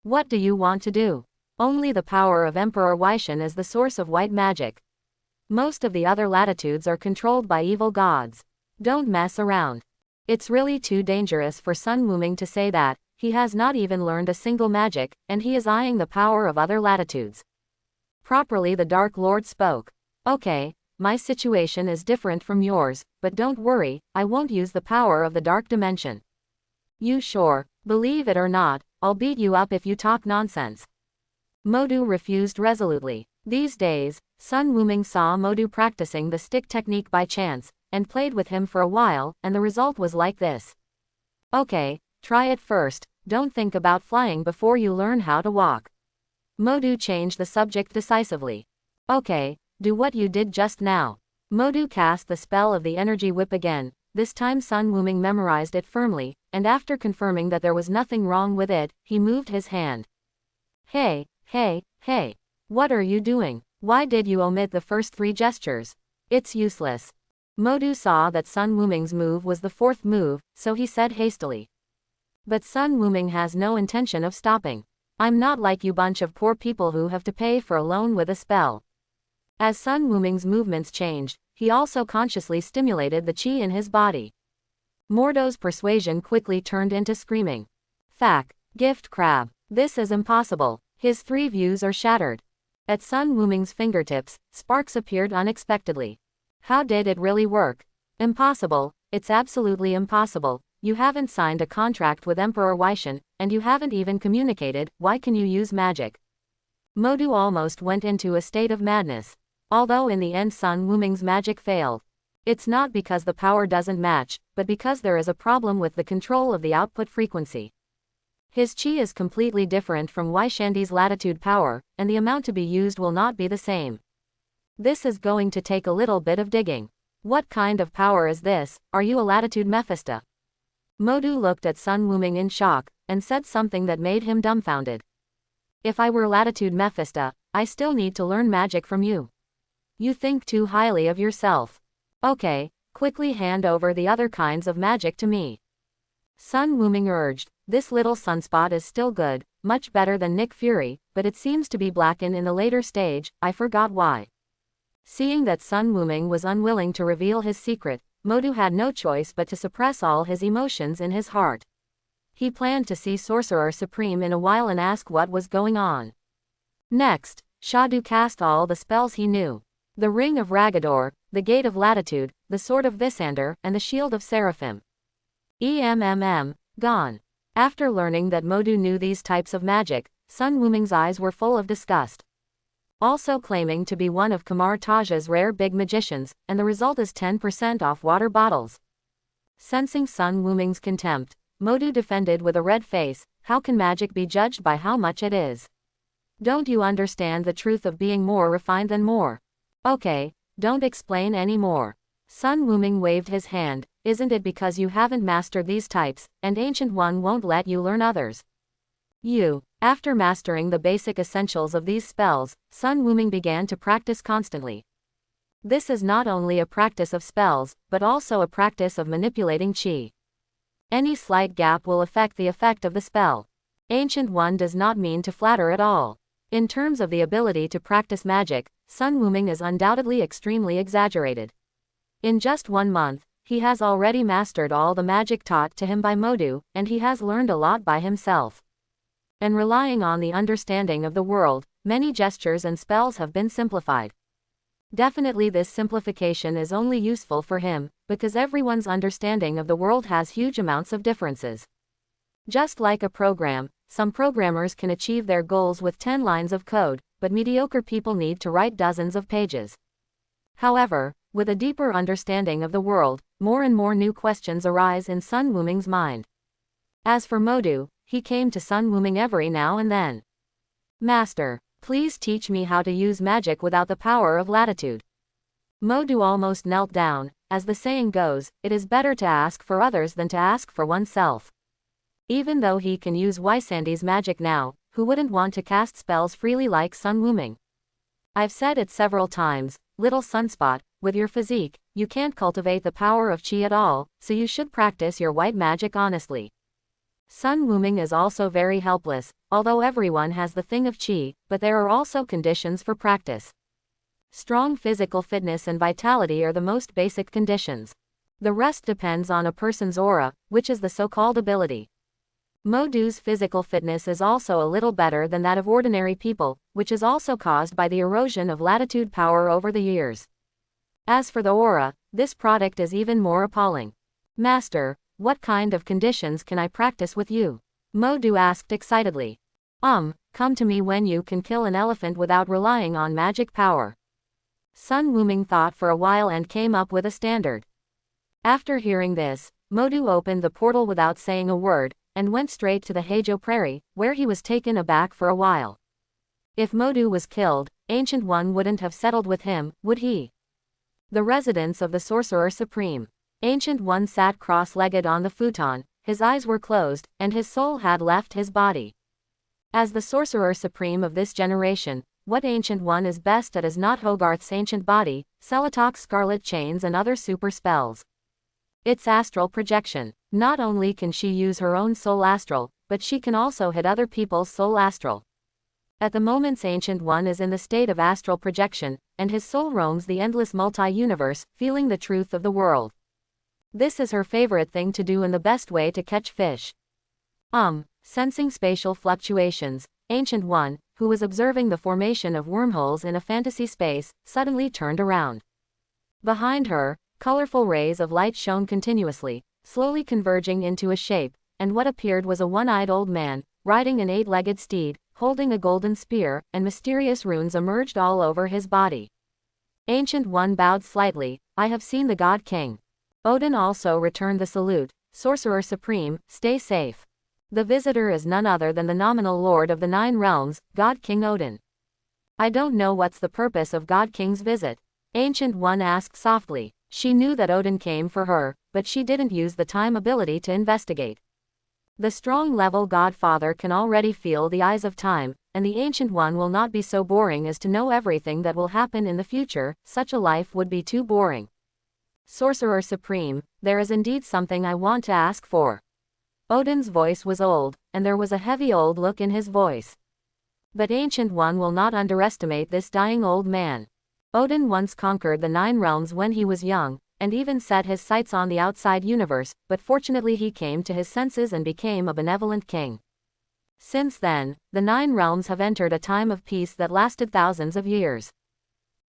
What do you want to do? Only the power of Emperor Weishan is the source of white magic. Most of the other latitudes are controlled by evil gods. Don't mess around. It's really too dangerous for Sun Wuming to say that. He has not even learned a single magic, and he is eyeing the power of other latitudes. Properly, the Dark Lord spoke. Okay. My situation is different from yours, but don't worry, I won't use the power of the dark dimension. You sure? Believe it or not, I'll beat you up if you talk nonsense. Modu refused resolutely. These days, Sun Wuming saw Modu practicing the stick technique by chance, and played with him for a while, and the result was like this. Okay, try it first, don't think about flying before you learn how to walk. Modu changed the subject decisively. Okay. Do what you did just now. Modu cast the spell of the energy whip again. This time Sun Wuming memorized it firmly, and after confirming that there was nothing wrong with it, he moved his hand. Hey, hey, hey. What are you doing? Why did you omit the first 3 gestures? It's useless. Modu saw that Sun Wuming's move was the 4th move, so he said hastily. But Sun Wuming has no intention of stopping. I'm not like you bunch of poor people who have to pay for a loan with a spell. As Sun Wuming's movements changed, he also consciously stimulated the qi in his body. Mordo's persuasion quickly turned into screaming. Fack, gift crab. This is impossible. His 3 views are shattered. At Sun Wuming's fingertips, sparks appeared unexpectedly. How did it really work? Impossible, it's absolutely impossible. You haven't signed a contract with Emperor Weishan, and you haven't even communicated. Why can you use magic? Modu almost went into a state of madness. Although in the end Sun Wuming's magic failed. It's not because the power doesn't match, but because there is a problem with the control of the output frequency. His qi is completely different from Weishandi's latitude power, and the amount to be used will not be the same. This is going to take a little bit of digging. What kind of power is this? Are you a latitude Mephisto? Modu looked at Sun Wuming in shock, and said something that made him dumbfounded. If I were latitude Mephisto, I still need to learn magic from you. You think too highly of yourself. Okay, quickly hand over the other kinds of magic to me. Sun Wuming urged. This little sunspot is still good, much better than Nick Fury, but it seems to be blackened in the later stage. I forgot why. Seeing that Sun Wuming was unwilling to reveal his secret, Modu had no choice but to suppress all his emotions in his heart. He planned to see Sorcerer Supreme in a while and ask what was going on. Next, Shadu cast all the spells he knew. The Ring of Ragador, the Gate of Latitude, the Sword of Visander, and the Shield of Seraphim. Gone. After learning that Modu knew these types of magic, Sun Wuming's eyes were full of disgust. Also claiming to be one of Kamar Taj's rare big magicians, and the result is 10% off water bottles. Sensing Sun Wuming's contempt, Modu defended with a red face, "How can magic be judged by how much it is? Don't you understand the truth of being more refined than more? Okay, don't explain any more." Sun Wuming waved his hand. "Isn't it because you haven't mastered these types, and Ancient One won't let you learn others?" After mastering the basic essentials of these spells, Sun Wuming began to practice constantly. This is not only a practice of spells, but also a practice of manipulating qi. Any slight gap will affect the effect of the spell. Ancient One does not mean to flatter at all. In terms of the ability to practice magic, Sun Wuming is undoubtedly extremely exaggerated. In just 1 month, he has already mastered all the magic taught to him by Modu, and he has learned a lot by himself. And relying on the understanding of the world, many gestures and spells have been simplified. Definitely this simplification is only useful for him, because everyone's understanding of the world has huge amounts of differences. Just like a program, some programmers can achieve their goals with 10 lines of code, but mediocre people need to write dozens of pages. However, with a deeper understanding of the world, more and more new questions arise in Sun Wuming's mind. As for Modu, he came to Sun Wuming every now and then. "Master, please teach me how to use magic without the power of latitude." Modu almost knelt down. As the saying goes, it is better to ask for others than to ask for oneself. Even though he can use Wysandy's magic now, who wouldn't want to cast spells freely like Sun Wuming? "I've said it several times, little Sunspot, with your physique, you can't cultivate the power of qi at all, so you should practice your white magic honestly." Sun Wuming is also very helpless, although everyone has the thing of qi, but there are also conditions for practice. Strong physical fitness and vitality are the most basic conditions. The rest depends on a person's aura, which is the so-called ability. Modu's physical fitness is also a little better than that of ordinary people, which is also caused by the erosion of latitude power over the years. As for the aura, this product is even more appalling. "Master, what kind of conditions can I practice with you?" Modu asked excitedly. Come to me when you can kill an elephant without relying on magic power." Sun Wuming thought for a while and came up with a standard. After hearing this, Modu opened the portal without saying a word, and went straight to the Heijo Prairie, where he was taken aback for a while. If Modu was killed, Ancient One wouldn't have settled with him, would he? The residence of the Sorcerer Supreme. Ancient One sat cross-legged on the futon, his eyes were closed, and his soul had left his body. As the Sorcerer Supreme of this generation, what Ancient One is best at is not Hogarth's ancient body, Celatok's scarlet chains and other super spells. It's astral projection. Not only can she use her own soul astral, but she can also hit other people's soul astral. At the moment Ancient One is in the state of astral projection, and his soul roams the endless multi-universe, feeling the truth of the world. This is her favorite thing to do and the best way to catch fish. Sensing spatial fluctuations, Ancient One, who was observing the formation of wormholes in a fantasy space, suddenly turned around. Behind her, colorful rays of light shone continuously, slowly converging into a shape, and what appeared was a one-eyed old man, riding an 8-legged steed, holding a golden spear, and mysterious runes emerged all over his body. Ancient One bowed slightly. "I have seen the God King." Odin also returned the salute. "Sorcerer Supreme, stay safe. The visitor is none other than the nominal Lord of the 9 Realms, God King Odin." "I don't know what's the purpose of God King's visit?" Ancient One asked softly. She knew that Odin came for her, but she didn't use the time ability to investigate. The strong-level Godfather can already feel the eyes of time, and the Ancient One will not be so boring as to know everything that will happen in the future. Such a life would be too boring. "Sorcerer Supreme, there is indeed something I want to ask for." Odin's voice was old, and there was a heavy old look in his voice. But Ancient One will not underestimate this dying old man. Odin once conquered the 9 realms when he was young, and even set his sights on the outside universe, but fortunately he came to his senses and became a benevolent king. Since then, the 9 realms have entered a time of peace that lasted thousands of years.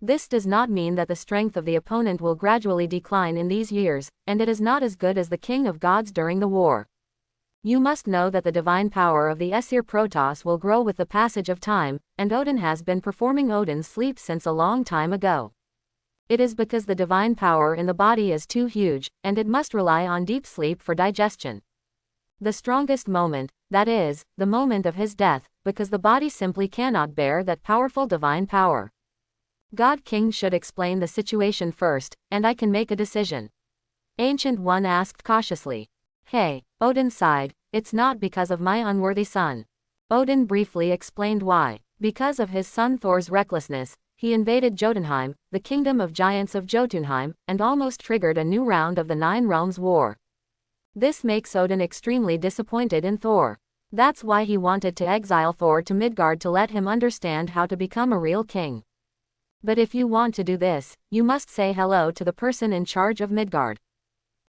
This does not mean that the strength of the opponent will gradually decline in these years, and it is not as good as the king of gods during the war. You must know that the divine power of the Aesir Protoss will grow with the passage of time, and Odin has been performing Odin's sleep since a long time ago. It is because the divine power in the body is too huge, and it must rely on deep sleep for digestion. The strongest moment, that is, the moment of his death, because the body simply cannot bear that powerful divine power. God King should explain the situation first, and I can make a decision. Ancient One asked cautiously. Hey, Odin sighed, it's not because of my unworthy son. Odin briefly explained why. Because of his son Thor's recklessness, he invaded Jotunheim, the kingdom of giants of Jotunheim, and almost triggered a new round of the Nine Realms War. This makes Odin extremely disappointed in Thor. That's why he wanted to exile Thor to Midgard to let him understand how to become a real king. But if you want to do this, you must say hello to the person in charge of Midgard.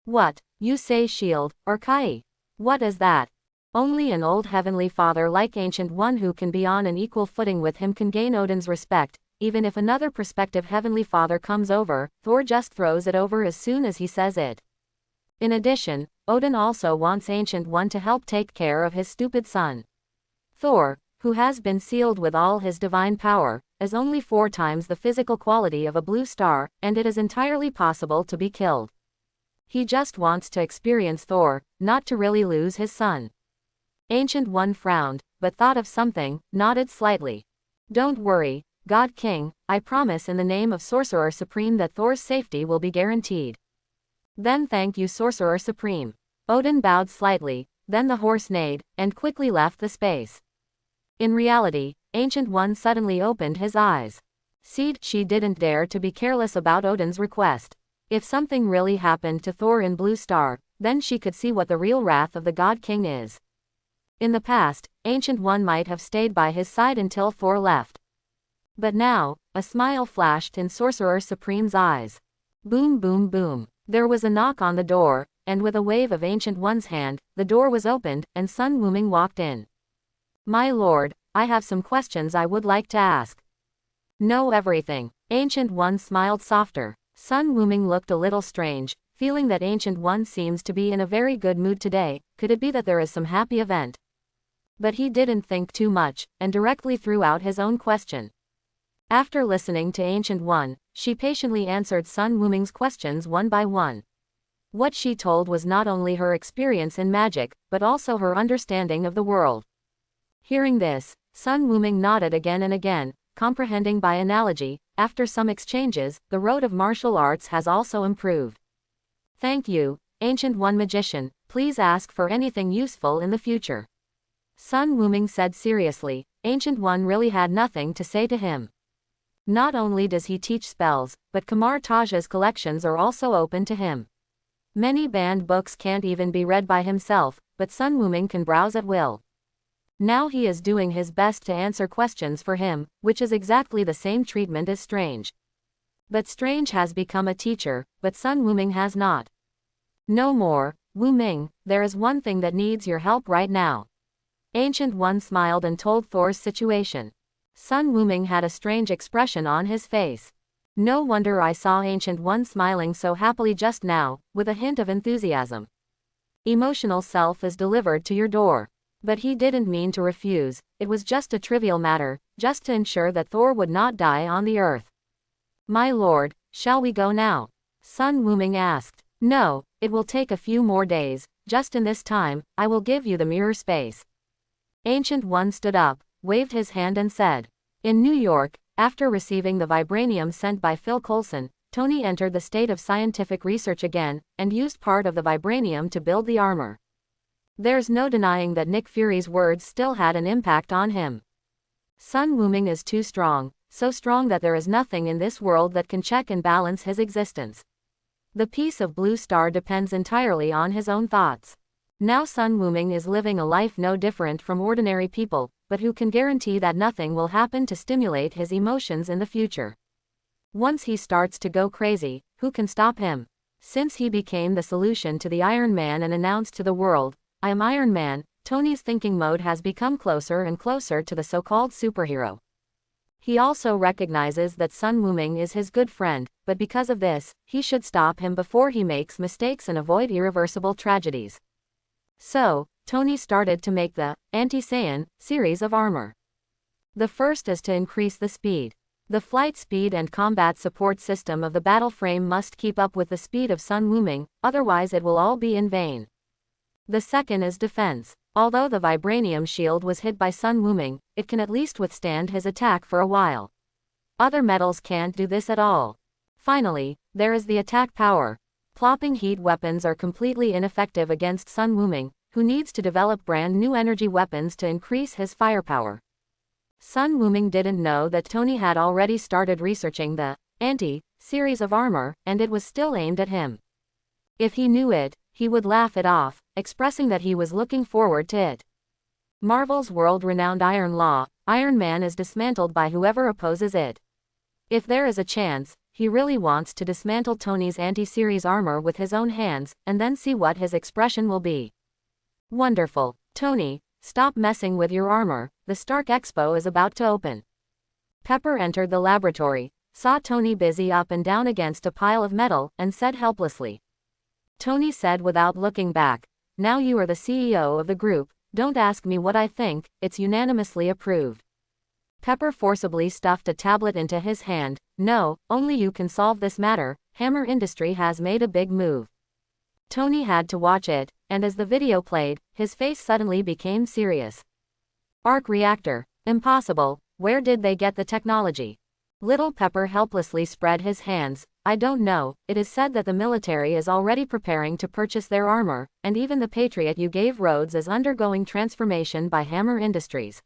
What, you say Shield, or Kai? What is that? Only an old heavenly father like Ancient One who can be on an equal footing with him can gain Odin's respect. Even if another prospective heavenly father comes over, Thor just throws it over as soon as he says it. In addition, Odin also wants Ancient One to help take care of his stupid son. Thor, who has been sealed with all his divine power, is only 4 times the physical quality of a blue star, and it is entirely possible to be killed. He just wants to experience Thor, not to really lose his son. Ancient One frowned, but thought of something, nodded slightly. Don't worry, God King, I promise in the name of Sorcerer Supreme that Thor's safety will be guaranteed. Then thank you Sorcerer Supreme. Odin bowed slightly, then the horse neighed, and quickly left the space. In reality, Ancient One suddenly opened his eyes. She didn't dare to be careless about Odin's request. If something really happened to Thor in Blue Star, then she could see what the real wrath of the God King is. In the past, Ancient One might have stayed by his side until Thor left. But now, a smile flashed in Sorcerer Supreme's eyes. Boom boom boom. There was a knock on the door, and with a wave of Ancient One's hand, the door was opened, and Sun Wuming walked in. My lord, I have some questions I would like to ask. Know everything. Ancient One smiled softer. Sun Wuming looked a little strange, feeling that Ancient One seems to be in a very good mood today. Could it be that there is some happy event? But he didn't think too much, and directly threw out his own question. After listening to Ancient One, she patiently answered Sun Wuming's questions one by one. What she told was not only her experience in magic, but also her understanding of the world. Hearing this, Sun Wuming nodded again and again, comprehending by analogy. After some exchanges, the road of martial arts has also improved. Thank you, Ancient One Magician, please ask for anything useful in the future. Sun Wuming said seriously. Ancient One really had nothing to say to him. Not only does he teach spells, but Kamar Taj's collections are also open to him. Many banned books can't even be read by himself, but Sun Wuming can browse at will. Now he is doing his best to answer questions for him, which is exactly the same treatment as Strange. But Strange has become a teacher, but Sun Wuming has not. No more, Wuming, there is one thing that needs your help right now. Ancient One smiled and told Thor's situation. Sun Wuming had a strange expression on his face. No wonder I saw Ancient One smiling so happily just now, with a hint of enthusiasm. Emotional self is delivered to your door. But he didn't mean to refuse, it was just a trivial matter, just to ensure that Thor would not die on the earth. My lord, shall we go now? Sun Wuming asked. No, it will take a few more days, just in this time, I will give you the mirror space. Ancient One stood up, waved his hand and said. In New York, after receiving the vibranium sent by Phil Coulson, Tony entered the state of scientific research again, and used part of the vibranium to build the armor. There's no denying that Nick Fury's words still had an impact on him. Sun Wuming is too strong, so strong that there is nothing in this world that can check and balance his existence. The peace of Blue Star depends entirely on his own thoughts. Now Sun Wuming is living a life no different from ordinary people, but who can guarantee that nothing will happen to stimulate his emotions in the future? Once he starts to go crazy, who can stop him? Since he became the solution to the Iron Man and announced to the world, I am Iron Man, Tony's thinking mode has become closer and closer to the so-called superhero. He also recognizes that Sun Wuming is his good friend, but because of this, he should stop him before he makes mistakes and avoid irreversible tragedies. So, Tony started to make the Anti-Saiyan series of armor. The first is to increase the speed. The flight speed and combat support system of the battle frame must keep up with the speed of Sun Wuming, otherwise it will all be in vain. The second is defense. Although the vibranium shield was hit by Sun Wuming, it can at least withstand his attack for a while. Other metals can't do this at all. Finally, there is the attack power. Plopping heat weapons are completely ineffective against Sun Wuming, who needs to develop brand new energy weapons to increase his firepower. Sun Wuming didn't know that Tony had already started researching the Anti-series of armor, and it was still aimed at him. If he knew it, he would laugh it off, expressing that he was looking forward to it. Marvel's world-renowned Iron Law, Iron Man is dismantled by whoever opposes it. If there is a chance, he really wants to dismantle Tony's anti-series armor with his own hands, and then see what his expression will be. Wonderful. Tony, stop messing with your armor, the Stark Expo is about to open. Pepper entered the laboratory, saw Tony busy up and down against a pile of metal, and said helplessly. Tony said without looking back, "Now you are the CEO of the group, don't ask me what I think, it's unanimously approved." Pepper forcibly stuffed a tablet into his hand. "No, only you can solve this matter, Hammer Industry has made a big move." Tony had to watch it, and as the video played, his face suddenly became serious. Arc reactor. Impossible, where did they get the technology? Little Pepper helplessly spread his hands. "I don't know, it is said that the military is already preparing to purchase their armor, and even the Patriot you gave Rhodes is undergoing transformation by Hammer Industries."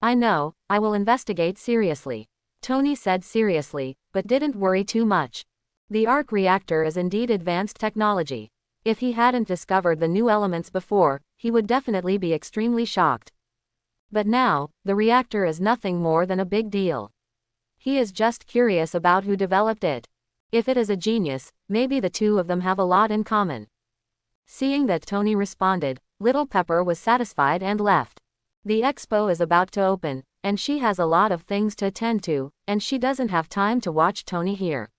"I know, I will investigate seriously." Tony said seriously, but didn't worry too much. The arc reactor is indeed advanced technology. If he hadn't discovered the new elements before, he would definitely be extremely shocked. But now, the reactor is nothing more than a big deal. He is just curious about who developed it. If it is a genius, maybe the two of them have a lot in common. Seeing that Tony responded, Little Pepper was satisfied and left. The expo is about to open, and she has a lot of things to attend to, and she doesn't have time to watch Tony here.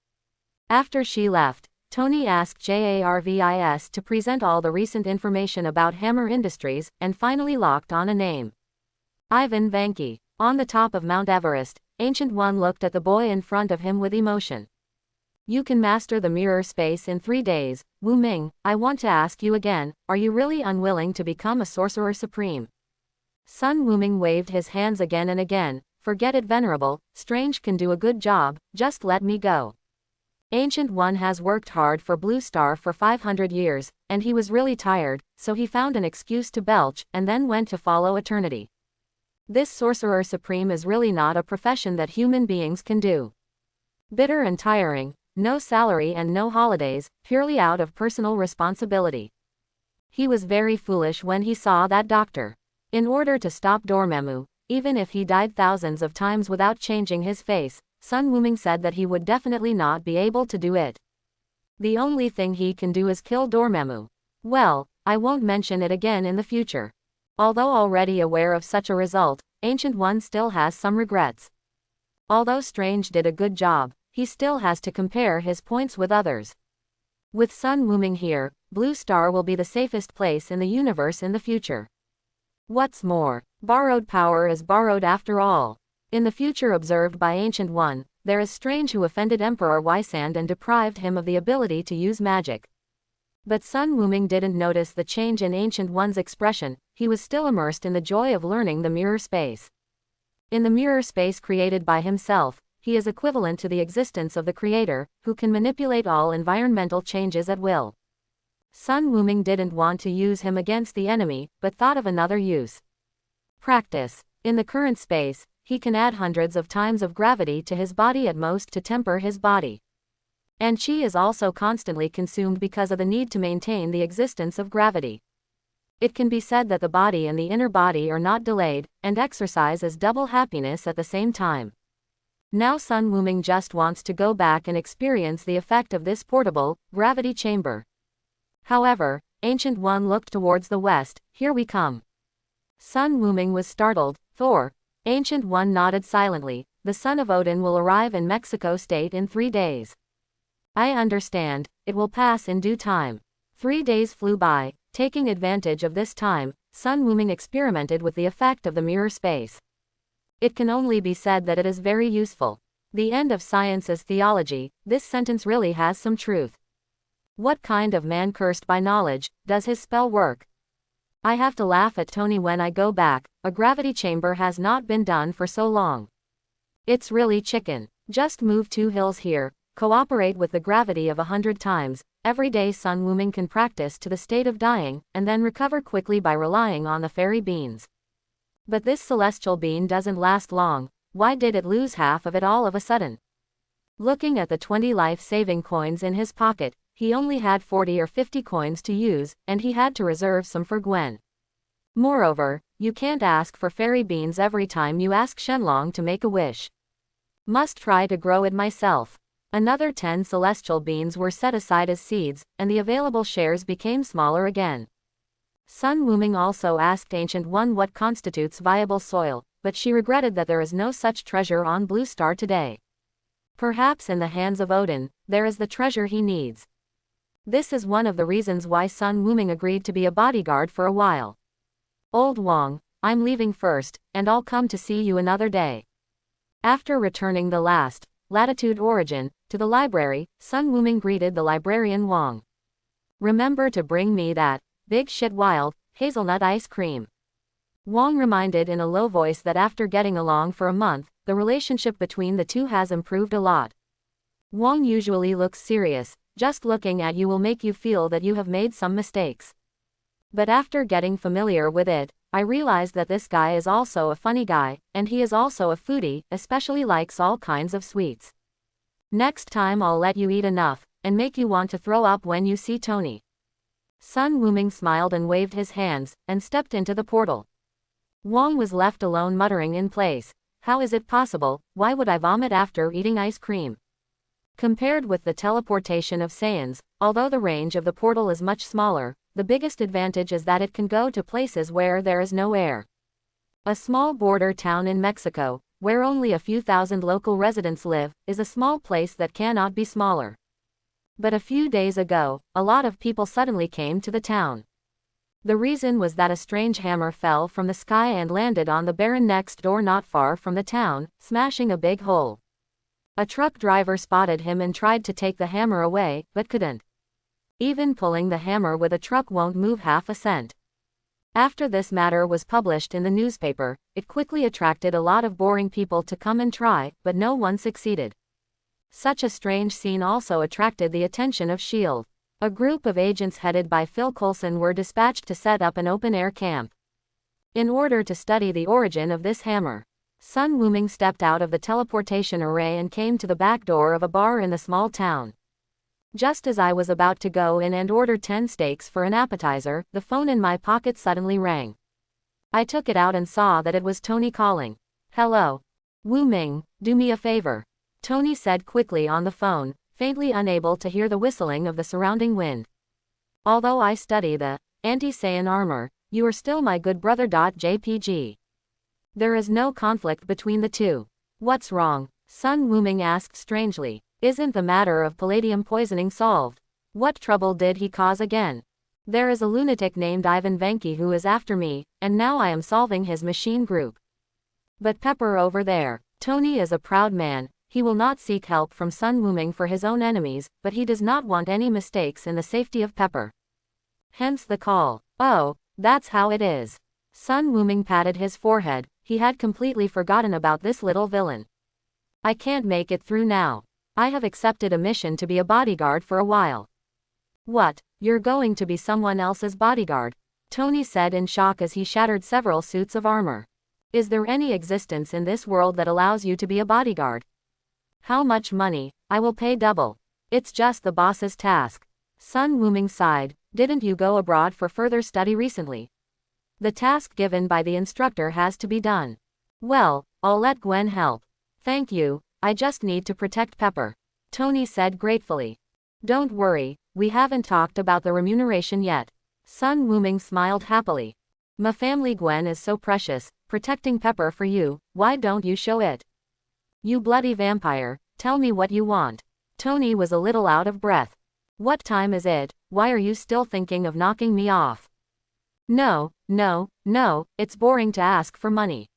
After she left, Tony asked Jarvis to present all the recent information about Hammer Industries, and finally locked on a name. Ivan Vanke. On the top of Mount Everest, Ancient One looked at the boy in front of him with emotion. "You can master the mirror space in 3 days, Wu Ming. I want to ask you again, are you really unwilling to become a sorcerer supreme?" Sun Wuming waved his hands again and again. "Forget it, Venerable, Strange can do a good job, just let me go." Ancient One has worked hard for Blue Star for 500 years, and he was really tired, so he found an excuse to belch, and then went to follow eternity. This Sorcerer Supreme is really not a profession that human beings can do. Bitter and tiring, no salary and no holidays, purely out of personal responsibility. He was very foolish when he saw that doctor. In order to stop Dormammu, even if he died thousands of times without changing his face, Sun Wuming said that he would definitely not be able to do it. The only thing he can do is kill Dormammu. Well, I won't mention it again in the future. Although already aware of such a result, Ancient One still has some regrets. Although Strange did a good job, he still has to compare his points with others. With Sun Wuming here, Blue Star will be the safest place in the universe in the future. What's more, borrowed power is borrowed after all. In the future observed by Ancient One, there is Strange who offended Emperor Wysand and deprived him of the ability to use magic. But Sun Wuming didn't notice the change in Ancient One's expression. He was still immersed in the joy of learning the mirror space. In the mirror space created by himself, he is equivalent to the existence of the Creator, who can manipulate all environmental changes at will. Sun Wuming didn't want to use him against the enemy, but thought of another use. Practice. In the current space, he can add hundreds of times of gravity to his body at most to temper his body. And chi is also constantly consumed because of the need to maintain the existence of gravity. It can be said that the body and the inner body are not delayed, and exercise is double happiness at the same time. Now Sun Wuming just wants to go back and experience the effect of this portable, gravity chamber. However, Ancient One looked towards the west. "Here we come." Sun Wuming was startled. "Thor." Ancient One nodded silently. the son of Odin will arrive in Mexico State in 3 days. I understand, it will pass in due time. 3 days flew by. Taking advantage of this time, Sun Wuming experimented with the effect of the mirror space. It can only be said that it is very useful. The end of science is theology. This sentence really has some truth. What kind of man cursed by knowledge, does his spell work? I have to laugh at Tony when I go back. A gravity chamber has not been done for so long. It's really chicken. Just move 2 hills here, cooperate with the gravity of 100 times. Every day Sun Wuming can practice to the state of dying, and then recover quickly by relying on the fairy beans. But this celestial bean doesn't last long. Why did it lose half of it all of a sudden? Looking at the 20 life-saving coins in his pocket, he only had 40 or 50 coins to use, and he had to reserve some for Gwen. Moreover, you can't ask for fairy beans every time you ask Shenlong to make a wish. Must try to grow it myself. Another 10 celestial beans were set aside as seeds, and the available shares became smaller again. Sun Wuming also asked Ancient One what constitutes viable soil, but she regretted that there is no such treasure on Blue Star today. Perhaps in the hands of Odin, there is the treasure he needs. This is one of the reasons why Sun Wuming agreed to be a bodyguard for a while. Old Wong, I'm leaving first, and I'll come to see you another day. After returning the last, Latitude Origin, to the library, Sun Wuming greeted the librarian Wong. Remember to bring me that big shit wild hazelnut ice cream. Wong reminded in a low voice that after getting along for a month, the relationship between the two has improved a lot. Wong usually looks serious. Just looking at you will make you feel that you have made some mistakes. But after getting familiar with it, I realized that this guy is also a funny guy, and he is also a foodie, especially likes all kinds of sweets. Next time I'll let you eat enough, and make you want to throw up when you see Tony. Sun Wuming smiled and waved his hands, and stepped into the portal. Wong was left alone muttering in place. How is it possible? Why would I vomit after eating ice cream? Compared with the teleportation of Saiyans, although the range of the portal is much smaller, the biggest advantage is that it can go to places where there is no air. A small border town in Mexico, where only a few thousand local residents live, is a small place that cannot be smaller. But a few days ago, a lot of people suddenly came to the town. The reason was that a strange hammer fell from the sky and landed on the barren next door not far from the town, smashing a big hole. A truck driver spotted him and tried to take the hammer away, but couldn't. Even pulling the hammer with a truck won't move half a cent. After this matter was published in the newspaper, it quickly attracted a lot of boring people to come and try, but no one succeeded. Such a strange scene also attracted the attention of S.H.I.E.L.D. A group of agents headed by Phil Coulson were dispatched to set up an open-air camp. In order to study the origin of this hammer, Sun Wuming stepped out of the teleportation array and came to the back door of a bar in the small town. Just as I was about to go in and order 10 steaks for an appetizer, the phone in my pocket suddenly rang. I took it out and saw that it was Tony calling. Hello. Wuming, do me a favor. Tony said quickly on the phone, faintly unable to hear the whistling of the surrounding wind. Although I study the anti-Saiyan armor, you are still my good brother. JPG. There is no conflict between the two. What's wrong? Sun Wuming asked strangely. Isn't the matter of palladium poisoning solved? What trouble did he cause again? There is a lunatic named Ivan Vanki who is after me, and now I am solving his machine group. But Pepper over there. Tony is a proud man. He will not seek help from Sun Wuming for his own enemies, but he does not want any mistakes in the safety of Pepper. Hence the call. Oh, that's how it is. Sun Wuming patted his forehead. He had completely forgotten about this little villain. I can't make it through now. I have accepted a mission to be a bodyguard for a while. What? You're going to be someone else's bodyguard? Tony said in shock as he shattered several suits of armor. Is there any existence in this world that allows you to be a bodyguard? How much money? I will pay double. It's just the boss's task. Sun Wuming sighed. Didn't you go abroad for further study recently? The task given by the instructor has to be done. Well, I'll let Gwen help. Thank you, I just need to protect Pepper. Tony said gratefully. Don't worry, we haven't talked about the remuneration yet. Sun Wuming smiled happily. My family Gwen is so precious, protecting Pepper for you, why don't you show it? You bloody vampire, tell me what you want. Tony was a little out of breath. What time is it? Why are you still thinking of knocking me off? No, it's boring to ask for money.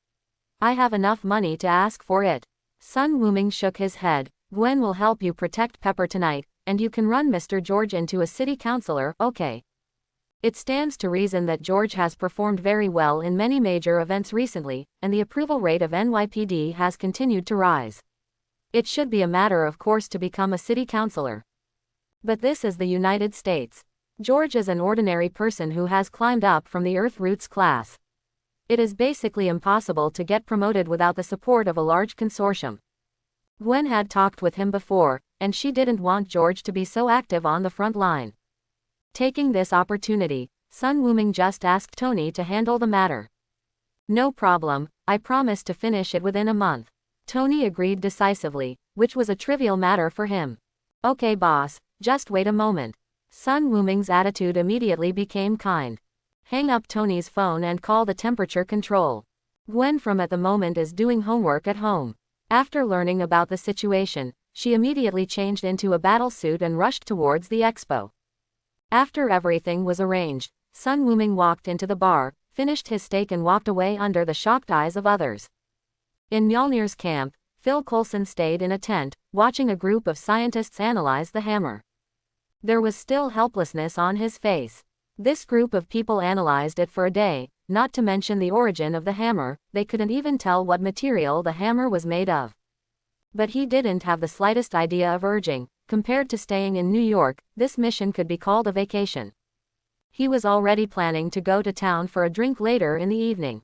I have enough money to ask for it. Sun Wuming shook his head. Gwen will help you protect Pepper tonight, and you can run Mr. George into a city councilor, okay? It stands to reason that George has performed very well in many major events recently, and the approval rate of NYPD has continued to rise. It should be a matter of course to become a city councilor. But this is the United States. George is an ordinary person who has climbed up from the Earth Roots class. It is basically impossible to get promoted without the support of a large consortium. Gwen had talked with him before, and she didn't want George to be so active on the front line. Taking this opportunity, Sun Wuming just asked Tony to handle the matter. No problem, I promise to finish it within a month. Tony agreed decisively, which was a trivial matter for him. Okay boss, just wait a moment. Sun Wuming's attitude immediately became kind. Hang up Tony's phone and call the temperature control. Gwen from at the moment is doing homework at home. After learning about the situation, she immediately changed into a battle suit and rushed towards the expo. After everything was arranged, Sun Wuming walked into the bar, finished his steak and walked away under the shocked eyes of others. In Mjolnir's camp, Phil Coulson stayed in a tent, watching a group of scientists analyze the hammer. There was still helplessness on his face. This group of people analyzed it for a day, not to mention the origin of the hammer, they couldn't even tell what material the hammer was made of. But he didn't have the slightest idea of urging. Compared to staying in New York, this mission could be called a vacation. He was already planning to go to town for a drink later in the evening.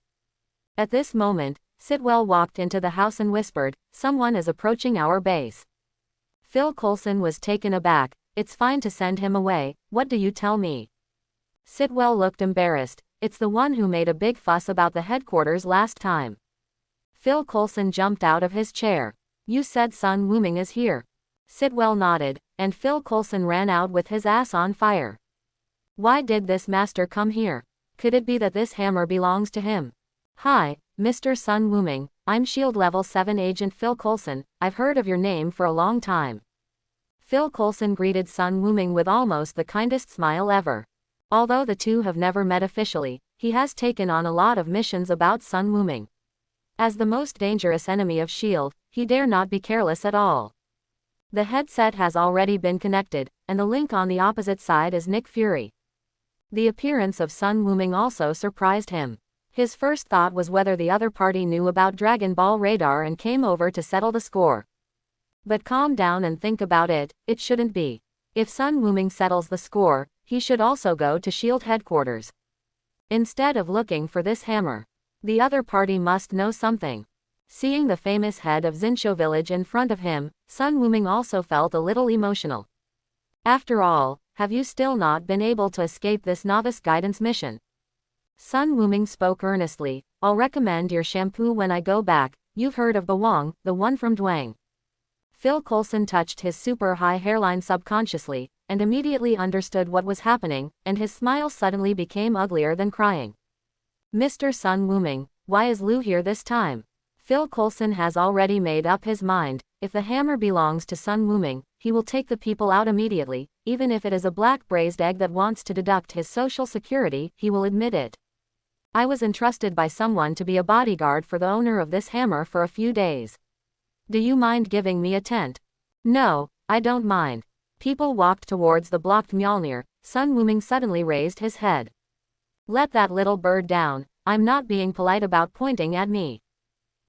At this moment, Sitwell walked into the house and whispered, "Someone is approaching our base." Phil Coulson was taken aback. "It's fine to send him away, what do you tell me?" Sitwell looked embarrassed. "It's the one who made a big fuss about the headquarters last time." Phil Coulson jumped out of his chair. "You said Sun Wuming is here." Sitwell nodded, and Phil Coulson ran out with his ass on fire. Why did this master come here? Could it be that this hammer belongs to him? "Hi, Mr. Sun Wuming, I'm SHIELD Level 7 Agent Phil Coulson, I've heard of your name for a long time." Phil Coulson greeted Sun Wuming with almost the kindest smile ever. Although the two have never met officially, he has taken on a lot of missions about Sun Wuming. As the most dangerous enemy of SHIELD, he dare not be careless at all. The headset has already been connected, and the link on the opposite side is Nick Fury. The appearance of Sun Wuming also surprised him. His first thought was whether the other party knew about Dragon Ball radar and came over to settle the score. But calm down and think about it, it shouldn't be. If Sun Wuming settles the score, he should also go to SHIELD headquarters. Instead of looking for this hammer, the other party must know something. Seeing the famous head of Zinsho village in front of him, Sun Wuming also felt a little emotional. After all, have you still not been able to escape this novice guidance mission? Sun Wuming spoke earnestly. "I'll recommend your shampoo when I go back. You've heard of Bawang, the one from Dwang." Phil Coulson touched his super high hairline subconsciously, and immediately understood what was happening, and his smile suddenly became uglier than crying. "Mr. Sun Wuming, why is Lu here this time?" Phil Coulson has already made up his mind. If the hammer belongs to Sun Wuming, he will take the people out immediately, even if it is a black braised egg that wants to deduct his social security, he will admit it. "I was entrusted by someone to be a bodyguard for the owner of this hammer for a few days. Do you mind giving me a tent?" "No, I don't mind." People walked towards the blocked Mjolnir. Sun Wuming suddenly raised his head. "Let that little bird down, I'm not being polite about pointing at me."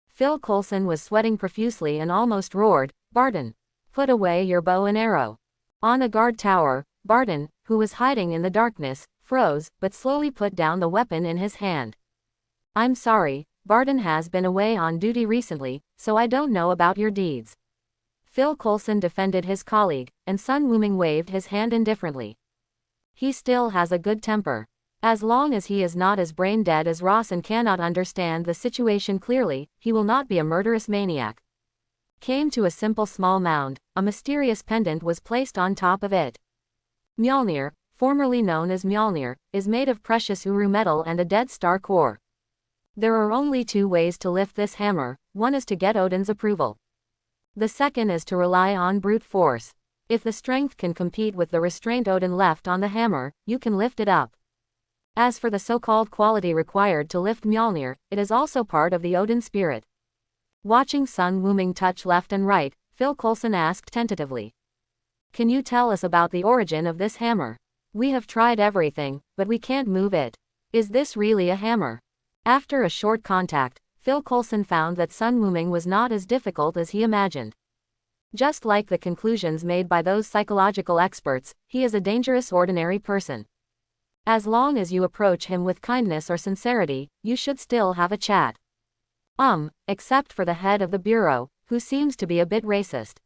Phil Coulson was sweating profusely and almost roared, "Barton, put away your bow and arrow." On a guard tower, Barton, who was hiding in the darkness, froze, but slowly put down the weapon in his hand. "I'm sorry, Barton has been away on duty recently, so I don't know about your deeds." Phil Coulson defended his colleague, and Sun Wuming waved his hand indifferently. He still has a good temper. As long as he is not as brain dead as Ross and cannot understand the situation clearly, he will not be a murderous maniac. Came to a simple small mound, a mysterious pendant was placed on top of it. Mjolnir, formerly known as Mjolnir, is made of precious Uru metal and a dead star core. There are only two ways to lift this hammer, one is to get Odin's approval. The second is to rely on brute force. If the strength can compete with the restraint Odin left on the hammer, you can lift it up. As for the so-called quality required to lift Mjolnir, it is also part of the Odin spirit. Watching Sun Wuming touch left and right, Phil Coulson asked tentatively. Can you tell us about the origin of this hammer? We have tried everything, but we can't move it. Is this really a hammer? After a short contact, Phil Coulson found that Sun Wuming was not as difficult as he imagined. Just like the conclusions made by those psychological experts, he is a dangerous ordinary person. As long as you approach him with kindness or sincerity, you should still have a chat. Except for the head of the bureau, who seems to be a bit racist.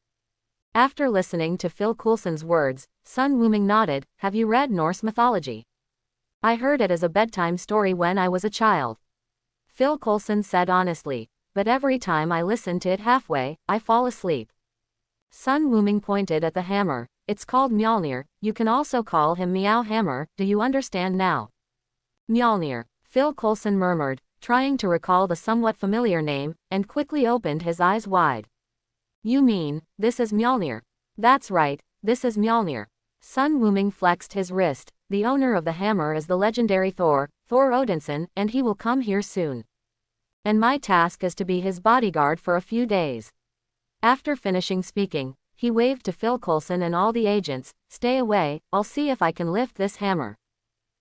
After listening to Phil Coulson's words, Sun Wuming nodded. Have you read Norse mythology? I heard it as a bedtime story when I was a child. Phil Coulson said honestly, but every time I listen to it halfway, I fall asleep. Sun Wuming pointed at the hammer. It's called Mjolnir, you can also call him Meow Hammer, do you understand now? Mjolnir, Phil Coulson murmured, trying to recall the somewhat familiar name, and quickly opened his eyes wide. You mean, this is Mjolnir? That's right, this is Mjolnir. Sun Wuming flexed his wrist. The owner of the hammer is the legendary Thor Odinson, and he will come here soon. And my task is to be his bodyguard for a few days. After finishing speaking, he waved to Phil Coulson and all the agents. Stay away, I'll see if I can lift this hammer.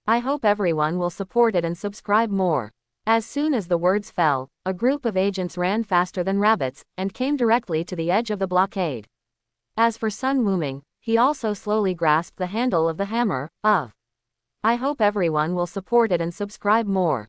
I hope everyone will support it and subscribe more. As soon as the words fell, a group of agents ran faster than rabbits, and came directly to the edge of the blockade. As for Sun Wuming, he also slowly grasped the handle of the hammer. I hope everyone will support it and subscribe more.